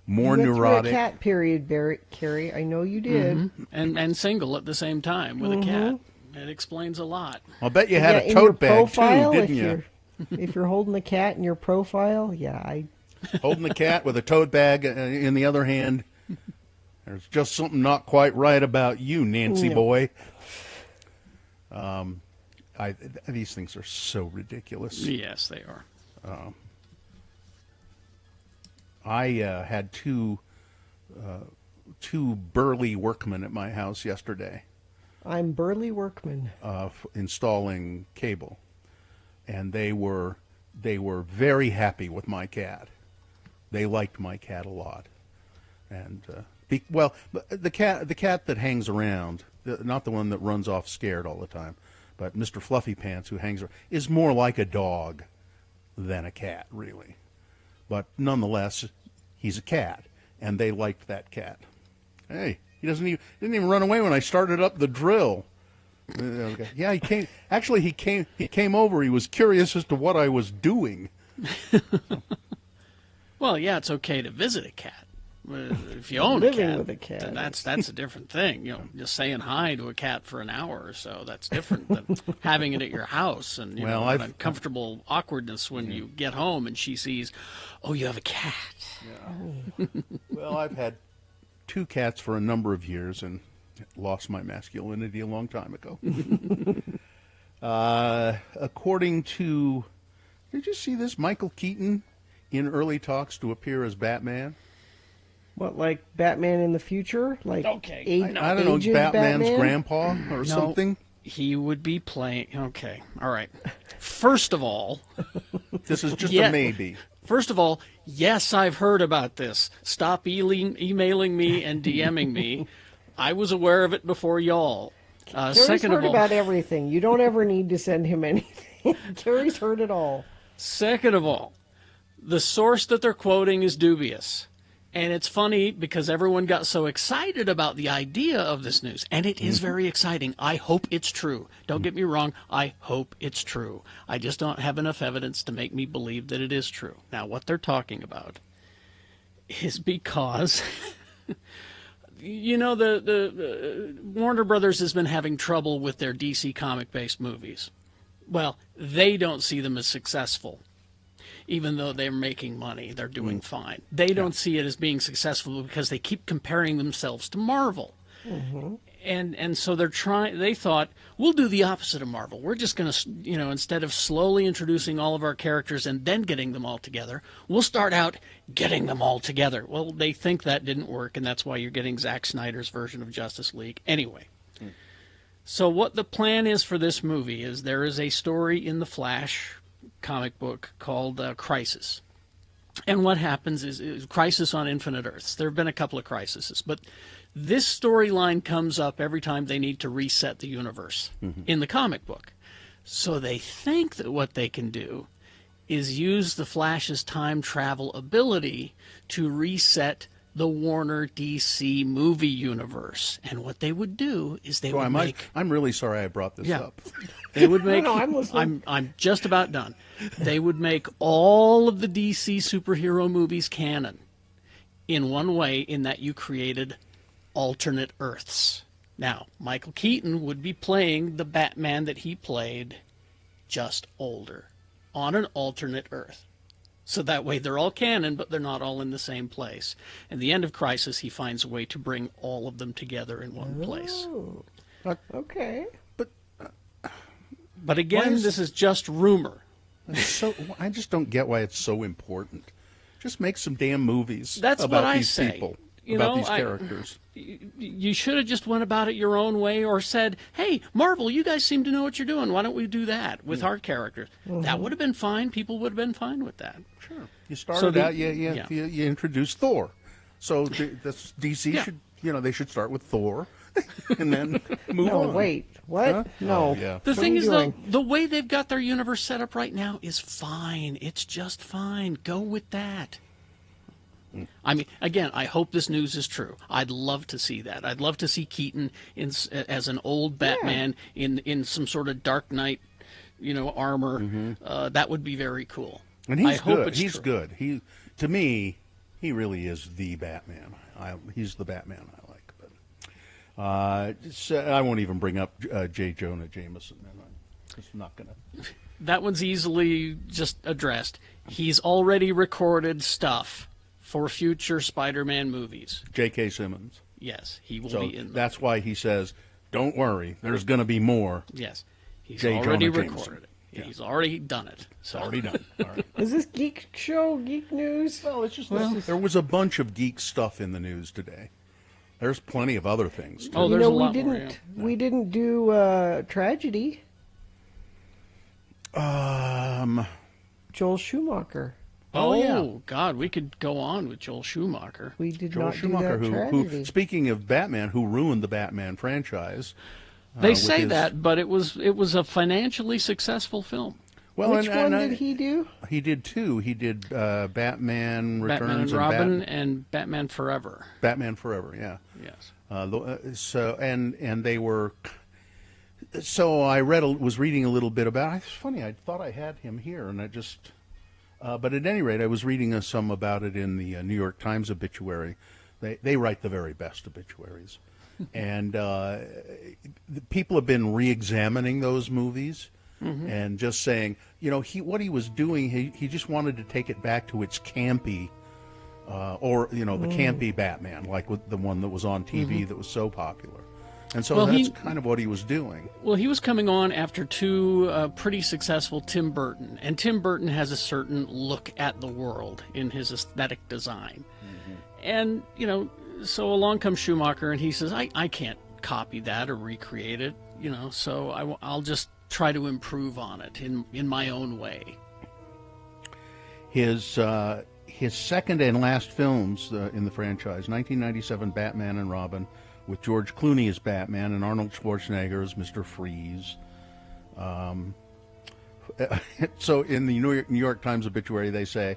More you went neurotic. Through a cat period, Carrie. I know you did. Mm-hmm. And single at the same time with a cat. It explains a lot. I'll bet you had a tote bag too, didn't you? If you're holding the cat in your profile, yeah, holding the cat with a tote bag in the other hand. There's just something not quite right about you, Nancy boy. These things are so ridiculous. Yes, they are. I had two burly workmen at my house yesterday. I'm burly workman. Installing cable, and they were very happy with my cat. They liked my cat a lot, and the cat that hangs around, not the one that runs off scared all the time, but Mr. Fluffy Pants, who hangs around, is more like a dog than a cat, really. But nonetheless, he's a cat, and they liked that cat. Hey, he didn't even run away when I started up the drill. Yeah, he came. Actually, he came over. He was curious as to what I was doing. Well, yeah, it's okay to visit a cat. If you own with a cat, then that's a different thing. You know, just saying hi to a cat for an hour or so, that's different than having it at your house and an uncomfortable awkwardness when you get home and she sees, oh, you have a cat. Yeah. Well, I've had two cats for a number of years and lost my masculinity a long time ago. According to, did you see this? Michael Keaton in early talks to appear as Batman. What, like Batman in the future? Like okay, I don't know, Batman's grandpa or something? He would be playing. Okay, all right. First of all, this is just a maybe. First of all, yes, I've heard about this. Stop emailing me and DMing me. I was aware of it before y'all. Carrie's heard about everything. You don't ever need to send him anything. Carrie's heard it all. Second of all, the source that they're quoting is dubious. And it's funny because everyone got so excited about the idea of this news. And it is very exciting. I hope it's true. Don't get me wrong. I hope it's true. I just don't have enough evidence to make me believe that it is true. Now, what they're talking about is because, the Warner Brothers has been having trouble with their DC comic-based movies. Well, they don't see them as successful. Even though they're making money, they're doing fine. They don't see it as being successful because they keep comparing themselves to Marvel. Mm-hmm. And so they thought, we'll do the opposite of Marvel. We're just going to, instead of slowly introducing all of our characters and then getting them all together, we'll start out getting them all together. Well, they think that didn't work, and that's why you're getting Zack Snyder's version of Justice League. Anyway, so what the plan is for this movie is there is a story in the Flash comic book called Crisis. And what happens is Crisis on Infinite Earths. There have been a couple of crises, but this storyline comes up every time they need to reset the universe in the comic book. So they think that what they can do is use the Flash's time travel ability to reset the Warner DC movie universe. And what they would do is they would make... I'm really sorry I brought this up. They would make... No, I'm listening. I'm just about done. They would make all of the DC superhero movies canon in one way, in that you created alternate Earths. Now, Michael Keaton would be playing the Batman that he played, just older, on an alternate Earth. So that way they're all canon, but they're not all in the same place. And the end of Crisis, he finds a way to bring all of them together in one place. Okay. But again, this is just rumor. So I just don't get why it's so important. Just make some damn movies That's about what I these say. people, You about know, these characters. You should have just went about it your own way, or said, hey, Marvel, you guys seem to know what you're doing. Why don't we do that with our characters? That would have been fine. People would have been fine with that. Sure. You started out, you introduced Thor. So DC should, they should start with Thor and then move on. No, wait. What? Huh? No. Oh, yeah. The What thing are you is, though, doing? the way they've got their universe set up right now is fine. It's just fine. Go with that. I mean, again, I hope this news is true. I'd love to see that. I'd love to see Keaton as an old Batman in some sort of Dark Knight, armor. That would be very cool. And he's I hope good. it's He's true. good. To me, he really is the Batman. He's the Batman I like. But so I won't even bring up J. Jonah Jameson. I'm just not going to. That one's easily just addressed. He's already recorded stuff for future Spider-Man movies. J.K. Simmons. Yes, he will So be in them. that's why he says, don't worry, there's going to be more. Yes, he's J. already Jonah recorded Jameson. it. He's already done it. So. Already done. All right. Is this geek show, geek news? Well, it's just there was a bunch of geek stuff in the news today. There's plenty of other things. Too. We didn't do tragedy. Joel Schumacher. Oh, God, we could go on with Joel Schumacher. We did Joel not Schumacher, do that who, tragedy. speaking of Batman, who ruined the Batman franchise. They with say his- that, but it was a financially successful film. Well, Which one did he do? He did two. He did Batman Returns Batman and Robin and Batman Forever. Batman Forever, yeah. Yes. And they were. So I was reading a little bit about. It's funny. I thought I had him here, and I just. But at any rate, I was reading some about it in the New York Times obituary. They write the very best obituaries, and people have been re-examining those movies. Mm-hmm. And just saying, what he was doing, he just wanted to take it back to its campy, the campy Batman, like with the one that was on TV that was so popular. And so that's kind of what he was doing. Well, he was coming on after two pretty successful Tim Burton, and Tim Burton has a certain look at the world in his aesthetic design. And, so along comes Schumacher, and he says, I can't copy that or recreate it, so I'll just try to improve on it in my own way. His second and last films in the franchise, 1997 Batman and Robin, with George Clooney as Batman and Arnold Schwarzenegger as Mr. Freeze. So in the New York Times obituary, they say,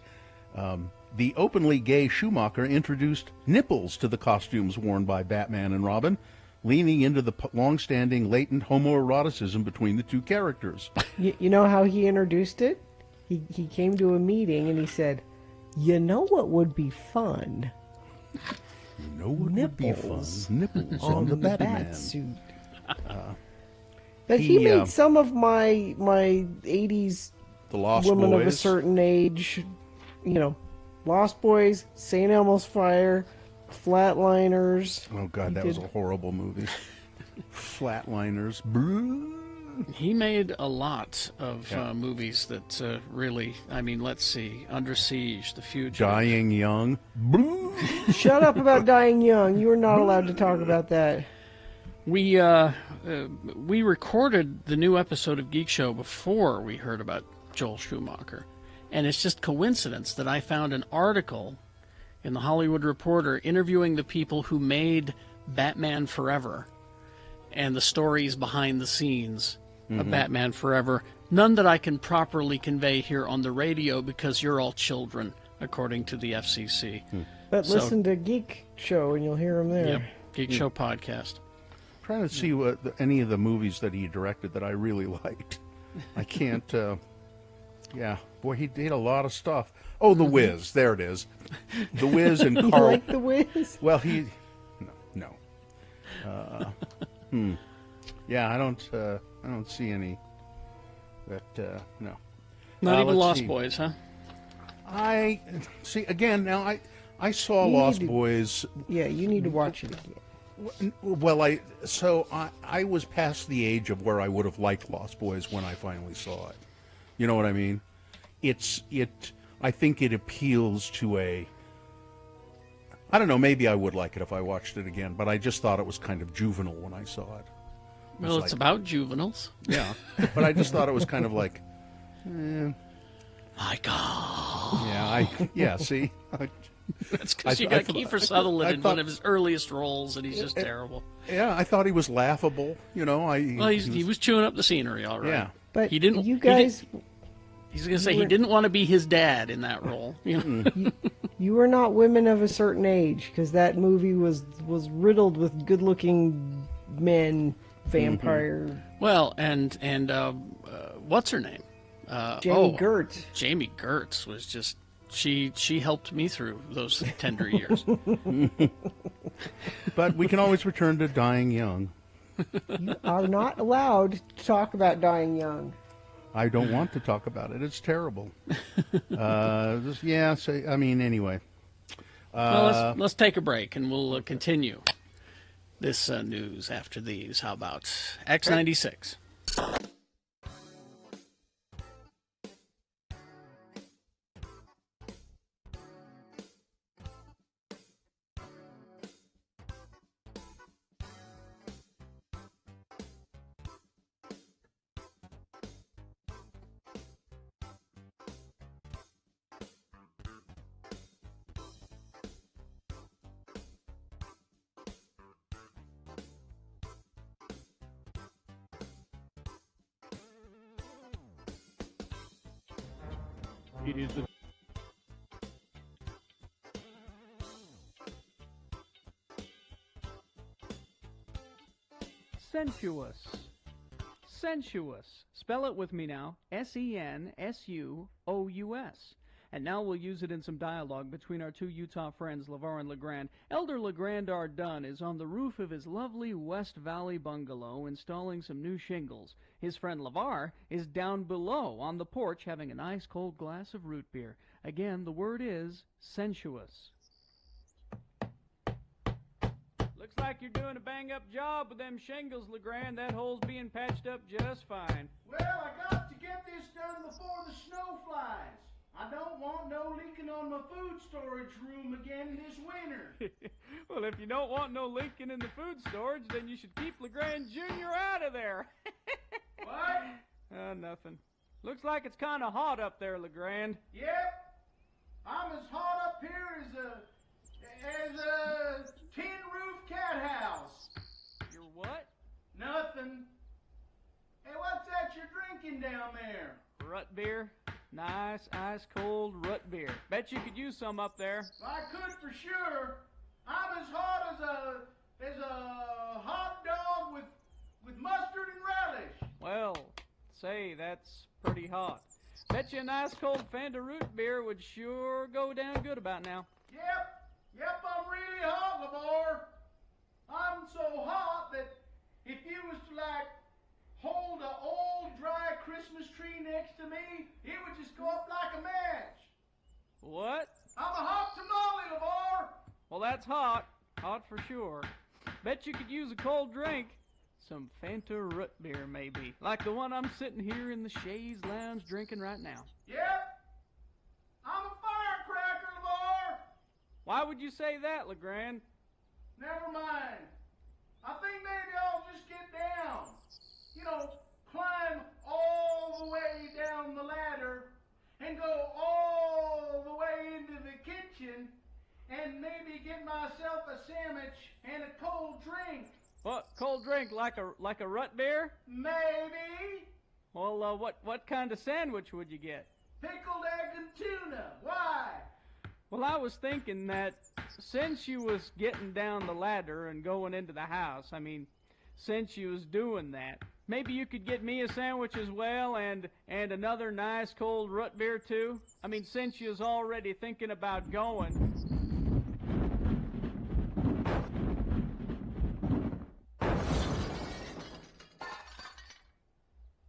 the openly gay Schumacher introduced nipples to the costumes worn by Batman and Robin, leaning into the long-standing latent homoeroticism between the two characters. You know how he introduced it? He came to a meeting and he said, what would be fun? Would be fun? Nipples on the bat Batman. suit. But he made some of my 80s The Lost women of a Boys. certain age, Lost Boys, St. Elmo's Fire, Flatliners. Oh, God, that was a horrible movie. Flatliners. He made a lot of movies that really, let's see, Under Siege, The Fugitive. Dying Young. Shut up about Dying Young. You are not allowed to talk about that. We recorded the new episode of Geek Show before we heard about Joel Schumacher. And it's just coincidence that I found an article in the Hollywood Reporter interviewing the people who made Batman Forever and the stories behind the scenes of Batman Forever. None that I can properly convey here on the radio because you're all children, according to the FCC. But listen to Geek Show and you'll hear him there. Yep, Geek Show podcast. I'm trying to see any of the movies that he directed that I really liked. I can't. Yeah, boy, he did a lot of stuff. Oh, The Wiz. There it is. The Wiz and Carl. You like The Wiz? Well, no. Yeah, I don't see any. That no. Not even Lost Boys, huh? I see again. Now I saw Lost Boys. Yeah, you need to watch it again. Well, I was past the age of where I would have liked Lost Boys when I finally saw it. You know what I mean? I think it appeals to I don't know, maybe I would like it if I watched it again, but I just thought it was kind of juvenile when I saw it. Well, it's about juveniles. Yeah, but I just thought it was kind of like, Michael. Yeah, see? That's because you got Kiefer Sutherland in one of his earliest roles, and he's just terrible. Yeah, I thought he was laughable. You know, he was chewing up the scenery, all right. Yeah, but he didn't. You guys, he's going to say he didn't want to be his dad in that role. You know? You were not women of a certain age because that movie was riddled with good-looking men, vampire. Well, and what's her name? Jamie Gertz. Jamie Gertz was just. She helped me through those tender years. But we can always return to Dying Young. You are not allowed to talk about Dying Young. I don't want to talk about it. It's terrible. Anyway. Well, let's take a break, and we'll continue this news after these. How about X96? It is the sensuous. Sensuous. Spell it with me now. Sensuous. And now we'll use it in some dialogue between our two Utah friends, LeVar and LeGrand. Elder LeGrand R. Dunn is on the roof of his lovely West Valley bungalow installing some new shingles. His friend LeVar is down below on the porch having a nice cold glass of root beer. Again, the word is sensuous. Looks like you're doing a bang-up job with them shingles, LeGrand. That hole's being patched up just fine. Well, I got to get this done before the snow flies. I don't want no leaking on my food storage room again this winter. Well, if you don't want no leaking in the food storage, then you should keep LeGrand Jr. out of there. What? Nothing. Looks like it's kind of hot up there, LeGrand. Yep. I'm as hot up here as a tin roof cat house. You're what? Nothing. Hey, what's that you're drinking down there? Rut beer. Nice, ice-cold rut beer. Bet you could use some up there. I could for sure. I'm as hot as a hot dog with mustard and relish. Well, say, that's pretty hot. Bet you a nice cold Fanta root beer would sure go down good about now. Yep, I'm really hot, LeVar. I'm so hot that if you was to, hold an old, dry Christmas tree next to me, it would just go up like a match. What? I'm a hot tamale, LeVar. Well, that's hot. Hot for sure. Bet you could use a cold drink. Some Fanta root beer, maybe. Like the one I'm sitting here in the Shays Lounge drinking right now. Yep. I'm a firecracker, LeVar. Why would you say that, LeGrand? Never mind. I think maybe I'll just get down. You know, climb all the way down the ladder and go all the way into the kitchen and maybe get myself a sandwich and a cold drink. What? Cold drink like a rut beer? Maybe. Well, what kind of sandwich would you get? Pickled egg and tuna. Why? Well, I was thinking that since you was getting down the ladder and going into the house, since you was doing that, maybe you could get me a sandwich as well and another nice cold root beer too? Since you was already thinking about going.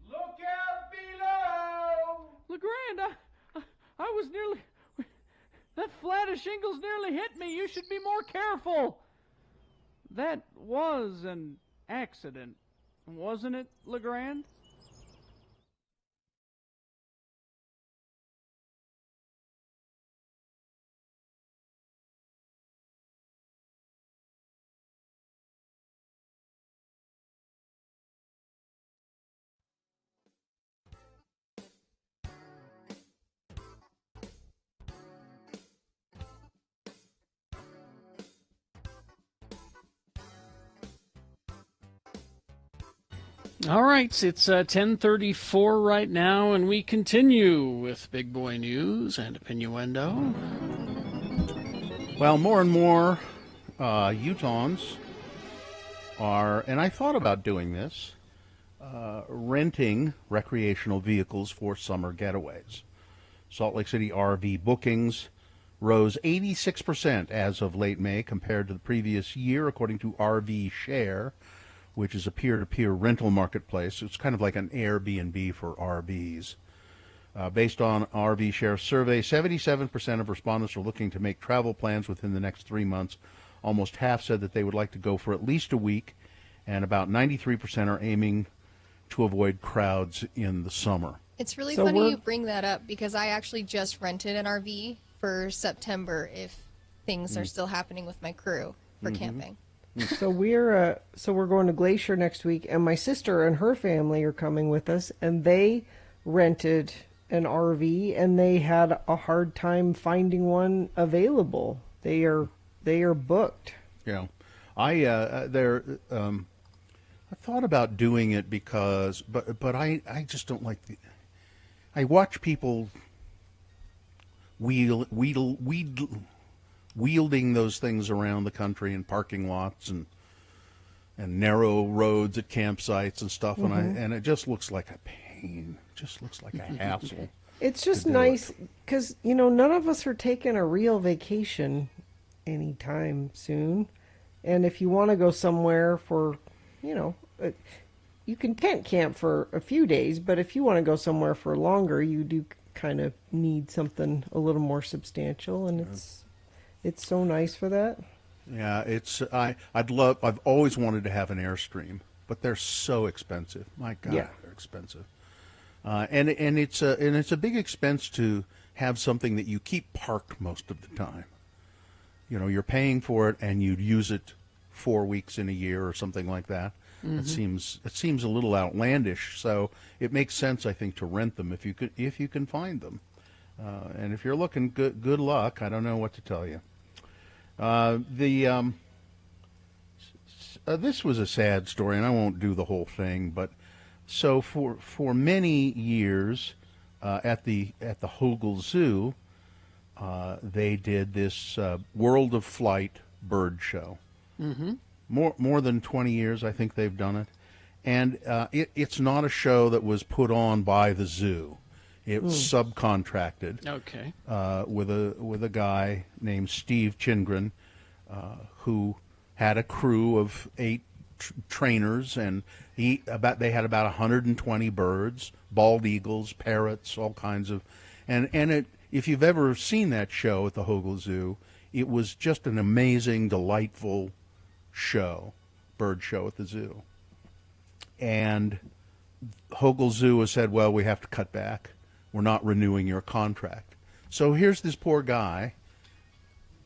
Look out below! LeGrand, I was nearly... That flat of shingles nearly hit me. You should be more careful. That was an accident, wasn't it, LeGrand? All right, it's 10:34 right now, and we continue with Big Boy News and Opinioendo. Well, more and more Utahns are, and I thought about doing this, renting recreational vehicles for summer getaways. Salt Lake City RV bookings rose 86% as of late May compared to the previous year, according to RV Share, which is a peer-to-peer rental marketplace. It's kind of like an Airbnb for RVs. Based on RV Share survey, 77% of respondents are looking to make travel plans within the next 3 months. Almost half said that they would like to go for at least a week, and about 93% are aiming to avoid crowds in the summer. It's really funny you bring that up because I actually just rented an RV for September if things are still happening with my crew for camping. So we're going to Glacier next week, and my sister and her family are coming with us, and they rented an RV, and they had a hard time finding one available. They are booked. Yeah, I thought about doing it because, but I just don't like the. I watch people wielding those things around the country in parking lots and narrow roads at campsites and stuff, and it just looks like a pain. It just looks like a hassle. It's just nice because none of us are taking a real vacation anytime soon, and if you want to go somewhere for, you can tent camp for a few days, but if you want to go somewhere for longer, you do kind of need something a little more substantial, and it's so nice for that. Yeah, I've always wanted to have an Airstream, but they're so expensive. My God, they're expensive. And it's a big expense to have something that you keep parked most of the time. You're paying for it, and you'd use it 4 weeks in a year or something like that. It seems a little outlandish. So it makes sense, I think, to rent them if you can find them. And if you're looking, good luck. I don't know what to tell you. This was a sad story, and I won't do the whole thing, but so for many years at the Hogle Zoo, they did this World of Flight bird show. More than 20 years, I think they've done it, and it's not a show that was put on by the zoo. It was subcontracted. Okay. With a guy named Steve Chingren, who had a crew of 8 trainers, and they had about 120 birds, bald eagles, parrots, all kinds of, and if you've ever seen that show at the Hogle Zoo, it was just an amazing, delightful bird show at the zoo. And Hogle Zoo has said, well, we have to cut back. We're not renewing your contract. So here's this poor guy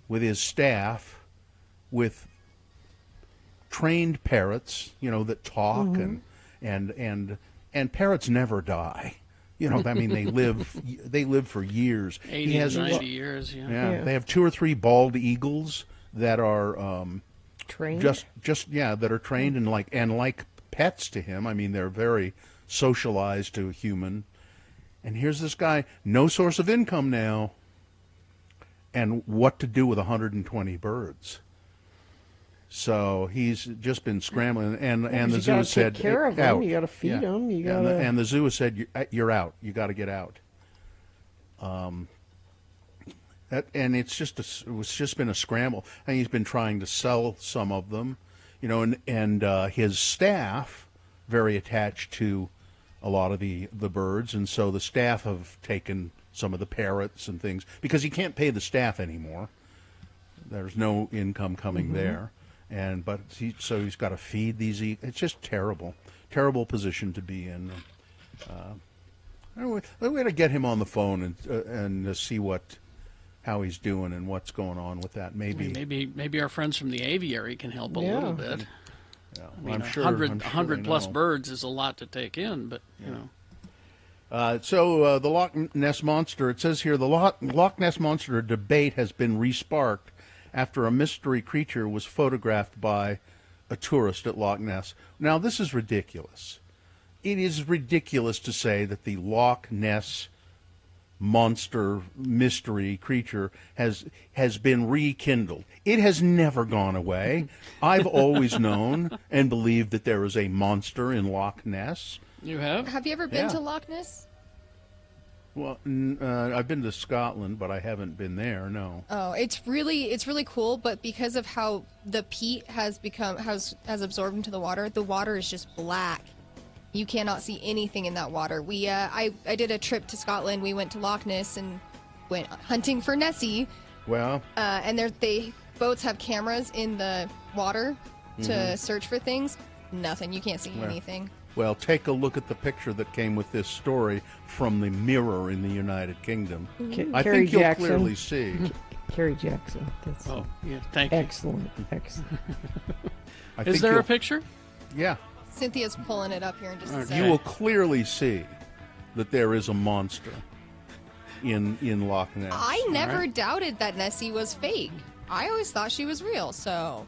with his staff with trained parrots, that talk and parrots never die. They live for years. 80, 90 years, yeah. They have 2 or 3 bald eagles that are trained. That are trained and like pets to him. They're very socialized to a human. And here's this guy, no source of income now. and what to do with 120 birds. So he's just been scrambling, and the zoo has said, take care of them. You got to feed them. You got to. And the zoo has said, you're out. You got to get out. And it's just been a scramble. And he's been trying to sell some of them, and his staff very attached to a lot of the birds, and so the staff have taken some of the parrots and things because he can't pay the staff anymore. There's no income coming there. But he's got to feed these. It's just terrible position to be in. We got to get him on the phone and see how he's doing and what's going on with that. Maybe our friends from the aviary can help a little bit. Yeah, I mean, I'm sure 100 plus know. birds is a lot to take in, but So the Loch Ness Monster. It says here the Loch Ness Monster debate has been resparked after a mystery creature was photographed by a tourist at Loch Ness. Now, this is ridiculous. It is ridiculous to say that the Loch Ness monster mystery creature has been rekindled. It has never gone away. I've always known and believed that there is a monster in Loch Ness. You have? Have you ever been to Loch Ness? Well, I've been to Scotland, but I haven't been there. No. Oh, it's really cool. But because of how the peat has absorbed into the water is just black. You cannot see anything in that water. I did a trip to Scotland. We went to Loch Ness and went hunting for Nessie. Well. And boats have cameras in the water to search for things. Nothing. You can't see anything. Well, take a look at the picture that came with this story from the Mirror in the United Kingdom. I think you'll clearly see. Kerry Jackson. That's thank you. Excellent. Is there a picture? Yeah. Cynthia's pulling it up here in just a second. You will clearly see that there is a monster in Loch Ness. I never doubted that Nessie was fake. I always thought she was real, so...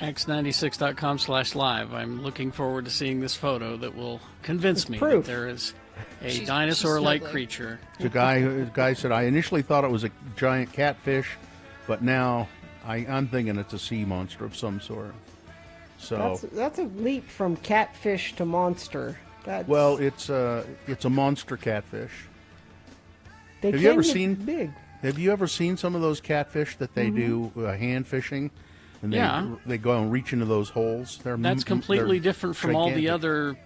X96.com/live. I'm looking forward to seeing this photo that will convince me that there is a dinosaur-like creature. The guy said, I initially thought it was a giant catfish, but now I'm thinking it's a sea monster of some sort. So that's a leap from catfish to monster. Well, it's a monster catfish. Have you ever seen big? Have you ever seen some of those catfish that they do hand fishing? And they go and reach into those holes. That's completely different from all the other,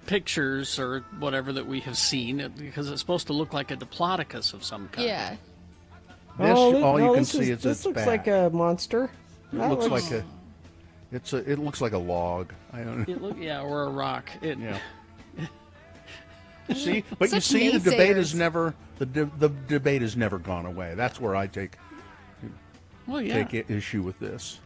pictures or whatever that we have seen, because it's supposed to look like a diplodocus of some kind. Yeah. This looks like a monster. It looks like it looks like a log. I don't know. Or a rock. See, but you see, the debate is never the debate has never gone away. That's where I take issue with this.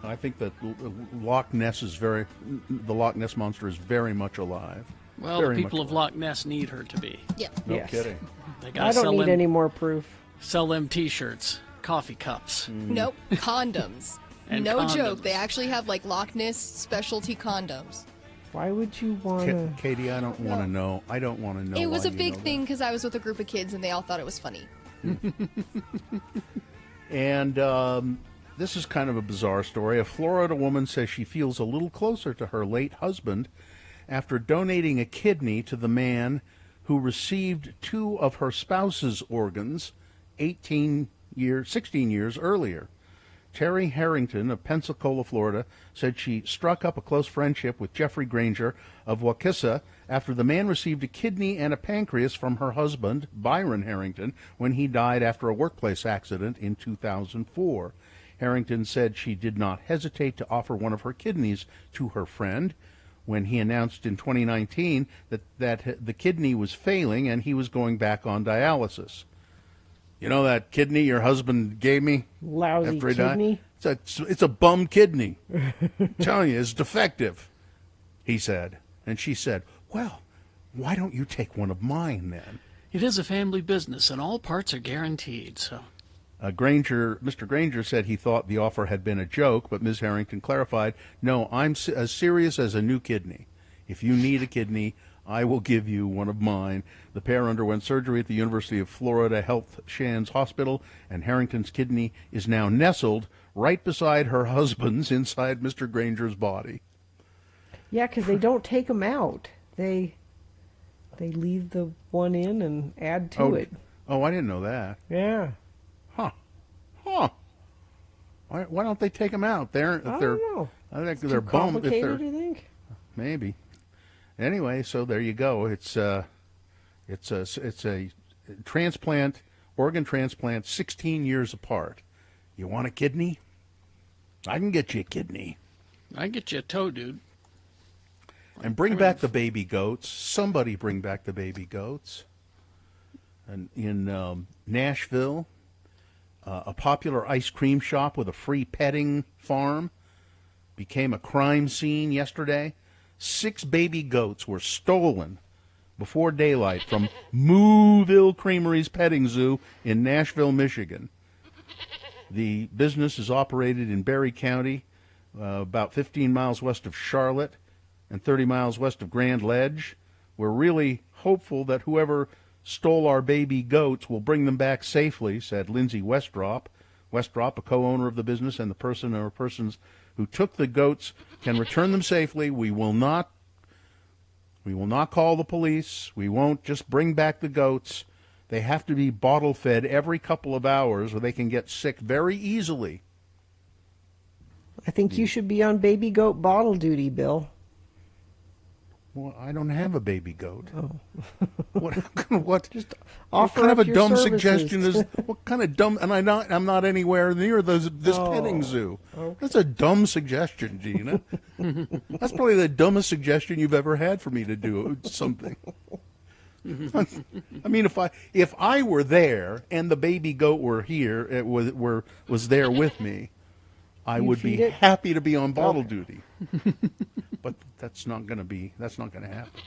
I think that the Loch Ness monster is very much alive. Well, the people of Loch Ness need her to be. Yep. No kidding. I don't need any more proof. Sell them T-shirts, coffee cups. Nope, condoms. No condoms. joke. They actually have Loch Ness specialty condoms. Why would you want to? Katie, I don't want to know. I don't want to know. It was a big thing because I was with a group of kids and they all thought it was funny. And this is kind of a bizarre story. A Florida woman says she feels a little closer to her late husband after donating a kidney to the man who received 2 of her spouse's organs 16 years earlier. Terry Harrington of Pensacola, Florida, said she struck up a close friendship with Jeffrey Granger of Waukesha after the man received a kidney and a pancreas from her husband, Byron Harrington, when he died after a workplace accident in 2004. Harrington said she did not hesitate to offer one of her kidneys to her friend when he announced in 2019 that the kidney was failing and he was going back on dialysis. You know that kidney your husband gave me? Lousy after he kidney? Died? It's a bum kidney. I'm telling you, it's defective, he said. And she said, well, why don't you take one of mine then? It is a family business, and all parts are guaranteed, so... Mr. Granger said he thought the offer had been a joke, but Ms. Harrington clarified, no, I'm as serious as a new kidney. If you need a kidney, I will give you one of mine. The pair underwent surgery at the University of Florida Health Shands Hospital, and Harrington's kidney is now nestled right beside her husband's inside Mr. Granger's body. Yeah, because they don't take them out. They leave the one in and add to it. Oh, I didn't know that. Yeah. Huh. Why don't they take them out? I don't know. I think It's they're too bummed. complicated, you think? Maybe. Anyway, so there you go. It's a transplant, organ transplant, 16 years apart. You want a kidney? I can get you a kidney. I can get you a toe, dude. And bring back the baby goats. Somebody bring back the baby goats. And in Nashville, a popular ice cream shop with a free petting farm became a crime scene yesterday. 6 baby goats were stolen before daylight from Mooville Creamery's petting zoo in Nashville, Michigan. The business is operated in Berry County, about 15 miles west of Charlotte and 30 miles west of Grand Ledge. We're really hopeful that whoever stole our baby goats will bring them back safely, said Lindsay Westrop. Westrop, a co-owner of the business, and the person or persons who took the goats can return them safely. We will not call the police. We won't just bring back the goats. They have to be bottle fed every couple of hours or they can get sick very easily. I think you should be on baby goat bottle duty, Bill. Well, I don't have a baby goat. Oh. What? Just what offer kind of up a your dumb services. suggestion is? What kind of dumb? And I'm not anywhere near this petting zoo. Okay. That's a dumb suggestion, Gina. That's probably the dumbest suggestion you've ever had for me to do something. I mean, if I were there and the baby goat were here, was there with me, I would be happy to be on bottle duty. But that's not going to happen.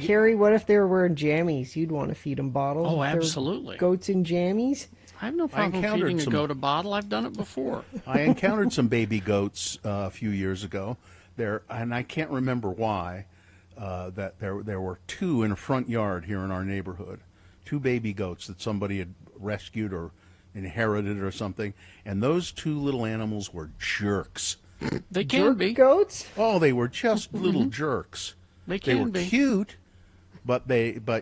Carrie, what if they were wearing jammies? You'd want to feed them bottles. Oh, if they were absolutely. Goats in jammies? I have no problem feeding a goat a bottle. I've done it before. I encountered some baby goats a few years ago there, and I can't remember why, that there were 2 in a front yard here in our neighborhood, 2 baby goats that somebody had rescued or inherited or something, and those 2 little animals were jerks. They can be. Goats? Oh, they were just little jerks. They can be. They were cute, but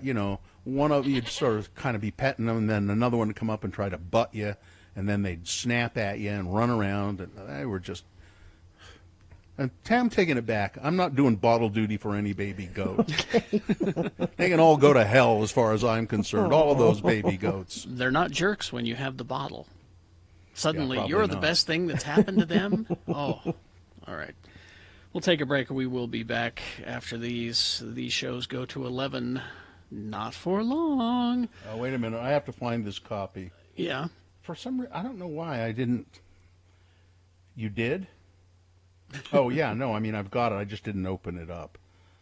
you know, one of you'd sort of kind of be petting them, and then another one would come up and try to butt you, and then they'd snap at you and run around, and they were just. And I'm taking it back. I'm not doing bottle duty for any baby goat. They can all go to hell as far as I'm concerned. All of those baby goats. They're not jerks when you have the bottle. Suddenly, Yeah, you're the not. best thing that's happened to them? Oh, all right. We'll take a break. We will be back after these. These shows go to 11. Not for long. Oh, wait a minute. I have to find this copy. Yeah. For some reason, I don't know why I didn't. You did? Oh, yeah. No, I mean, I've got it. I just didn't open it up.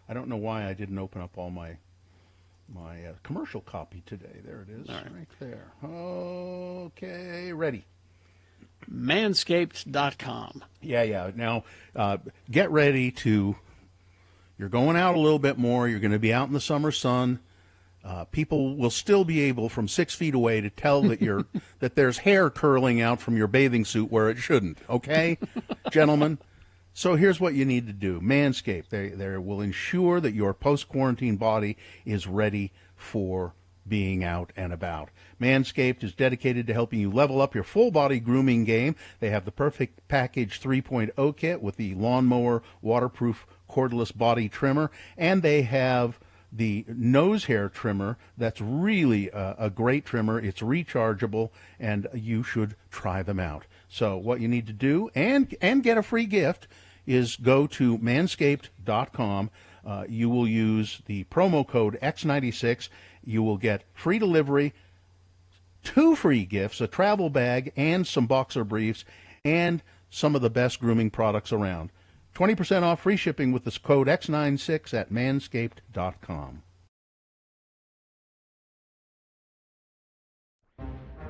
I don't know why I didn't open up all my commercial copy today. There it is. All right. There. Okay. Ready. Manscaped.com. Yeah. Now, get ready to. You're going out a little bit more. You're going to be out in the summer sun. People will still be able, from 6 feet away, to tell that that there's hair curling out from your bathing suit where it shouldn't. Okay, gentlemen. So here's what you need to do. Manscaped. They will ensure that your post-quarantine body is ready for being out and about. Manscaped is dedicated to helping you level up your full-body grooming game. They have the Perfect Package 3.0 kit with the lawnmower waterproof cordless body trimmer, and they have the nose hair trimmer that's really a great trimmer. It's rechargeable, and you should try them out. So what you need to do, and get a free gift, is go to manscaped.com. You will use the promo code X96. You will get free delivery, 2 free gifts, a travel bag, and some boxer briefs, and some of the best grooming products around. 20% off free shipping with this code X96 at manscaped.com.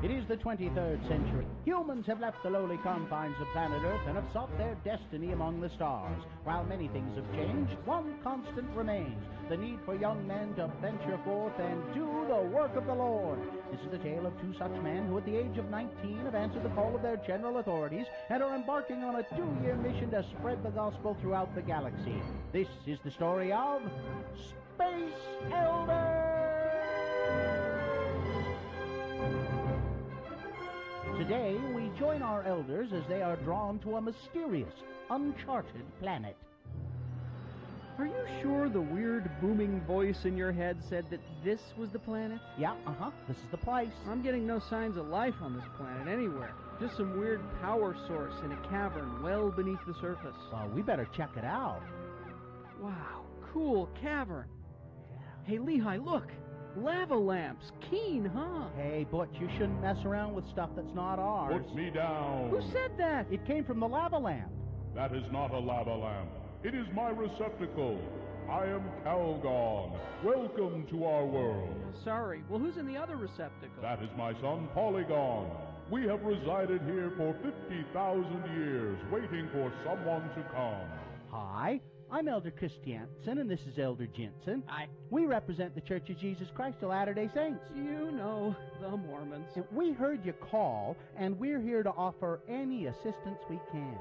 It is the 23rd century. Humans have left the lowly confines of planet Earth and have sought their destiny among the stars. While many things have changed, one constant remains: the need for young men to venture forth and do the work of the Lord. This is the tale of two such men who at the age of 19 have answered the call of their general authorities and are embarking on a 2-year mission to spread the gospel throughout the galaxy. This is the story of Space Elders! Today, we join our elders as they are drawn to a mysterious, uncharted planet. Are you sure the weird booming voice in your head said that this was the planet? Yeah, this is the place. I'm getting no signs of life on this planet anywhere. Just some weird power source in a cavern well beneath the surface. Well, we better check it out. Wow, cool cavern. Hey, Lehi, look! Lava lamps. Keen, huh? Hey, Butch, you shouldn't mess around with stuff that's not ours. Put me down. Who said that? It came from the lava lamp. That is not a lava lamp. It is my receptacle. I am Calgon. Welcome to our world. Sorry. Well, who's in the other receptacle? That is my son, Polygon. We have resided here for 50,000 years, waiting for someone to come. Hi, I'm Elder Christiansen, and this is Elder Jensen. Hi. We represent the Church of Jesus Christ of Latter-day Saints. You know, the Mormons. And we heard you call, and we're here to offer any assistance we can.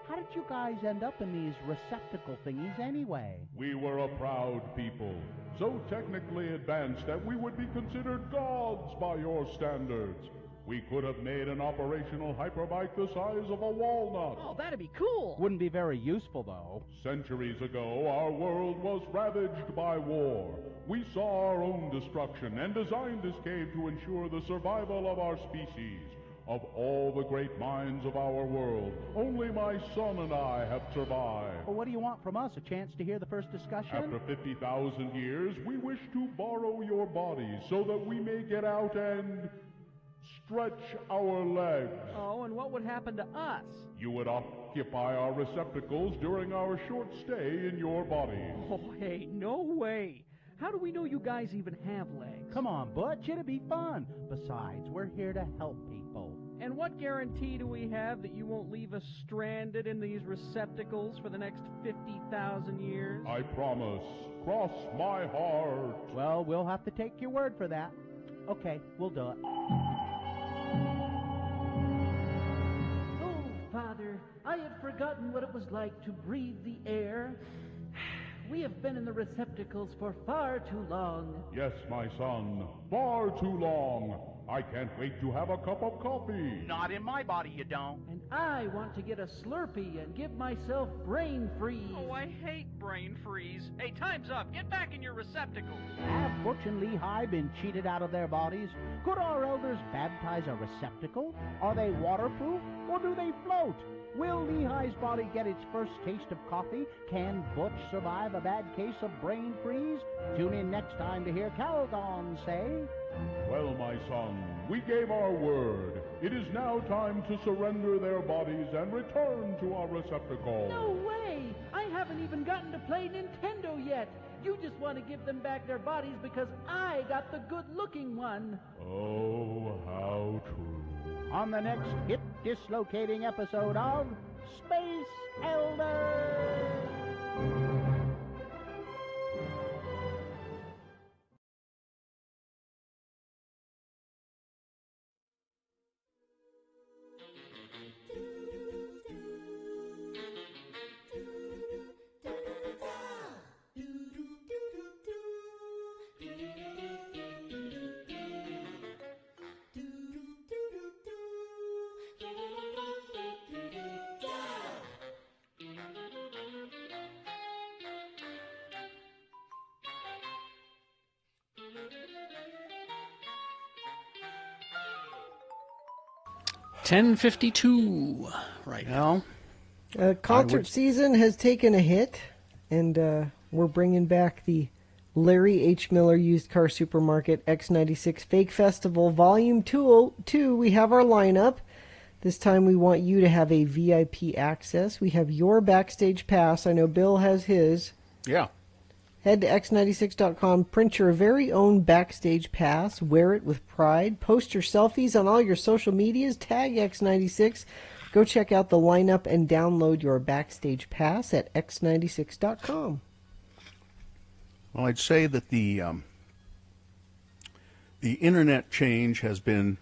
How did you guys end up in these receptacle thingies anyway? We were a proud people, so technically advanced that we would be considered gods by your standards. We could have made an operational hyperbike the size of a walnut. Oh, that'd be cool. Wouldn't be very useful, though. Centuries ago, our world was ravaged by war. We saw our own destruction and designed this cave to ensure the survival of our species. Of all the great minds of our world, only my son and I have survived. Well, what do you want from us? A chance to hear the first discussion? After 50,000 years, we wish to borrow your bodies so that we may get out and stretch our legs. Oh, and what would happen to us? You would occupy our receptacles during our short stay in your bodies. Oh, hey, no way. How do we know you guys even have legs? Come on, Butch, it'll be fun. Besides, we're here to help people. And what guarantee do we have that you won't leave us stranded in these receptacles for the next 50,000 years? I promise. Cross my heart. Well, we'll have to take your word for that. Okay, we'll do it. Oh, Father, I had forgotten what it was like to breathe the air. We have been in the receptacles for far too long. Yes, my son, far too long. I can't wait to have a cup of coffee. Not in my body, you don't. And I want to get a Slurpee and give myself brain freeze. Oh, I hate brain freeze. Hey, time's up. Get back in your receptacles. Have Butch and Lehi been cheated out of their bodies? Could our elders baptize a receptacle? Are they waterproof, or do they float? Will Lehi's body get its first taste of coffee? Can Butch survive a bad case of brain freeze? Tune in next time to hear Calgon say... Well, my son, we gave our word. It is now time to surrender their bodies and return to our receptacle. No way! I haven't even gotten to play Nintendo yet. You just want to give them back their bodies because I got the good-looking one. Oh, how true. On the next hip-dislocating episode of Space Elders! 10:52 right now. Concert season has taken a hit, and we're bringing back the Larry H. Miller Used Car Supermarket X96 Fake Festival Volume 2. We have our lineup. This time we want you to have a VIP access. We have your backstage pass. I know Bill has his. Yeah. Head to x96.com, print your very own backstage pass, wear it with pride, post your selfies on all your social medias, tag X96. Go check out the lineup and download your backstage pass at x96.com. Well, I'd say that the internet change has been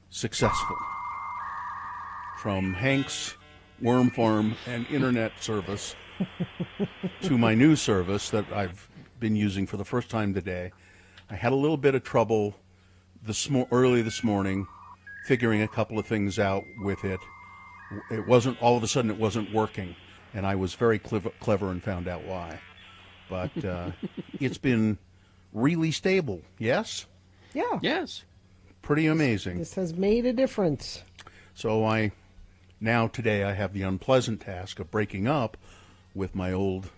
successful. From Hank's Worm Farm and internet service to my new service that I've been using for the first time today. I had a little bit of trouble early this morning figuring a couple of things out with it. It wasn't, all of a sudden it wasn't working, and I was very clever and found out why. But it's been really stable, yes? Yeah. Yes. Pretty amazing. This has made a difference. So today I have the unpleasant task of breaking up with my old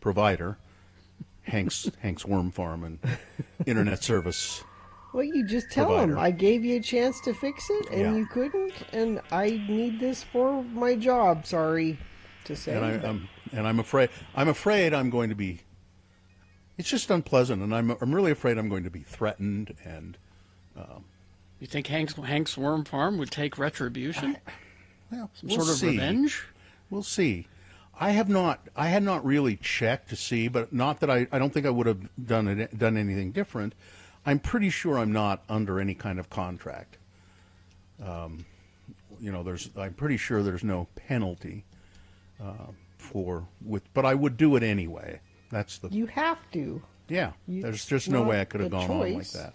provider, Hank's Worm Farm and internet service. Well, you just tell him I gave you a chance to fix it, and you couldn't, and I need this for my job. Sorry to say. And I'm afraid I'm going to be. It's just unpleasant, and I'm really afraid I'm going to be threatened. And you think Hank's Worm Farm would take retribution? Well, Some sort of revenge? We'll see. I had not really checked to see, but not that I don't think I would have done anything different. I'm pretty sure I'm not under any kind of contract. I'm pretty sure there's no penalty but I would do it anyway. You have to. Yeah, there's just no way I could have gone on like that,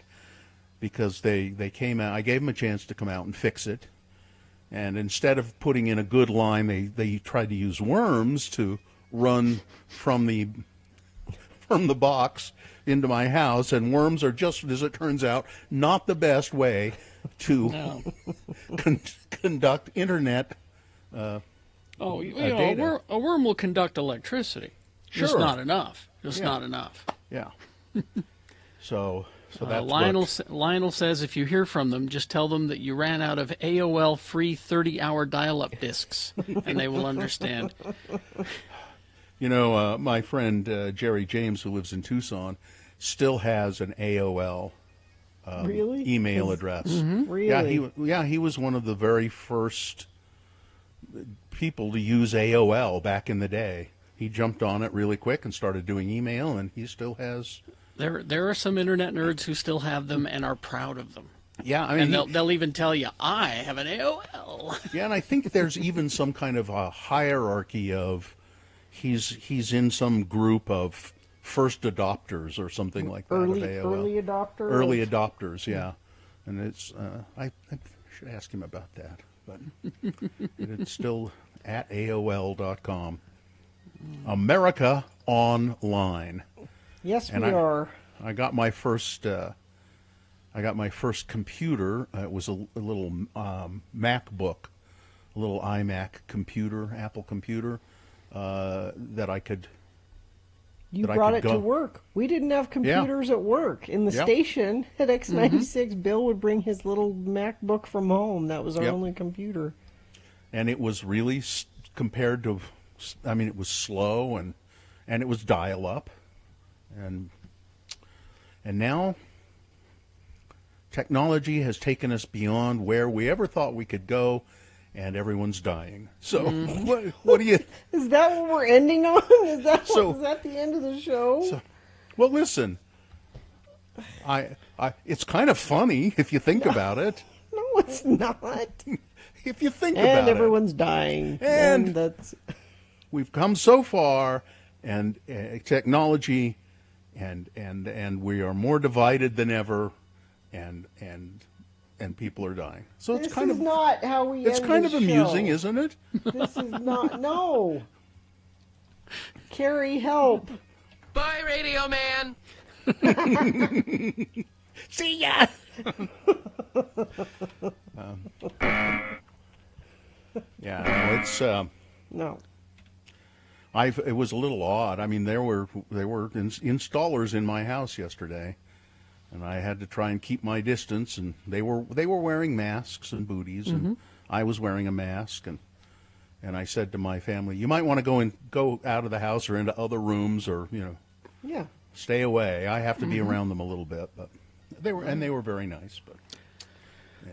because they came out. I gave them a chance to come out and fix it. And instead of putting in a good line, they tried to use worms to run from the box into my house. And worms are, just as it turns out, not the best way to conduct internet data. A worm will conduct electricity. Sure. Just not enough. Not enough. Yeah. So that's Lionel says if you hear from them, just tell them that you ran out of AOL free 30-hour dial-up discs, and they will understand. My friend Jerry James, who lives in Tucson, still has an AOL email address. Mm-hmm. Really? He was one of the very first people to use AOL back in the day. He jumped on it really quick and started doing email, and he still has. There are some internet nerds who still have them and are proud of them. Yeah, I mean, and they'll even tell you, I have an AOL. Yeah, and I think there's even some kind of a hierarchy of he's in some group of first adopters or something like that of AOL. Early adopters. Early adopters, yeah. And it's I should ask him about that, but it's still at AOL.com. America Online. Yes, we are. I got my first computer. It was a little MacBook, a little iMac computer, Apple computer, that I could. You brought it to work. We didn't have computers at work. In the station at X96, Bill would bring his little MacBook from home. That was our only computer. And it was really, compared to, it was slow and it was dial-up. And now technology has taken us beyond where we ever thought we could go, and everyone's dying. So what do you... Is that what we're ending on? Is that the end of the show? Well, listen, it's kind of funny if you think about it. No, it's not. If you think about it. And everyone's dying. And that's... We've come so far, and technology... And we are more divided than ever, and people are dying. So it's kind of not how we. It's kind of amusing, isn't it? This is not. No. Carrie, help! Bye, Radio Man. See ya. It's no. It was a little odd. I mean, there were installers in my house yesterday, and I had to try and keep my distance. And they were wearing masks and booties, and I was wearing a mask. And I said to my family, "You might want to go out of the house or into other rooms, or Yeah. Stay away. I have to be around them a little bit, but they were very nice. But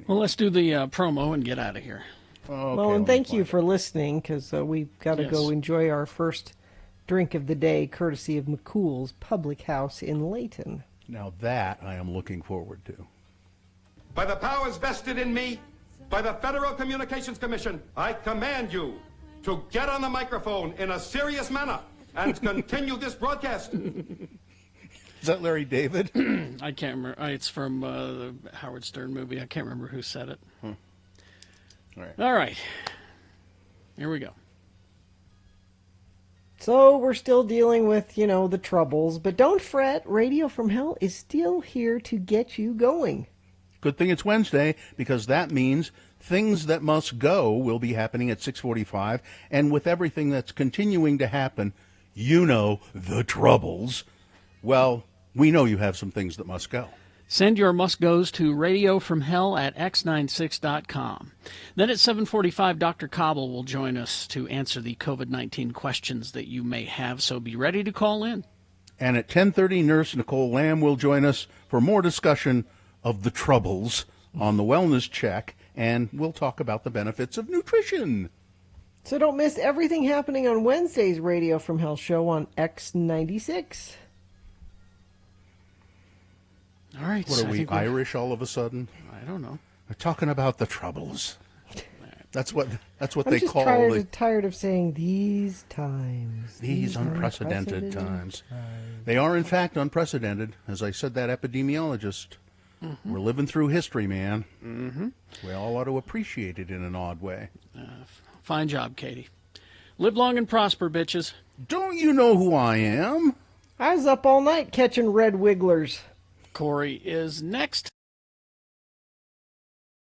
well, let's do the promo and get out of here. Okay, well, and thank you for listening, because we've got to Yes. go enjoy our first drink of the day, courtesy of McCool's Public House in Layton. Now that I am looking forward to. By the powers vested in me by the Federal Communications Commission, I command you to get on the microphone in a serious manner and continue this broadcast. Is that Larry David? I can't remember. It's from the Howard Stern movie. I can't remember who said it. All right. Here we go. So we're still dealing with, the troubles, but don't fret. Radio from Hell is still here to get you going. Good thing it's Wednesday, because that means Things That Must Go will be happening at 6:45, and with everything that's continuing to happen, the troubles. Well, we know you have some things that must go. Send your must-goes to radiofromhell@x96.com. Then at 7:45, Dr. Cobble will join us to answer the COVID-19 questions that you may have, so be ready to call in. And at 10:30, Nurse Nicole Lamb will join us for more discussion of the troubles on the wellness check, and we'll talk about the benefits of nutrition. So don't miss everything happening on Wednesday's Radio from Hell show on X96. All right. What are we, Irish all of a sudden? I don't know. We're talking about the troubles. That's what I'm they just call tired of saying these times. these unprecedented times. They are, in fact, unprecedented. As I said, that epidemiologist. Mm-hmm. We're living through history, man. Mm-hmm. We all ought to appreciate it in an odd way. Fine job, Katie. Live long and prosper, bitches. Don't you know who I am? I was up all night catching red wigglers. Corey is next.